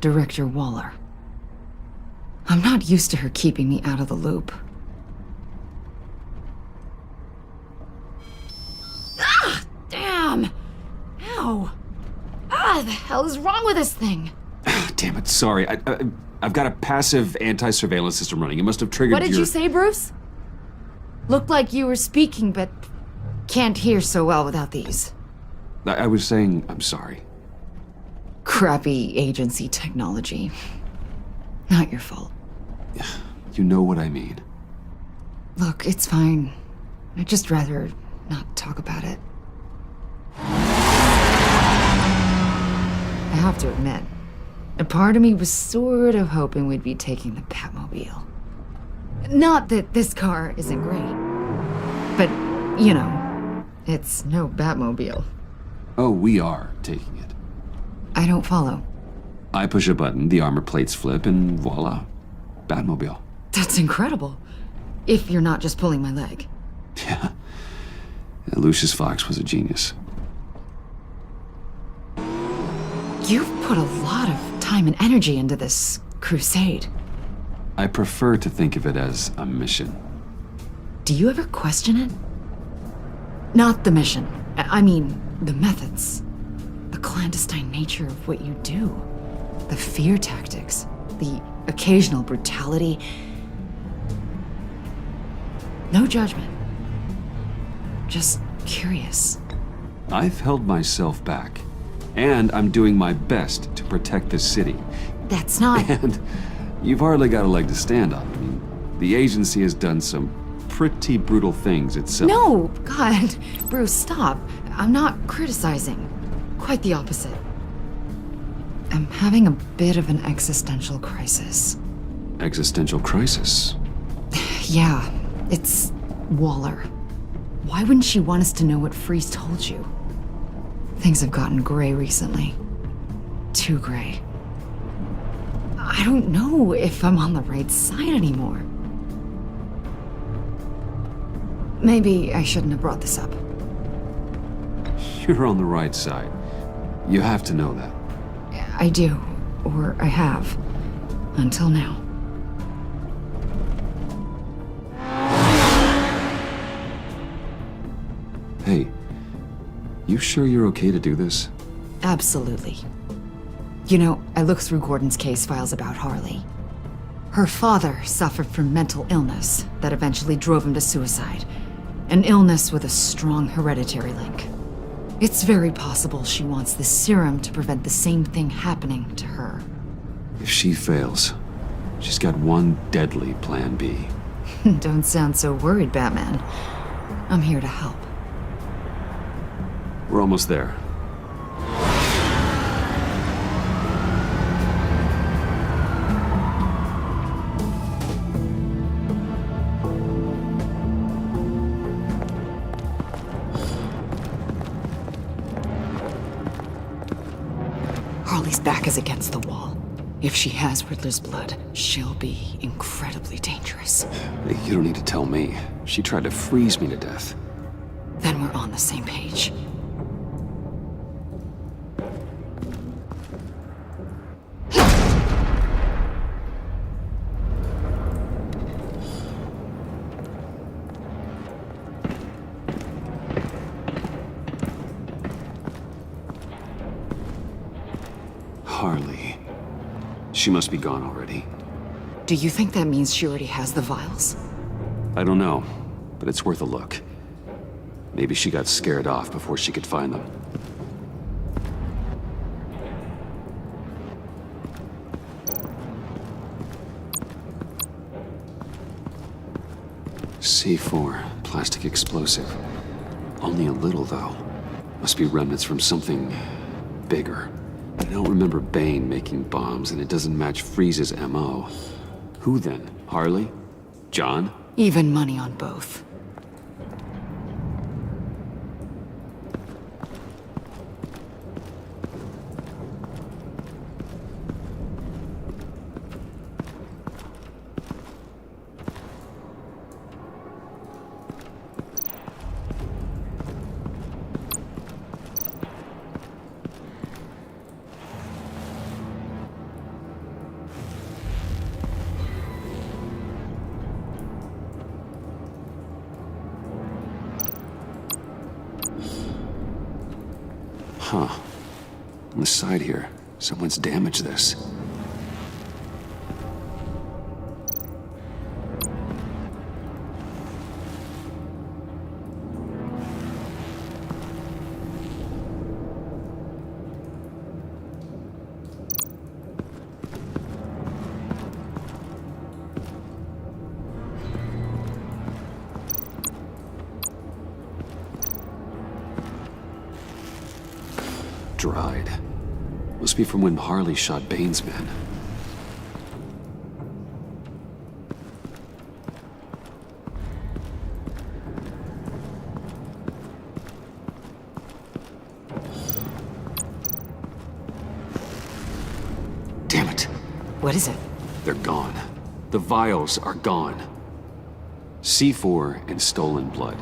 Director Waller. I'm not used to her keeping me out of the loop. Ah! Damn! Ow! Ah, the hell is wrong with this thing? Damn it, sorry. I've got a passive anti-surveillance system running. It must have triggered What did you say, Bruce? Looked like you were speaking, but can't hear so well without these. I was saying I'm sorry. Crappy agency technology. Not your fault. You know what I mean. Look, it's fine. I'd just rather not talk about it. I have to admit, a part of me was sort of hoping we'd be taking the Batmobile. Not that this car isn't great, but, you know, it's no Batmobile. Oh, we are taking it. I don't follow. I push a button, the armor plates flip, and voila. Batmobile. That's incredible. If you're not just pulling my leg. Yeah. Lucius Fox was a genius. You've put a lot of time and energy into this crusade. I prefer to think of it as a mission. Do you ever question it? Not the mission. I mean, the methods. The clandestine nature of what you do. The fear tactics. The occasional brutality. No judgment. Just curious. I've held myself back. And I'm doing my best to protect this city. That's not... And you've hardly got a leg to stand on. I mean, the agency has done some pretty brutal things itself. No! God, Bruce, stop. I'm not criticizing. Quite the opposite. I'm having a bit of an existential crisis. Existential crisis? Yeah, it's Waller. Why wouldn't she want us to know what Freeze told you? Things have gotten gray recently. Too gray. I don't know if I'm on the right side anymore. Maybe I shouldn't have brought this up. You're on the right side. You have to know that. I do, or I have, until now. Hey, you sure you're okay to do this? Absolutely. You know, I looked through Gordon's case files about Harley. Her father suffered from mental illness that eventually drove him to suicide. An illness with a strong hereditary link. It's very possible she wants this serum to prevent the same thing happening to her. If she fails, she's got one deadly plan B. Don't sound so worried, Batman. I'm here to help. We're almost there. Harley's back is against the wall. If she has Riddler's blood, she'll be incredibly dangerous. Hey, you don't need to tell me. She tried to freeze me to death. Then we're on the same page. Harley. She must be gone already. Do you think that means she already has the vials? I don't know, but it's worth a look. Maybe she got scared off before she could find them. C4, plastic explosive. Only a little, though. Must be remnants from something bigger. I don't remember Bane making bombs, and it doesn't match Freeze's MO. Who then? Harley? John? Even money on both. Huh. On the side here, someone's damaged this. Dried. Must be from when Harley shot Bane's men. Damn it. What is it? They're gone. The vials are gone. C4 and stolen blood.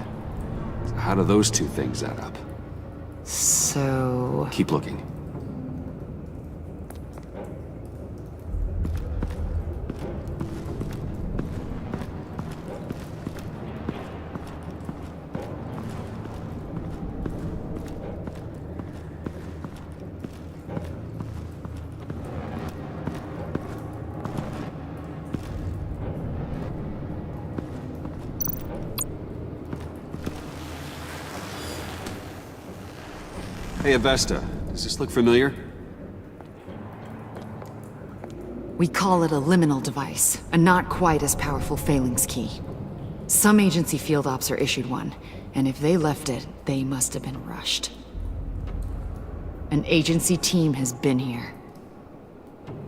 So how do those two things add up? So... Keep looking. Hey, Avesta, does this look familiar? We call it a liminal device, a not quite as powerful phalanx key. Some agency field ops are issued one, and if they left it, they must have been rushed. An agency team has been here.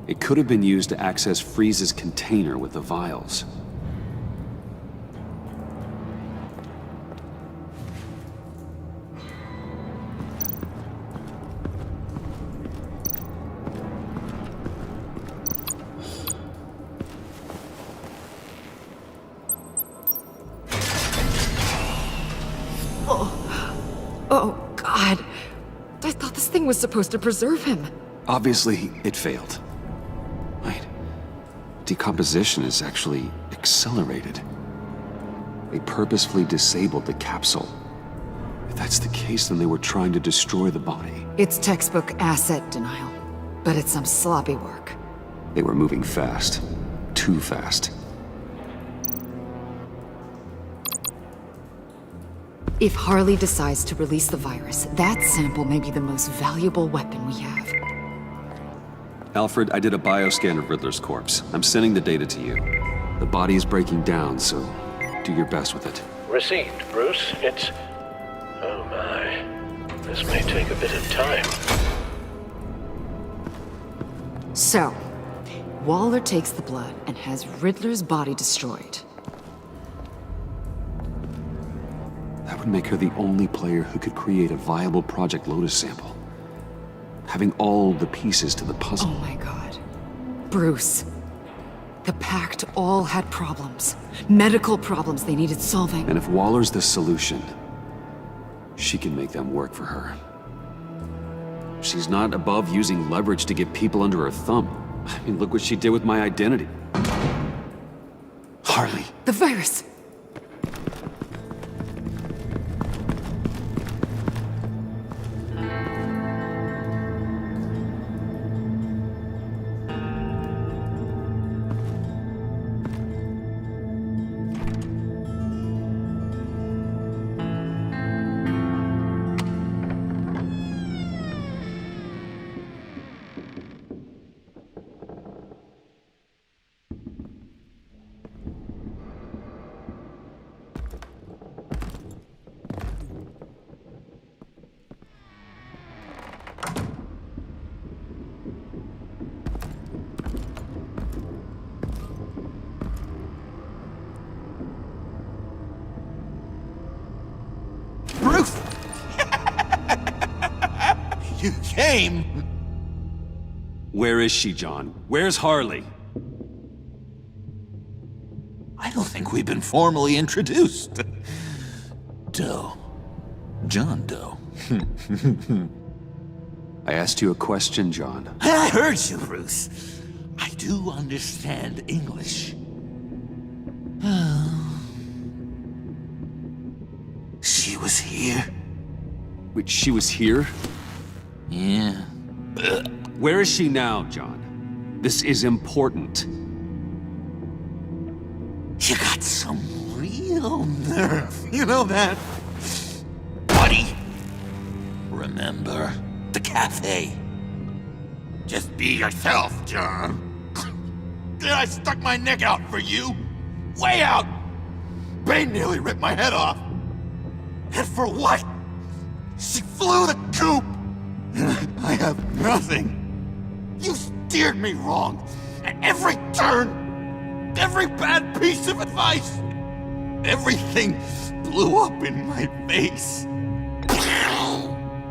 It could have been used to access Freeze's container with the vials. Oh, God. I thought this thing was supposed to preserve him. Obviously, it failed. Wait. Decomposition is actually accelerated. They purposefully disabled the capsule. If that's the case, then they were trying to destroy the body. It's textbook asset denial, but it's some sloppy work. They were moving fast. Too fast. If Harley decides to release the virus, that sample may be the most valuable weapon we have. Alfred, I did a bioscan of Riddler's corpse. I'm sending the data to you. The body is breaking down, so do your best with it. Received, Bruce. It's... oh my. This may take a bit of time. So, Waller takes the blood and has Riddler's body destroyed. That would make her the only player who could create a viable Project Lotus sample. Having all the pieces to the puzzle. Oh my god. Bruce. The Pact all had problems. Medical problems they needed solving. And if Waller's the solution, she can make them work for her. She's not above using leverage to get people under her thumb. I mean, look what she did with my identity. Harley. The virus! Bruce! You came! Where is she, John? Where's Harley? I don't think we've been formally introduced. Doe. John Doe. I asked you a question, John. I heard you, Bruce. I do understand English. She was here. Wait, she was here? Yeah. Where is she now, John? This is important. You got some real nerve, you know that? Buddy! Remember the cafe? Just be yourself, John. I stuck my neck out for you. Way out! Bane nearly ripped my head off. And for what? She flew the coop! And I have nothing. You steered me wrong. At every turn, every bad piece of advice, everything blew up in my face.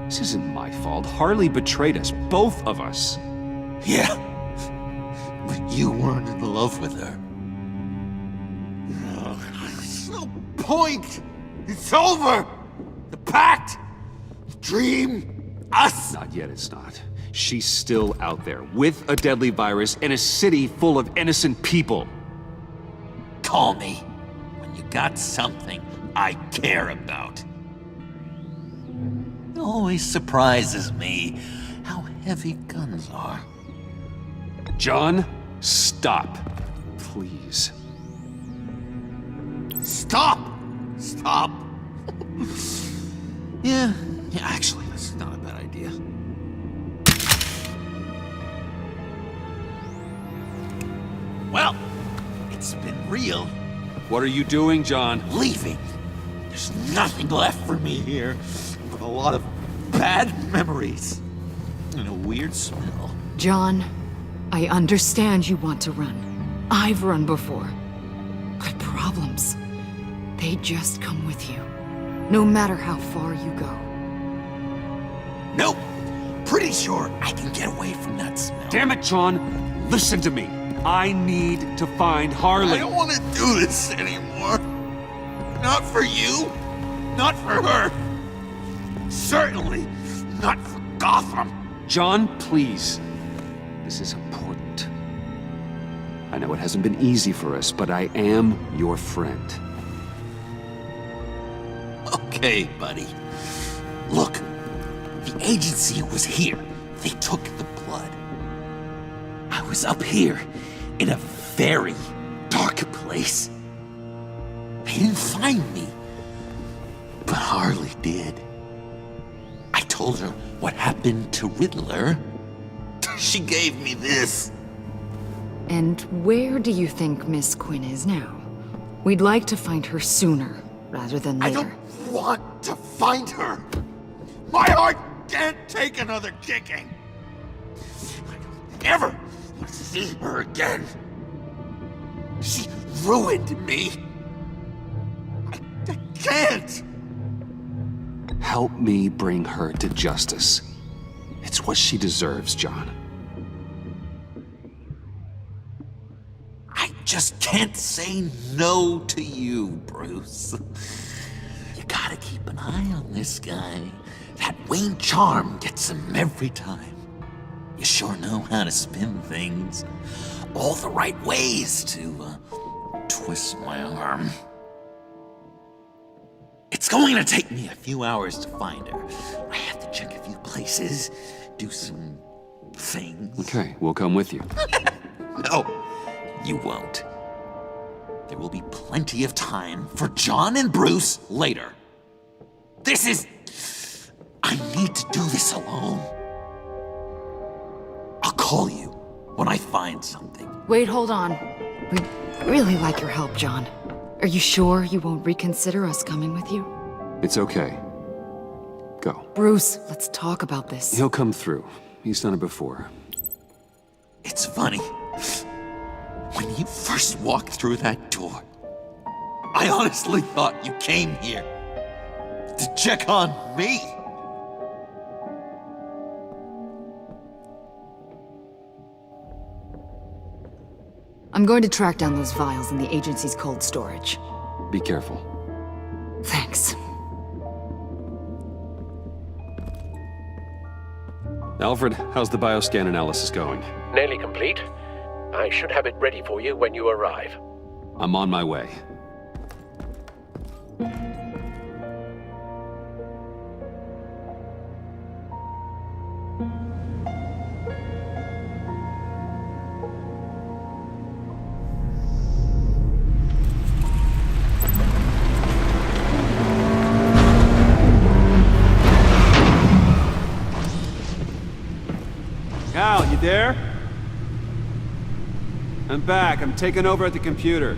This isn't my fault. Harley betrayed us, both of us. Yeah, but you weren't in love with her. There's no point. It's over. The Pact, the dream, us. Not yet, it's not. She's still out there, with a deadly virus in a city full of innocent people. Call me when you got something I care about. It always surprises me how heavy guns are. John, stop. Please. Stop! Stop! Yeah, actually, that's not a bad idea. Well, it's been real. What are you doing, John? Leaving. There's nothing left for me here but a lot of bad memories and a weird smell. John, I understand you want to run. I've run before. But problems, they just come with you. No matter how far you go. Nope. Pretty sure I can get away from that smell. Damn it, John. Listen to me. I need to find Harley. I don't want to do this anymore. Not for you. Not for her. Certainly not for Gotham. John, please. This is important. I know it hasn't been easy for us, but I am your friend. Okay, buddy. Look, the agency was here. They took the blood. I was up here in a very dark place. They didn't find me. But Harley did. I told her what happened to Riddler. She gave me this. And where do you think Miss Quinn is now? We'd like to find her sooner, rather than later. I don't want to find her. My heart can't take another kicking. I don't ever want to see her again. She ruined me. I can't. Help me bring her to justice. It's what she deserves, John. I just can't say no to you, Bruce. You gotta keep an eye on this guy. That Wayne charm gets him every time. You sure know how to spin things. All the right ways to twist my arm. It's going to take me a few hours to find her. I have to check a few places, do some things. Okay, we'll come with you. No, you won't. There will be plenty of time for John and Bruce later. I need to do this alone. I'll call you when I find something. Wait, hold on. We'd really like your help, John. Are you sure you won't reconsider us coming with you? It's okay. Go. Bruce, let's talk about this. He'll come through. He's done it before. It's funny. When you first walked through that door, I honestly thought you came here to check on me. I'm going to track down those vials in the agency's cold storage. Be careful. Thanks. Alfred, how's the bioscan analysis going? Nearly complete. I should have it ready for you when you arrive. I'm on my way. Al, you there? I'm back. I'm taking over at the computer.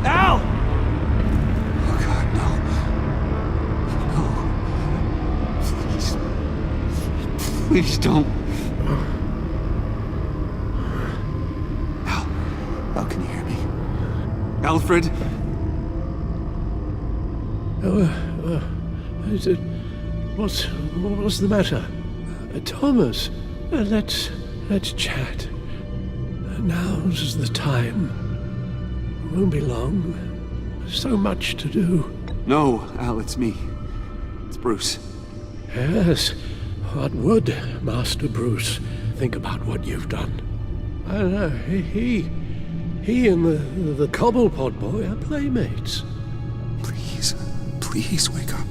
Al! Oh God, no. No. Please don't. Al, can you hear me? Alfred? What's the matter? Thomas, let's chat. Now's the time. Won't be long. So much to do. No, Al, it's me. It's Bruce. Yes. What would Master Bruce think about what you've done? I know. He and the Cobblepot boy are playmates. Please wake up.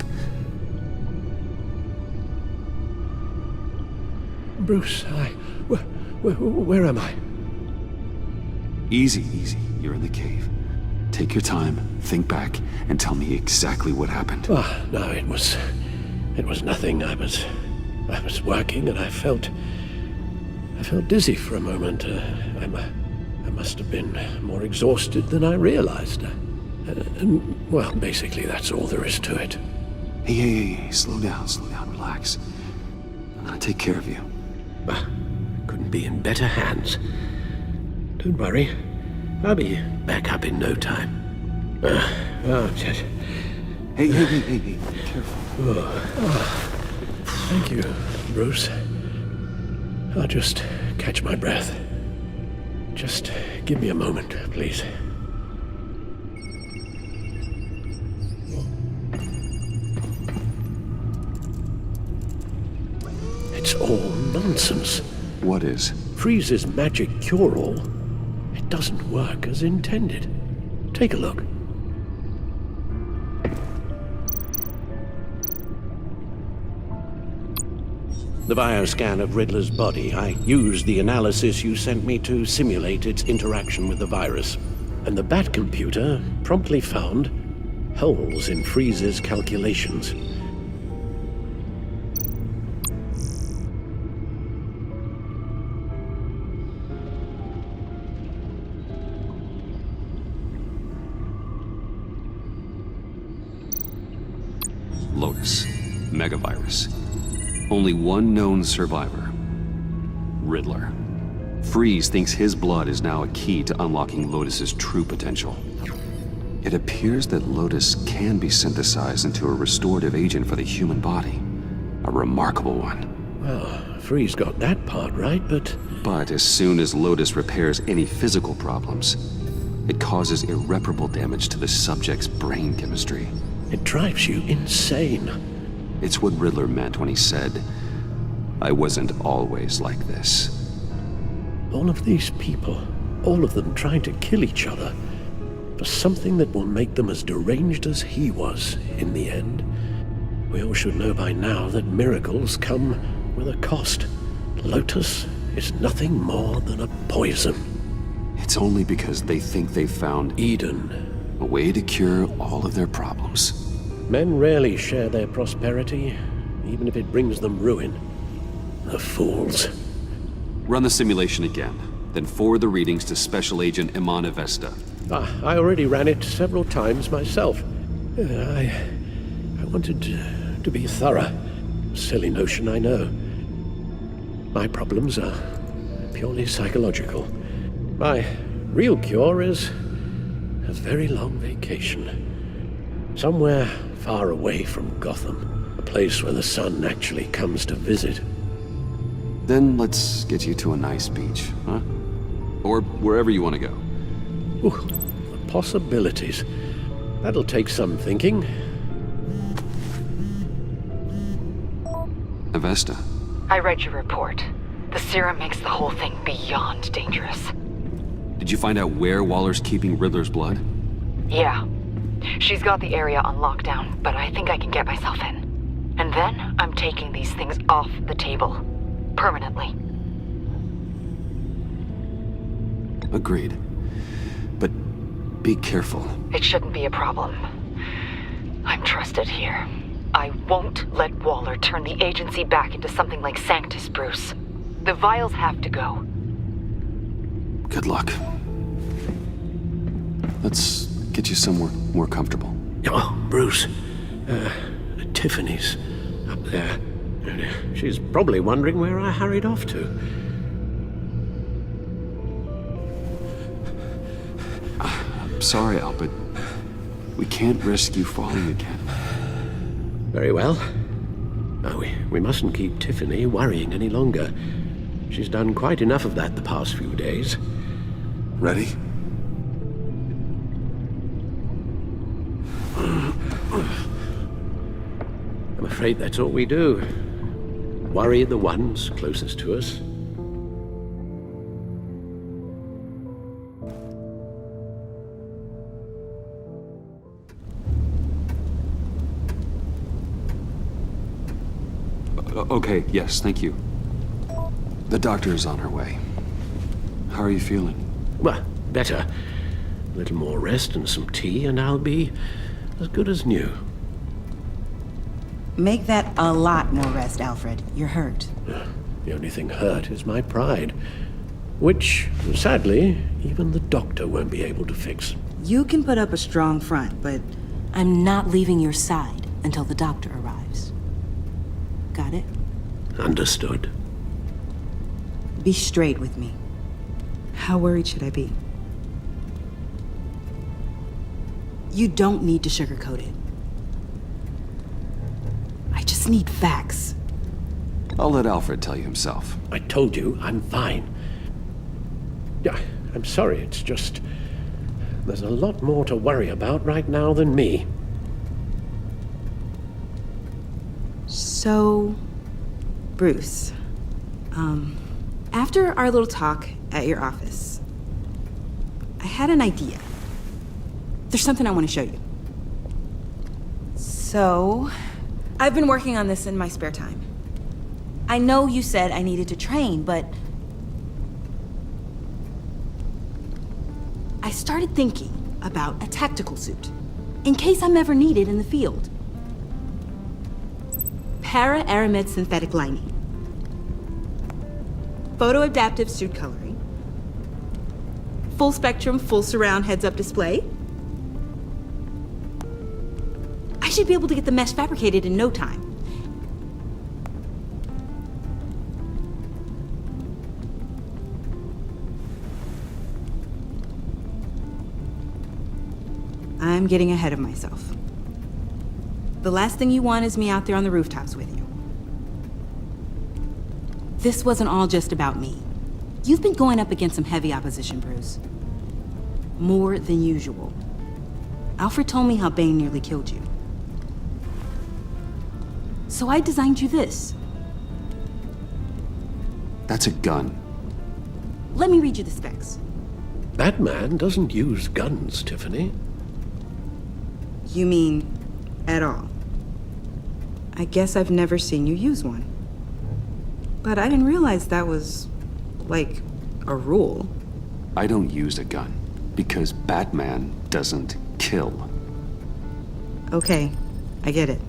Bruce, where am I? Easy. You're in the cave. Take your time, think back, and tell me exactly what happened. No, it was nothing. I was working and I felt dizzy for a moment. I must have been more exhausted than I realized. And, well, basically that's all there is to it. Hey, slow down, relax. I'm gonna take care of you. Couldn't be in better hands. Don't worry, I'll be back up in no time. Hey, careful. Thank you, Bruce. I'll just catch my breath. Just give me a moment, please. It's all nonsense. What is? Freeze's magic cure-all. It doesn't work as intended. Take a look. The bioscan of Riddler's body, I used the analysis you sent me to simulate its interaction with the virus. And the Bat computer promptly found holes in Freeze's calculations. Lotus. Megavirus. Only one known survivor. Riddler. Freeze thinks his blood is now a key to unlocking Lotus's true potential. It appears that Lotus can be synthesized into a restorative agent for the human body. A remarkable one. Well, Freeze got that part right, but as soon as Lotus repairs any physical problems, it causes irreparable damage to the subject's brain chemistry. It drives you insane. It's what Riddler meant when he said, "I wasn't always like this." All of these people, all of them trying to kill each other, for something that will make them as deranged as he was in the end. We all should know by now that miracles come with a cost. Lotus is nothing more than a poison. It's only because they think they've found Eden, a way to cure all of their problems. Men rarely share their prosperity, even if it brings them ruin. The fools. Run the simulation again, then forward the readings to Special Agent Imana Vesta. I already ran it several times myself. I wanted to be thorough. Silly notion, I know. My problems are purely psychological. My real cure is a very long vacation. Somewhere far away from Gotham. A place where the sun actually comes to visit. Then let's get you to a nice beach, huh? Or wherever you want to go. Ooh, the possibilities. That'll take some thinking. Avesta. I read your report. The serum makes the whole thing beyond dangerous. Did you find out where Waller's keeping Riddler's blood? Yeah. She's got the area on lockdown, but I think I can get myself in. And then I'm taking these things off the table. Permanently. Agreed. But be careful. It shouldn't be a problem. I'm trusted here. I won't let Waller turn the agency back into something like Sanctus, Bruce. The vials have to go. Good luck. Let's get you somewhere more comfortable. Oh, Bruce. Tiffany's up there. She's probably wondering where I hurried off to. I'm sorry, Al, but we can't risk you falling again. Very well. No, we mustn't keep Tiffany worrying any longer. She's done quite enough of that the past few days. Ready? I'm afraid that's all we do. Worry the ones closest to us. Okay, yes, thank you. The doctor is on her way. How are you feeling? Well, better. A little more rest and some tea, and I'll be as good as new. Make that a lot more rest, Alfred. You're hurt. The only thing hurt is my pride, which, sadly, even the doctor won't be able to fix. You can put up a strong front, but I'm not leaving your side until the doctor arrives. Got it? Understood. Be straight with me. How worried should I be? You don't need to sugarcoat it. I just need facts. I'll let Alfred tell you himself. I told you, I'm fine. Yeah, I'm sorry, it's just... there's a lot more to worry about right now than me. So, Bruce, after our little talk at your office, I had an idea. There's something I want to show you. So, I've been working on this in my spare time. I know you said I needed to train, but I started thinking about a tactical suit, in case I'm ever needed in the field. Para-aramid synthetic lining. Photo-adaptive suit coloring. Full spectrum, full surround heads-up display. I should be able to get the mesh fabricated in no time. I'm getting ahead of myself. The last thing you want is me out there on the rooftops with you. This wasn't all just about me. You've been going up against some heavy opposition, Bruce. More than usual. Alfred told me how Bane nearly killed you. So I designed you this. That's a gun. Let me read you the specs. Batman doesn't use guns, Tiffany. You mean at all? I guess I've never seen you use one. But I didn't realize that was, like, a rule. I don't use a gun because Batman doesn't kill. Okay, I get it.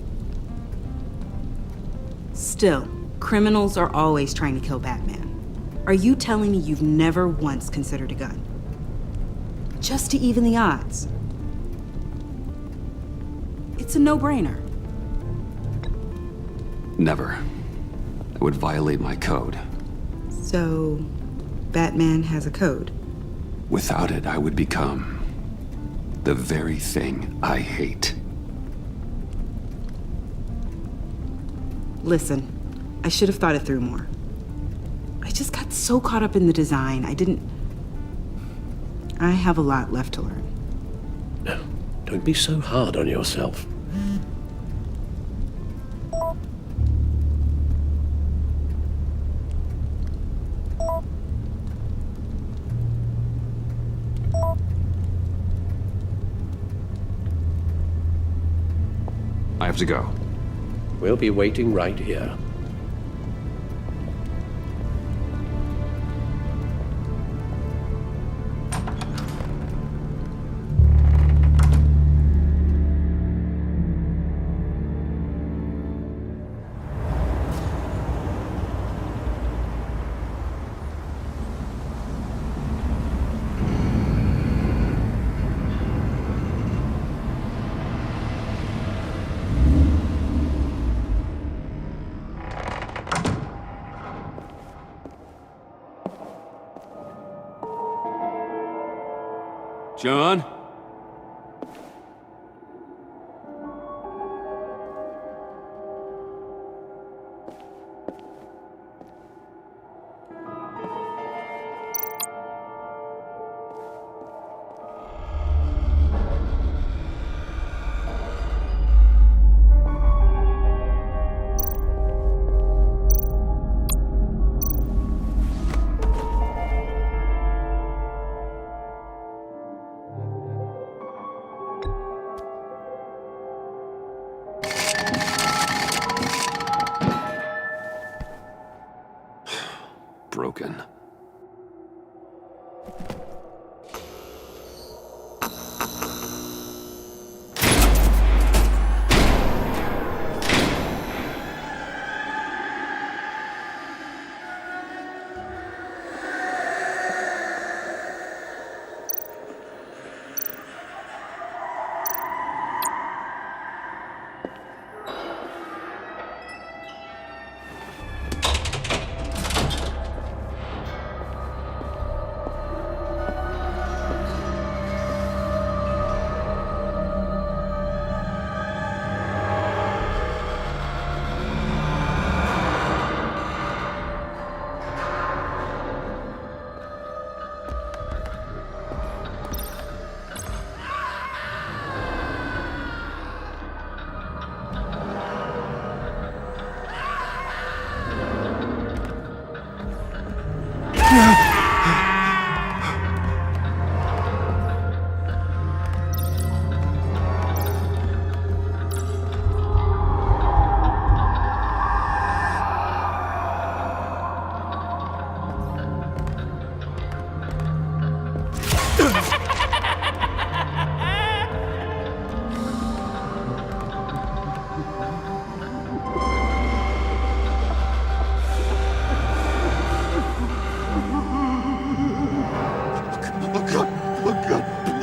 Still, criminals are always trying to kill Batman. Are you telling me you've never once considered a gun? Just to even the odds. It's a no-brainer. Never. It would violate my code. So, Batman has a code? Without it, I would become the very thing I hate. Listen, I should have thought it through more. I just got so caught up in the design, I have a lot left to learn. No, don't be so hard on yourself. I have to go. We'll be waiting right here. John?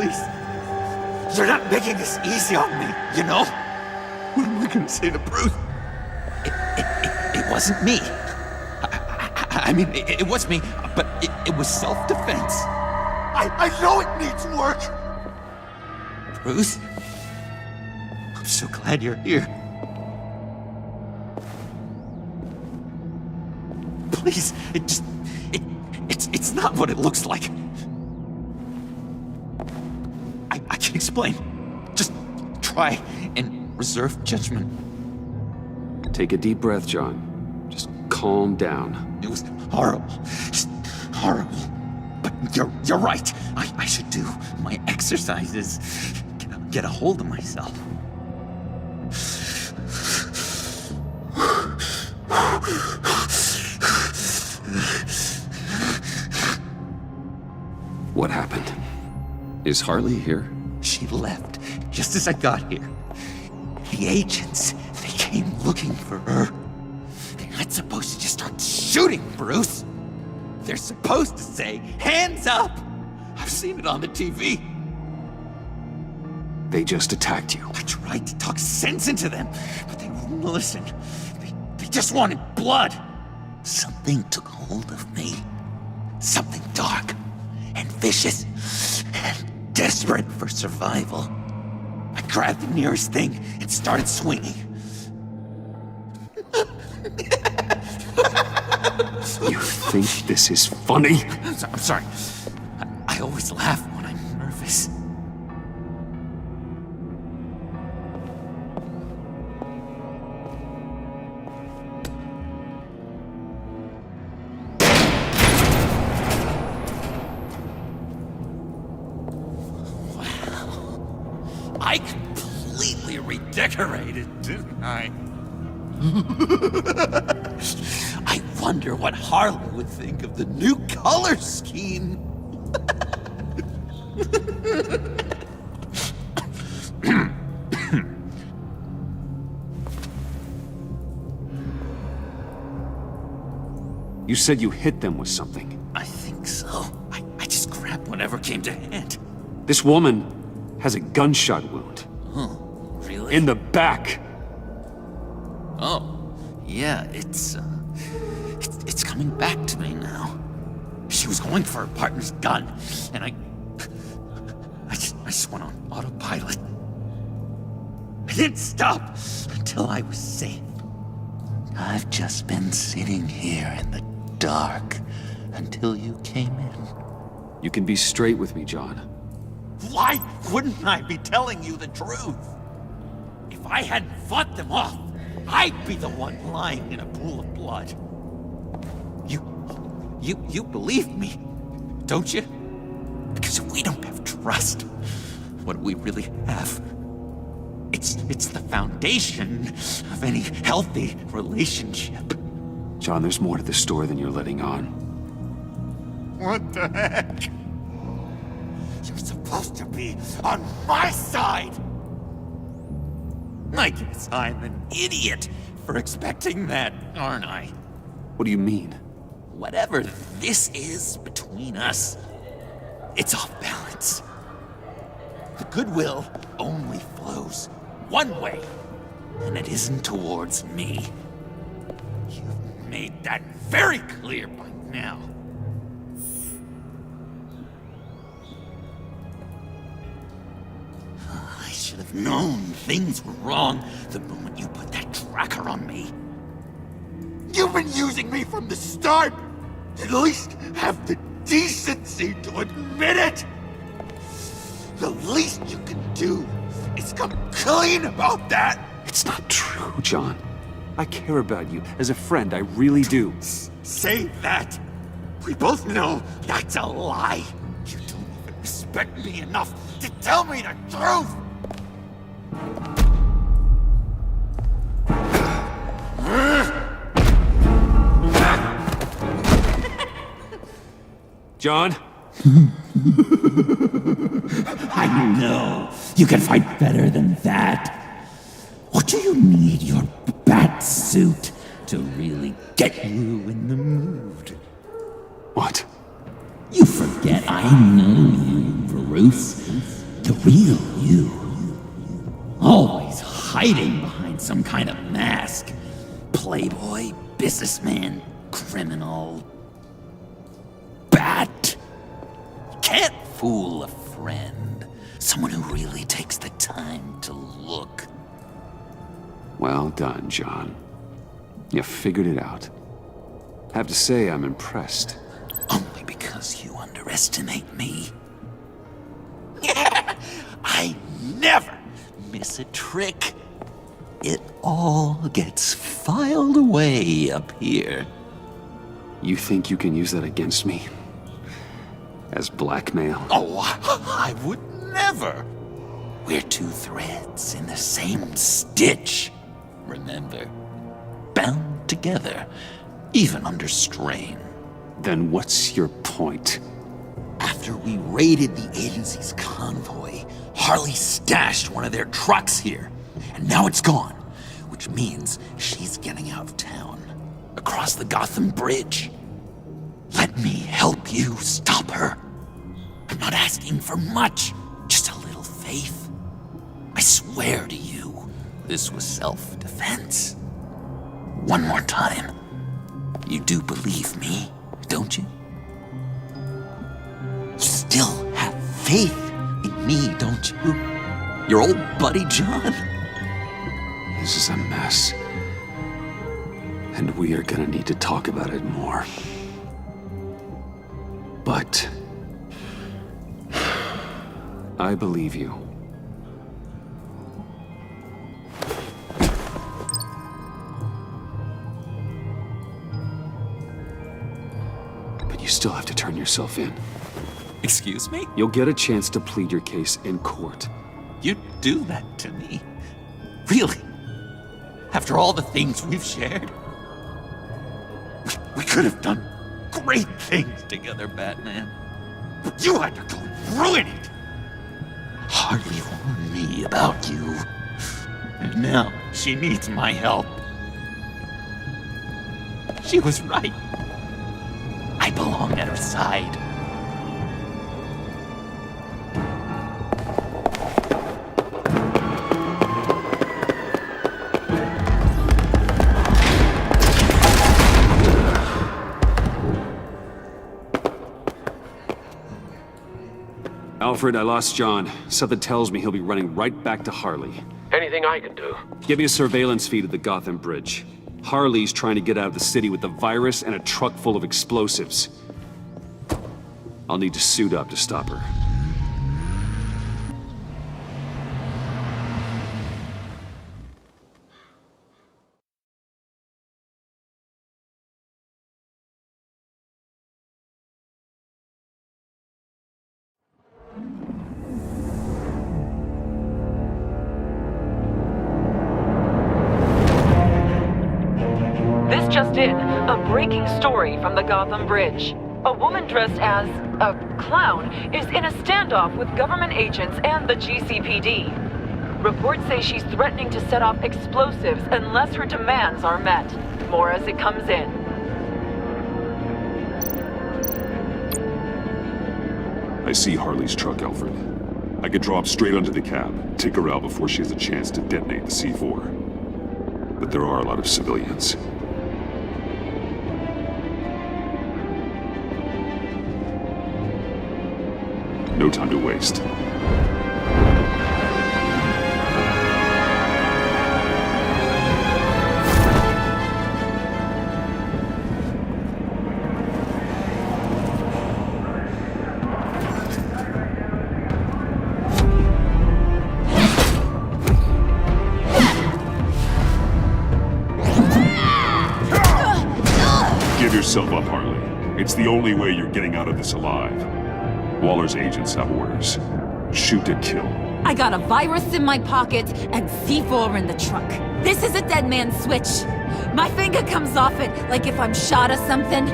please. You're not making this easy on me, you know? What am I gonna say to Bruce? It wasn't me. I mean, it was me, but it was self-defense. I know it needs work. Bruce, I'm so glad you're here. Please, it's not what it looks like. I can explain. Just try and reserve judgment. Take a deep breath, John. Just calm down. It was horrible. Just horrible. But you're right. I should do my exercises. Get a hold of myself. What happened? Is Harley here? She left just as I got here. The agents, they came looking for her. They're not supposed to just start shooting, Bruce. They're supposed to say, hands up! I've seen it on the TV. They just attacked you. I tried to talk sense into them, but they wouldn't listen. They just wanted blood. Something took hold of me. Something dark and vicious and desperate for survival. I grabbed the nearest thing and started swinging. You think this is funny? I'm sorry. I always laugh when I'm nervous. Wow. I completely redecorated, didn't I? I wonder what Harley would think of the new color scheme. You said you hit them with something. I think so. I just grabbed whatever came to hand. This woman has a gunshot wound. Oh, really? In the back. Oh, yeah, it's coming back to me now. She was going for her partner's gun, and I just went on autopilot. I didn't stop until I was safe. I've just been sitting here in the dark until you came in. You can be straight with me, John. Why wouldn't I be telling you the truth? If I hadn't fought them off, I'd be the one lying in a pool of blood. You believe me, don't you? Because if we don't have trust, what do we really have? It's the foundation of any healthy relationship. John, there's more to this story than you're letting on. What the heck? You're supposed to be on my side! I guess I'm an idiot for expecting that, aren't I? What do you mean? Whatever this is between us, it's off balance. The goodwill only flows one way, and it isn't towards me. You've made that very clear by now. I should have known things were wrong the moment you put that tracker on me. You've been using me from the start! At least have the decency to admit it! The least you can do is come clean about that! It's not true, John. I care about you. As a friend, I really do. Say that! We both know that's a lie! You don't even respect me enough to tell me the truth! John? I know. You can fight better than that. Or do you need your bat suit to really get you in the mood? What? You forget I know you, Bruce. The real you. Always hiding behind some kind of mask. Playboy, businessman, criminal, bat. You can't fool a friend. Someone who really takes the time to look. Well done, John. You figured it out. Have to say, I'm impressed. Only because you underestimate me. I never miss a trick. It all gets filed away up here. You think you can use that against me? As blackmail? Oh, I would never. We're two threads in the same stitch. Remember? Bound together, even under strain. Then what's your point? After we raided the agency's convoy, Harley stashed one of their trucks here, and now it's gone, which means she's getting out of town, across the Gotham Bridge. Let me help you stop her. I'm not asking for much, just a little faith. I swear to you, this was self-defense. One more time. You do believe me, don't you? You still have faith in me, don't you? Your old buddy, John? This is a mess. And we are gonna need to talk about it more. But I believe you. But you still have to turn yourself in. Excuse me? You'll get a chance to plead your case in court. You'd do that to me? Really? After all the things we've shared? We could have done great things together, Batman. But you had to go and ruin it! Harley warned me about you. And now she needs my help. She was right. I belong at her side. Alfred, I lost John. Something tells me he'll be running right back to Harley. Anything I can do? Give me a surveillance feed at the Gotham Bridge. Harley's trying to get out of the city with the virus and a truck full of explosives. I'll need to suit up to stop her. This just in, a breaking story from the Gotham Bridge. A woman dressed as a clown is in a standoff with government agents and the GCPD. Reports say she's threatening to set off explosives unless her demands are met. More as it comes in. I see Harley's truck, Alfred. I could drop straight onto the cab, take her out before she has a chance to detonate the C4. But there are a lot of civilians. No time to waste. Give yourself up, Harley. It's the only way you're getting out of this alive. Waller's agents have orders. Shoot to kill. I got a virus in my pocket and C4 in the truck. This is a dead man's switch. My finger comes off it like if I'm shot or something.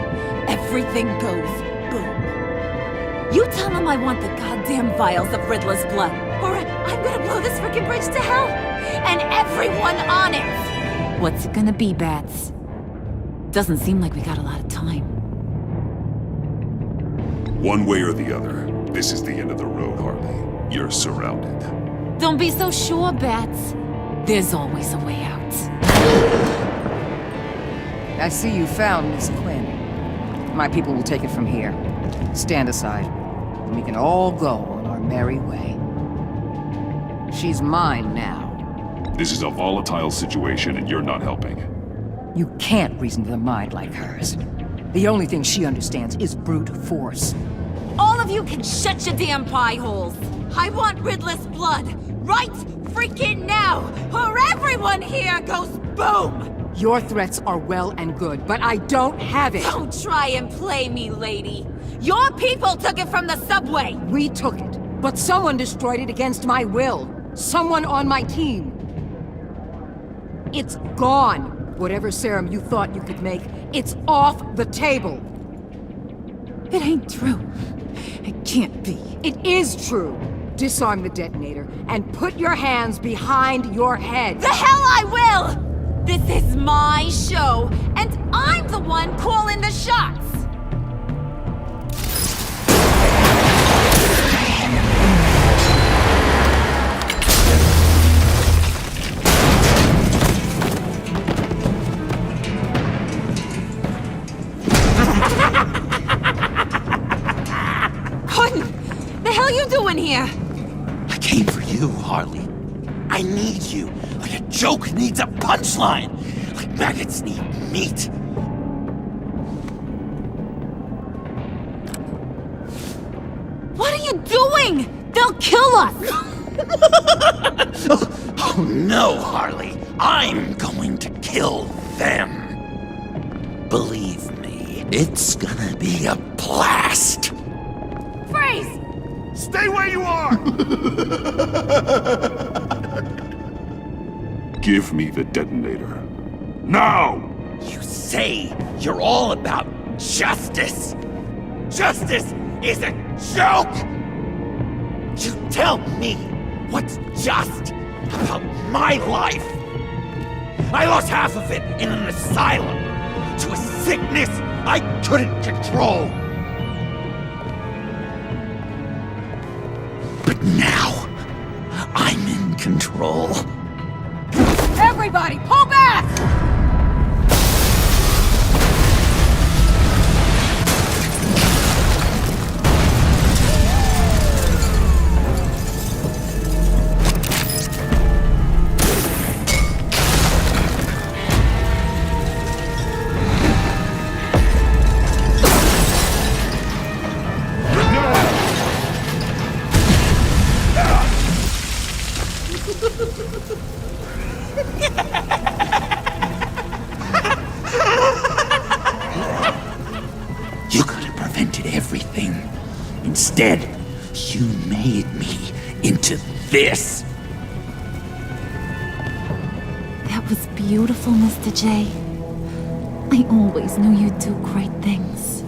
Everything goes boom. You tell him I want the goddamn vials of Riddler's blood, or I'm gonna blow this frickin' bridge to hell. And everyone on it! What's it gonna be, Bats? Doesn't seem like we got a lot of time. One way or the other, this is the end of the road, Harley. You're surrounded. Don't be so sure, Bats. There's always a way out. I see you found Miss Quinn. My people will take it from here. Stand aside, and we can all go on our merry way. She's mine now. This is a volatile situation and you're not helping. You can't reason with a mind like hers. The only thing she understands is brute force. All of you can shut your damn pie holes. I want Riddler's blood, right freaking now, or everyone here goes boom! Your threats are well and good, but I don't have it! Don't try and play me, lady. Your people took it from the subway! We took it, but someone destroyed it against my will. Someone on my team. It's gone. Whatever serum you thought you could make, it's off the table. It ain't true. It can't be. It is true. Disarm the detonator and put your hands behind your head. The hell I will! This is my show, and I'm the one calling the shots! What the hell are you doing here? I came for you, Harley. I need you, like a joke needs a punchline, like maggots need meat. What are you doing? They'll kill us! Oh no, Harley. I'm going to kill them. Believe me, it's gonna be a blast. Freeze! Stay where you are! Give me the detonator. Now! You say you're all about justice. Justice is a joke! You tell me what's just about my life. I lost half of it in an asylum to a sickness I couldn't control. But now, I'm in control. Everybody, pull back! You could have prevented everything. Instead, you made me into this. That was beautiful, Mr. J. I always knew you'd do great things.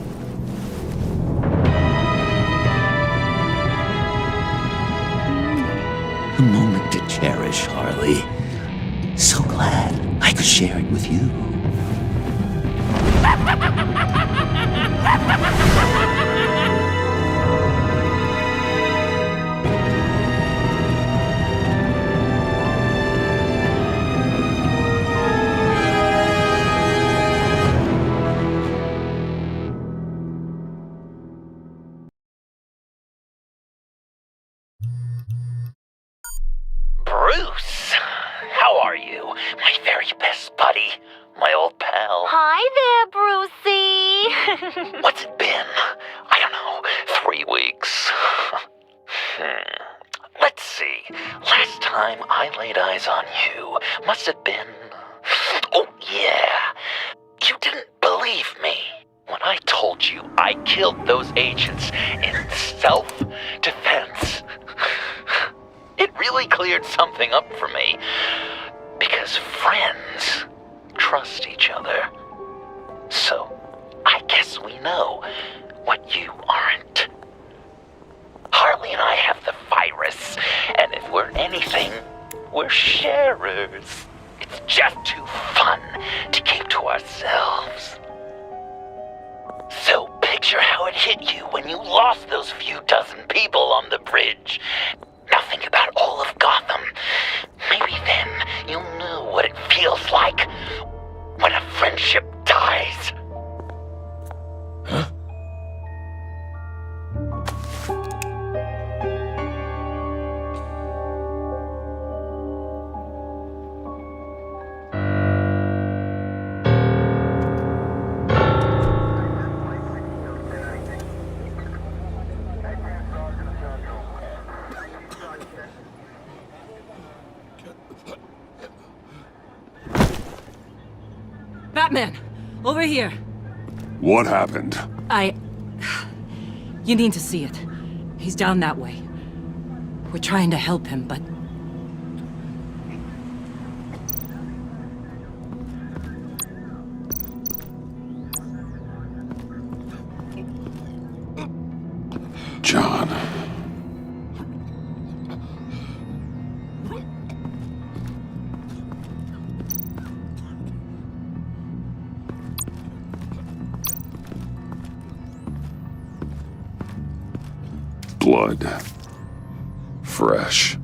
A moment to cherish, Harley. So glad I could share it with you. Bruce, how are you? My very best buddy, my old pal. Hi there, Brucey. What's it been? I don't know, 3 weeks. Let's see. Last time I laid eyes on you must have been... Oh, yeah. You didn't believe me when I told you I killed those agents in self-defense. It really cleared something up for me. Because friends trust each other. So, I guess we know what you aren't. Harley and I have the virus, and if we're anything, we're sharers. It's just too fun to keep to ourselves. So picture sure how it hit you when you lost those few dozen people on the bridge. Now think about all of Gotham. Maybe then you'll know what it feels like when a friendship dies. Huh? Batman! Over here! What happened? You need to see it. He's down that way. We're trying to help him, but... John. Blood. Fresh.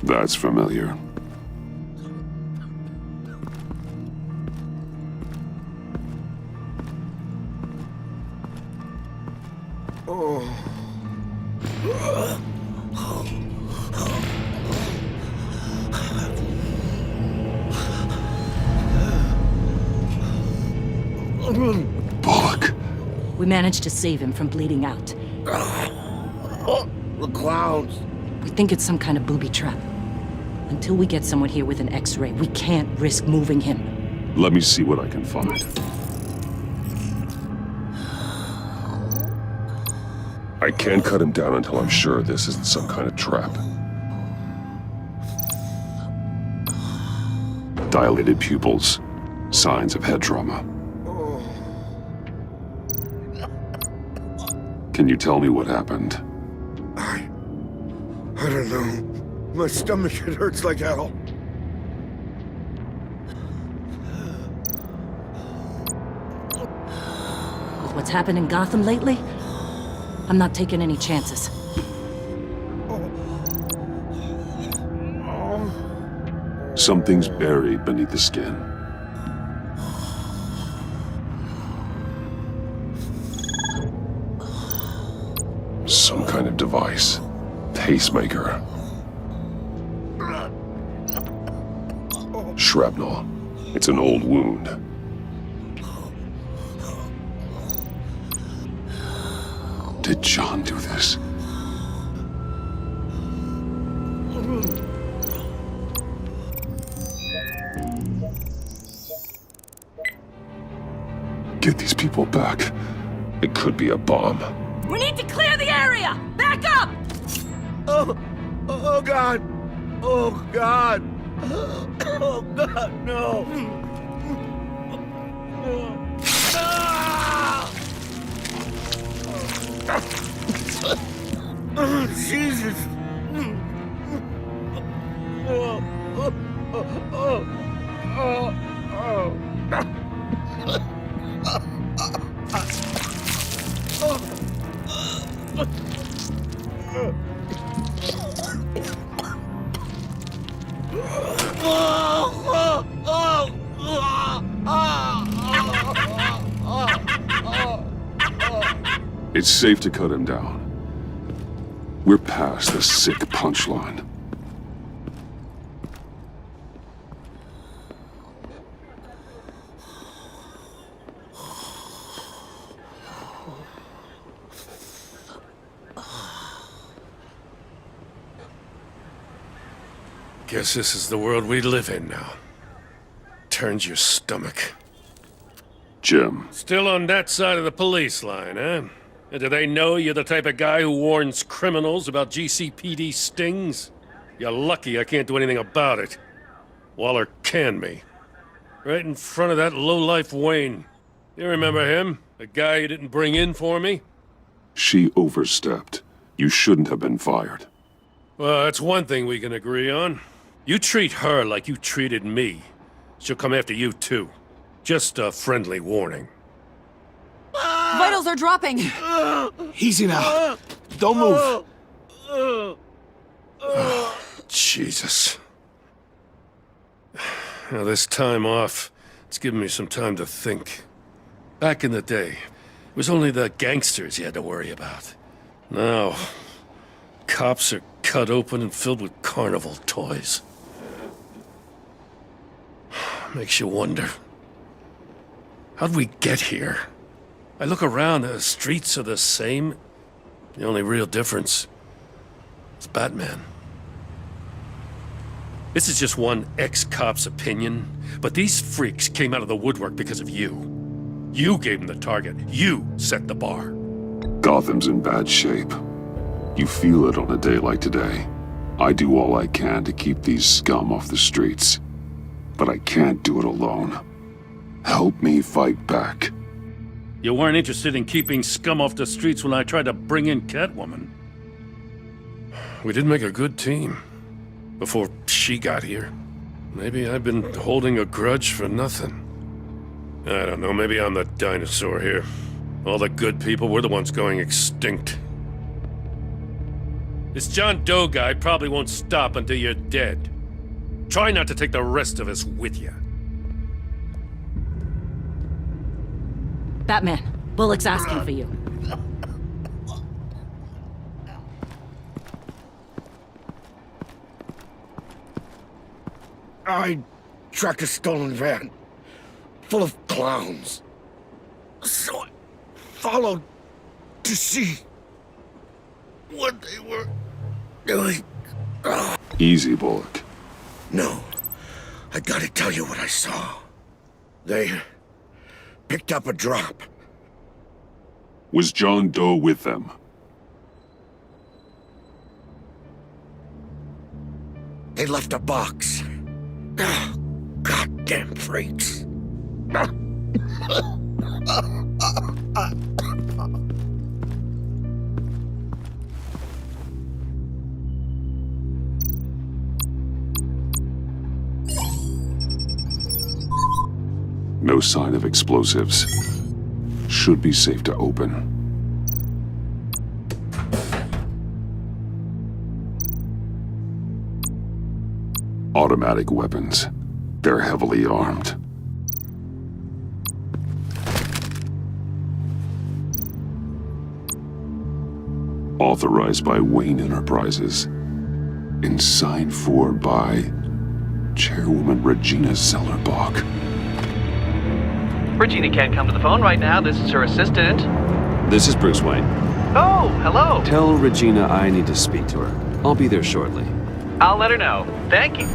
That's familiar. Bullock. We managed to save him from bleeding out. The clowns. We think it's some kind of booby trap. Until we get someone here with an X-ray, we can't risk moving him. Let me see what I can find. I can't cut him down until I'm sure this isn't some kind of trap. Dilated pupils. Signs of head trauma. Can you tell me what happened? I don't know. My stomach, it hurts like hell. With what's happened in Gotham lately, I'm not taking any chances. Something's buried beneath the skin. Some kind of device. Pacemaker. Shrapnel. It's an old wound. Did John do this? Get these people back. It could be a bomb. We need to clear the area! Back up! Oh God! Oh God! Oh God, no! Oh, Jesus! It's safe to cut him down. We're past the sick punchline. Guess this is the world we live in now. Turns your stomach. Jim. Still on that side of the police line, eh? And do they know you're the type of guy who warns criminals about GCPD stings? You're lucky I can't do anything about it. Waller canned me. Right in front of that lowlife Wayne. You remember him? The guy you didn't bring in for me? She overstepped. You shouldn't have been fired. Well, that's one thing we can agree on. You treat her like you treated me. She'll come after you, too. Just a friendly warning. Vitals are dropping! Easy now. Don't move. Oh, Jesus. Now, this time off, it's given me some time to think. Back in the day, it was only the gangsters you had to worry about. Now, cops are cut open and filled with carnival toys. Makes you wonder. How'd we get here? I look around, the streets are the same. The only real difference is Batman. This is just one ex-cop's opinion, but these freaks came out of the woodwork because of you. You gave them the target. You set the bar. Gotham's in bad shape. You feel it on a day like today. I do all I can to keep these scum off the streets. But I can't do it alone. Help me fight back. You weren't interested in keeping scum off the streets when I tried to bring in Catwoman. We did make a good team. Before she got here. Maybe I've been holding a grudge for nothing. I don't know, maybe I'm the dinosaur here. All the good people, we're the ones going extinct. This John Doe guy probably won't stop until you're dead. Try not to take the rest of us with you. Batman, Bullock's asking for you. I tracked a stolen van full of clowns. So I followed to see what they were doing. Easy, Bullock. No, I gotta tell you what I saw. They picked up a drop. Was John Doe with them? They left a box. Goddamn freaks. No sign of explosives. Should be safe to open. Automatic weapons. They're heavily armed. Authorized by Wayne Enterprises. And signed for by Chairwoman Regina Zellerbach. Regina can't come to the phone right now. This is her assistant. This is Bruce Wayne. Oh, hello. Tell Regina I need to speak to her. I'll be there shortly. I'll let her know. Thank you.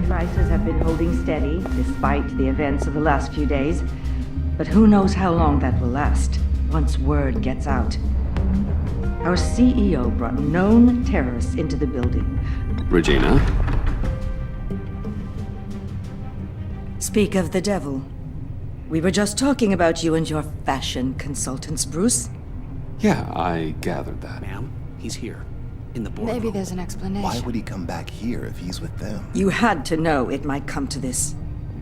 Prices have been holding steady despite the events of the last few days. But who knows how long that will last once word gets out. Our CEO brought known terrorists into the building. Regina? Speak of the devil. We were just talking about you and your fashion consultants, Bruce. Yeah, I gathered that. Ma'am, he's here. In the boardroom. Maybe there's an explanation. Why would he come back here if he's with them? You had to know it might come to this.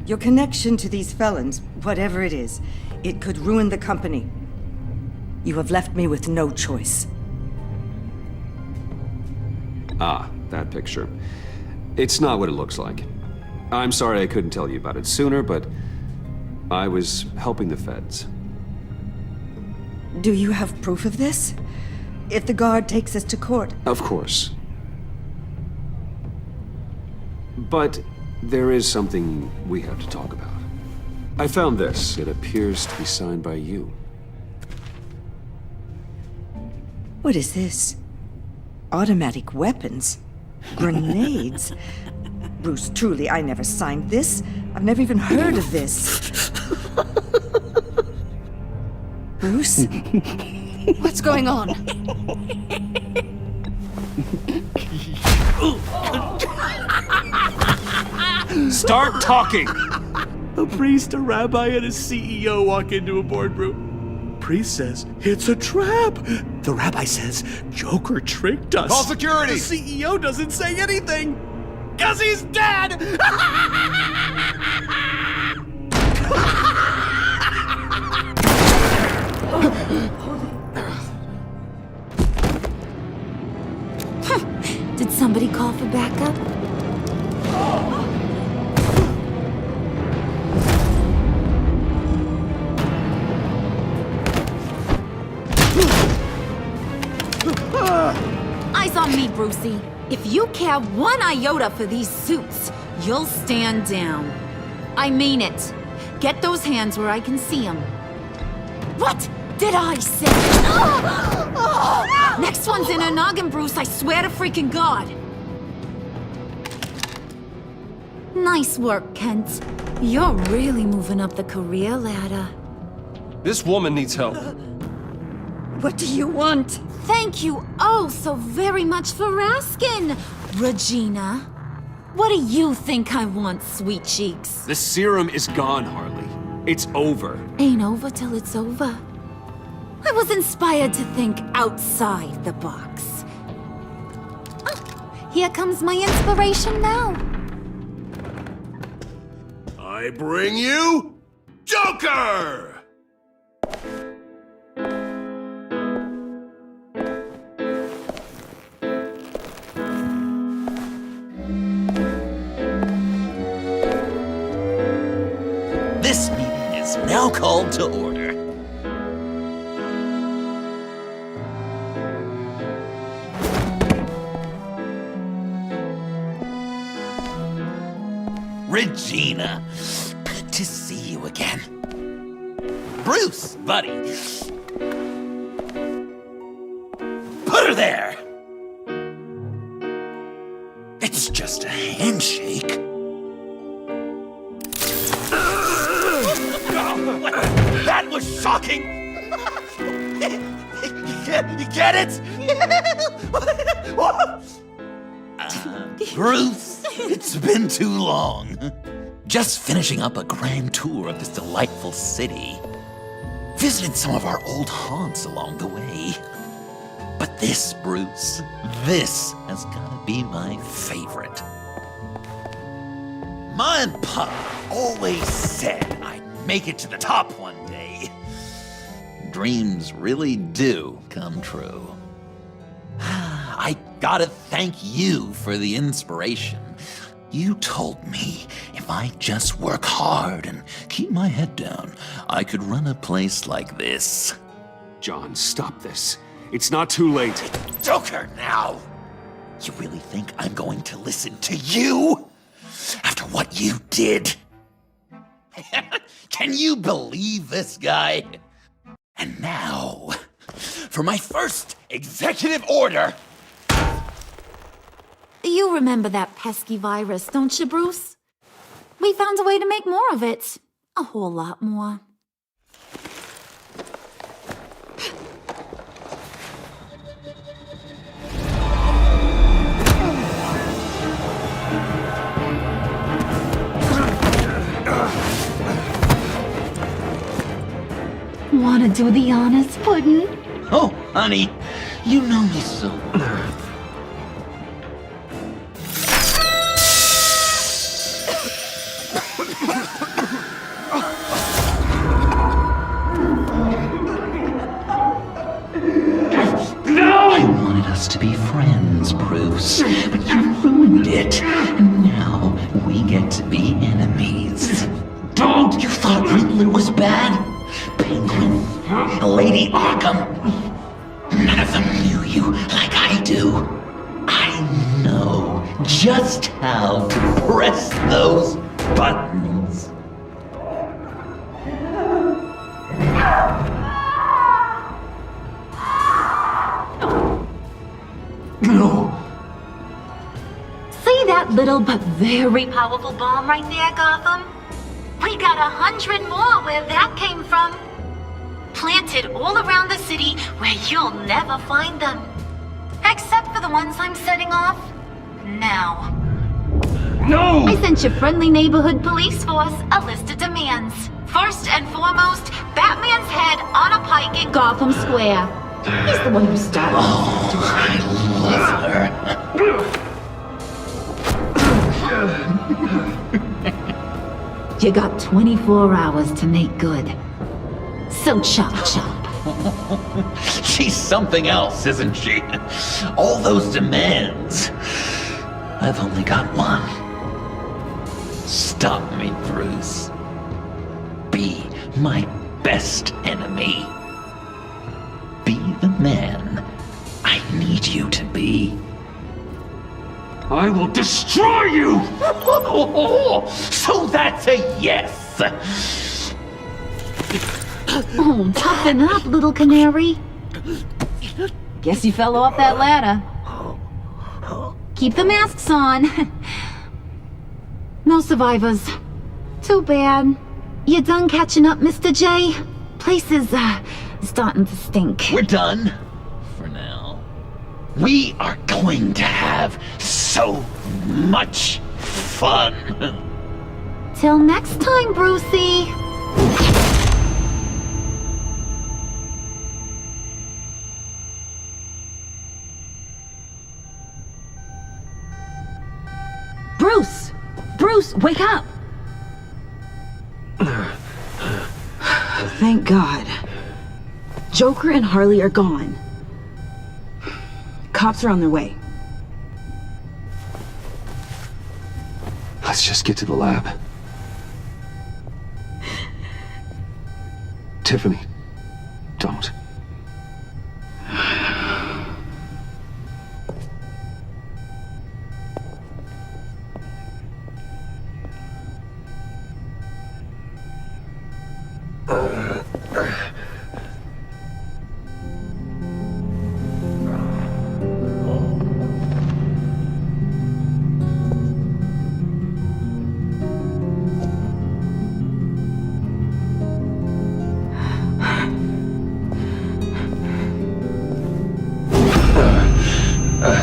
Your connection to these felons, whatever it is, it could ruin the company. You have left me with no choice. Ah, that picture. It's not what it looks like. I'm sorry I couldn't tell you about it sooner, but I was helping the feds. Do you have proof of this? If the guard takes us to court. Of course. But There is something we have to talk about. I found this. It appears to be signed by you. What is this? Automatic weapons? Grenades? Bruce, truly, I never signed this. I've never even heard of this. Bruce? What's going on? Start talking! A priest, a rabbi, and a CEO walk into a boardroom. Priest says, it's a trap. The rabbi says, Joker tricked us. Call security! The CEO doesn't say anything, because he's dead! Did somebody call for backup? Eyes on me, Brucey. If you care one iota for these suits, you'll stand down. I mean it. Get those hands where I can see them. What did I say? Next one's in a noggin, Bruce, I swear to freaking God. Nice work, Kent. You're really moving up the career ladder. This woman needs help. What do you want? Thank you oh so very much for asking, Regina. What do you think I want, sweet cheeks? The serum is gone, Harley. It's over. Ain't over till it's over. I was inspired to think outside the box. Oh, here comes my inspiration now. I bring you Joker! This meeting is now called to order. Regina, good to see you again. Bruce, buddy. Put her there. It's just a handshake. That was shocking! You get it? Bruce, it's been too long. Just finishing up a grand tour of this delightful city. Visited some of our old haunts along the way. But this, Bruce, this has gotta be my favorite. Ma and Pa always said I'd make it to the top one day. Dreams really do come true. I gotta thank you for the inspiration. You told me if I just work hard and keep my head down, I could run a place like this. John, stop this. It's not too late. Joker now! You really think I'm going to listen to you? After what you did? Can you believe this guy? And now, for my first executive order. You remember that pesky virus, don't you, Bruce? We found a way to make more of it. A whole lot more. Wanna do the honors, Puddin'? Oh, honey, you know me so well. I wanted us to be friends, Bruce, but you ruined it. And now we get to be enemies. Don't! You thought Riddler was bad? Penguin, Lady Arkham. None of them knew you like I do. I know just how to press those buttons. No. See that little but very powerful bomb right there, Gotham? We got 100 more where that came from. Planted all around the city where you'll never find them. Except for the ones I'm setting off now. No! I sent your friendly neighborhood police force a list of demands. First and foremost, Batman's head on a pike in Gotham Square. He's the one who started. Oh, I love her. You got 24 hours to make good. So chop chop. She's something else, isn't she? All those demands. I've only got one. Stop me, Bruce. Be my best enemy. Be the man I need you to be. I will destroy you! So that's a yes! Oh, toughen up, little canary. Guess you fell off that ladder. Keep the masks on. No survivors. Too bad. You done catching up, Mr. J? Place is, starting to stink. We're done. For now. We are going to have so much fun. Till next time, Brucey. Bruce! Bruce, wake up! Thank God. Joker and Harley are gone. Cops are on their way. Let's just get to the lab. Tiffany, don't.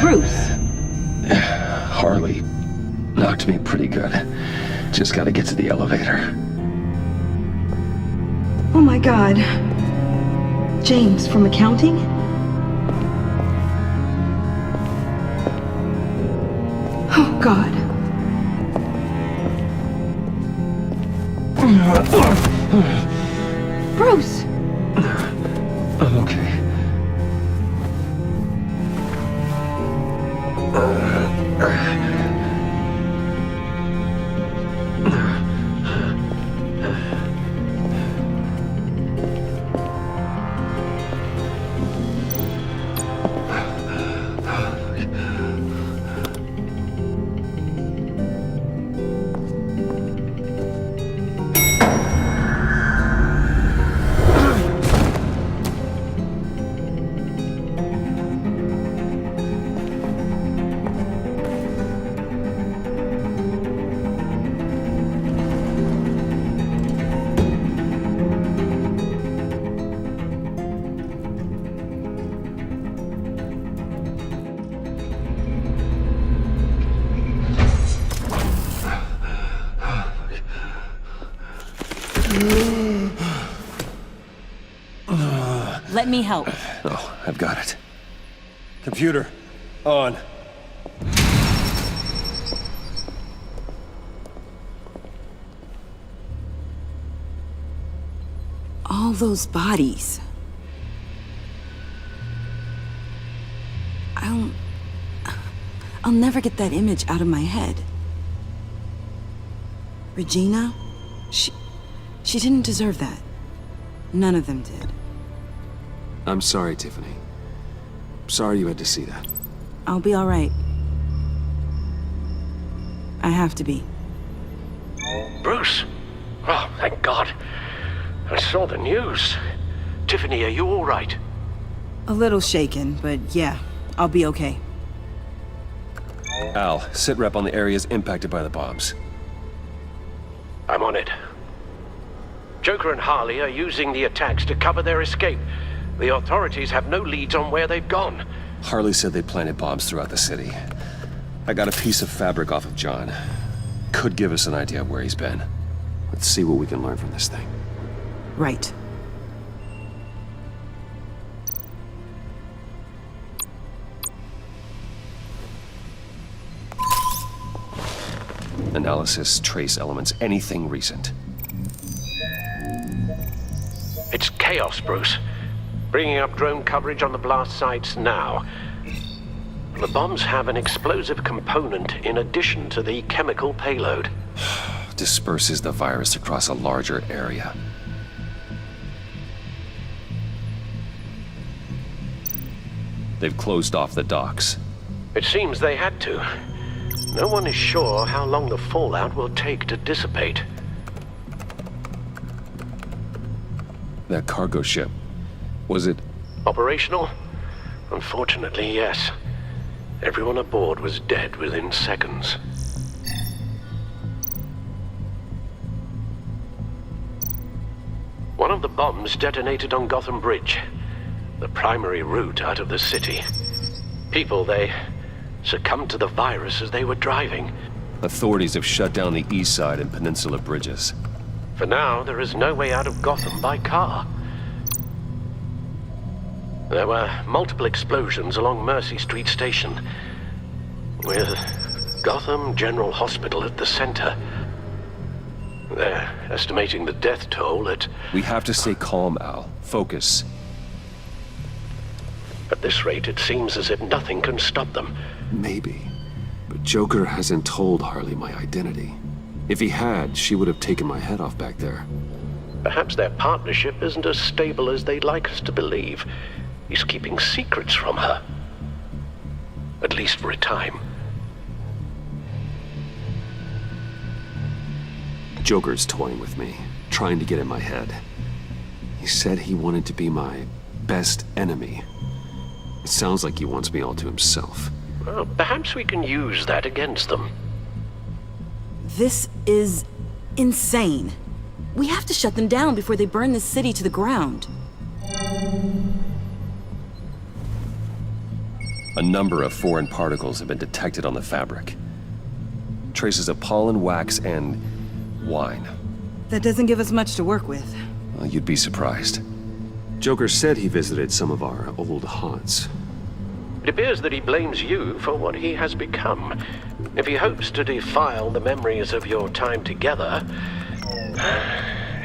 Bruce! Harley knocked me pretty good. Just gotta get to the elevator. Oh my God. James from accounting? Oh God. Bruce! I'm okay. Let me help. Oh, I've got it. Computer, on. All those bodies. I'll never get that image out of my head. Regina, she didn't deserve that. None of them did. I'm sorry, Tiffany. Sorry you had to see that. I'll be all right. I have to be. Bruce! Oh, thank God. I saw the news. Tiffany, are you all right? A little shaken, but yeah, I'll be okay. Al, sit rep on the areas impacted by the bombs. I'm on it. Joker and Harley are using the attacks to cover their escape. The authorities have no leads on where they've gone. Harley said they planted bombs throughout the city. I got a piece of fabric off of John. Could give us an idea of where he's been. Let's see what we can learn from this thing. Right. Analysis, trace elements, anything recent. It's chaos, Bruce. Bringing up drone coverage on the blast sites now. The bombs have an explosive component in addition to the chemical payload. Disperses the virus across a larger area. They've closed off the docks. It seems they had to. No one is sure how long the fallout will take to dissipate. That cargo ship, was it... Operational? Unfortunately, yes. Everyone aboard was dead within seconds. One of the bombs detonated on Gotham Bridge, the primary route out of the city. People, they succumbed to the virus as they were driving. Authorities have shut down the east side and peninsula bridges. For now, there is no way out of Gotham by car. There were multiple explosions along Mercy Street Station, with Gotham General Hospital at the center. They're estimating the death toll at... We have to stay calm, Al. Focus. At this rate, it seems as if nothing can stop them. Maybe. But Joker hasn't told Harley my identity. If he had, she would have taken my head off back there. Perhaps their partnership isn't as stable as they'd like us to believe. He's keeping secrets from her. At least for a time. Joker's toying with me, trying to get in my head. He said he wanted to be my best enemy. It sounds like he wants me all to himself. Well, perhaps we can use that against them. This is insane. We have to shut them down before they burn this city to the ground. A number of foreign particles have been detected on the fabric. Traces of pollen, wax, and wine. That doesn't give us much to work with. Well, you'd be surprised. Joker said he visited some of our old haunts. It appears that he blames you for what he has become. If he hopes to defile the memories of your time together,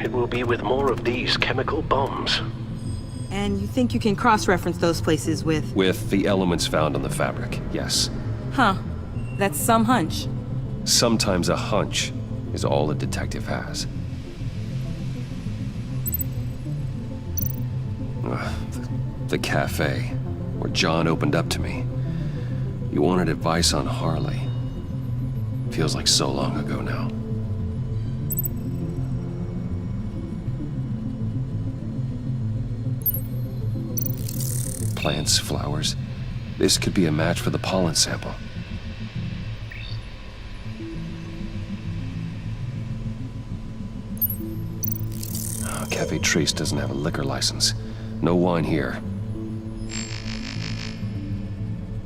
it will be with more of these chemical bombs. And you think you can cross-reference those places with... With the elements found on the fabric, yes. Huh. That's some hunch. Sometimes a hunch is all a detective has. The cafe, where John opened up to me. He wanted advice on Harley. Feels like so long ago now. Plants, flowers. This could be a match for the pollen sample. Oh, Cafe Trace doesn't have a liquor license. No wine here.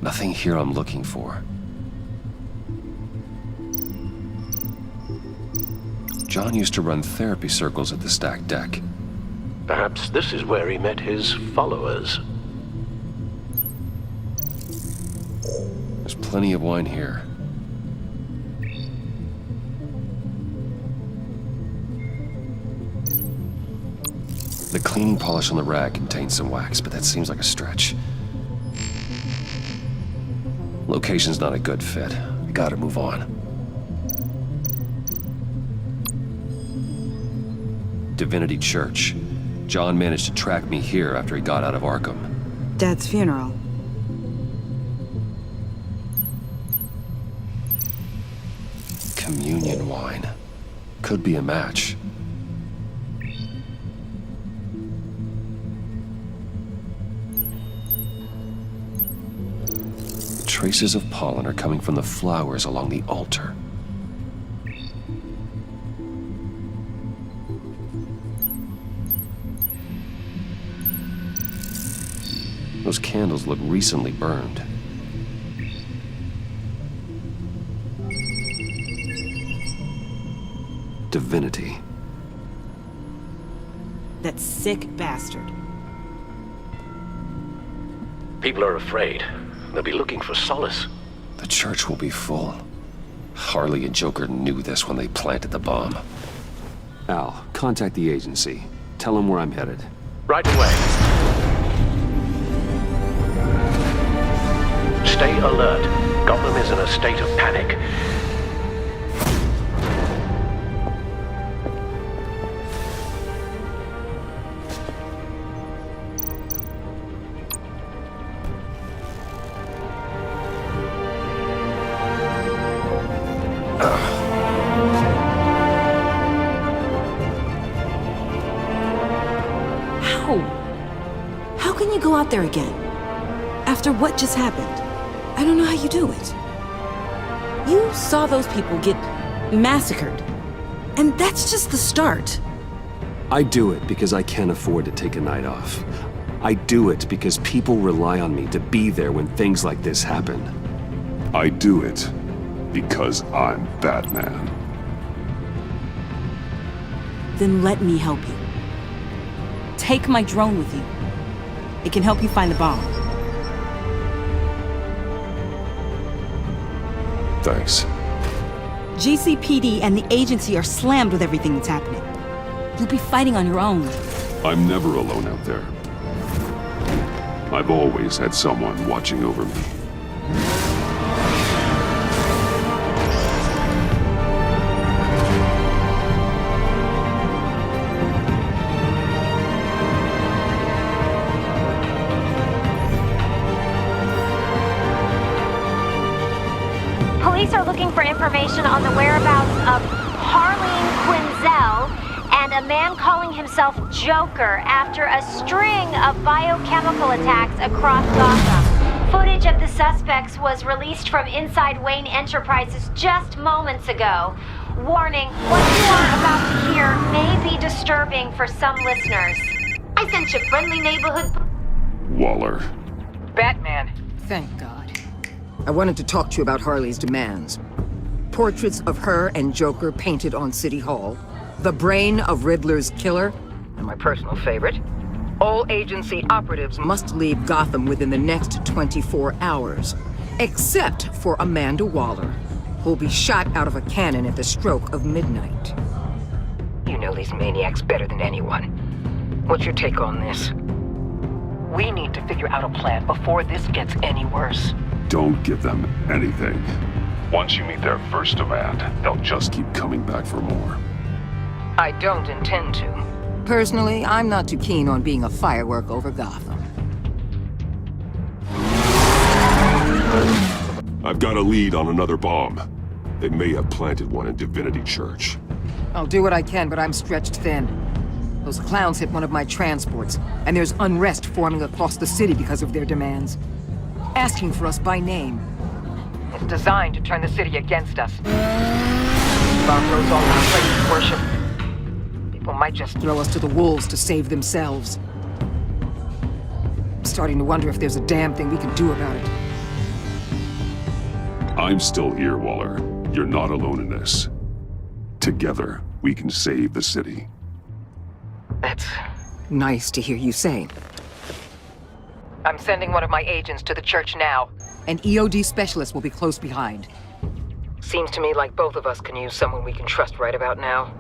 Nothing here I'm looking for. John used to run therapy circles at the stacked deck. Perhaps this is where he met his followers. There's plenty of wine here. The cleaning polish on the rag contains some wax, but that seems like a stretch. Location's not a good fit. We gotta move on. Divinity Church. John managed to track me here after he got out of Arkham. Dad's funeral. Communion wine. Could be a match. Traces of pollen are coming from the flowers along the altar. Those candles look recently burned. Divinity. That sick bastard. People are afraid. They'll be looking for solace. The church will be full. Harley and Joker knew this when they planted the bomb. Al, contact the agency. Tell them where I'm headed. Right away. Stay alert. Gotham is in a state of panic. How can you go out there again? After what just happened? I don't know how you do it. You saw those people get massacred. And that's just the start. I do it because I can't afford to take a night off. I do it because people rely on me to be there when things like this happen. I do it because I'm Batman. Then let me help you. Take my drone with you. It can help you find the bomb. Thanks. GCPD and the agency are slammed with everything that's happening. You'll be fighting on your own. I'm never alone out there. I've always had someone watching over me. Police are looking for information on the whereabouts of Harleen Quinzel and a man calling himself Joker after a string of biochemical attacks across Gotham. Footage of the suspects was released from inside Wayne Enterprises just moments ago. Warning, what you are about to hear may be disturbing for some listeners. I sent you friendly neighborhood... Waller. Batman. Thank God. I wanted to talk to you about Harley's demands. Portraits of her and Joker painted on City Hall, the brain of Riddler's killer, and my personal favorite, all agency operatives must leave Gotham within the next 24 hours, except for Amanda Waller, who'll be shot out of a cannon at the stroke of midnight. You know these maniacs better than anyone. What's your take on this? We need to figure out a plan before this gets any worse. Don't give them anything. Once you meet their first demand, they'll just keep coming back for more. I don't intend to. Personally, I'm not too keen on being a firework over Gotham. I've got a lead on another bomb. They may have planted one in Divinity Church. I'll do what I can, but I'm stretched thin. Those clowns hit one of my transports, and there's unrest forming across the city because of their demands. Asking for us by name. It's designed to turn the city against us. Bomb goes all around places of worship. People might just throw us to the wolves to save themselves. I'm starting to wonder if there's a damn thing we can do about it. I'm still here, Waller. You're not alone in this. Together, we can save the city. That's nice to hear you say. I'm sending one of my agents to the church now. An EOD specialist will be close behind. Seems to me like both of us can use someone we can trust right about now.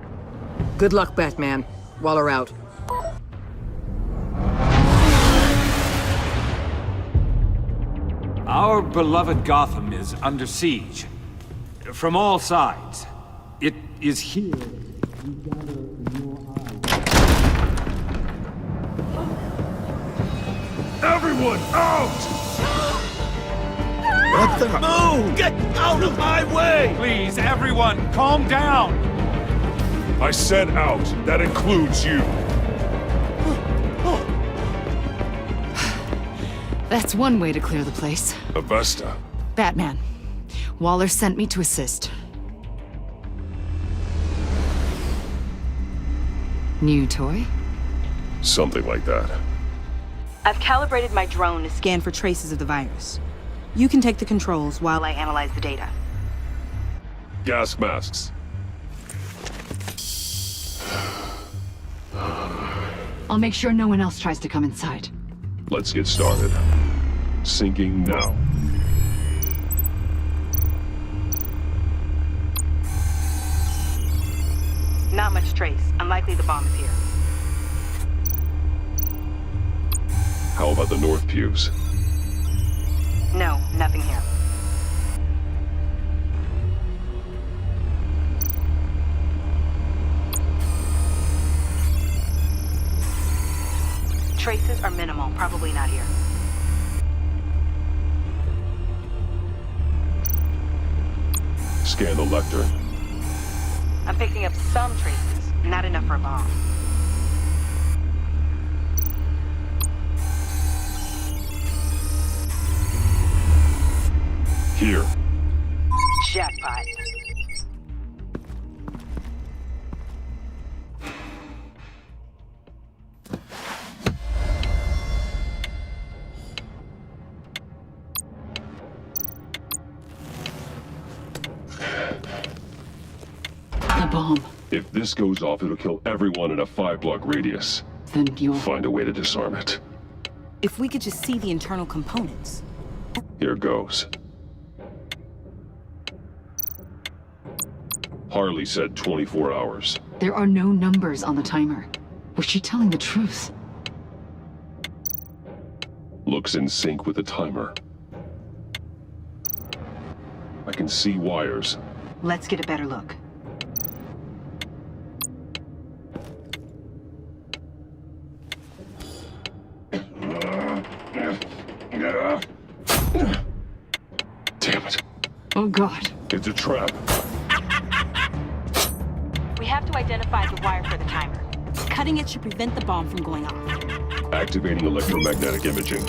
Good luck, Batman. Waller out. Our beloved Gotham is under siege. From all sides. It is here you gather in your eyes. Everyone, out! Let them move! Get out of my way! Please, everyone, calm down! I said out. That includes you. That's one way to clear the place. Avesta. Batman. Waller sent me to assist. New toy? Something like that. I've calibrated my drone to scan for traces of the virus. You can take the controls while I analyze the data. Gas masks. I'll make sure no one else tries to come inside. Let's get started. Syncing now. Not much trace. Unlikely the bomb is here. How about the north pews? No, nothing here. Traces are minimal, probably not here. Scan the lectern. I'm picking up some traces, not enough for a bomb. Here. Jackpot. The bomb. If this goes off, it'll kill everyone in a 5-block radius. Then you'll find a way to disarm it. If we could just see the internal components. Here goes. Harley said 24 hours. There are no numbers on the timer. Was she telling the truth? Looks in sync with the timer. I can see wires. Let's get a better look. Damn it. Oh, God. It's a trap. We have to identify the wire for the timer. Cutting it should prevent the bomb from going off. Activating electromagnetic imaging.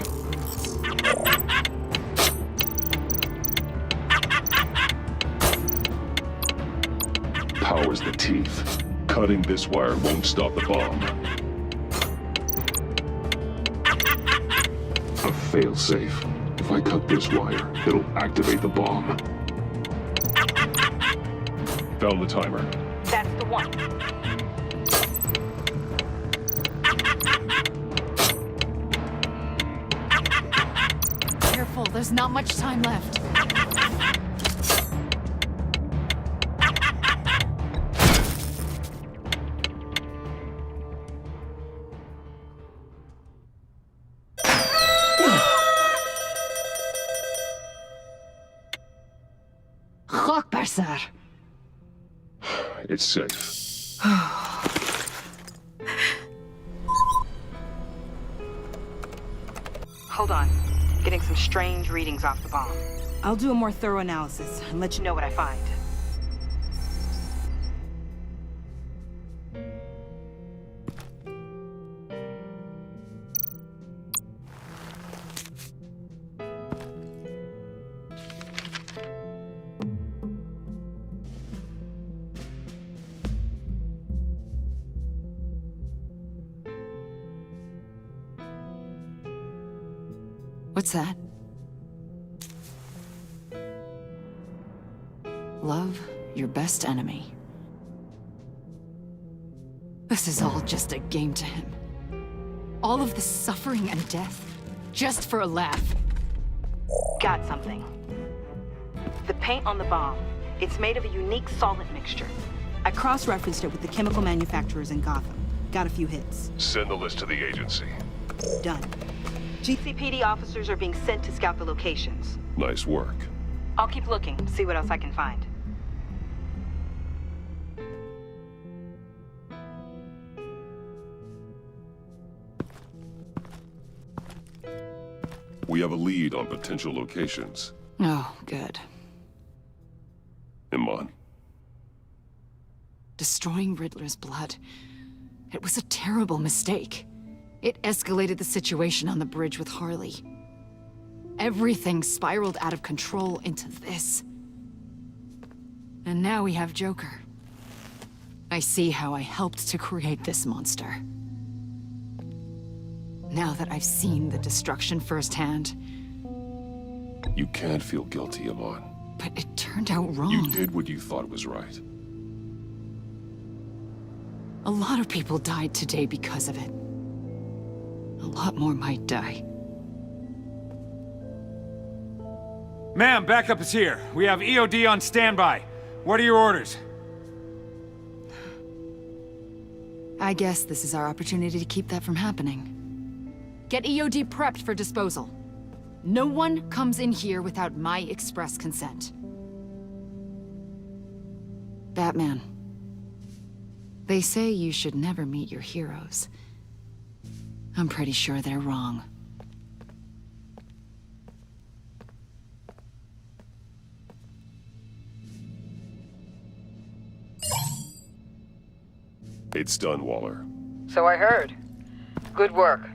Powers the teeth. Cutting this wire won't stop the bomb. A fail-safe. If I cut this wire, it'll activate the bomb. Found the timer. That's the one. Careful, there's not much time left. Sir. It's safe. Hold on. Getting some strange readings off the bomb. I'll do a more thorough analysis and let you know what I find. What's that? Love your best enemy. This is all just a game to him. All of this suffering and death, just for a laugh. Got something. The paint on the bomb, it's made of a unique solvent mixture. I cross-referenced it with the chemical manufacturers in Gotham. Got a few hits. Send the list to the agency. Done. GCPD officers are being sent to scout the locations. Nice work. I'll keep looking, see what else I can find. We have a lead on potential locations. Oh, good. Iman. Destroying Riddler's blood. It was a terrible mistake. It escalated the situation on the bridge with Harley. Everything spiraled out of control into this. And now we have Joker. I see how I helped to create this monster. Now that I've seen the destruction firsthand. You can't feel guilty, Iman. But it turned out wrong. You did what you thought was right. A lot of people died today because of it. A lot more might die. Ma'am, backup is here. We have EOD on standby. What are your orders? I guess this is our opportunity to keep that from happening. Get EOD prepped for disposal. No one comes in here without my express consent. Batman. They say you should never meet your heroes. I'm pretty sure they're wrong. It's done, Waller. So I heard. Good work.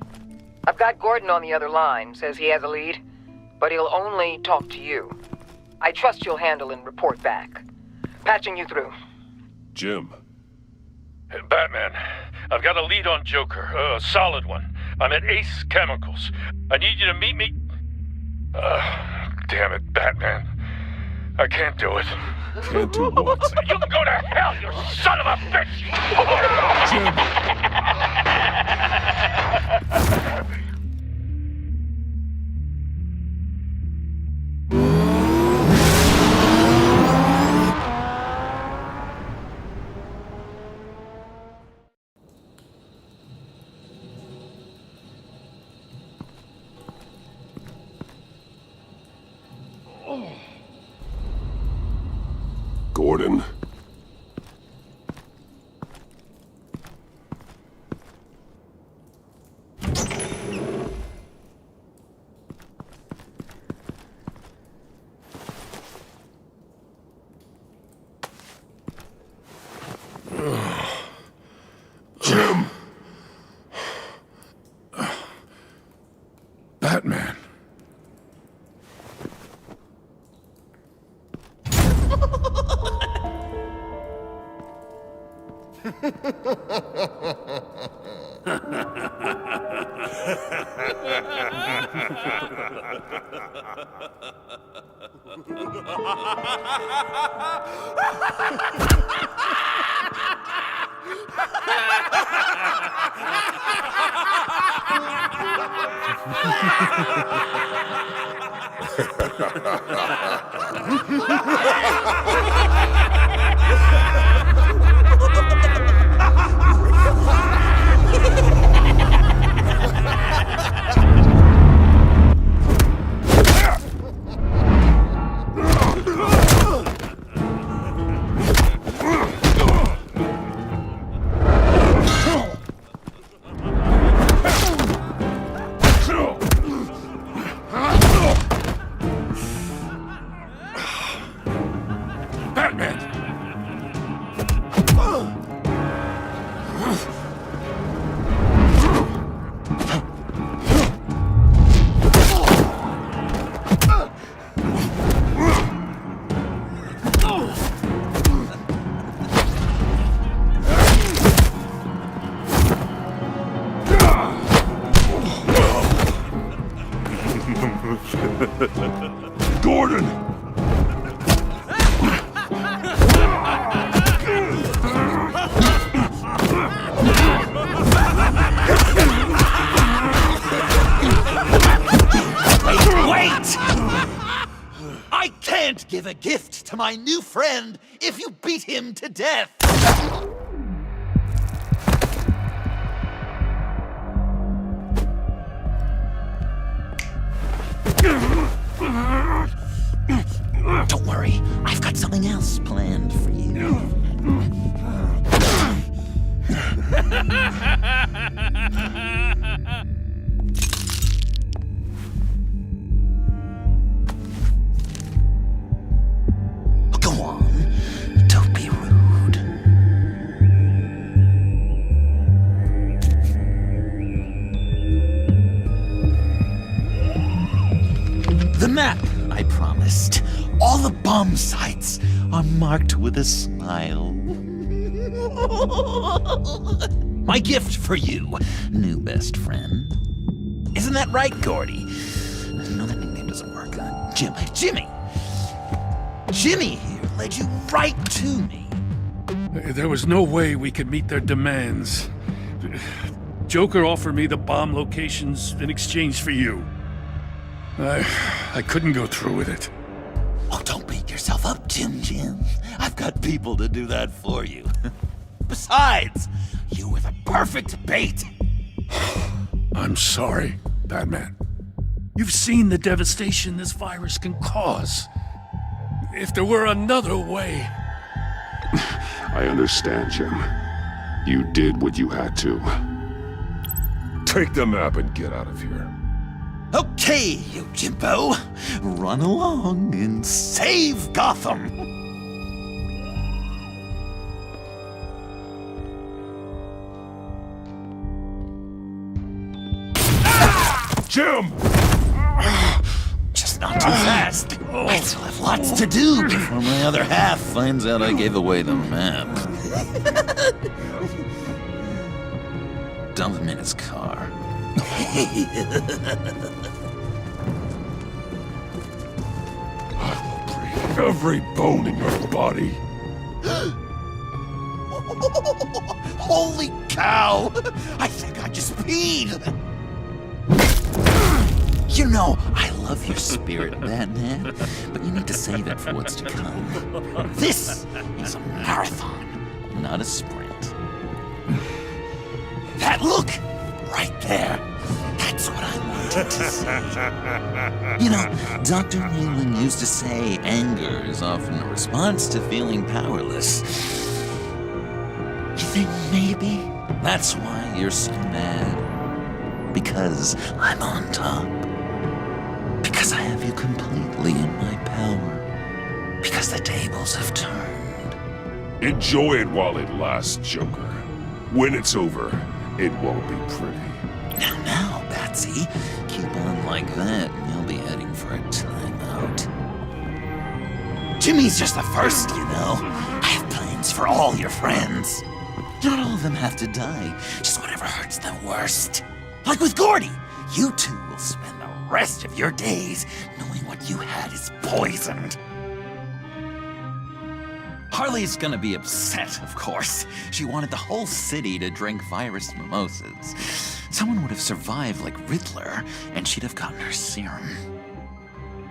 I've got Gordon on the other line, says he has a lead, but he'll only talk to you. I trust you'll handle and report back. Patching you through. Jim. Hey, Batman, I've got a lead on Joker, a solid one. I'm at Ace Chemicals. I need you to meet me... damn it, Batman. I can't do it. Can't do what? You can go to hell, you son of a bitch! Gordon. Jim! Batman. Gordon! Wait! I can't give a gift to my new friend if you beat him to death! Don't worry, I've got something else planned for you. map I promised. All the bomb sites are marked with a smile. My gift for you, new best friend. Isn't that right, Gordy? No, that nickname doesn't work. Jimmy. Jimmy here led you right to me. There was no way we could meet their demands. Joker offered me the bomb locations in exchange for you. I couldn't go through with it. Oh, don't beat yourself up, Jim. I've got people to do that for you. Besides, you were the perfect bait. I'm sorry, Batman. You've seen the devastation this virus can cause. If there were another way... I understand, Jim. You did what you had to. Take the map and get out of here. Okay, you Jimbo. Run along and save Gotham. Jim! Just not too fast. I still have lots to do before my other half finds out I gave away the map. Dump him in his car. I will break every bone in your body. Holy cow! I think I just peed! You know, I love your spirit, Batman, but you need to save it for what's to come. This is a marathon, not a sprint. That look! Right there. That's what I wanted to say. You know, Dr. Leland used to say anger is often a response to feeling powerless. You think maybe that's why you're so mad? Because I'm on top? Because I have you completely in my power? Because the tables have turned? Enjoy it while it lasts, Joker. When it's over, it won't be pretty. Now, Batsy, keep on like that and you'll be heading for a timeout. Jimmy's just the first, you know. I have plans for all your friends. Not all of them have to die, just whatever hurts them worst. Like with Gordy, you two will spend the rest of your days knowing what you had is poisoned. Harley's gonna be upset, of course. She wanted the whole city to drink virus mimosas. Someone would have survived like Riddler, and she'd have gotten her serum.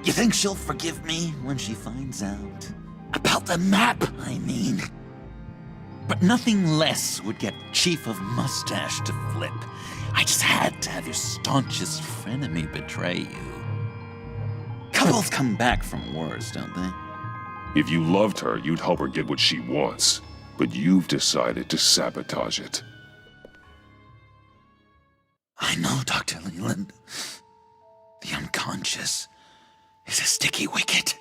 You think she'll forgive me when she finds out? About the map, I mean. But nothing less would get Chief of Mustache to flip. I just had to have your staunchest frenemy betray you. Couples come back from wars, don't they? If you loved her, you'd help her get what she wants. But you've decided to sabotage it. I know, Dr. Leland. The unconscious is a sticky wicket.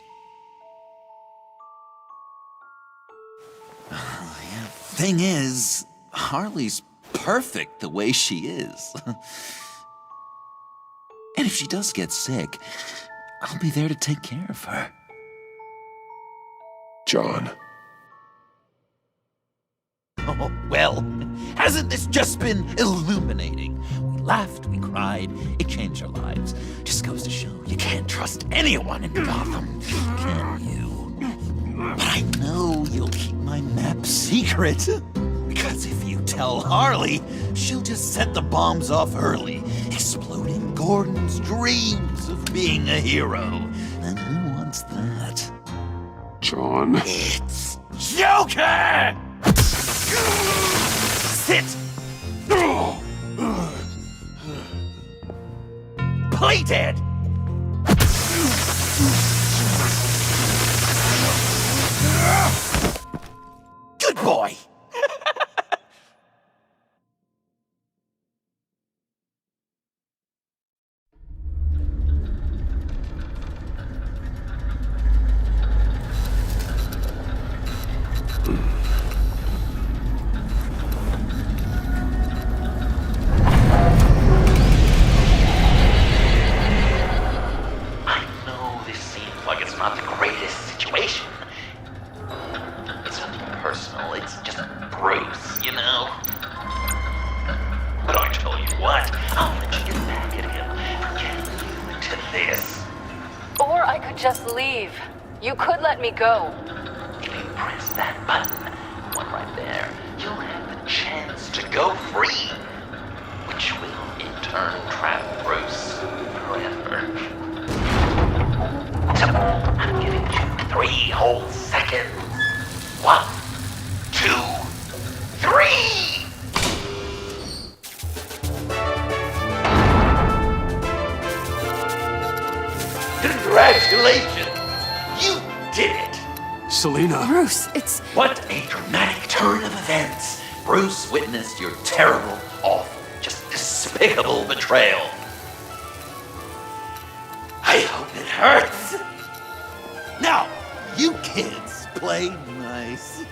Yeah. Thing is, Harley's perfect the way she is. And if she does get sick, I'll be there to take care of her. John. Oh, well, hasn't this just been illuminating? We laughed, we cried, it changed our lives. Just goes to show you can't trust anyone in Gotham, can you? But I know you'll keep my map secret. Because if you tell Harley, she'll just set the bombs off early, exploding Gordon's dreams of being a hero. And who wants that? John. It's Joker! Sit! Play dead! Good boy! Just leave. You could let me go. If you press that button, one right there, you'll have the chance to go free, which will in turn trap Bruce forever. So, I'm giving you 3 whole seconds. 1, 2, 3! Congratulations! You did it! Selena! Bruce, it's... What a dramatic turn of events! Bruce witnessed your terrible, awful, just despicable betrayal. I hope it hurts! Now, you kids play nice.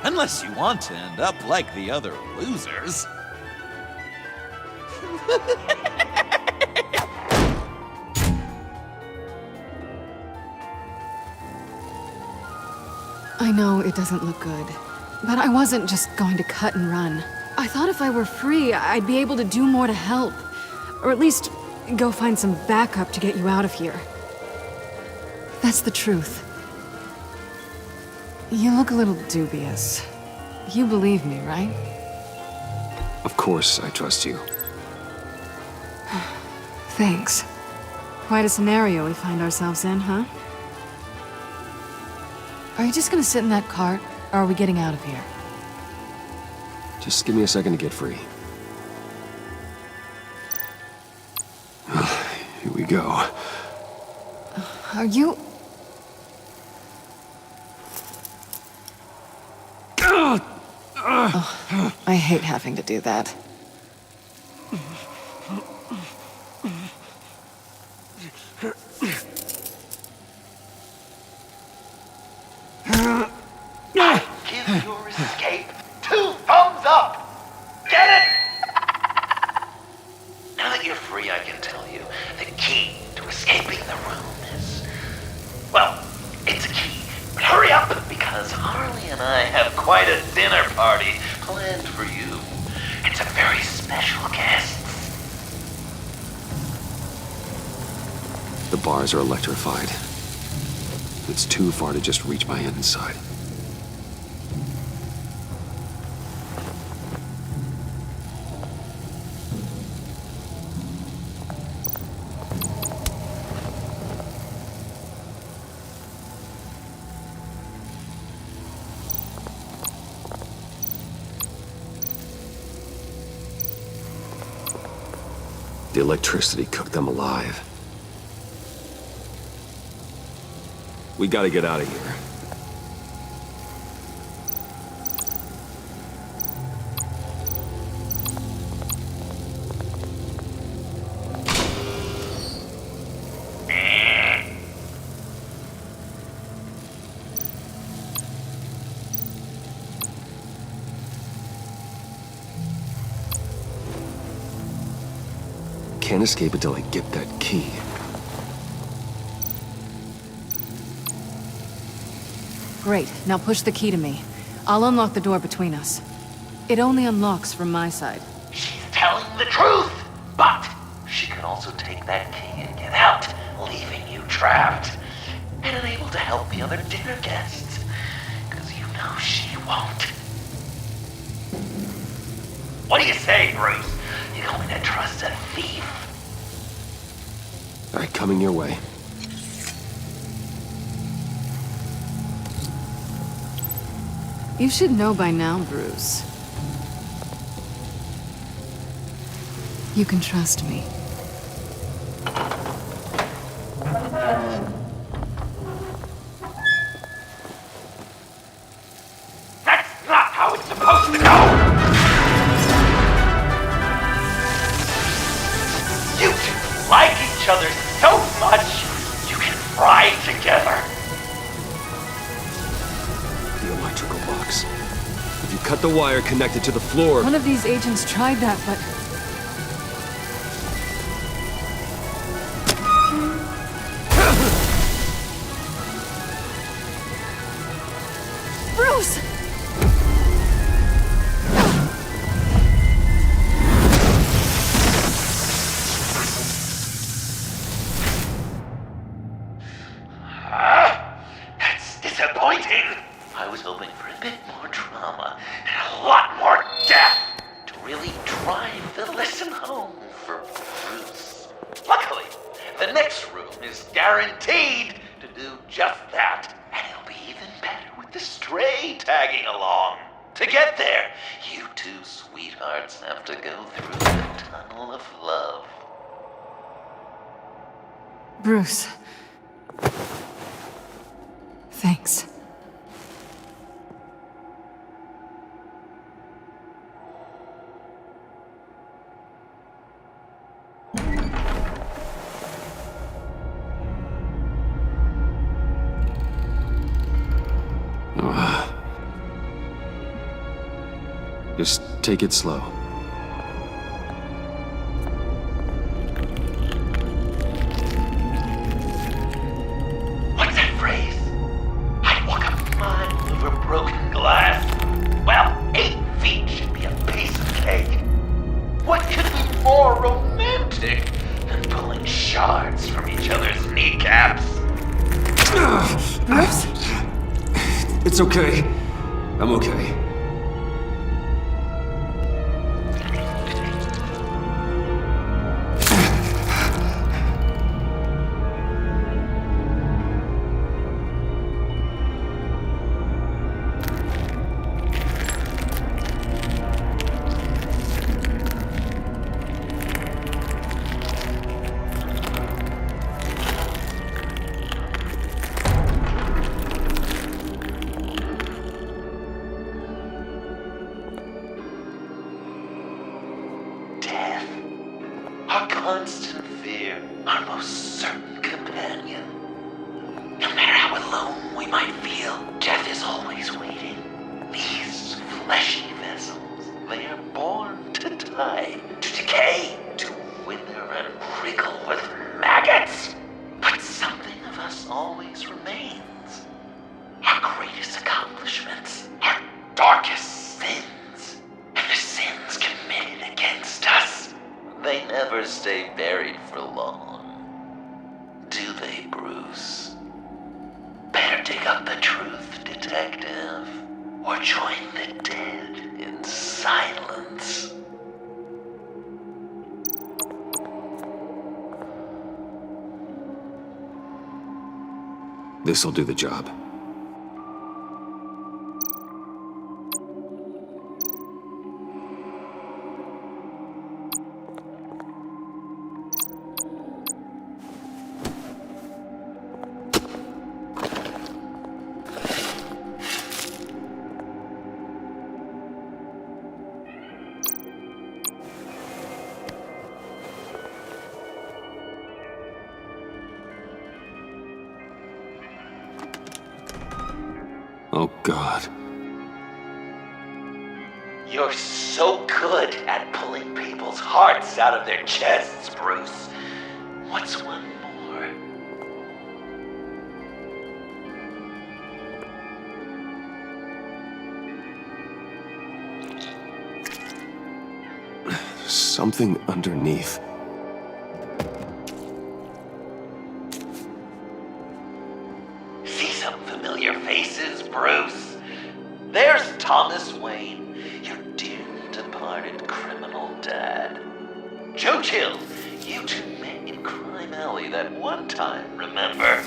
Unless you want to end up like the other losers. I know it doesn't look good, but I wasn't just going to cut and run. I thought if I were free, I'd be able to do more to help. Or at least go find some backup to get you out of here. That's the truth. You look a little dubious. You believe me, right? Of course, I trust you. Thanks. Quite a scenario we find ourselves in, huh? Are you just gonna sit in that cart, or are we getting out of here? Just give me a second to get free. Here we go. Are you... Oh, I hate having to do that. Give your escape 2 thumbs up! Get it? Now that you're free, I can tell you the key to escaping the room is... Well, it's a key, but hurry up, because Harley and I have quite a dinner party planned for you. And some very special guests. The bars are electrified. It's too far to just reach my hand inside. The electricity cooked them alive. We gotta get out of here. Can't escape until I get that key. Great, now push the key to me. I'll unlock the door between us. It only unlocks from my side. She's telling the truth, but she can also take that key and get out, leaving you trapped and unable to help the other dinner guests. Because you know she won't. What do you say, Bruce? You going to trust a thief? All right, coming your way. You should know by now, Bruce. You can trust me. That's not how it's supposed to go! You two like each other so much, you can fry together. The electrical box. If you cut the wire connected to the floor... One of these agents tried that, but... Bruce! for Bruce. Luckily, the next room is guaranteed to do just that. And it'll be even better with the stray tagging along. To get there, you two sweethearts have to go through the tunnel of love. Bruce. Thanks. Just take it slow. What's that phrase? I'd walk a mile over broken glass. Well, 8 feet should be a piece of cake. What could be more romantic than pulling shards from each other's kneecaps? Bruce? It's okay. I'm okay. Our constant fear, our most certain companion. No matter how alone we might feel, death is always waiting. These fleshy vessels, they are born to die, to decay, to wither and wriggle with maggots. But something of us always remains. Our greatest accomplishments, our darkest sins, and the sins committed against us. They never stay buried for long. Do they, Bruce? Better dig up the truth, detective, or join the dead in silence. This'll do the job. Oh, God. You're so good at pulling people's hearts out of their chests, Bruce. What's one more? Something underneath. See some familiar faces, Bruce? There's Thomas Wayne, your dearly departed criminal dad. Joe Chill, you two met in Crime Alley that one time, remember?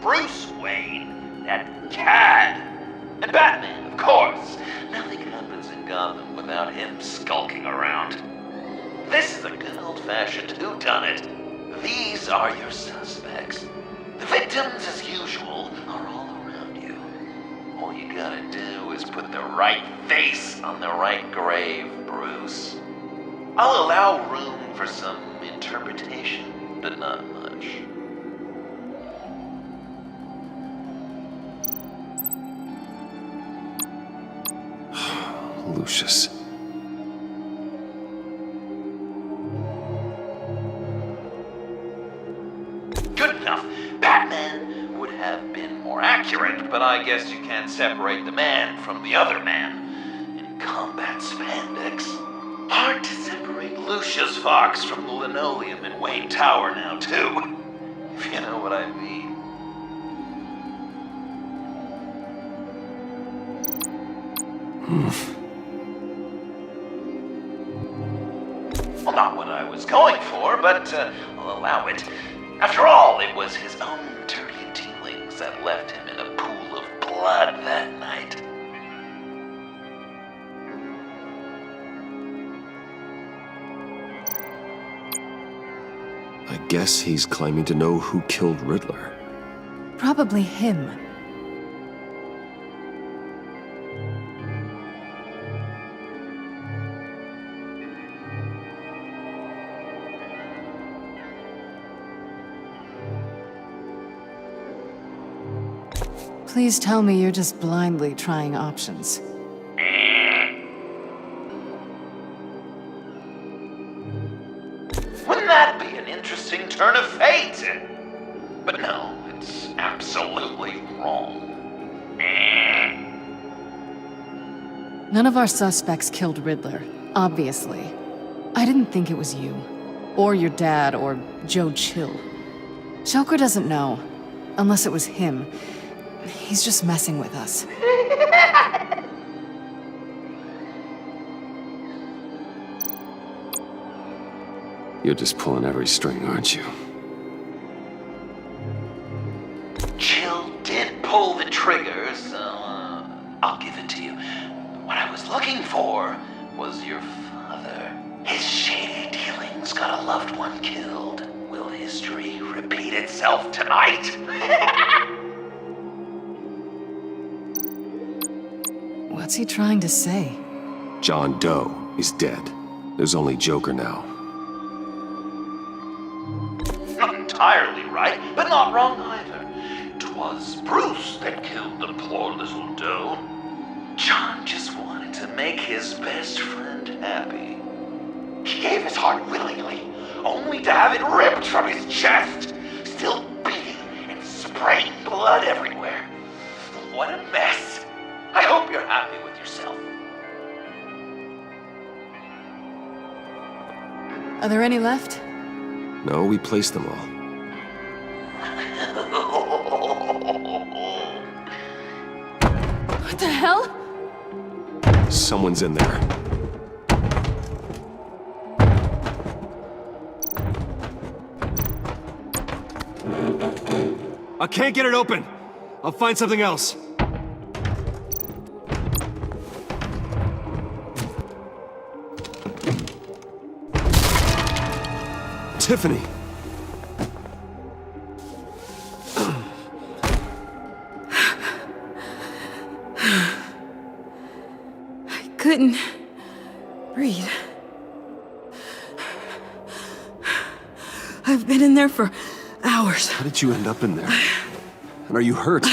Bruce Wayne, that cad. And Batman, of course. Nothing happens in Gotham without him skulking around. This is a good old-fashioned whodunit. These are your suspects. The victims, as usual, are all around you. All you gotta do is put the right face on the right grave, Bruce. I'll allow room for some interpretation, but not much. Lucius. Good enough. Batman would have been more accurate, but I guess you can't separate the man from the other man in combat spandex. Hard to separate Lucius Fox from the linoleum in Wayne Tower now, too. If you know what I mean. Well, not what I was but I'll allow it. After all, it was his own dirty dealings that left him in a pool of blood that night. I guess he's claiming to know who killed Riddler. Probably him. Please tell me you're just blindly trying options. Wouldn't that be an interesting turn of fate? But no, it's absolutely wrong. None of our suspects killed Riddler, obviously. I didn't think it was you, or your dad, or Joe Chill. Joker doesn't know, unless it was him. He's just messing with us. You're just pulling every string, aren't you? Chill did pull the trigger, so I'll give it to you. What I was looking for was your father. His shady dealings got a loved one killed. Will history repeat itself tonight? What's he trying to say? John Doe is dead. There's only Joker now. Not entirely right, but not wrong either. 'Twas Bruce that killed the poor little Doe. John just wanted to make his best friend happy. He gave his heart willingly, only to have it ripped from his chest, still beating and spraying blood everywhere. What a mess. I hope you're happy with yourself. Are there any left? No, we placed them all. What the hell? Someone's in there. I can't get it open. I'll find something else. Tiffany. I couldn't breathe. I've been in there for hours. How did you end up in there? And are you hurt?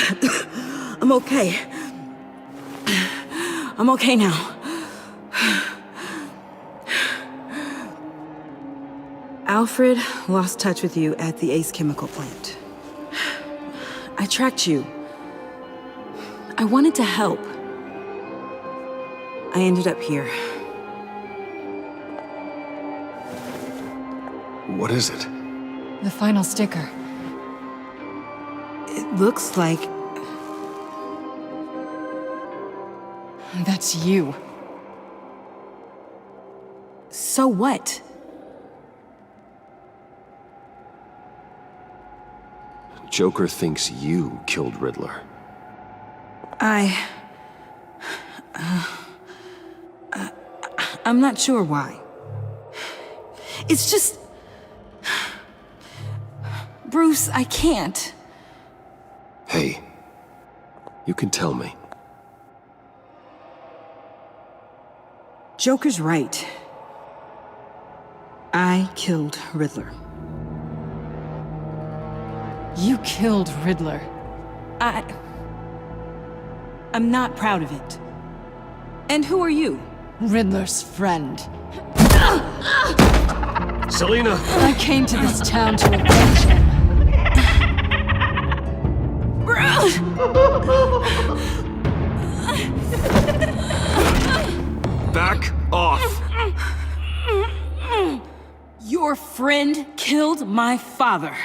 I'm okay. I'm okay now. Alfred lost touch with you at the Ace Chemical plant. I tracked you. I wanted to help. I ended up here. What is it? The final sticker. It looks like... That's you. So what? Joker thinks you killed Riddler. I'm not sure why. It's just... Bruce, I can't. Hey, you can tell me. Joker's right. I killed Riddler. You killed Riddler. I'm not proud of it. And who are you? Riddler's friend. Selina! I came to this town to avenge him. Back off! Your friend killed my father.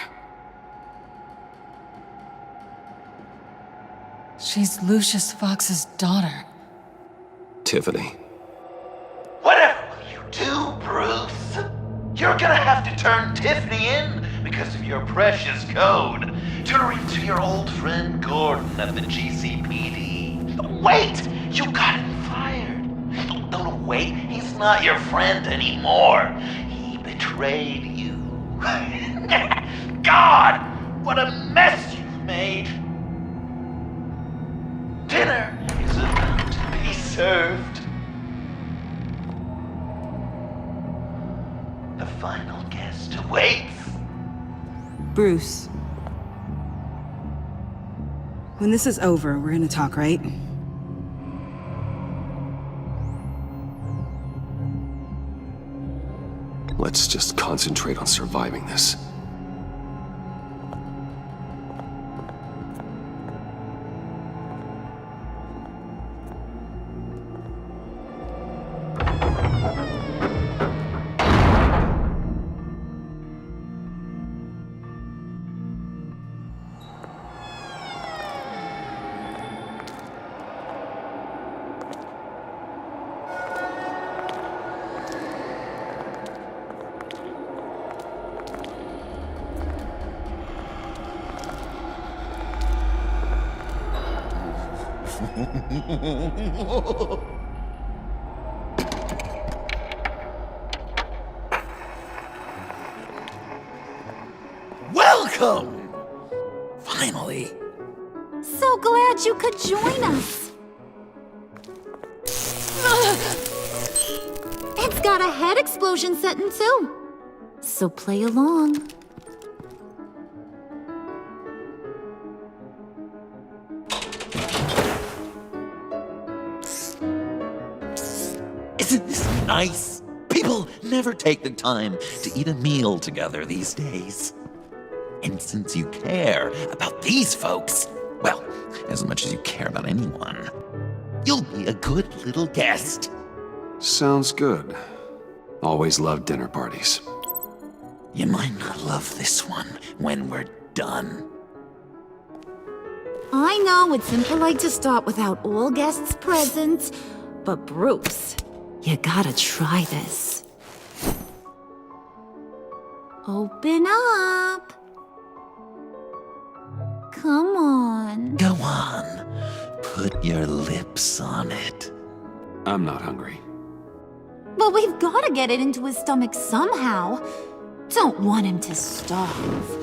She's Lucius Fox's daughter. Tiffany. Whatever will you do, Bruce? You're gonna have to turn Tiffany in because of your precious code. Turn her into your old friend Gordon at the GCPD. Wait! You got him fired. No, wait. He's not your friend anymore. He betrayed you. God! What a mess you've made! Dinner is about to be served. The final guest awaits. Bruce. When this is over, we're gonna talk, right? Let's just concentrate on surviving this. Welcome! Finally. So glad you could join us. It's got a head explosion setting too. So play along. Isn't this nice? People never take the time to eat a meal together these days. And since you care about these folks, well, as much as you care about anyone, you'll be a good little guest. Sounds good. Always loved dinner parties. You might not love this one when we're done. I know it's impolite to start without all guests present, but Bruce, you gotta try this. Open up. Come on. Go on. Put your lips on it. I'm not hungry. But we've gotta get it into his stomach somehow. Don't want him to starve.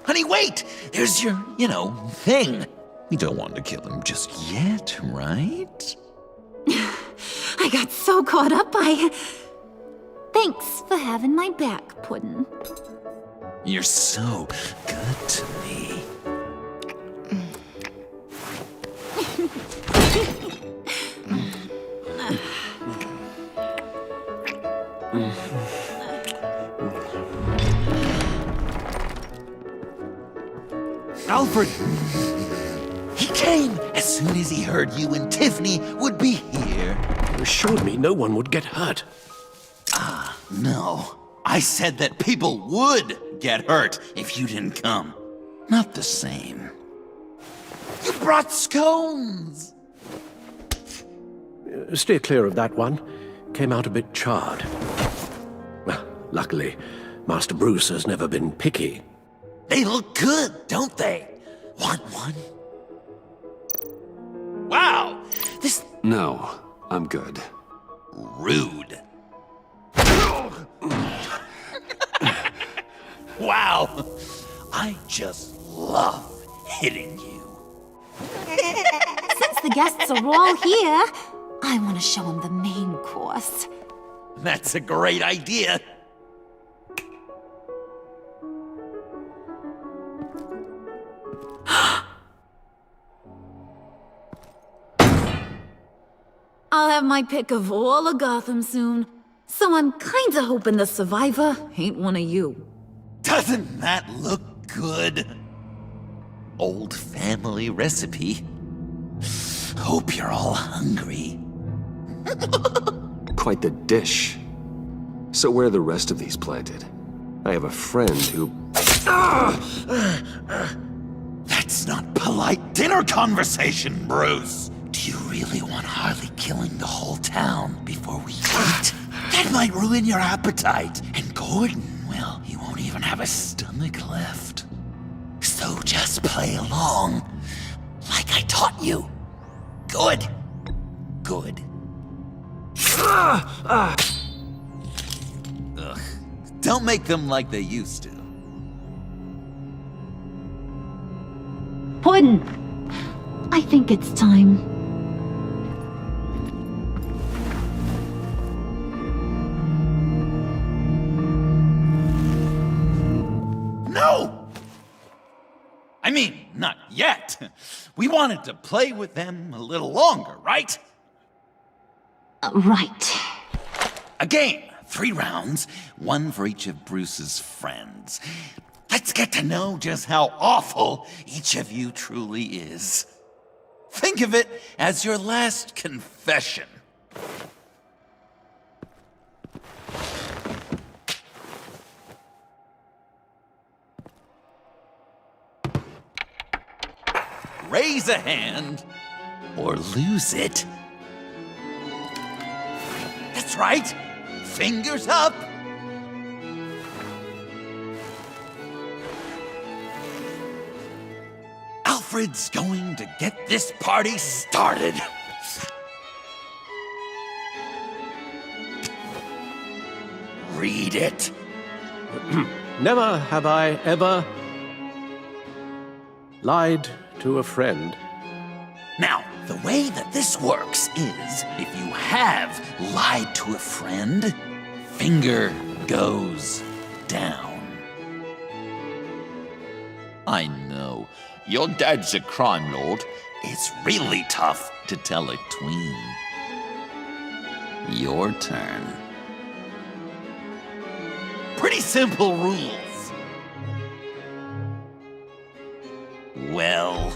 Honey, wait! There's your, thing. We don't want to kill him just yet, right? I got so caught up by... Thanks for having my back, Puddin'. You're so good to me. Alfred! He came as soon as he heard you and Tiffany would be here. You assured me no one would get hurt. No. I said that people would get hurt if you didn't come. Not the same. You brought scones! Steer clear of that one. Came out a bit charred. Well, luckily, Master Bruce has never been picky. They look good, don't they? Want one? Wow! This... No, I'm good. Rude. Wow! I just love hitting you. Since the guests are all here, I want to show them the main course. That's a great idea. I'll have my pick of all of Gotham soon, so I'm kinda hoping the survivor ain't one of you. Doesn't that look good? Old family recipe. Hope you're all hungry. Quite the dish. So where are the rest of these planted? I have a friend who... That's not polite dinner conversation, Bruce. Do you really want Harley killing the whole town before we eat? That might ruin your appetite. And Gordon, well, he won't even have a stomach left. So just play along, like I taught you. Good. Good. Ugh. Don't make them like they used to. Puddin', I think it's time. No! I mean, not yet. We wanted to play with them a little longer, right? Right. A game, 3 rounds, 1 for each of Bruce's friends. Let's get to know just how awful each of you truly is. Think of it as your last confession. Raise a hand, or lose it. That's right. Fingers up. Alfred's going to get this party started. Read it. Never have I ever lied to a friend. Now, the way that this works is, if you have lied to a friend, finger goes down. I know, your dad's a crime lord. It's really tough to tell a tween. Your turn. Pretty simple rules. Well...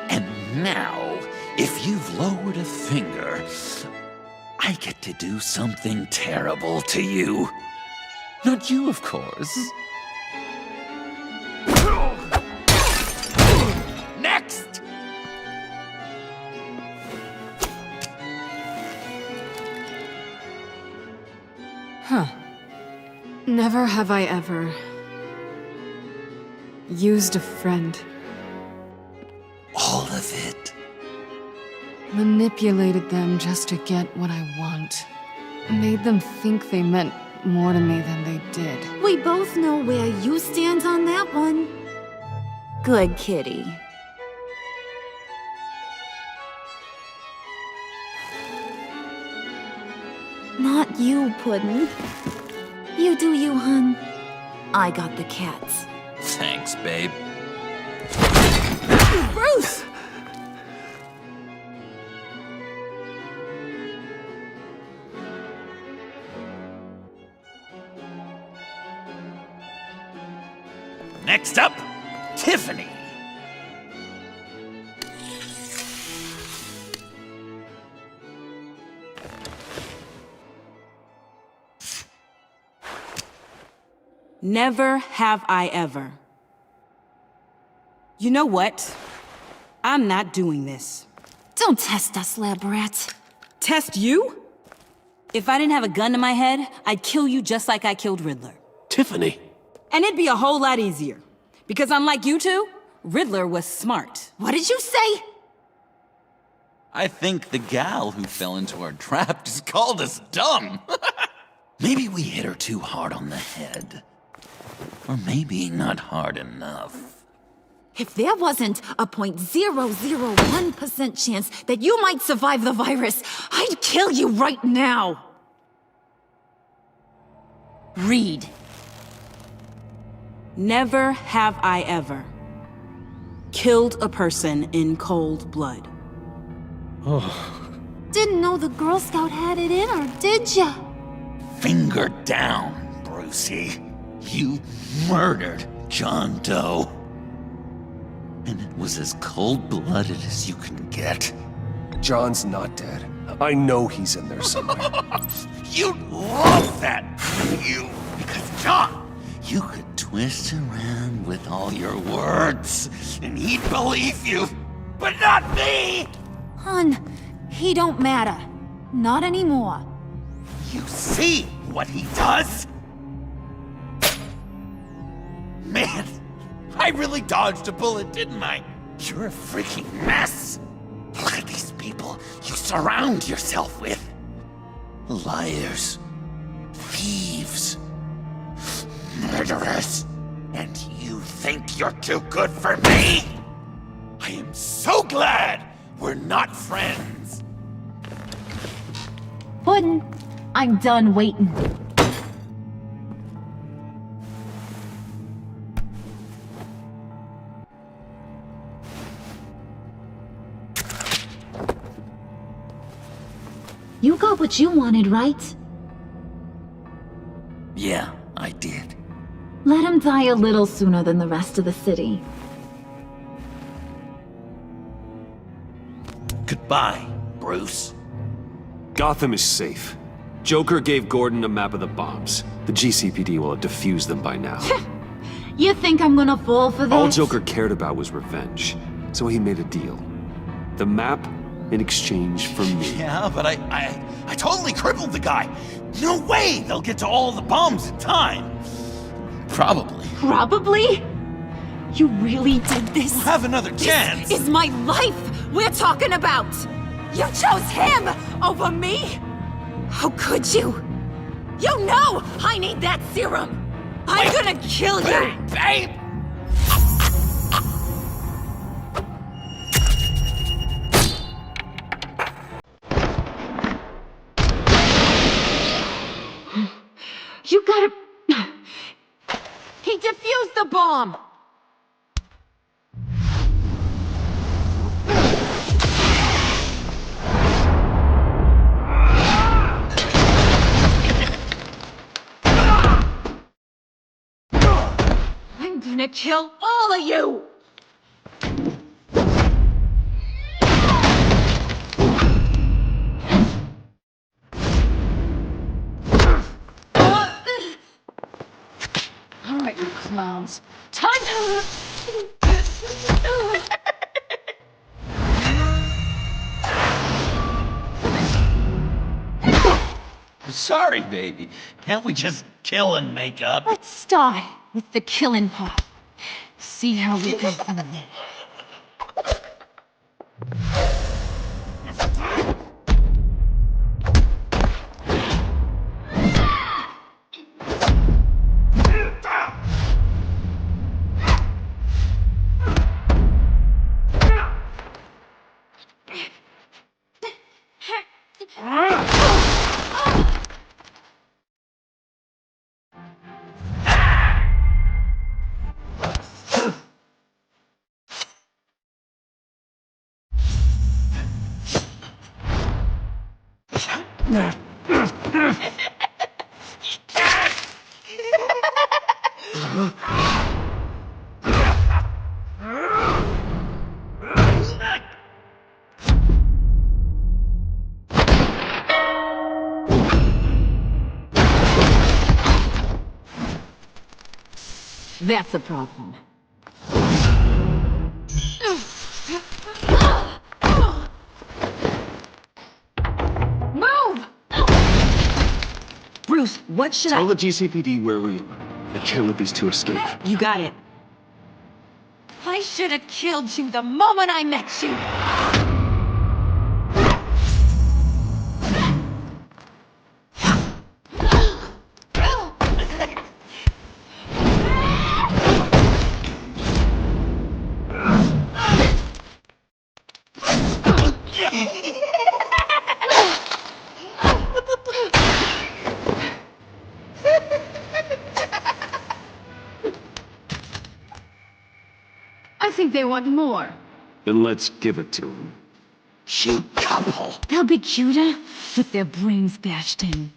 And now, if you've lowered a finger, I get to do something terrible to you. Not you, of course. Next! Huh. Never have I ever used a friend. All of it. Manipulated them just to get what I want. Made them think they meant more to me than they did. We both know where you stand on that one. Good kitty. Not you, Puddin'. You do you, hun. I got the cats. Thanks, babe. Bruce! Next up, Tiffany. Never have I ever. You know what? I'm not doing this. Don't test us, lab rat. Test you? If I didn't have a gun to my head, I'd kill you just like I killed Riddler. Tiffany. And it'd be a whole lot easier. Because unlike you two, Riddler was smart. What did you say? I think the gal who fell into our trap just called us dumb. Maybe we hit her too hard on the head. Or maybe not hard enough. If there wasn't a 0.001% chance that you might survive the virus, I'd kill you right now. Read. Never have I ever killed a person in cold blood. Oh. Didn't know the Girl Scout had it in her, did ya? Finger down, Brucey. You murdered John Doe. And it was as cold-blooded as you can get. John's not dead. I know he's in there somewhere. You'd love that, you. Because, John, you could do twist around with all your words, and he'd believe you, but not me! Hun, he don't matter. Not anymore. You see what he does? Man, I really dodged a bullet, didn't I? You're a freaking mess! Look at these people you surround yourself with. Liars. Thieves. Murderers. And you think you're too good for me? I am so glad we're not friends. Puddin', I'm done waiting. You got what you wanted, right? Yeah, I did. Let him die a little sooner than the rest of the city. Goodbye, Bruce. Gotham is safe. Joker gave Gordon a map of the bombs. The GCPD will have defused them by now. You think I'm gonna fall for that? All Joker cared about was revenge, so he made a deal. The map in exchange for me. Yeah, but I totally crippled the guy. No way they'll get to all the bombs in time. Probably. Probably? You really did this? We'll have another chance. This is my life we're talking about! You chose him over me? How could you? You know I need that serum! I'm gonna kill you! Babe! You gotta... He defused the bomb! I'm gonna kill all of you! All right, you clowns. Time to... Sorry, baby. Can't we just kill and make up? Let's start with the killing part. See how we go from there. That's a problem. Move! Bruce, what should Tell the GCPD where we are. I can't let these two escape. You got it. I should have killed you the moment I met you. I think they want more. Then let's give it to them. You couple. They'll be cuter with their brains bashed in.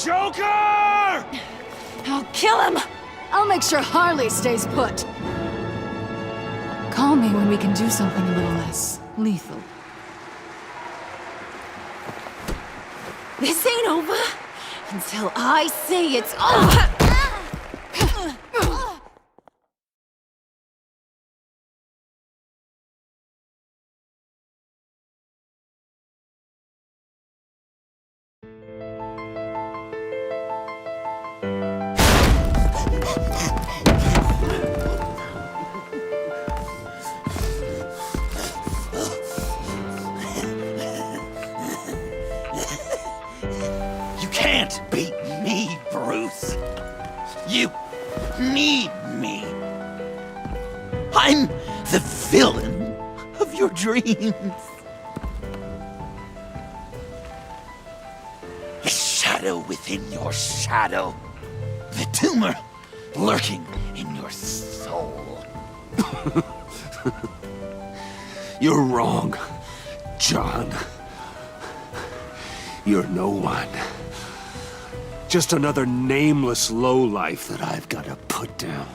Joker! I'll kill him! I'll make sure Harley stays put. Call me when we can do something a little less lethal. This ain't over until I say it's over. You can't beat me, Bruce. You need me. I'm the villain of your dreams. The shadow within your shadow. The tumor lurking in your soul. You're wrong, John. You're no one. Just another nameless lowlife that I've got to put down.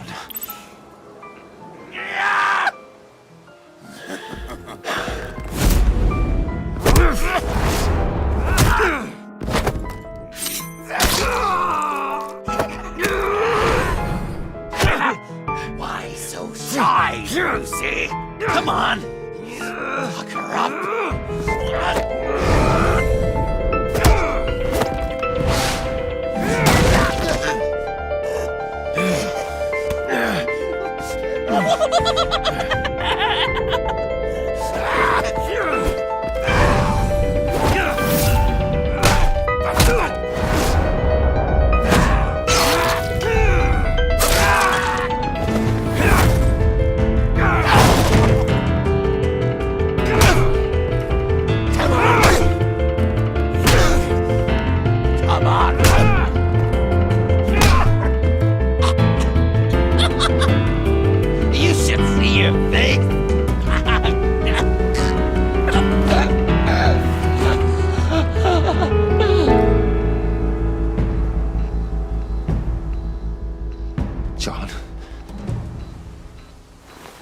Why so shy, Brucey? Come on. Lock her up.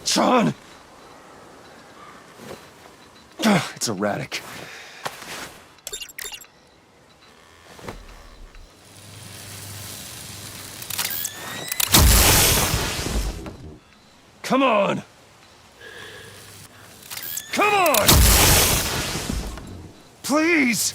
John! It's erratic. Come on! Come on! Please!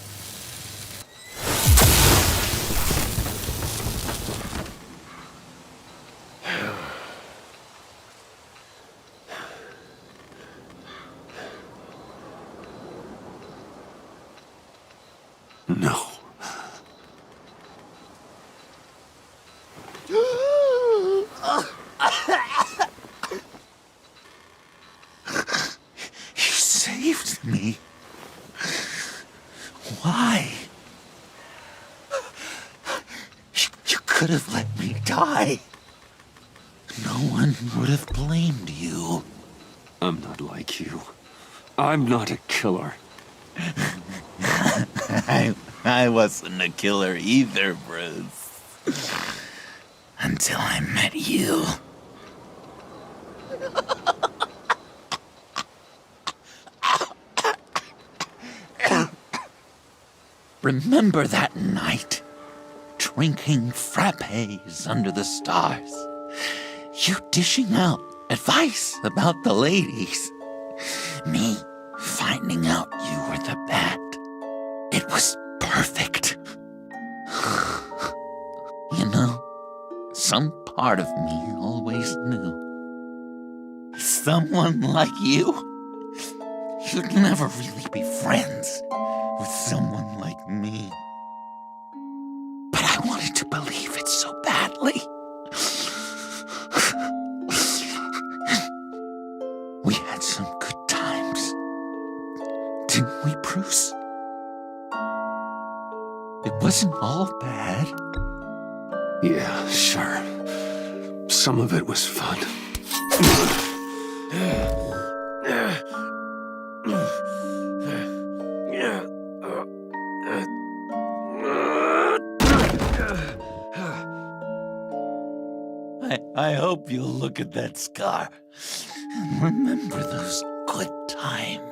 No. You saved me. Why? You could have let me die. No one would have blamed you. I'm not like you. I'm not a killer. I wasn't a killer either, Bruce. Until I met you. Remember that night? Drinking frappes under the stars. You dishing out advice about the ladies. Me finding out you were the bat. It was perfect. You know, some part of me always knew. Someone like you, you'd never really be friends with someone like me. But I wanted to believe it so badly. We had some good times, didn't we, Bruce? It wasn't all bad. Yeah, sure. Some of it was fun. I hope you'll look at that scar and remember those good times.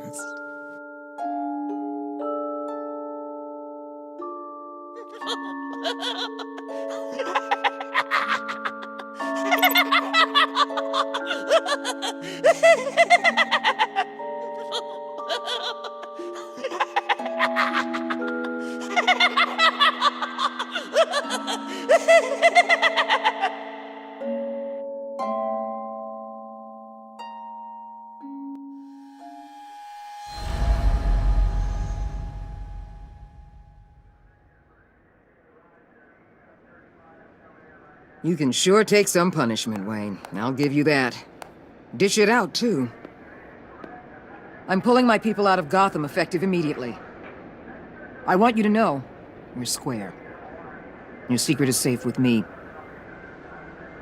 You can sure take some punishment, Wayne. I'll give you that. Dish it out, too. I'm pulling my people out of Gotham effective immediately. I want you to know, we're square. Your secret is safe with me.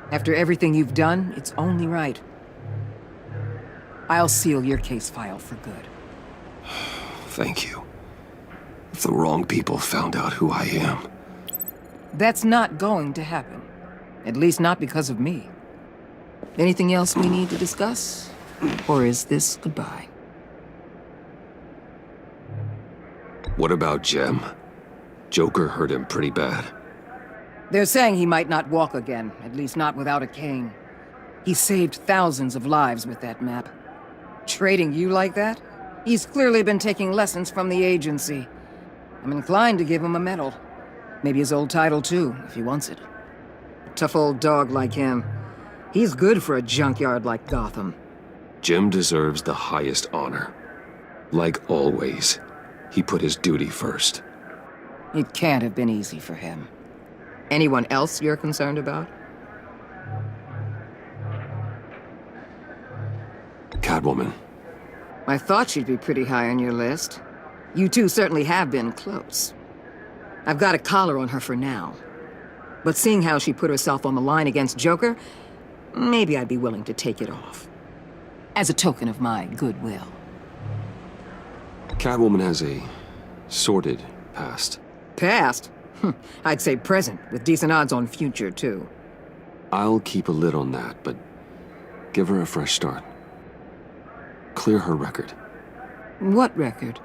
After everything you've done, it's only right. I'll seal your case file for good. Thank you. If the wrong people found out who I am... That's not going to happen. At least not because of me. Anything else we need to discuss? Or is this goodbye? What about Jem? Joker hurt him pretty bad. They're saying he might not walk again, at least not without a cane. He saved thousands of lives with that map. Trading you like that? He's clearly been taking lessons from the agency. I'm inclined to give him a medal. Maybe his old title too, if he wants it. A tough old dog like him. He's good for a junkyard like Gotham. Jem deserves the highest honor. Like always, he put his duty first. It can't have been easy for him. Anyone else you're concerned about? Catwoman. I thought she'd be pretty high on your list. You two certainly have been close. I've got a collar on her for now. But seeing how she put herself on the line against Joker, maybe I'd be willing to take it off. As a token of my goodwill. Catwoman has a sordid past. Past? I'd say present, with decent odds on future, too. I'll keep a lid on that, but give her a fresh start. Clear her record. What record?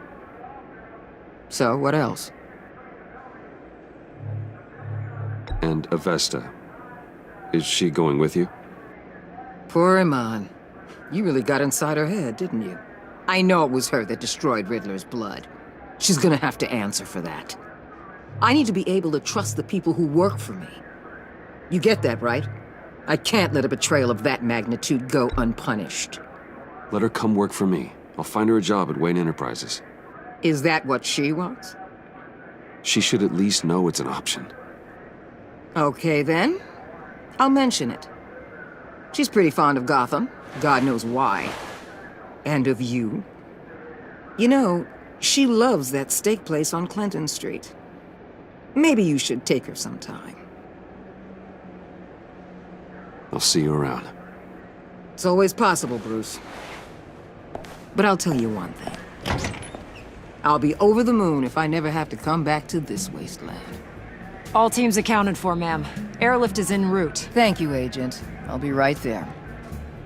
So, what else? And Avesta. Is she going with you? Poor Iman. You really got inside her head, didn't you? I know it was her that destroyed Riddler's blood. She's gonna have to answer for that. I need to be able to trust the people who work for me. You get that, right? I can't let a betrayal of that magnitude go unpunished. Let her come work for me. I'll find her a job at Wayne Enterprises. Is that what she wants? She should at least know it's an option. Okay, then. I'll mention it. She's pretty fond of Gotham. God knows why. And of you. You know, she loves that steak place on Clinton Street. Maybe you should take her sometime. I'll see you around. It's always possible, Bruce. But I'll tell you one thing. I'll be over the moon if I never have to come back to this wasteland. All teams accounted for, ma'am. Airlift is en route. Thank you, Agent. I'll be right there.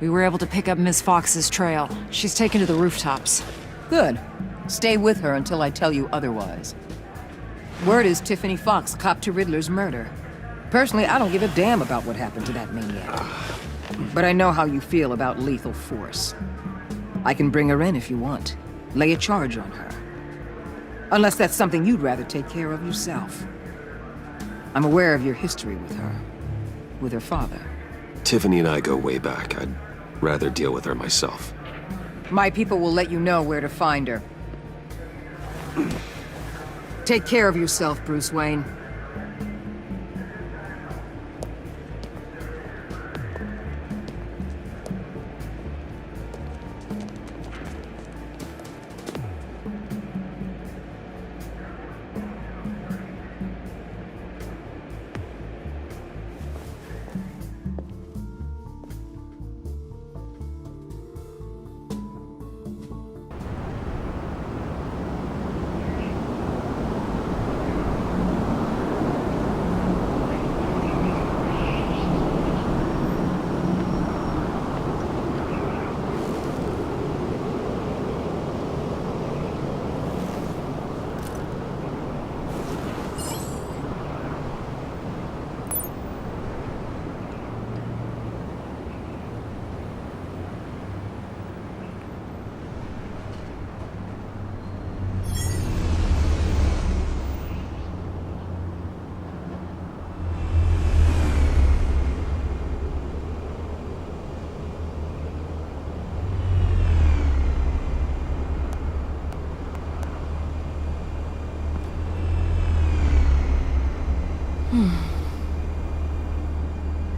We were able to pick up Miss Fox's trail. She's taken to the rooftops. Good. Stay with her until I tell you otherwise. Word is Tiffany Fox copped to Riddler's murder. Personally, I don't give a damn about what happened to that maniac. But I know how you feel about lethal force. I can bring her in if you want. Lay a charge on her. Unless that's something you'd rather take care of yourself. I'm aware of your history with her. With her father. Tiffany and I go way back. I'd rather deal with her myself. My people will let you know where to find her. Take care of yourself, Bruce Wayne.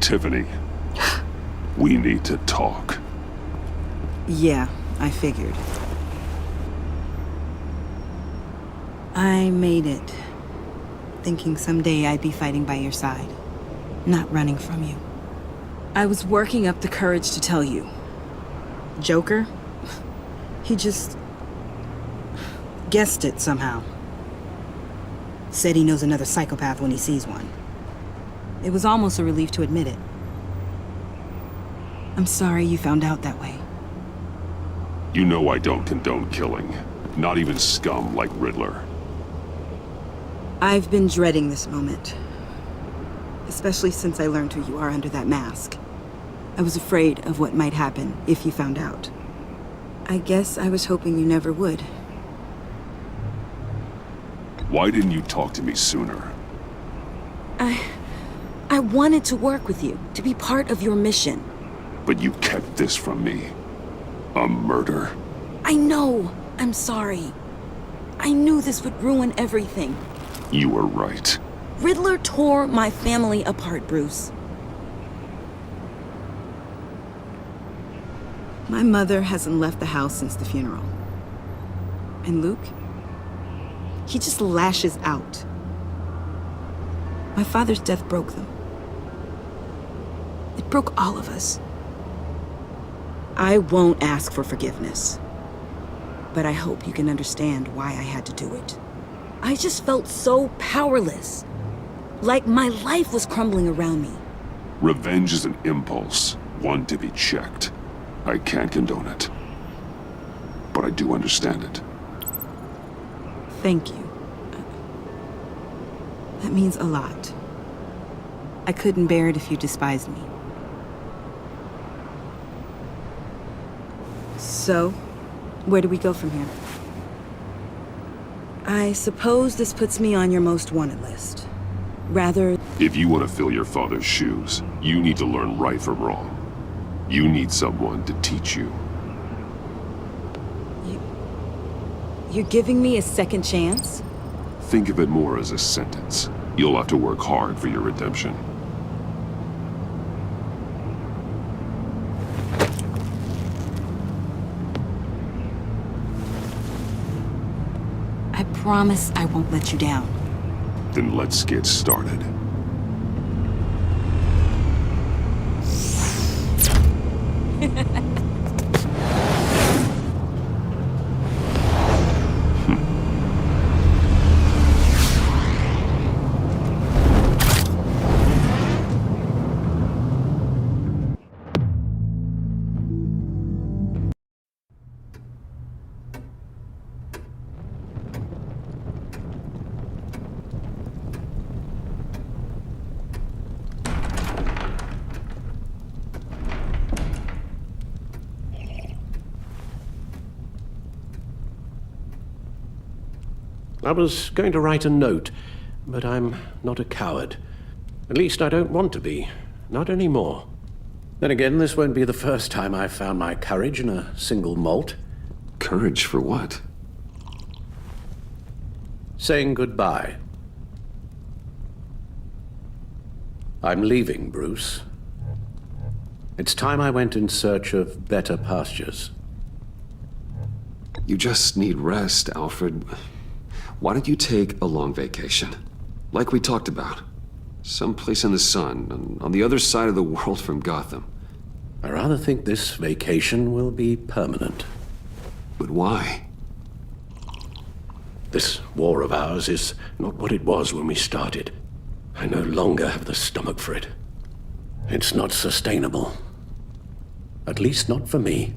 Tiffany, we need to talk. Yeah, I figured. I made it, thinking someday I'd be fighting by your side, not running from you. I was working up the courage to tell you. Joker? He just guessed it somehow. Said he knows another psychopath when he sees one. It was almost a relief to admit it. I'm sorry you found out that way. You know I don't condone killing. Not even scum like Riddler. I've been dreading this moment. Especially since I learned who you are under that mask. I was afraid of what might happen if you found out. I guess I was hoping you never would. Why didn't you talk to me sooner? I wanted to work with you, to be part of your mission. But you kept this from me. A murder? I know. I'm sorry. I knew this would ruin everything. You were right. Riddler tore my family apart, Bruce. My mother hasn't left the house since the funeral. And Luke? He just lashes out. My father's death broke them. It broke all of us. I won't ask for forgiveness. But I hope you can understand why I had to do it. I just felt so powerless. Like my life was crumbling around me. Revenge is an impulse, one to be checked. I can't condone it. But I do understand it. Thank you. That means a lot. I couldn't bear it if you despised me. So, where do we go from here? I suppose this puts me on your most wanted list. Rather... If you want to fill your father's shoes, you need to learn right from wrong. You need someone to teach you. You're giving me a second chance? Think of it more as a sentence. You'll have to work hard for your redemption. I promise I won't let you down. Then let's get started. I was going to write a note, but I'm not a coward. At least I don't want to be. Not anymore. Then again, this won't be the first time I've found my courage in a single malt. Courage for what? Saying goodbye. I'm leaving, Bruce. It's time I went in search of better pastures. You just need rest, Alfred. Why don't you take a long vacation? Like we talked about. Someplace in the sun, on the other side of the world from Gotham. I rather think this vacation will be permanent. But why? This war of ours is not what it was when we started. I no longer have the stomach for it. It's not sustainable. At least not for me.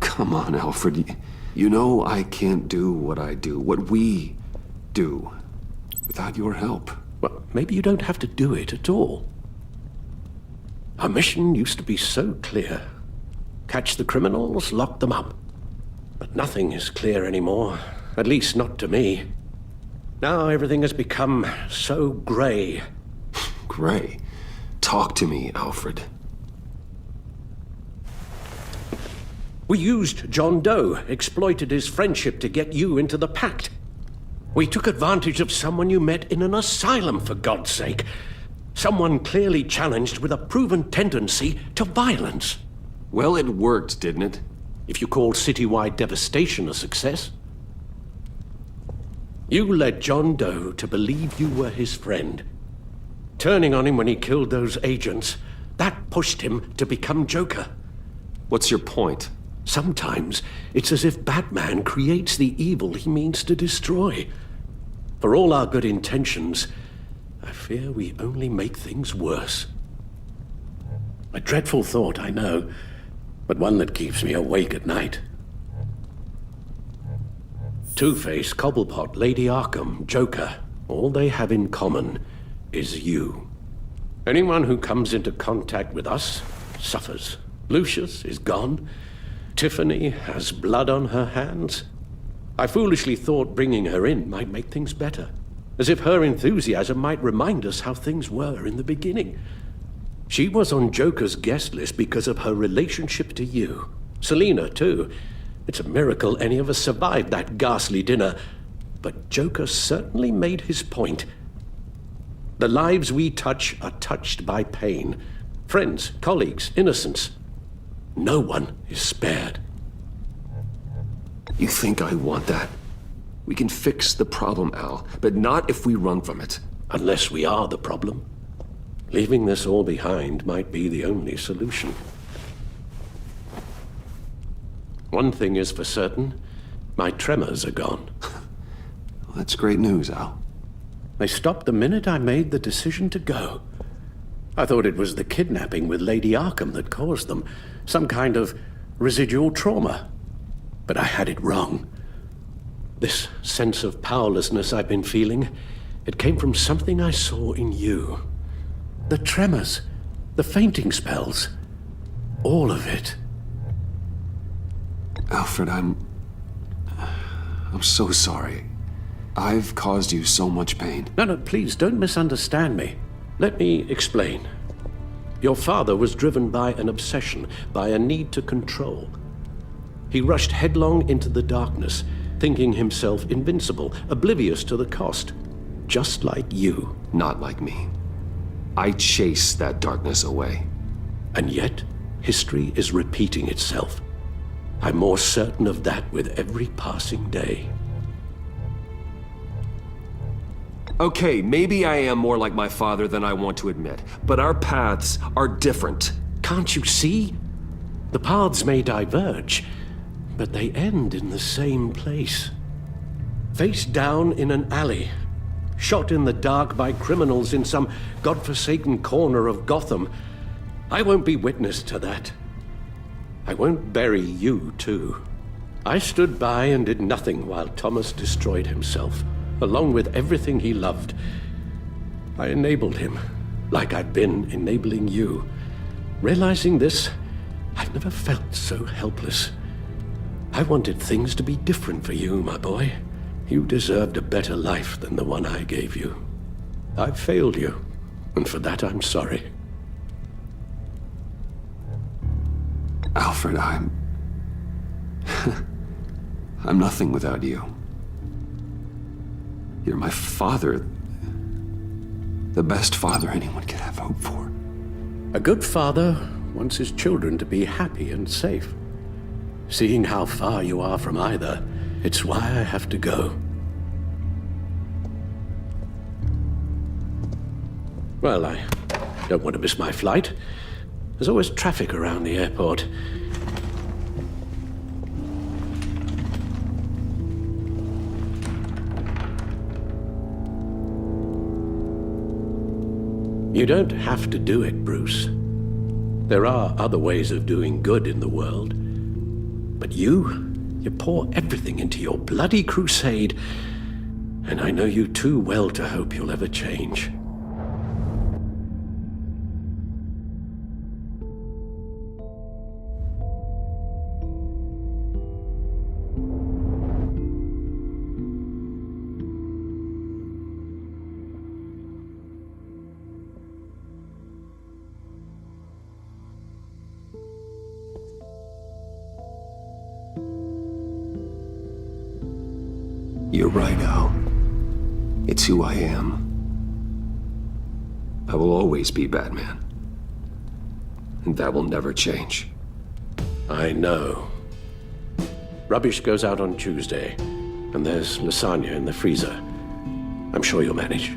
Come on, Alfred. You know I can't do what I do, what we do, without your help. Well, maybe you don't have to do it at all. Our mission used to be so clear. Catch the criminals, lock them up. But nothing is clear anymore, at least not to me. Now everything has become so gray. Gray? Talk to me, Alfred. We used John Doe, exploited his friendship to get you into the pact. We took advantage of someone you met in an asylum, for God's sake. Someone clearly challenged with a proven tendency to violence. Well, it worked, didn't it? If you call citywide devastation a success. You led John Doe to believe you were his friend. Turning on him when he killed those agents, that pushed him to become Joker. What's your point? Sometimes it's as if Batman creates the evil he means to destroy. For all our good intentions, I fear we only make things worse. A dreadful thought, I know, but one that keeps me awake at night. Two-Face, Cobblepot, Lady Arkham, Joker, all they have in common is you. Anyone who comes into contact with us suffers. Lucius is gone. Tiffany has blood on her hands. I foolishly thought bringing her in might make things better, as if her enthusiasm might remind us how things were in the beginning. She was on Joker's guest list because of her relationship to you. Selina, too. It's a miracle any of us survived that ghastly dinner. But Joker certainly made his point. The lives we touch are touched by pain. Friends, colleagues, innocents. No one is spared. You think I want that? We can fix the problem, Al, but not if we run from it. Unless we are the problem. Leaving this all behind might be the only solution. One thing is for certain, my tremors are gone. Well, that's great news, Al. They stopped the minute I made the decision to go. I thought it was the kidnapping with Lady Arkham that caused them, some kind of residual trauma. But I had it wrong. This sense of powerlessness I've been feeling, it came from something I saw in you. The tremors, the fainting spells, all of it. Alfred, I'm so sorry. I've caused you so much pain. No, please don't misunderstand me. Let me explain. Your father was driven by an obsession, by a need to control. He rushed headlong into the darkness, thinking himself invincible, oblivious to the cost. Just like you. Not like me. I chase that darkness away. And yet, history is repeating itself. I'm more certain of that with every passing day. Okay, maybe I am more like my father than I want to admit, but our paths are different. Can't you see? The paths may diverge, but they end in the same place. Face down in an alley, shot in the dark by criminals in some godforsaken corner of Gotham. I won't be witness to that. I won't bury you, too. I stood by and did nothing while Thomas destroyed himself, along with everything he loved. I enabled him, like I'd been enabling you. Realizing this, I've never felt so helpless. I wanted things to be different for you, my boy. You deserved a better life than the one I gave you. I failed you, and for that I'm sorry. Alfred, I'm nothing without you. You're my father. The best father anyone could have hope for. A good father wants his children to be happy and safe. Seeing how far you are from either, it's why I have to go. Well, I don't want to miss my flight. There's always traffic around the airport. You don't have to do it, Bruce. There are other ways of doing good in the world. But you pour everything into your bloody crusade, and I know you too well to hope you'll ever change. You're right, Al. It's who I am. I will always be Batman. And that will never change. I know. Rubbish goes out on Tuesday, and there's lasagna in the freezer. I'm sure you'll manage.